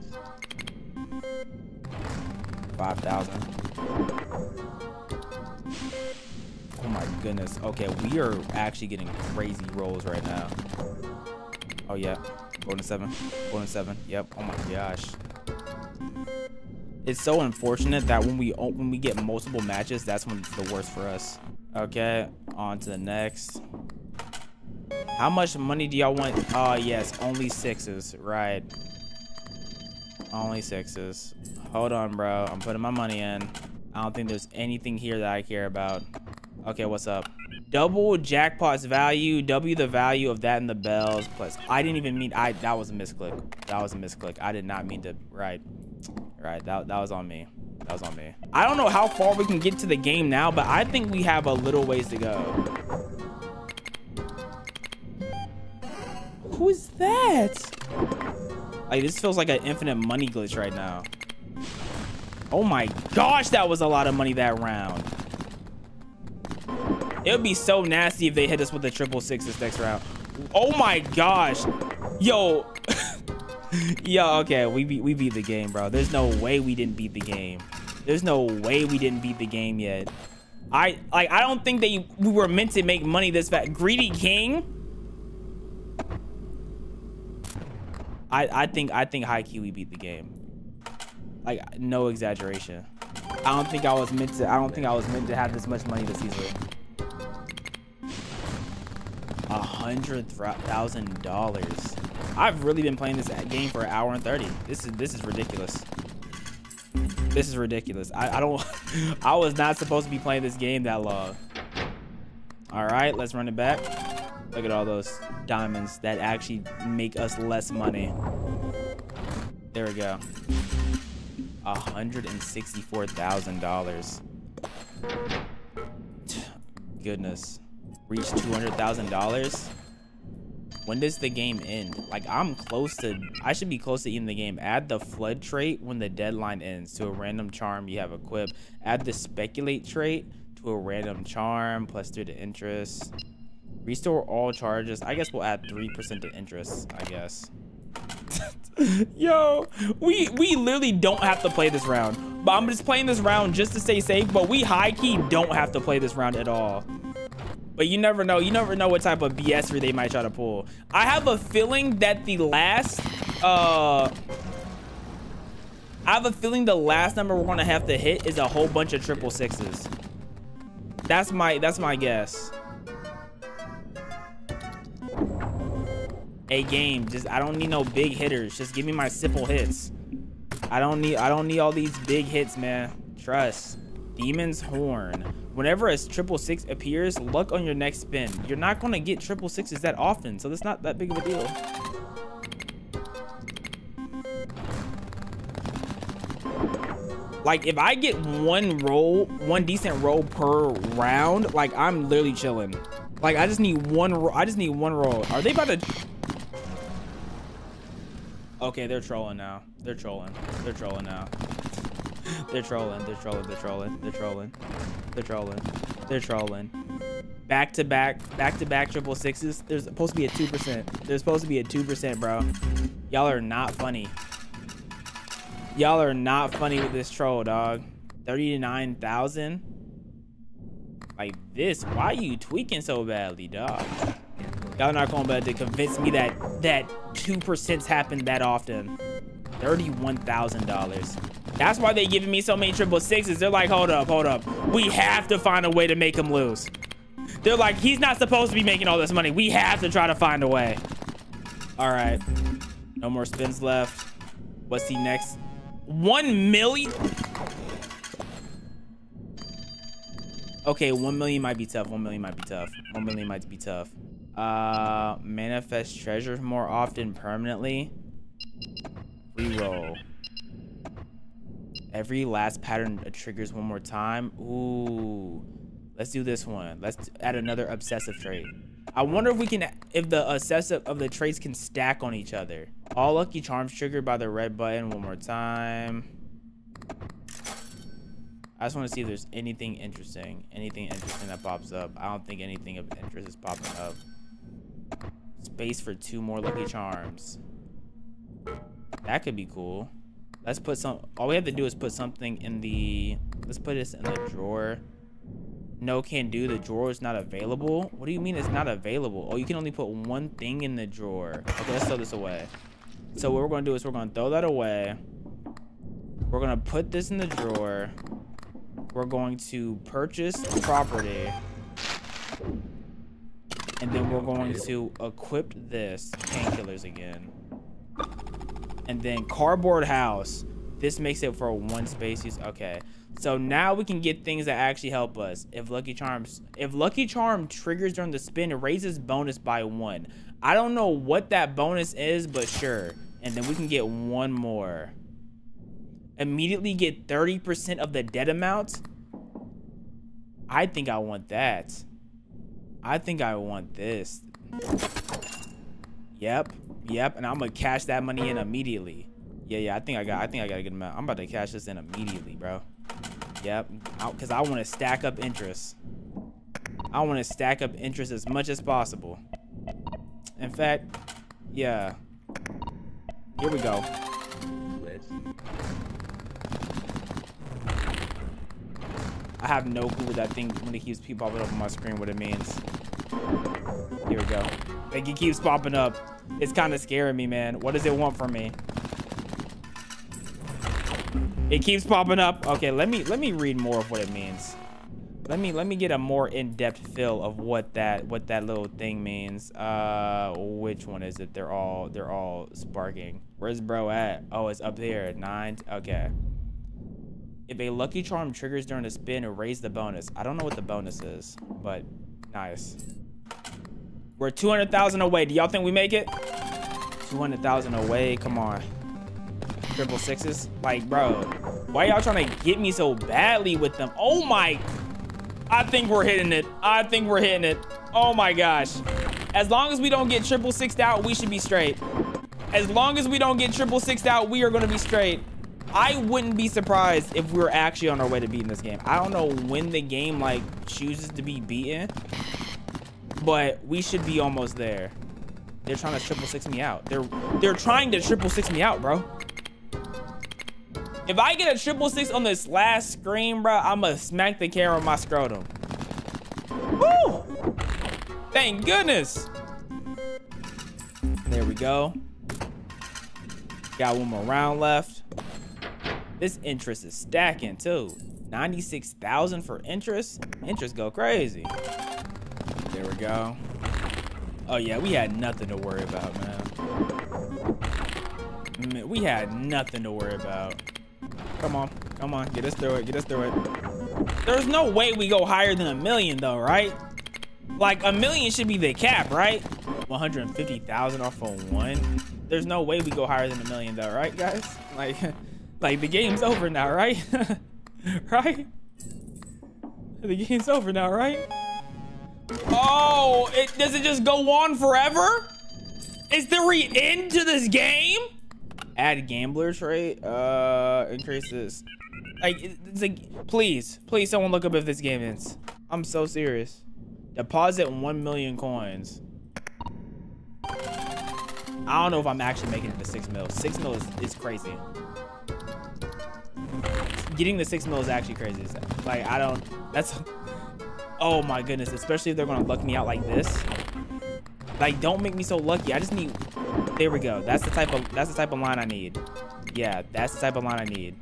5,000. Oh my goodness. Okay, we are actually getting crazy rolls right now. Oh yeah, golden 7. Yep. Oh my gosh. It's so unfortunate that when we get multiple matches, that's when it's the worst for us. Okay, on to the next. How much money do y'all want? Oh yes, only 6s. Right. Only 6s. Hold on, bro. I'm putting my money in. I don't think there's anything here that I care about. Okay, what's up? Double jackpot's value. W the value of that in the bells. Plus, I didn't even mean. That was a misclick. I did not mean to. Right. That was on me. I don't know how far we can get to the game now, but I think we have a little ways to go. Who is that? Like, this feels like an infinite money glitch right now. Oh my gosh, that was a lot of money that round. It would be so nasty if they hit us with the 666 next round. Oh my gosh. Yo. Yo, okay, we beat the game, bro. There's no way we didn't beat the game. There's no way we didn't beat the game yet. I don't think we were meant to make money this fast. Greedy King. I think high key we beat the game. Like, no exaggeration. I don't think I was meant to have this much money this season. $100,000. I've really been playing this game for 1 hour and 30. This is ridiculous. This is ridiculous. I was not supposed to be playing this game that long. All right, let's run it back. Look at all those diamonds that actually make us less money. There we go. $164,000. Goodness. Reach $200,000. When does the game end? Like, I should be close to ending the game. Add the flood trait when the deadline ends to a random charm you have equipped. Add the speculate trait to a random charm plus 3 to interest. Restore all charges. I guess we'll add 3% to interest, I guess. Yo, we literally don't have to play this round, but I'm just playing this round just to stay safe, but we high-key don't have to play this round at all. But you never know what type of BS they might try to pull. I have a feeling that the last number we're gonna have to hit is a whole bunch of 666s. That's my guess. A game, I don't need no big hitters. Just give me my simple hits. I don't need all these big hits, man. Trust. Demon's Horn. Whenever a 666 appears, luck on your next spin. You're not gonna get 666s that often, so that's not that big of a deal. Like, if I get one decent roll per round, like, I'm literally chilling. Like, I just need one roll. Are they about to... Okay, they're trolling now. They're trolling now. They're trolling. Back to back 666s. There's supposed to be a 2%. There's supposed to be a 2%, bro. Y'all are not funny. Y'all are not funny with this troll, dog. 39,000. Like this. Why are you tweaking so badly, dog? Y'all not gonna be able to convince me that 2%'s happened that often. $31,000. That's why they giving me so many 666s. They're like, hold up. We have to find a way to make him lose. They're like, he's not supposed to be making all this money. We have to try to find a way. All right. No more spins left. What's he next? 1 million? Okay, 1 million might be tough. 1 million might be tough. 1 million might be tough. Manifest treasure more often permanently. Reroll. Every last pattern triggers one more time. Ooh. Let's do this one. Let's add another obsessive trait. I wonder if we can, if the obsessive of the traits can stack on each other. All lucky charms triggered by the red button one more time. I just want to see if there's anything interesting that pops up. I don't think anything of interest is popping up. Space for 2 more lucky charms. That could be cool. Let's put some, all we have to do is put something in the, let's put this in the drawer. No, can do. The drawer is not available. What do you mean it's not available? Oh, you can only put one thing in the drawer. Okay, let's throw this away. So what we're going to do is we're going to throw that away. We're going to put this in the drawer. We're going to purchase property. And then we're going to equip this. Painkillers again. And then cardboard house. This makes it for 1 space use. Okay. So now we can get things that actually help us. If Lucky Charm triggers during the spin, it raises bonus by 1. I don't know what that bonus is, but sure. And then we can get 1 more. Immediately get 30% of the debt amount. I think I want that. I think I want this. Yep. And I'm gonna cash that money in immediately. Yeah. I think I got a good amount. I'm about to cash this in immediately, bro. Yep, because I want to stack up interest. I want to stack up interest as much as possible. In fact, yeah. Here we go. I have no clue what that thing, when it keeps popping up on my screen, what it means. Here we go. Like, it keeps popping up. It's kind of scaring me, man. What does it want from me? It keeps popping up. Okay, let me read more of what it means. Let me get a more in-depth feel of what that little thing means. Which one is it? They're all sparking. Where's bro at? Oh, it's up there at 9. Okay. If a lucky charm triggers during a spin, raise the bonus. I don't know what the bonus is, but nice. We're 200,000 away. Do y'all think we make it? 200,000 away. Come on. 666s. Like, bro, why y'all trying to get me so badly with them? Oh my, I think we're hitting it. Oh my gosh. As long as we don't get 666'd out, we should be straight. As long as we don't get 666'd out, we are going to be straight. I wouldn't be surprised if we're actually on our way to beating this game. I don't know when the game like chooses to be beaten, but we should be almost there. They're trying to 666 me out. They're trying to 666 me out, bro. If I get a 666 on this last screen, bro, I'ma smack the camera with my scrotum. Woo! Thank goodness. There we go. Got 1 more round left. This interest is stacking too. 96,000 for interest. Interest go crazy. There we go. Oh yeah, we had nothing to worry about, man. We had nothing to worry about. Come on, get us through it. There's no way we go higher than 1 million though, right? Like 1 million should be the cap, right? 150,000 off of one. There's no way we go higher than 1 million though, right, guys? Like the game's over now, right? Right? The game's over now, right? Oh, does it just go on forever? Is there an end to this game? Add gambler trait. Increase this. Like, it's like, please, someone look up if this game ends. I'm so serious. Deposit 1 million coins. I don't know if I'm actually making it to 6 mil. 6 mil is crazy. Getting the 6 mil is actually crazy. Like, I don't, that's, oh my goodness, especially if they're gonna luck me out like this. Like, don't make me so lucky. I just need, there we go. That's the type of line I need. Yeah, that's the type of line I need.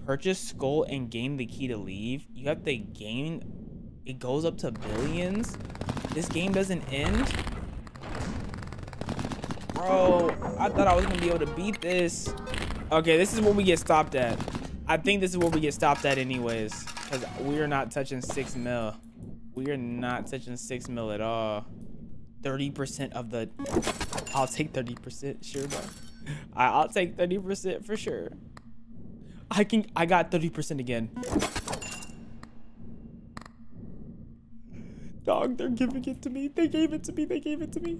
Purchase skull and gain the key to leave. You have to gain, it goes up to billions. This game doesn't end. Bro, I thought I was gonna be able to beat this. Okay, this is where we get stopped at. I think this is where we get stopped at anyways, because we are not touching 6 mil. We are not touching 6 mil at all. 30% of the, I'll take 30%, sure, bro. I'll take 30% for sure. I got 30% again. Dog, they're giving it to me. They gave it to me. They gave it to me. They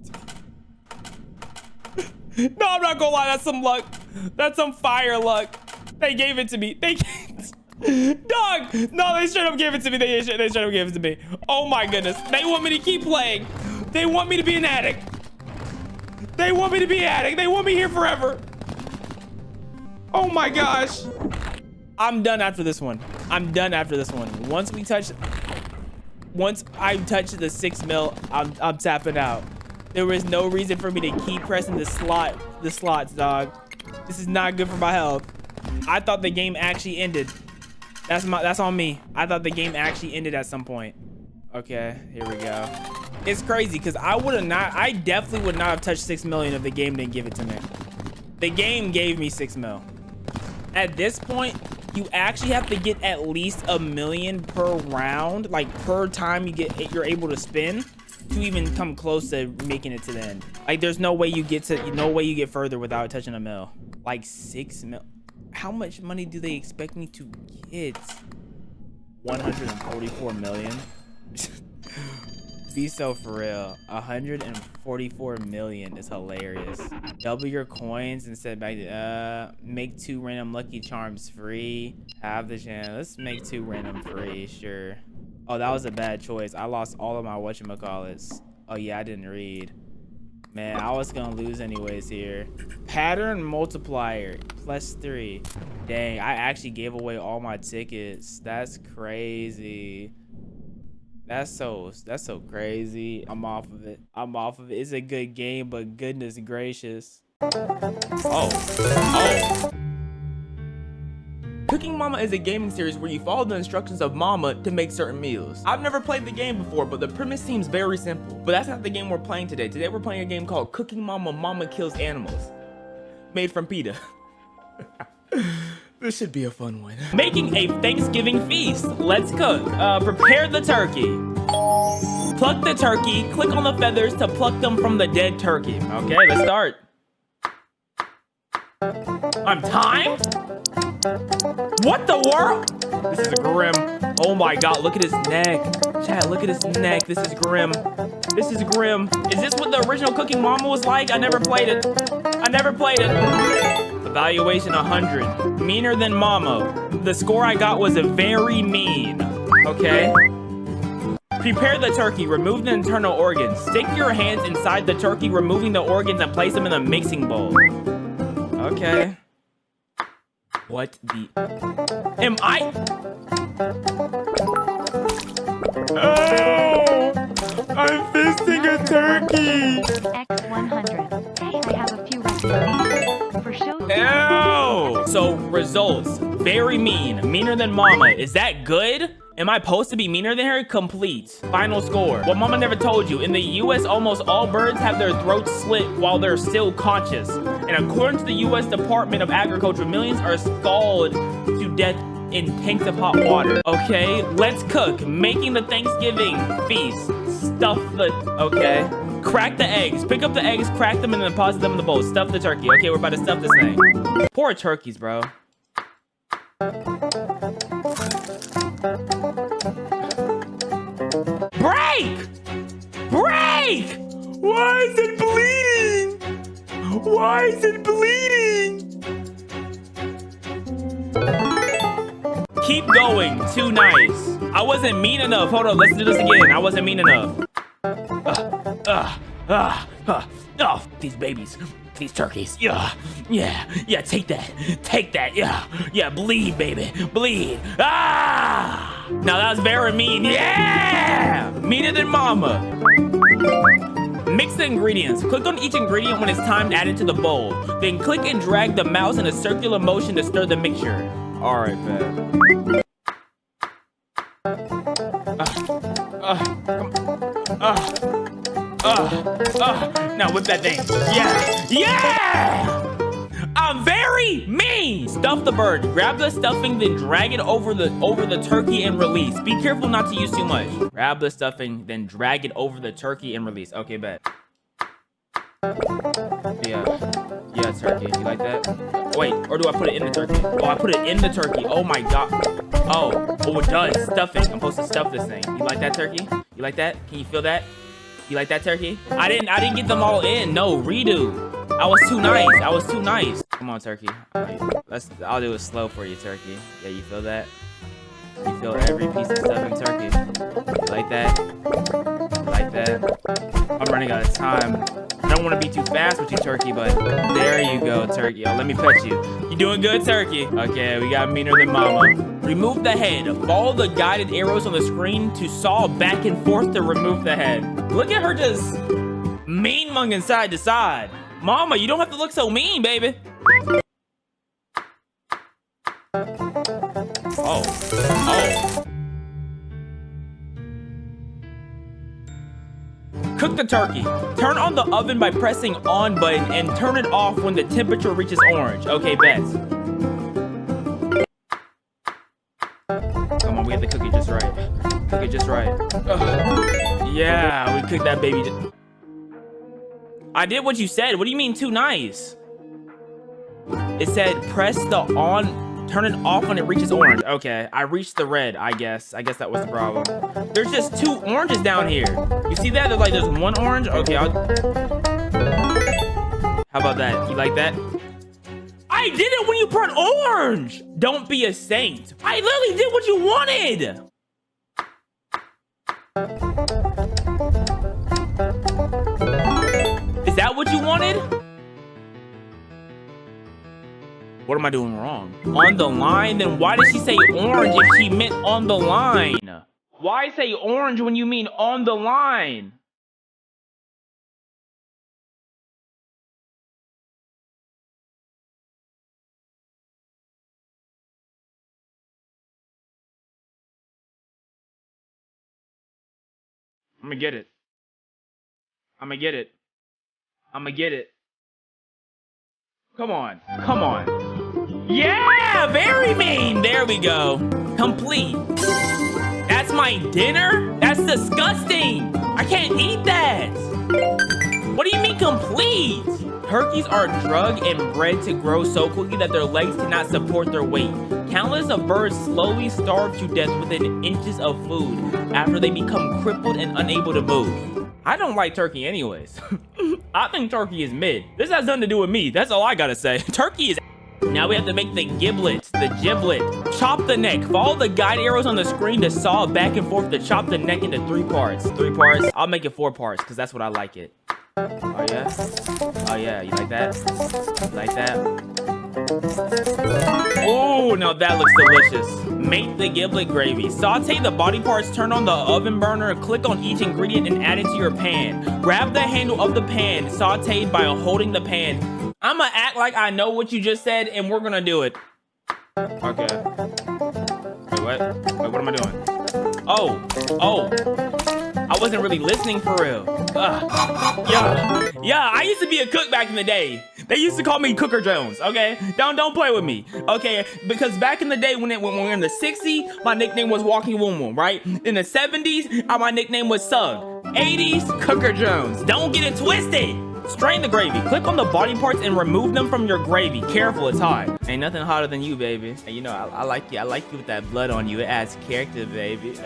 gave it to me. No, I'm not gonna lie. That's some luck. That's some fire luck. They gave it to me. They dog. No, they straight up gave it to me. They straight up gave it to me. Oh my goodness. They want me to keep playing. They want me to be an addict. They want me to be an addict. They want me here forever. Oh my gosh. I'm done after this one. I'm done after this one. Once I touch the 6 mil, I'm tapping out. There is no reason for me to keep pressing the slots, dog. This is not good for my health. I thought the game actually ended. That's on me. I thought the game actually ended at some point. Okay, here we go. It's crazy because I definitely would not have touched 6 million if the game didn't give it to me. The game gave me 6 mil. At this point, you actually have to get at least 1 million per round, like per time you're able to spin to even come close to making it to the end. Like there's no way you get further without touching 1 mil. Like 6 mil. How much money do they expect me to get? 144 million. Be so for real. 144 million is hilarious. Double your coins and set back. Make 2 random lucky charms free. Have the chance. Let's make 2 random free. Sure. Oh, that was a bad choice. I lost all of my whatchamacallits. Oh yeah, I didn't read. Man, I was gonna lose anyways here. Pattern multiplier +3. Dang, I actually gave away all my tickets. That's crazy. That's so crazy. I'm off of it. It's a good game, but goodness gracious. Oh. Cooking Mama is a gaming series where you follow the instructions of Mama to make certain meals. I've never played the game before, but the premise seems very simple. But that's not the game we're playing today. Today we're playing a game called Cooking Mama, Mama Kills Animals. Made from PETA. This should be a fun one. Making a Thanksgiving feast. Let's cook. Prepare the turkey. Pluck the turkey. Click on the feathers to pluck them from the dead turkey. Okay, let's start. I'm timed? What the world? This is grim. Oh my god, look at his neck. Chat, look at his neck. This is grim. This is grim. Is this what the original Cooking Mama was like? I never played it. Evaluation 100. Meaner than Mama. The score I got was a very mean. Okay. Prepare the turkey. Remove the internal organs. Stick your hands inside the turkey, removing the organs and place them in a mixing bowl. Okay. What the? Am I? Oh! I'm fisting a turkey! X100. Hey, I have a few recipes. For show. Ew! So, results. Very mean. Meaner than Mama. Is that good? Am I supposed to be meaner than her? Complete. Final score. What Mama never told you. In the US, almost all birds have their throats slit while they're still conscious. And according to the US Department of Agriculture, millions are scalded to death in tanks of hot water. Okay, let's cook. Making the Thanksgiving feast. Stuff the, okay. Crack the eggs. Pick up the eggs, crack them, and then deposit them in the bowl. Stuff the turkey. Okay, we're about to stuff this thing. Poor turkeys, bro. Break! Break! Why is it bleeding? Why is it bleeding? Keep going. Too nice. I wasn't mean enough. Hold on. Let's do this again. I wasn't mean enough. Oh, these babies. These turkeys. Yeah. Take that. Take that. Yeah. Bleed, baby. Bleed. Ah! Now that was very mean. Yeah! Meaner than mama. Mix the ingredients. Click on each ingredient when it's time to add it to the bowl. Then click and drag the mouse in a circular motion to stir the mixture. All right, man. Now whip that thing. Yeah! I'm very mean! Stuff the bird. Grab the stuffing, then drag it over the turkey and release. Be careful not to use too much. Grab the stuffing, then drag it over the turkey and release. Okay, bet. Yeah, turkey. You like that? Wait, or do I put it in the turkey? Oh, I put it in the turkey. Oh my god. Oh, it does. Stuffing. I'm supposed to stuff this thing. You like that, turkey? You like that? Can you feel that? You like that, turkey? I didn't get them all in. No, redo. I was too nice. Come on, turkey. I'll do it slow for you, turkey. Yeah, you feel that? You feel every piece of stuffing, turkey. You like that? You like that? I'm running out of time. I don't want to be too fast with you, turkey, but there you go, turkey. Oh, let me pet you. You doing good, turkey? Okay, we got meaner than mama. Remove the head. Follow the guided arrows on the screen to saw back and forth to remove the head. Look at her just mean munging side to side. Mama, you don't have to look so mean, baby. Oh. Cook the turkey. Turn on the oven by pressing on button and turn it off when the temperature reaches orange. Okay, bet. Come on, we have to cook it just right. Cook it just right. Ugh. Yeah, we cooked that baby. I did what you said. What do you mean too nice? It said press the on, turn it off when it reaches orange. Okay, I reached the red, I guess. I guess that was the problem. There's just 2 oranges down here. You see that? There's 1 orange. Okay, how about that? You like that? I did it when you put orange. Don't be a saint. I literally did what you wanted. Is that what you wanted? What am I doing wrong? On the line? Then why did she say orange if she meant on the line? Why say orange when you mean on the line? I'm gonna get it. I'm gonna get it. I'm gonna get it. Come on. Come on. Yeah! Very mean! There we go. Complete. That's my dinner? That's disgusting! I can't eat that! What do you mean complete? Turkeys are drugged and bred to grow so quickly that their legs cannot support their weight. Countless of birds slowly starve to death within inches of food after they become crippled and unable to move. I don't like turkey anyways. I think turkey is mid. This has nothing to do with me. That's all I gotta say. Turkey is. Now we have to make the giblets, the giblet. Chop the neck. Follow the guide arrows on the screen to saw back and forth to chop the neck into 3 parts. 3 parts? I'll make it 4 parts because that's what I like it. Oh yeah? Oh yeah, you like that? You like that? Oh, now that looks delicious. Make the giblet gravy. Saute the body parts, turn on the oven burner, click on each ingredient and add it to your pan. Grab the handle of the pan, sauteed by holding the pan. I'ma act like I know what you just said and we're gonna do it. Okay. Wait, what? Wait, what am I doing? Oh. I wasn't really listening for real. Yeah, I used to be a cook back in the day. They used to call me Cooker Jones, okay? Don't play with me, okay? Because back in the day when we were in the 60s, my nickname was Walking Woman, right? In the 70s, my nickname was Sug. 80s, Cooker Jones. Don't get it twisted. Strain the gravy. Click on the body parts and remove them from your gravy. Careful, it's hot. Ain't nothing hotter than you, baby. And you know, I like you. I like you with that blood on you. It adds character, baby.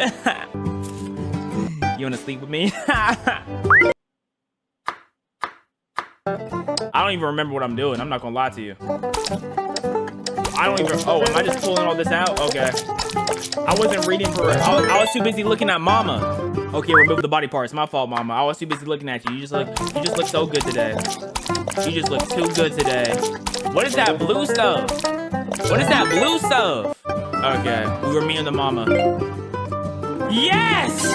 You wanna sleep with me? I don't even remember what I'm doing. I'm not gonna lie to you. I don't even. Oh, am I just pulling all this out? Okay. I wasn't reading for it. I was too busy looking at Mama. Okay, remove the body parts. My fault, Mama. I was too busy looking at you. You just look so good today. You just look too good today. What is that blue stuff? What is that blue stuff? Okay, we were me and the Mama. Yes!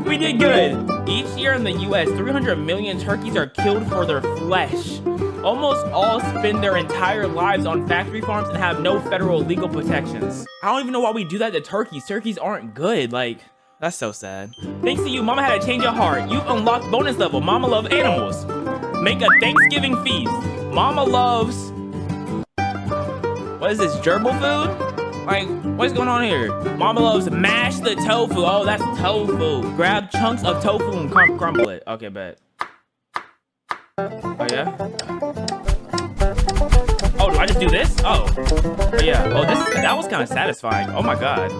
We did good. Each year in the US, 300 million turkeys are killed for their flesh. Almost all spend their entire lives on factory farms and have no federal legal protections. I don't even know why we do that to turkeys. Turkeys aren't good. Like, that's so sad. Thanks to you, Mama had a change of heart. You've unlocked bonus level. Mama loves animals. Make a Thanksgiving feast. Mama loves... What is this, gerbil food? Like, what's going on here? Mama loves mash the tofu. Oh, that's tofu. Grab chunks of tofu and crumble it. Okay, bet. Oh, yeah? Oh, do I just do this? Oh. Oh, yeah. Oh, that was kind of satisfying. Oh, my God.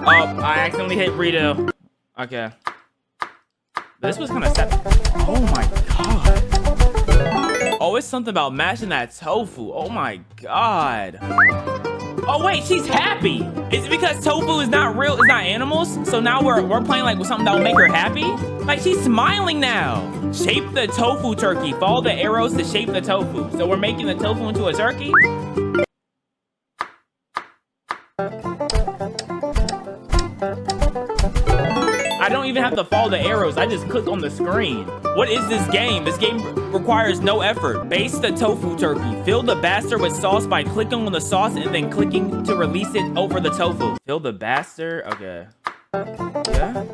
Oh, I accidentally hit redo. Okay. This was kind of sad. Oh, my God. Oh, it's something about mashing that tofu. Oh, my God. Oh wait, she's happy. Is it because tofu is not real? It's not animals. So now we're playing like with something that will make her happy. Like she's smiling now. Shape the tofu turkey. Follow the arrows to shape the tofu. So we're making the tofu into a turkey. I don't even have to follow the arrows. I just click on the screen. What is this game? This game requires no effort. Baste the tofu turkey. Fill the bastard with sauce by clicking on the sauce and then clicking to release it over the tofu. Fill the bastard. Okay. Yeah?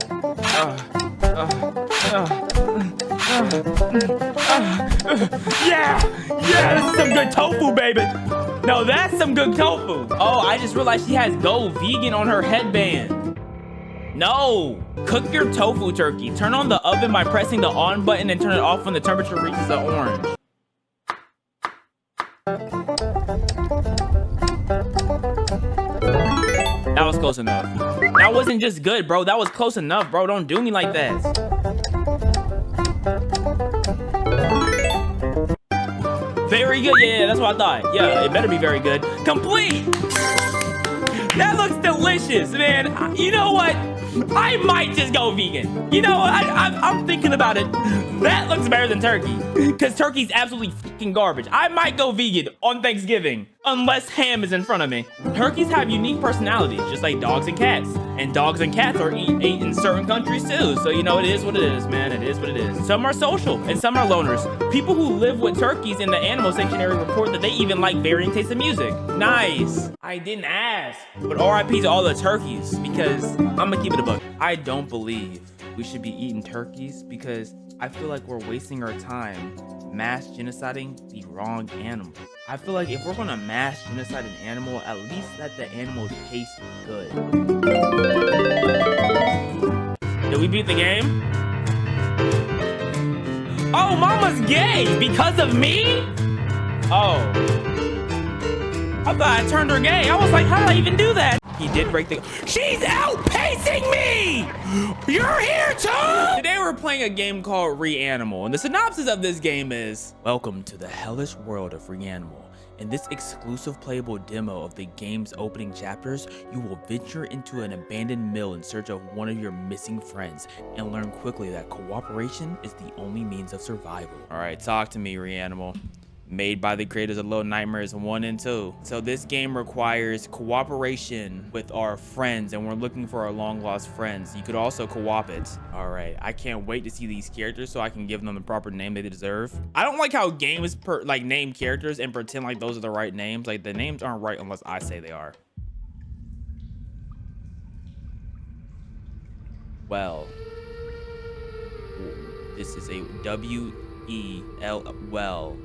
Yeah, this is some good tofu, baby. No, that's some good tofu. Oh, I just realized she has Go Vegan on her headband. No! Cook your tofu turkey. Turn on the oven by pressing the on button and turn it off when the temperature reaches the orange. That was close enough. That wasn't just good, bro. That was close enough, bro. Don't do me like that. Very good. Yeah, that's what I thought. Yeah, it better be very good. Complete! That looks delicious, man. You know what? I might just go vegan. You know, I'm thinking about it. That looks better than turkey. Because turkey's absolutely fucking garbage. I might go vegan on Thanksgiving. Unless ham is in front of me. Turkeys have unique personalities, just like dogs and cats. And dogs and cats are ate in certain countries too. So, you know, it is what it is, man. It is what it is. Some are social and some are loners. People who live with turkeys in the animal sanctuary report that they even like varying tastes of music. Nice. I didn't ask. But RIP to all the turkeys, because I'm gonna keep it a buck. I don't believe we should be eating turkeys because I feel like we're wasting our time mass genociding the wrong animal. I feel like if we're gonna mass genocide an animal, at least let the animal taste good. Did we beat the game? Oh, Mama's gay because of me? Oh. I thought I turned her gay. I was like, how did I even do that? He did break the... She's outpacing me! You're here too! Today we're playing a game called Reanimal, and the synopsis of this game is... Welcome to the hellish world of Reanimal. In this exclusive playable demo of the game's opening chapters, you will venture into an abandoned mill in search of one of your missing friends, and learn quickly that cooperation is the only means of survival. Alright, talk to me, Reanimal. Made by the creators of Little Nightmares 1 and 2. So this game requires cooperation with our friends, and we're looking for our long lost friends. You could also co-op it. All right, I can't wait to see these characters so I can give them the proper name they deserve. I don't like how games name characters and pretend like those are the right names. Like the names aren't right unless I say they are. Well. This is a W-E-L, well.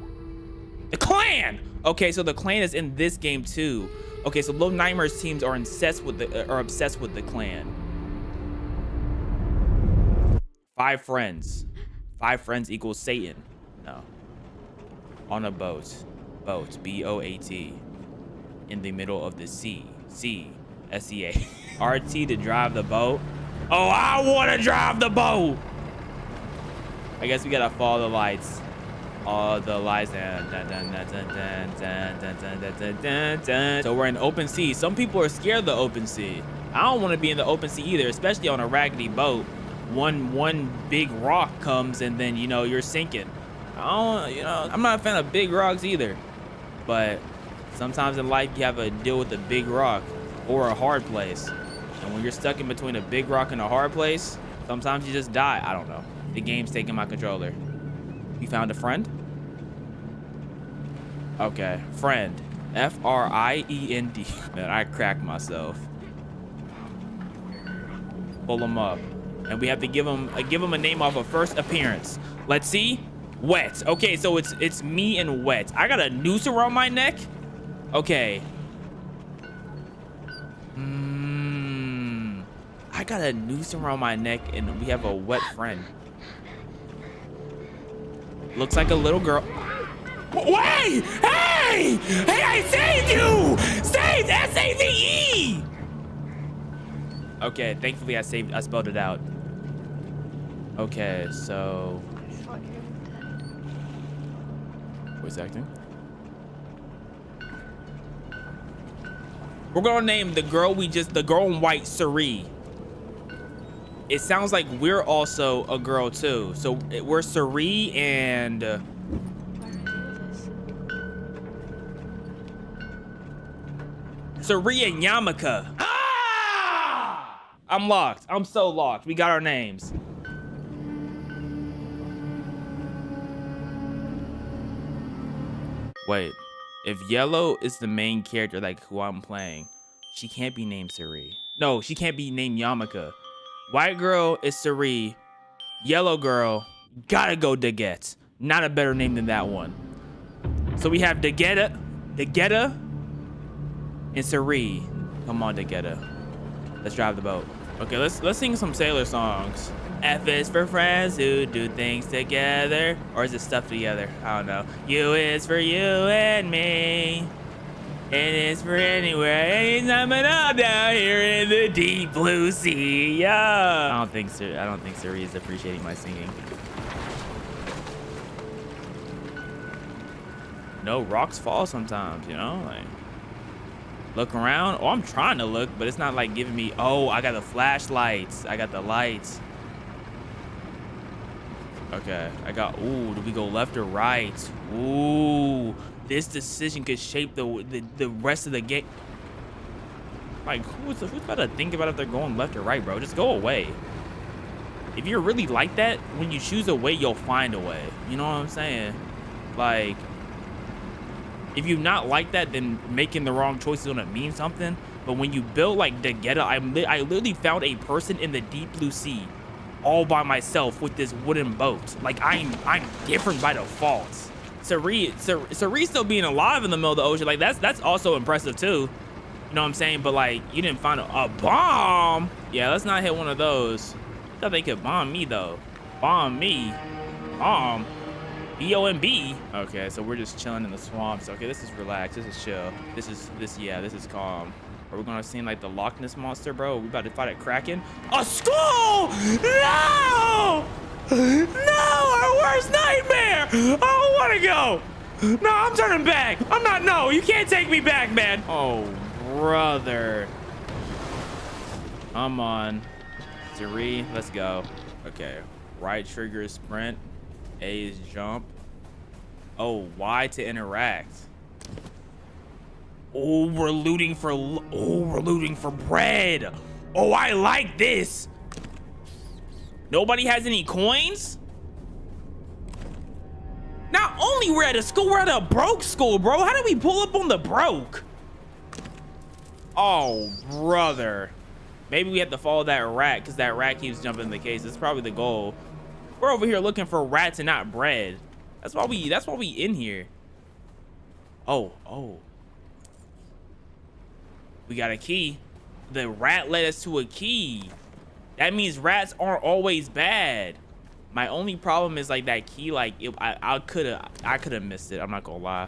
The clan! Okay, so the clan is in this game too. Okay, so Little Nightmares teams are obsessed with the clan. 5 friends. 5 friends equals Satan. No. On a boat. Boat. B-O-A-T. In the middle of the sea. Sea. S-E-A. R-T to drive the boat. Oh, I want to drive the boat! I guess we gotta follow the lights. All the lights. So we're in open sea. Some people are scared of the open sea. I don't want to be in the open sea either, especially on a raggedy boat. One big rock comes and then, you know, you're sinking. I'm not a fan of big rocks either. But sometimes in life you have to deal with a big rock or a hard place. And when you're stuck in between a big rock and a hard place, sometimes you just die. I don't know. The game's taking my controller. You found a friend? Okay, friend. F-R-I-E-N-D. Man, I cracked myself. Pull him up. And we have to give him a name off of first appearance. Let's see. Wet. Okay, so it's me and Wet. I got a noose around my neck. Okay. I got a noose around my neck and we have a wet friend. Looks like a little girl. Wait! Hey! Hey, I saved you! Saved! S-A-V-E! Okay, thankfully I spelled it out. Okay, so... Voice acting. We're gonna name the girl in white Suri. It sounds like we're also a girl too. So we're Suri and... Suri and Yamaka. Ah! I'm locked. I'm so locked. We got our names. Wait, if Yellow is the main character, like who I'm playing, she can't be named Suri. No, she can't be named Yamaka. White girl is Suri. Yellow girl, gotta go Daggett. Not a better name than that one. So we have Daggetta, and Suri. Come on, Daggetta. Let's drive the boat. Okay, let's sing some sailor songs. F is for friends who do things together. Or is it stuff together? I don't know. U is for you and me. N is for anywhere, anytime and all down here in the deep blue sea. Yeah. I don't think Suri is appreciating my singing. No, rocks fall sometimes, you know? Like, look around. Oh, I'm trying to look, but it's not like giving me, oh, I got the flashlights. I got the lights. Okay, ooh, do we go left or right? Ooh, this decision could shape the rest of the game. Like, who's about to think about if they're going left or right, bro? Just go away. If you're really like that, when you choose a way, you'll find a way. You know what I'm saying? Like, if you're not like that, then making the wrong choice is gonna mean something. But when you build like Daggetta, I literally found a person in the deep blue sea all by myself with this wooden boat. Like, I'm different by default. Suri still being alive in the middle of the ocean, like that's also impressive too. You know what I'm saying? But like, you didn't find a bomb. Yeah, let's not hit one of those. I thought they could bomb me though. Bomb me. Bomb. B-O-M-B. Okay, so we're just chilling in the swamps. Okay, this is relaxed. This is chill. This is calm. Are we gonna see like the Loch Ness monster, bro? We about to fight a Kraken? A skull! No! No! Our worst nightmare! I don't wanna go! No, I'm turning back! No, you can't take me back, man! Oh, brother. Come on. Suri, let's go. Okay, right trigger is sprint. A is jump. Oh, Y to interact. Oh, we're looting for bread. Oh, I like this. Nobody has any coins? Not only we're at a school, we're at a broke school, bro. How did we pull up on the broke? Oh, brother. Maybe we have to follow that rat because that rat keeps jumping in the case. It's probably the goal. We're over here looking for rats and not bread. That's why we in here. Oh. We got a key. The rat led us to a key. That means rats aren't always bad. My only problem is like that key, like I could have missed it. I'm not gonna lie.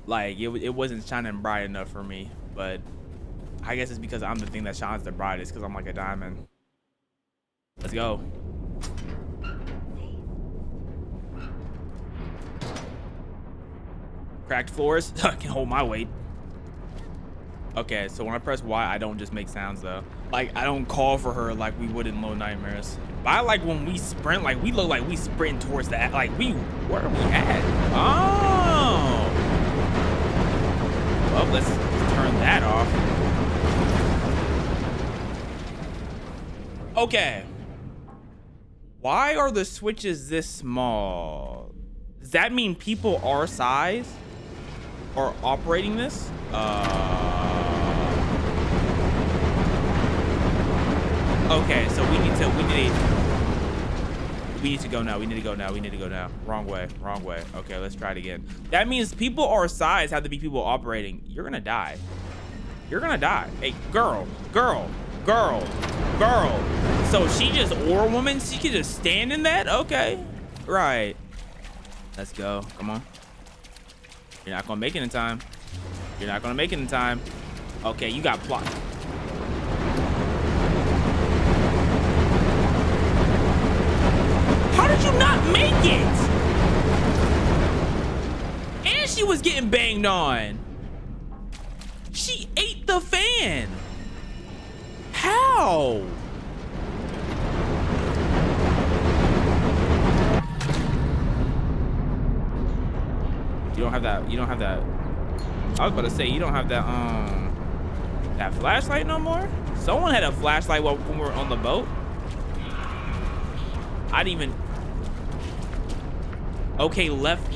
Like it wasn't shining bright enough for me, but I guess it's because I'm the thing that shines the brightest because I'm like a diamond. Let's go. Cracked floors. I can hold my weight. Okay, so when I press Y, I don't just make sounds though. Like I don't call for her like we would in Low Nightmares. But I like when we sprint, like we look like we sprint towards that. Like where are we at? Oh. Well, let's turn that off. Okay. Why are the switches this small? Does that mean people our size are operating this? Okay, so we need to go now. We need to go now. Wrong way. Okay, let's try it again. That means people our size have to be people operating. You're gonna die. Hey, girl. So she just or a woman? She can just stand in that? Okay. Right. Let's go. Come on. You're not gonna make it in time. Okay, you got plot. How did you not make it? And she was getting banged on. She ate the fan. How? You don't have that. I was about to say you don't have that flashlight no more. Someone had a flashlight when we were on the boat. I didn't even. Okay, left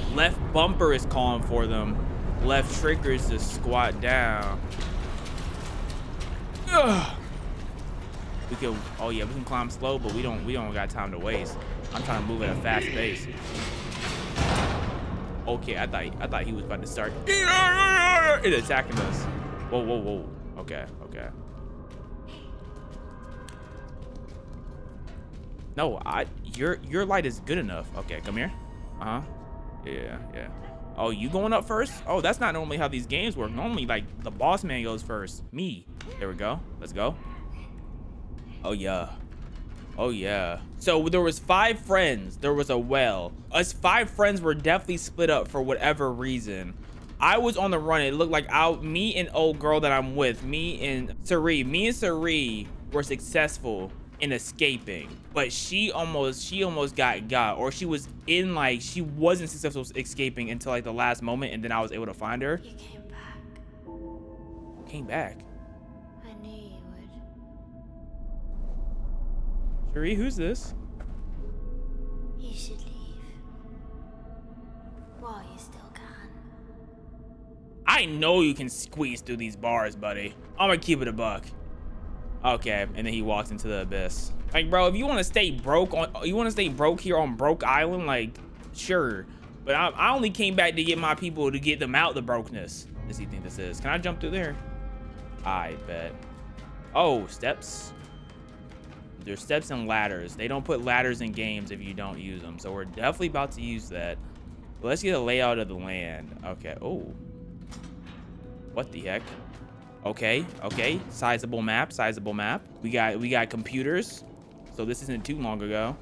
bumper is calling for them. Left trigger is to squat down. Ugh. We can. Oh yeah, we can climb slow, but we don't got time to waste. I'm trying to move at a fast pace. Okay, I thought he was about to start attacking us. Whoa. Okay. No, your light is good enough. Okay, come here. Yeah. Oh, you going up first? Oh, that's not normally how these games work. Normally, like the boss man goes first. Me. There we go. Let's go. Oh yeah. So there was 5 friends. There was a well. Us 5 friends were definitely split up for whatever reason. I was on the run. It looked like me and old girl that I'm with, me and Sari were successful in escaping, but she almost got, or she was in, like, she wasn't successful escaping until like the last moment, and then I was able to find her. You Came back. I knew you would. Sari, who's this? You should leave. While you still can. I know you can squeeze through these bars, buddy. I'm gonna keep it a buck. Okay, and then he walks into the abyss. Like, bro, if you want to stay broke here on Broke Island, like, sure. But I only came back to get my people to get them out the brokenness. What does he think this is? Can I jump through there? I bet. Oh, steps. There's steps and ladders. They don't put ladders in games if you don't use them. So we're definitely about to use that. But let's get a layout of the land. Okay. Oh. What the heck? Okay. Sizable map. We got computers. So this isn't too long ago.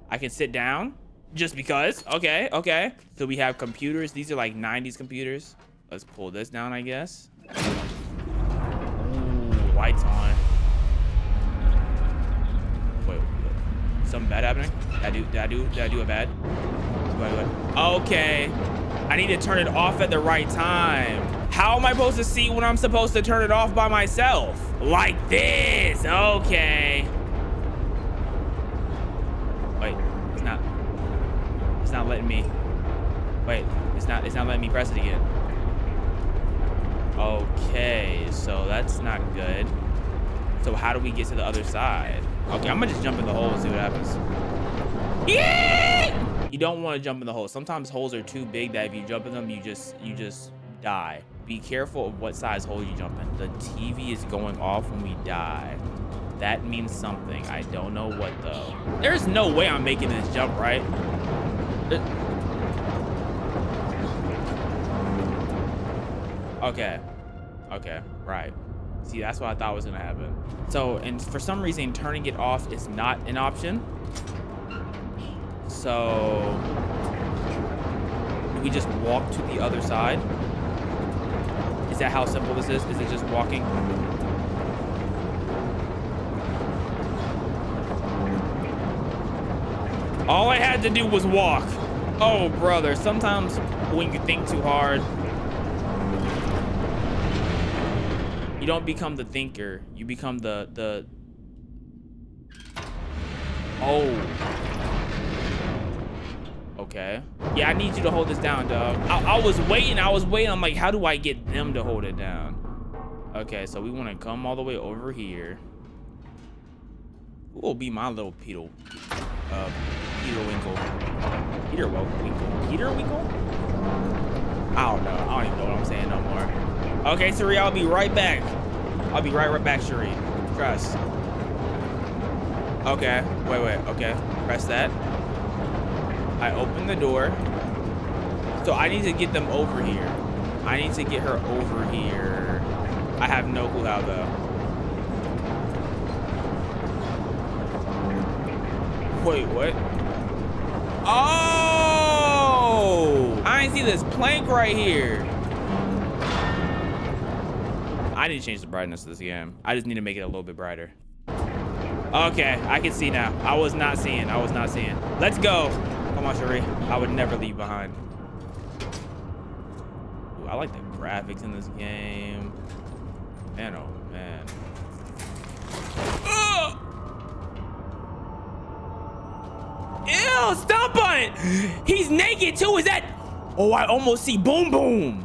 I can sit down just because. Okay. So we have computers. These are like 90s computers. Let's pull this down, I guess. Ooh, lights on. Wait. Something bad happening? Did I do a bad? Okay. I need to turn it off at the right time. How am I supposed to see when I'm supposed to turn it off by myself? Like this. Okay. Wait, it's not letting me. Wait, it's not letting me press it again. Okay, so that's not good. So how do we get to the other side? Okay, I'm gonna just jump in the hole and see what happens. Yeah! You don't want to jump in the hole. Sometimes holes are too big that if you jump in them, you just die. Be careful of what size hole you jump in. The TV is going off when we die. That means something. I don't know what though. There's no way I'm making this jump, right? Okay. Okay, right. See, that's what I thought was gonna happen. So, and for some reason, turning it off is not an option. So, do we just walk to the other side? Is that how simple this is? Is it just walking? All I had to do was walk. Oh, brother, sometimes when you think too hard, you don't become the thinker. You become the... Oh. Okay. Yeah, I need you to hold this down, dog. I was waiting. I'm like, how do I get them to hold it down? Okay, so we want to come all the way over here. Who will be my little Peter Winkle? Peter Winkle? Peter Winkle? I don't know. I don't even know what I'm saying no more. Okay, Sheree, I'll be right back. I'll be right back, Sheree. Trust. Okay. Wait. Okay. Press that. I open the door. So I need to get them over here. I need to get her over here. I have no clue how though. Wait, what? Oh! I ain't see this plank right here. I need to change the brightness of this game. I just need to make it a little bit brighter. Okay, I can see now. I was not seeing. Let's go. Come on, Sheree. I would never leave behind. Ooh, I like the graphics in this game. Man, oh man. Ugh! Ew, stomp on it. He's naked too. Is that? Oh, I almost see boom boom.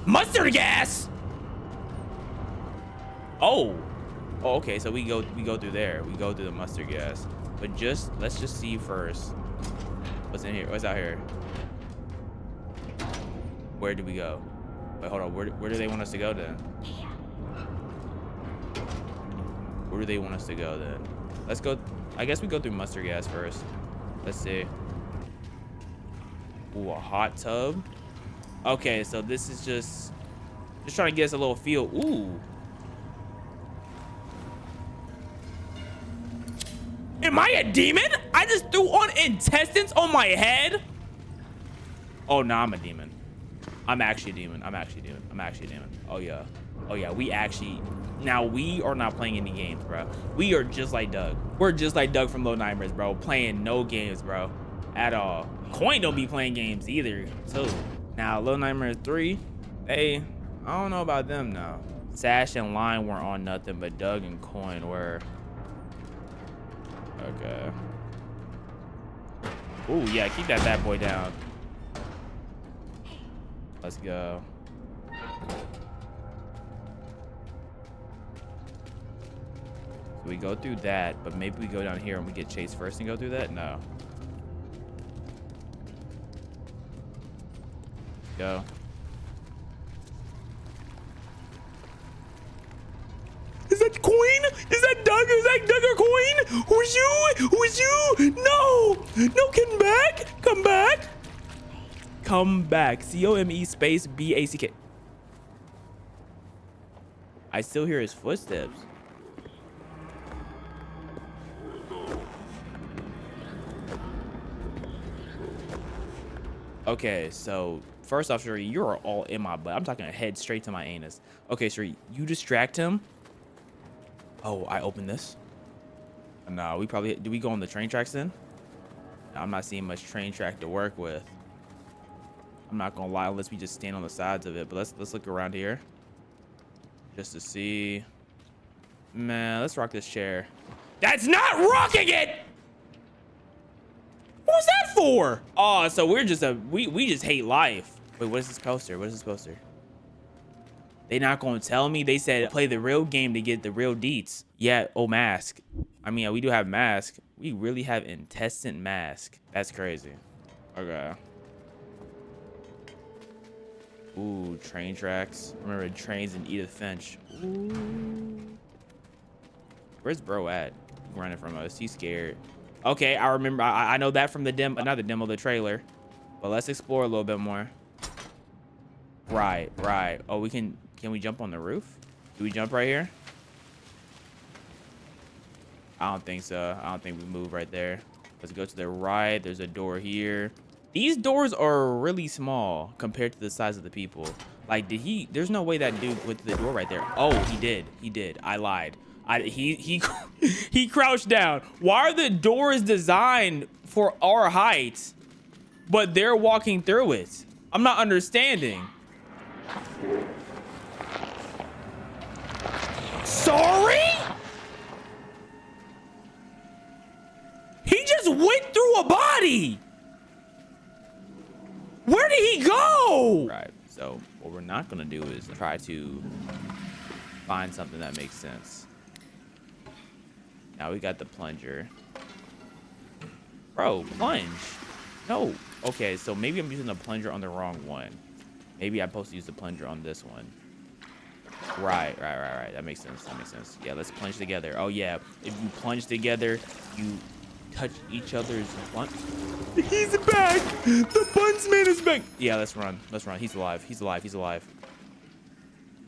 Mustard gas. Oh, okay. So we go through there. We go through the mustard gas. But let's just see first. What's in here? What's out here? Where do we go? Wait, hold on. Where do they want us to go then? Where do they want us to go then? Let's go. I guess we go through mustard gas first. Let's see. Ooh, a hot tub. Okay, so this is just trying to get us a little feel. Ooh. Am I a demon? I just threw on intestines on my head. Oh no, I'm a demon. I'm actually a demon. Oh yeah. Now we are not playing any games, bro. We are just like Doug. We're just like Doug from Little Nightmares, bro. Playing no games, bro, at all. Coin don't be playing games either, too. Now Little Nightmares 3, I don't know about them now. Sash and Line weren't on nothing, but Doug and Coin were. Okay. Ooh, yeah, keep that bad boy down. Let's go. So we go through that, but maybe we go down here and we get chased first and go through that? No. Go. Is that Queen? Is that Doug? Is that Doug or Queen? Who's you? Who's you? No! No, come back! Come back! Come back. C-O-M-E space B-A-C-K. I still hear his footsteps. Okay, so first off, Sheree, you are all in my butt. I'm talking head straight to my anus. Okay, Sheree, you distract him. Oh, I opened this. No, we probably... Do we go on the train tracks then? I'm not seeing much train track to work with. I'm not gonna lie, unless we just stand on the sides of it. But let's look around here. Just to see. Man, let's rock this chair. That's not rocking it! What's that for? Oh, so we're just we just hate life. Wait, what is this poster? What is this poster? They not gonna tell me. They said play the real game to get the real deets. Yeah, oh, mask. I mean, we do have mask. We really have intestine mask. That's crazy. Okay. Ooh, train tracks. Remember trains in Edith Finch. Ooh. Where's bro at? Running from us. He's scared. Okay, I remember. I know that from the not the demo, the trailer. But let's explore a little bit more. Right. Oh, we can we jump on the roof? Do we jump right here? I don't think so. I don't think we move right there. Let's go to the right. There's a door here. These doors are really small compared to the size of the people. Like, there's no way that dude went to the door right there. Oh, he did. I lied. He crouched down. Why are the doors designed for our height, but they're walking through it? I'm not understanding. Sorry? He just went through a body. Where did he go? Right, so what we're not gonna do is try to find something that makes sense. Now we got the plunger. Bro, plunge. No. Okay, so maybe I'm using the plunger on the wrong one. Maybe I'm supposed to use the plunger on this one. Right. That makes sense. Yeah, let's plunge together. Oh yeah, if you plunge together, you touch each other's butt. He's back. The Buntsman is back. Yeah, let's run. He's alive.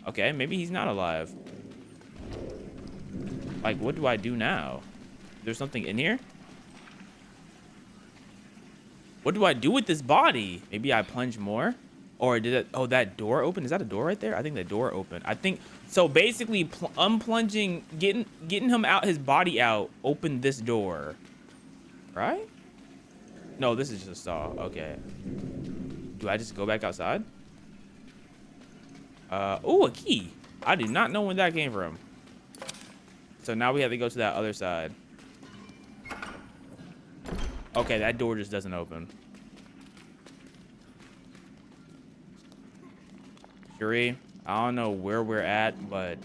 Okay, maybe he's not alive. Like, what do I do now? There's something in here? What do I do with this body? Maybe I plunge more? Or did it? Oh, that door open? Is that a door right there? I think the door opened. I think so. Basically, unplunging, getting him out, his body out, opened this door, right? No, this is just a stall. Okay. Do I just go back outside? Oh, a key. I did not know when that came from. So now we have to go to that other side. Okay, that door just doesn't open. Shuri, I don't know where we're at, but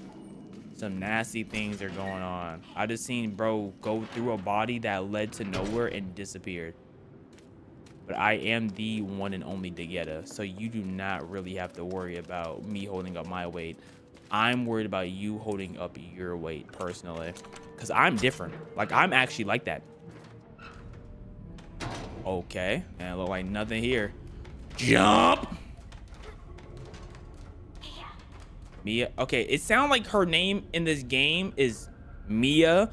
some nasty things are going on. I just seen bro go through a body that led to nowhere and disappeared. But I am the one and only Degetta, so you do not really have to worry about me holding up my weight. I'm worried about you holding up your weight personally, because I'm different. Like, I'm actually like that. Okay, and it look like nothing here. Jump! Mia. Okay, it sounds like her name in this game is Mia,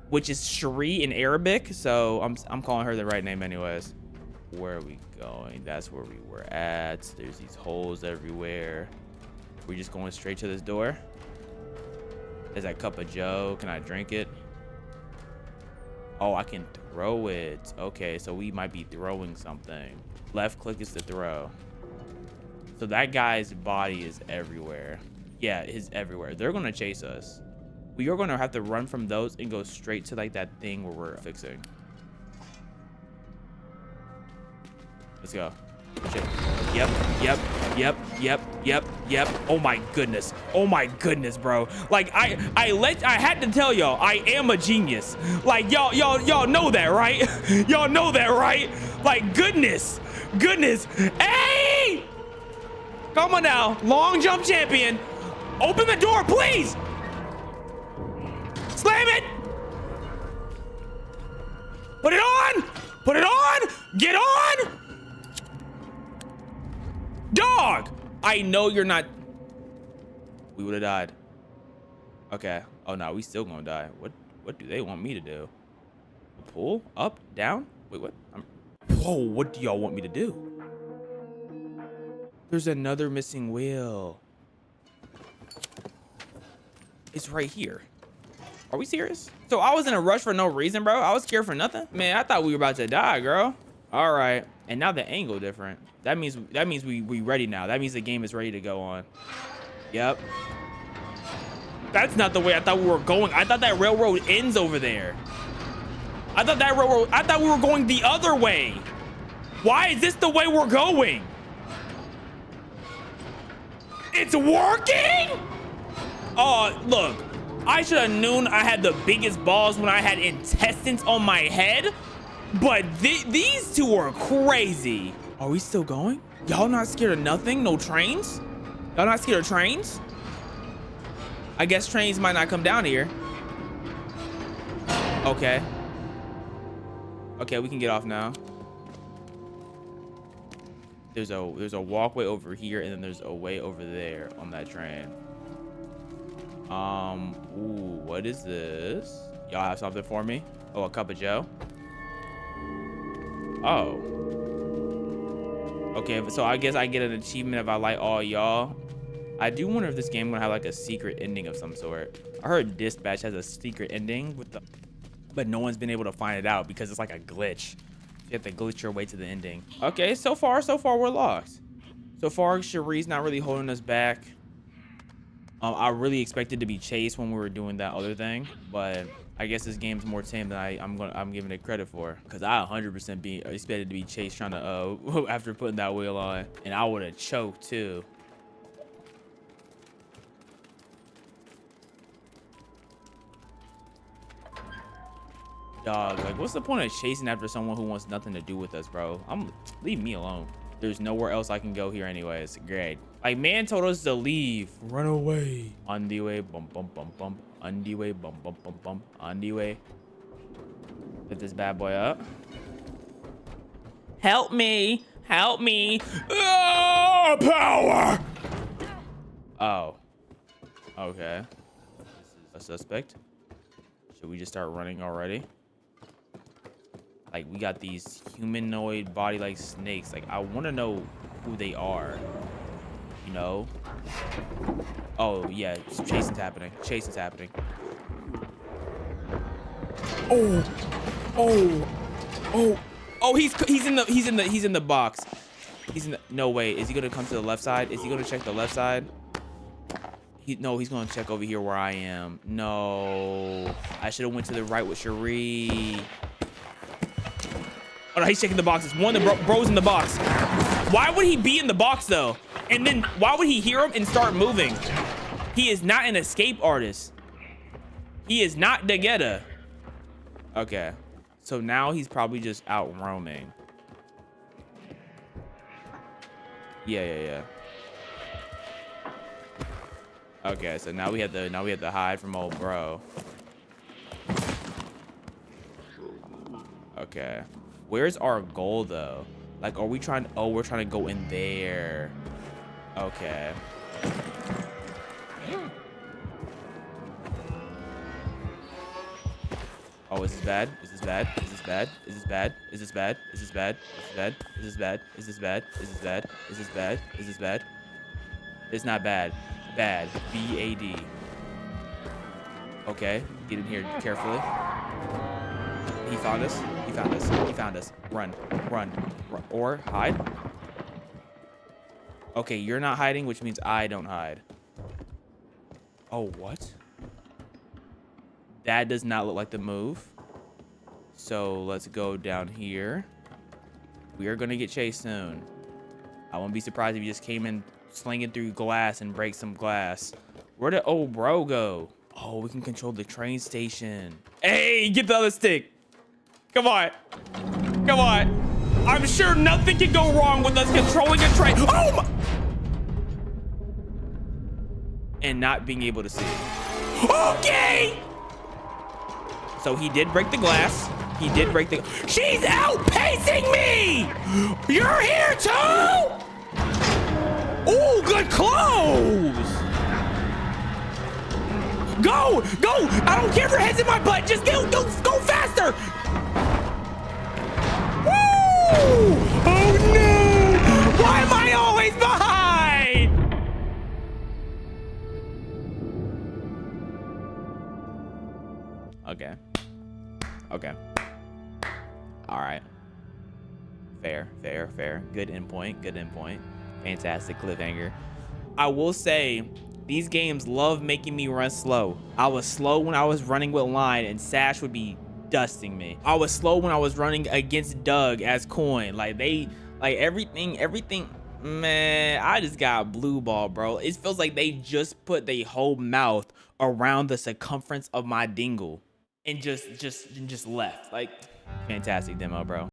which is Shuri in Arabic, so I'm calling her the right name anyways. Where are we going? That's where we were at. There's these holes everywhere. We're just going straight to this door. There's that cup of joe. Can I drink it? Oh, I can throw it. Okay, so we might be throwing something. Left click is to throw. So that guy's body is everywhere. Yeah, it's everywhere. They're gonna chase us. We are gonna have to run from those and go straight to like that thing where we're fixing. Let's go. Shit. Yep. Oh my goodness, bro. Like I had to tell y'all, I am a genius. Like y'all know that, right? Y'all know that, right? Like goodness. Hey! Come on now, long jump champion. Open the door, please. Slam it. Put it on. Get on. Dog! I know you're not. We would have died. Okay. Oh no, we still gonna die. What do they want me to do? Pull? Up? Down? Wait, what? Whoa, what do y'all want me to do? There's another missing wheel. It's right here. Are we serious? So I was in a rush for no reason, bro? I was scared for nothing? Man, I thought we were about to die, girl. All right. And now the angle different. That means we ready now. That means the game is ready to go on. Yep. That's not the way I thought we were going. I thought that railroad ends over there. I thought we were going the other way. Why is this the way we're going? It's working? Oh, look. I should have known I had the biggest balls when I had intestines on my head. But these two are crazy. Are we still going? Y'all not scared of nothing? No trains? Y'all not scared of trains? I guess trains might not come down here. Okay. Okay, we can get off now. There's a walkway over here, and then there's a way over there on that train. Ooh, what is this? Y'all have something for me? Oh, a cup of joe? Oh. Okay, so I guess I get an achievement if I like all y'all. I do wonder if this game gonna have like a secret ending of some sort. I heard Dispatch has a secret ending with the, but no one's been able to find it out because it's like a glitch. You have to glitch your way to the ending. Okay, so far we're locked. So far, Cherie's not really holding us back. I really expected to be chased when we were doing that other thing, but I guess this game's more tame than I'm giving it credit for. Cause I 100% expected to be chased trying to after putting that wheel on, and I would have choked too. Dog, like, what's the point of chasing after someone who wants nothing to do with us, bro? Leave me alone. There's nowhere else I can go here anyways. Great. Like, man told us to leave. Run away. On the way, bump, bump, bump, bump. On the way, bump, bump, bump, bump. On the way. Lift this bad boy up. Help me. Help me. Oh, power. Oh. Okay. This is a suspect. Should we just start running already? Like, we got these humanoid body like snakes. Like, I want to know who they are. You know? Oh, yeah. Chasing's happening. Chasing's happening. Oh. Oh. Oh. Oh, he's in the box. He's in the, no way. Is he going to come to the left side? Is he going to check the left side? No, he's going to check over here where I am. No. I should have went to the right with Cherie. Oh, no, he's checking the boxes. One of the bros in the box. Why would he be in the box, though? And then why would he hear him and start moving? He is not an escape artist. He is not the getter. Okay. So now he's probably just out roaming. Yeah. Okay, so now we have to hide from old bro. Okay. Where's our goal though? Like, are we trying to, oh, we're trying to go in there. Okay. Oh, is this bad? Is this bad? Is this bad? Is this bad? Is this bad? Is this bad? Is this bad? Is this bad? Is this bad? Is this bad? Is this bad? It's not bad. Bad. B-A-D. Okay. Get in here carefully. He found us. He found us. He found us. Run. Run. Run. Or hide. Okay, you're not hiding, which means I don't hide. Oh, what? That does not look like the move. So let's go down here. We are going to get chased soon. I won't be surprised if you just came in slinging through glass and break some glass. Where did old bro go? Oh, we can control the train station. Hey, get the other stick. Come on. Come on. I'm sure nothing can go wrong with us controlling a train. Oh my! And not being able to see. Okay! So he did break the glass. He did break the... She's outpacing me! You're here too? Ooh, good close! Go! Go! I don't care if your head's in my butt. Just go faster! Woo! Oh no! Why am I always behind? Okay. Okay. All right. Fair. Good endpoint. Good endpoint. Fantastic cliffhanger. I will say, these games love making me run slow. I was slow when I was running with Line, and Sash would be dusting me. I was slow when I was running against Doug as Coin. Like everything Man, I just got blue ball, bro. It feels like they just put their whole mouth around the circumference of my dingle and just left. Like, fantastic demo, bro.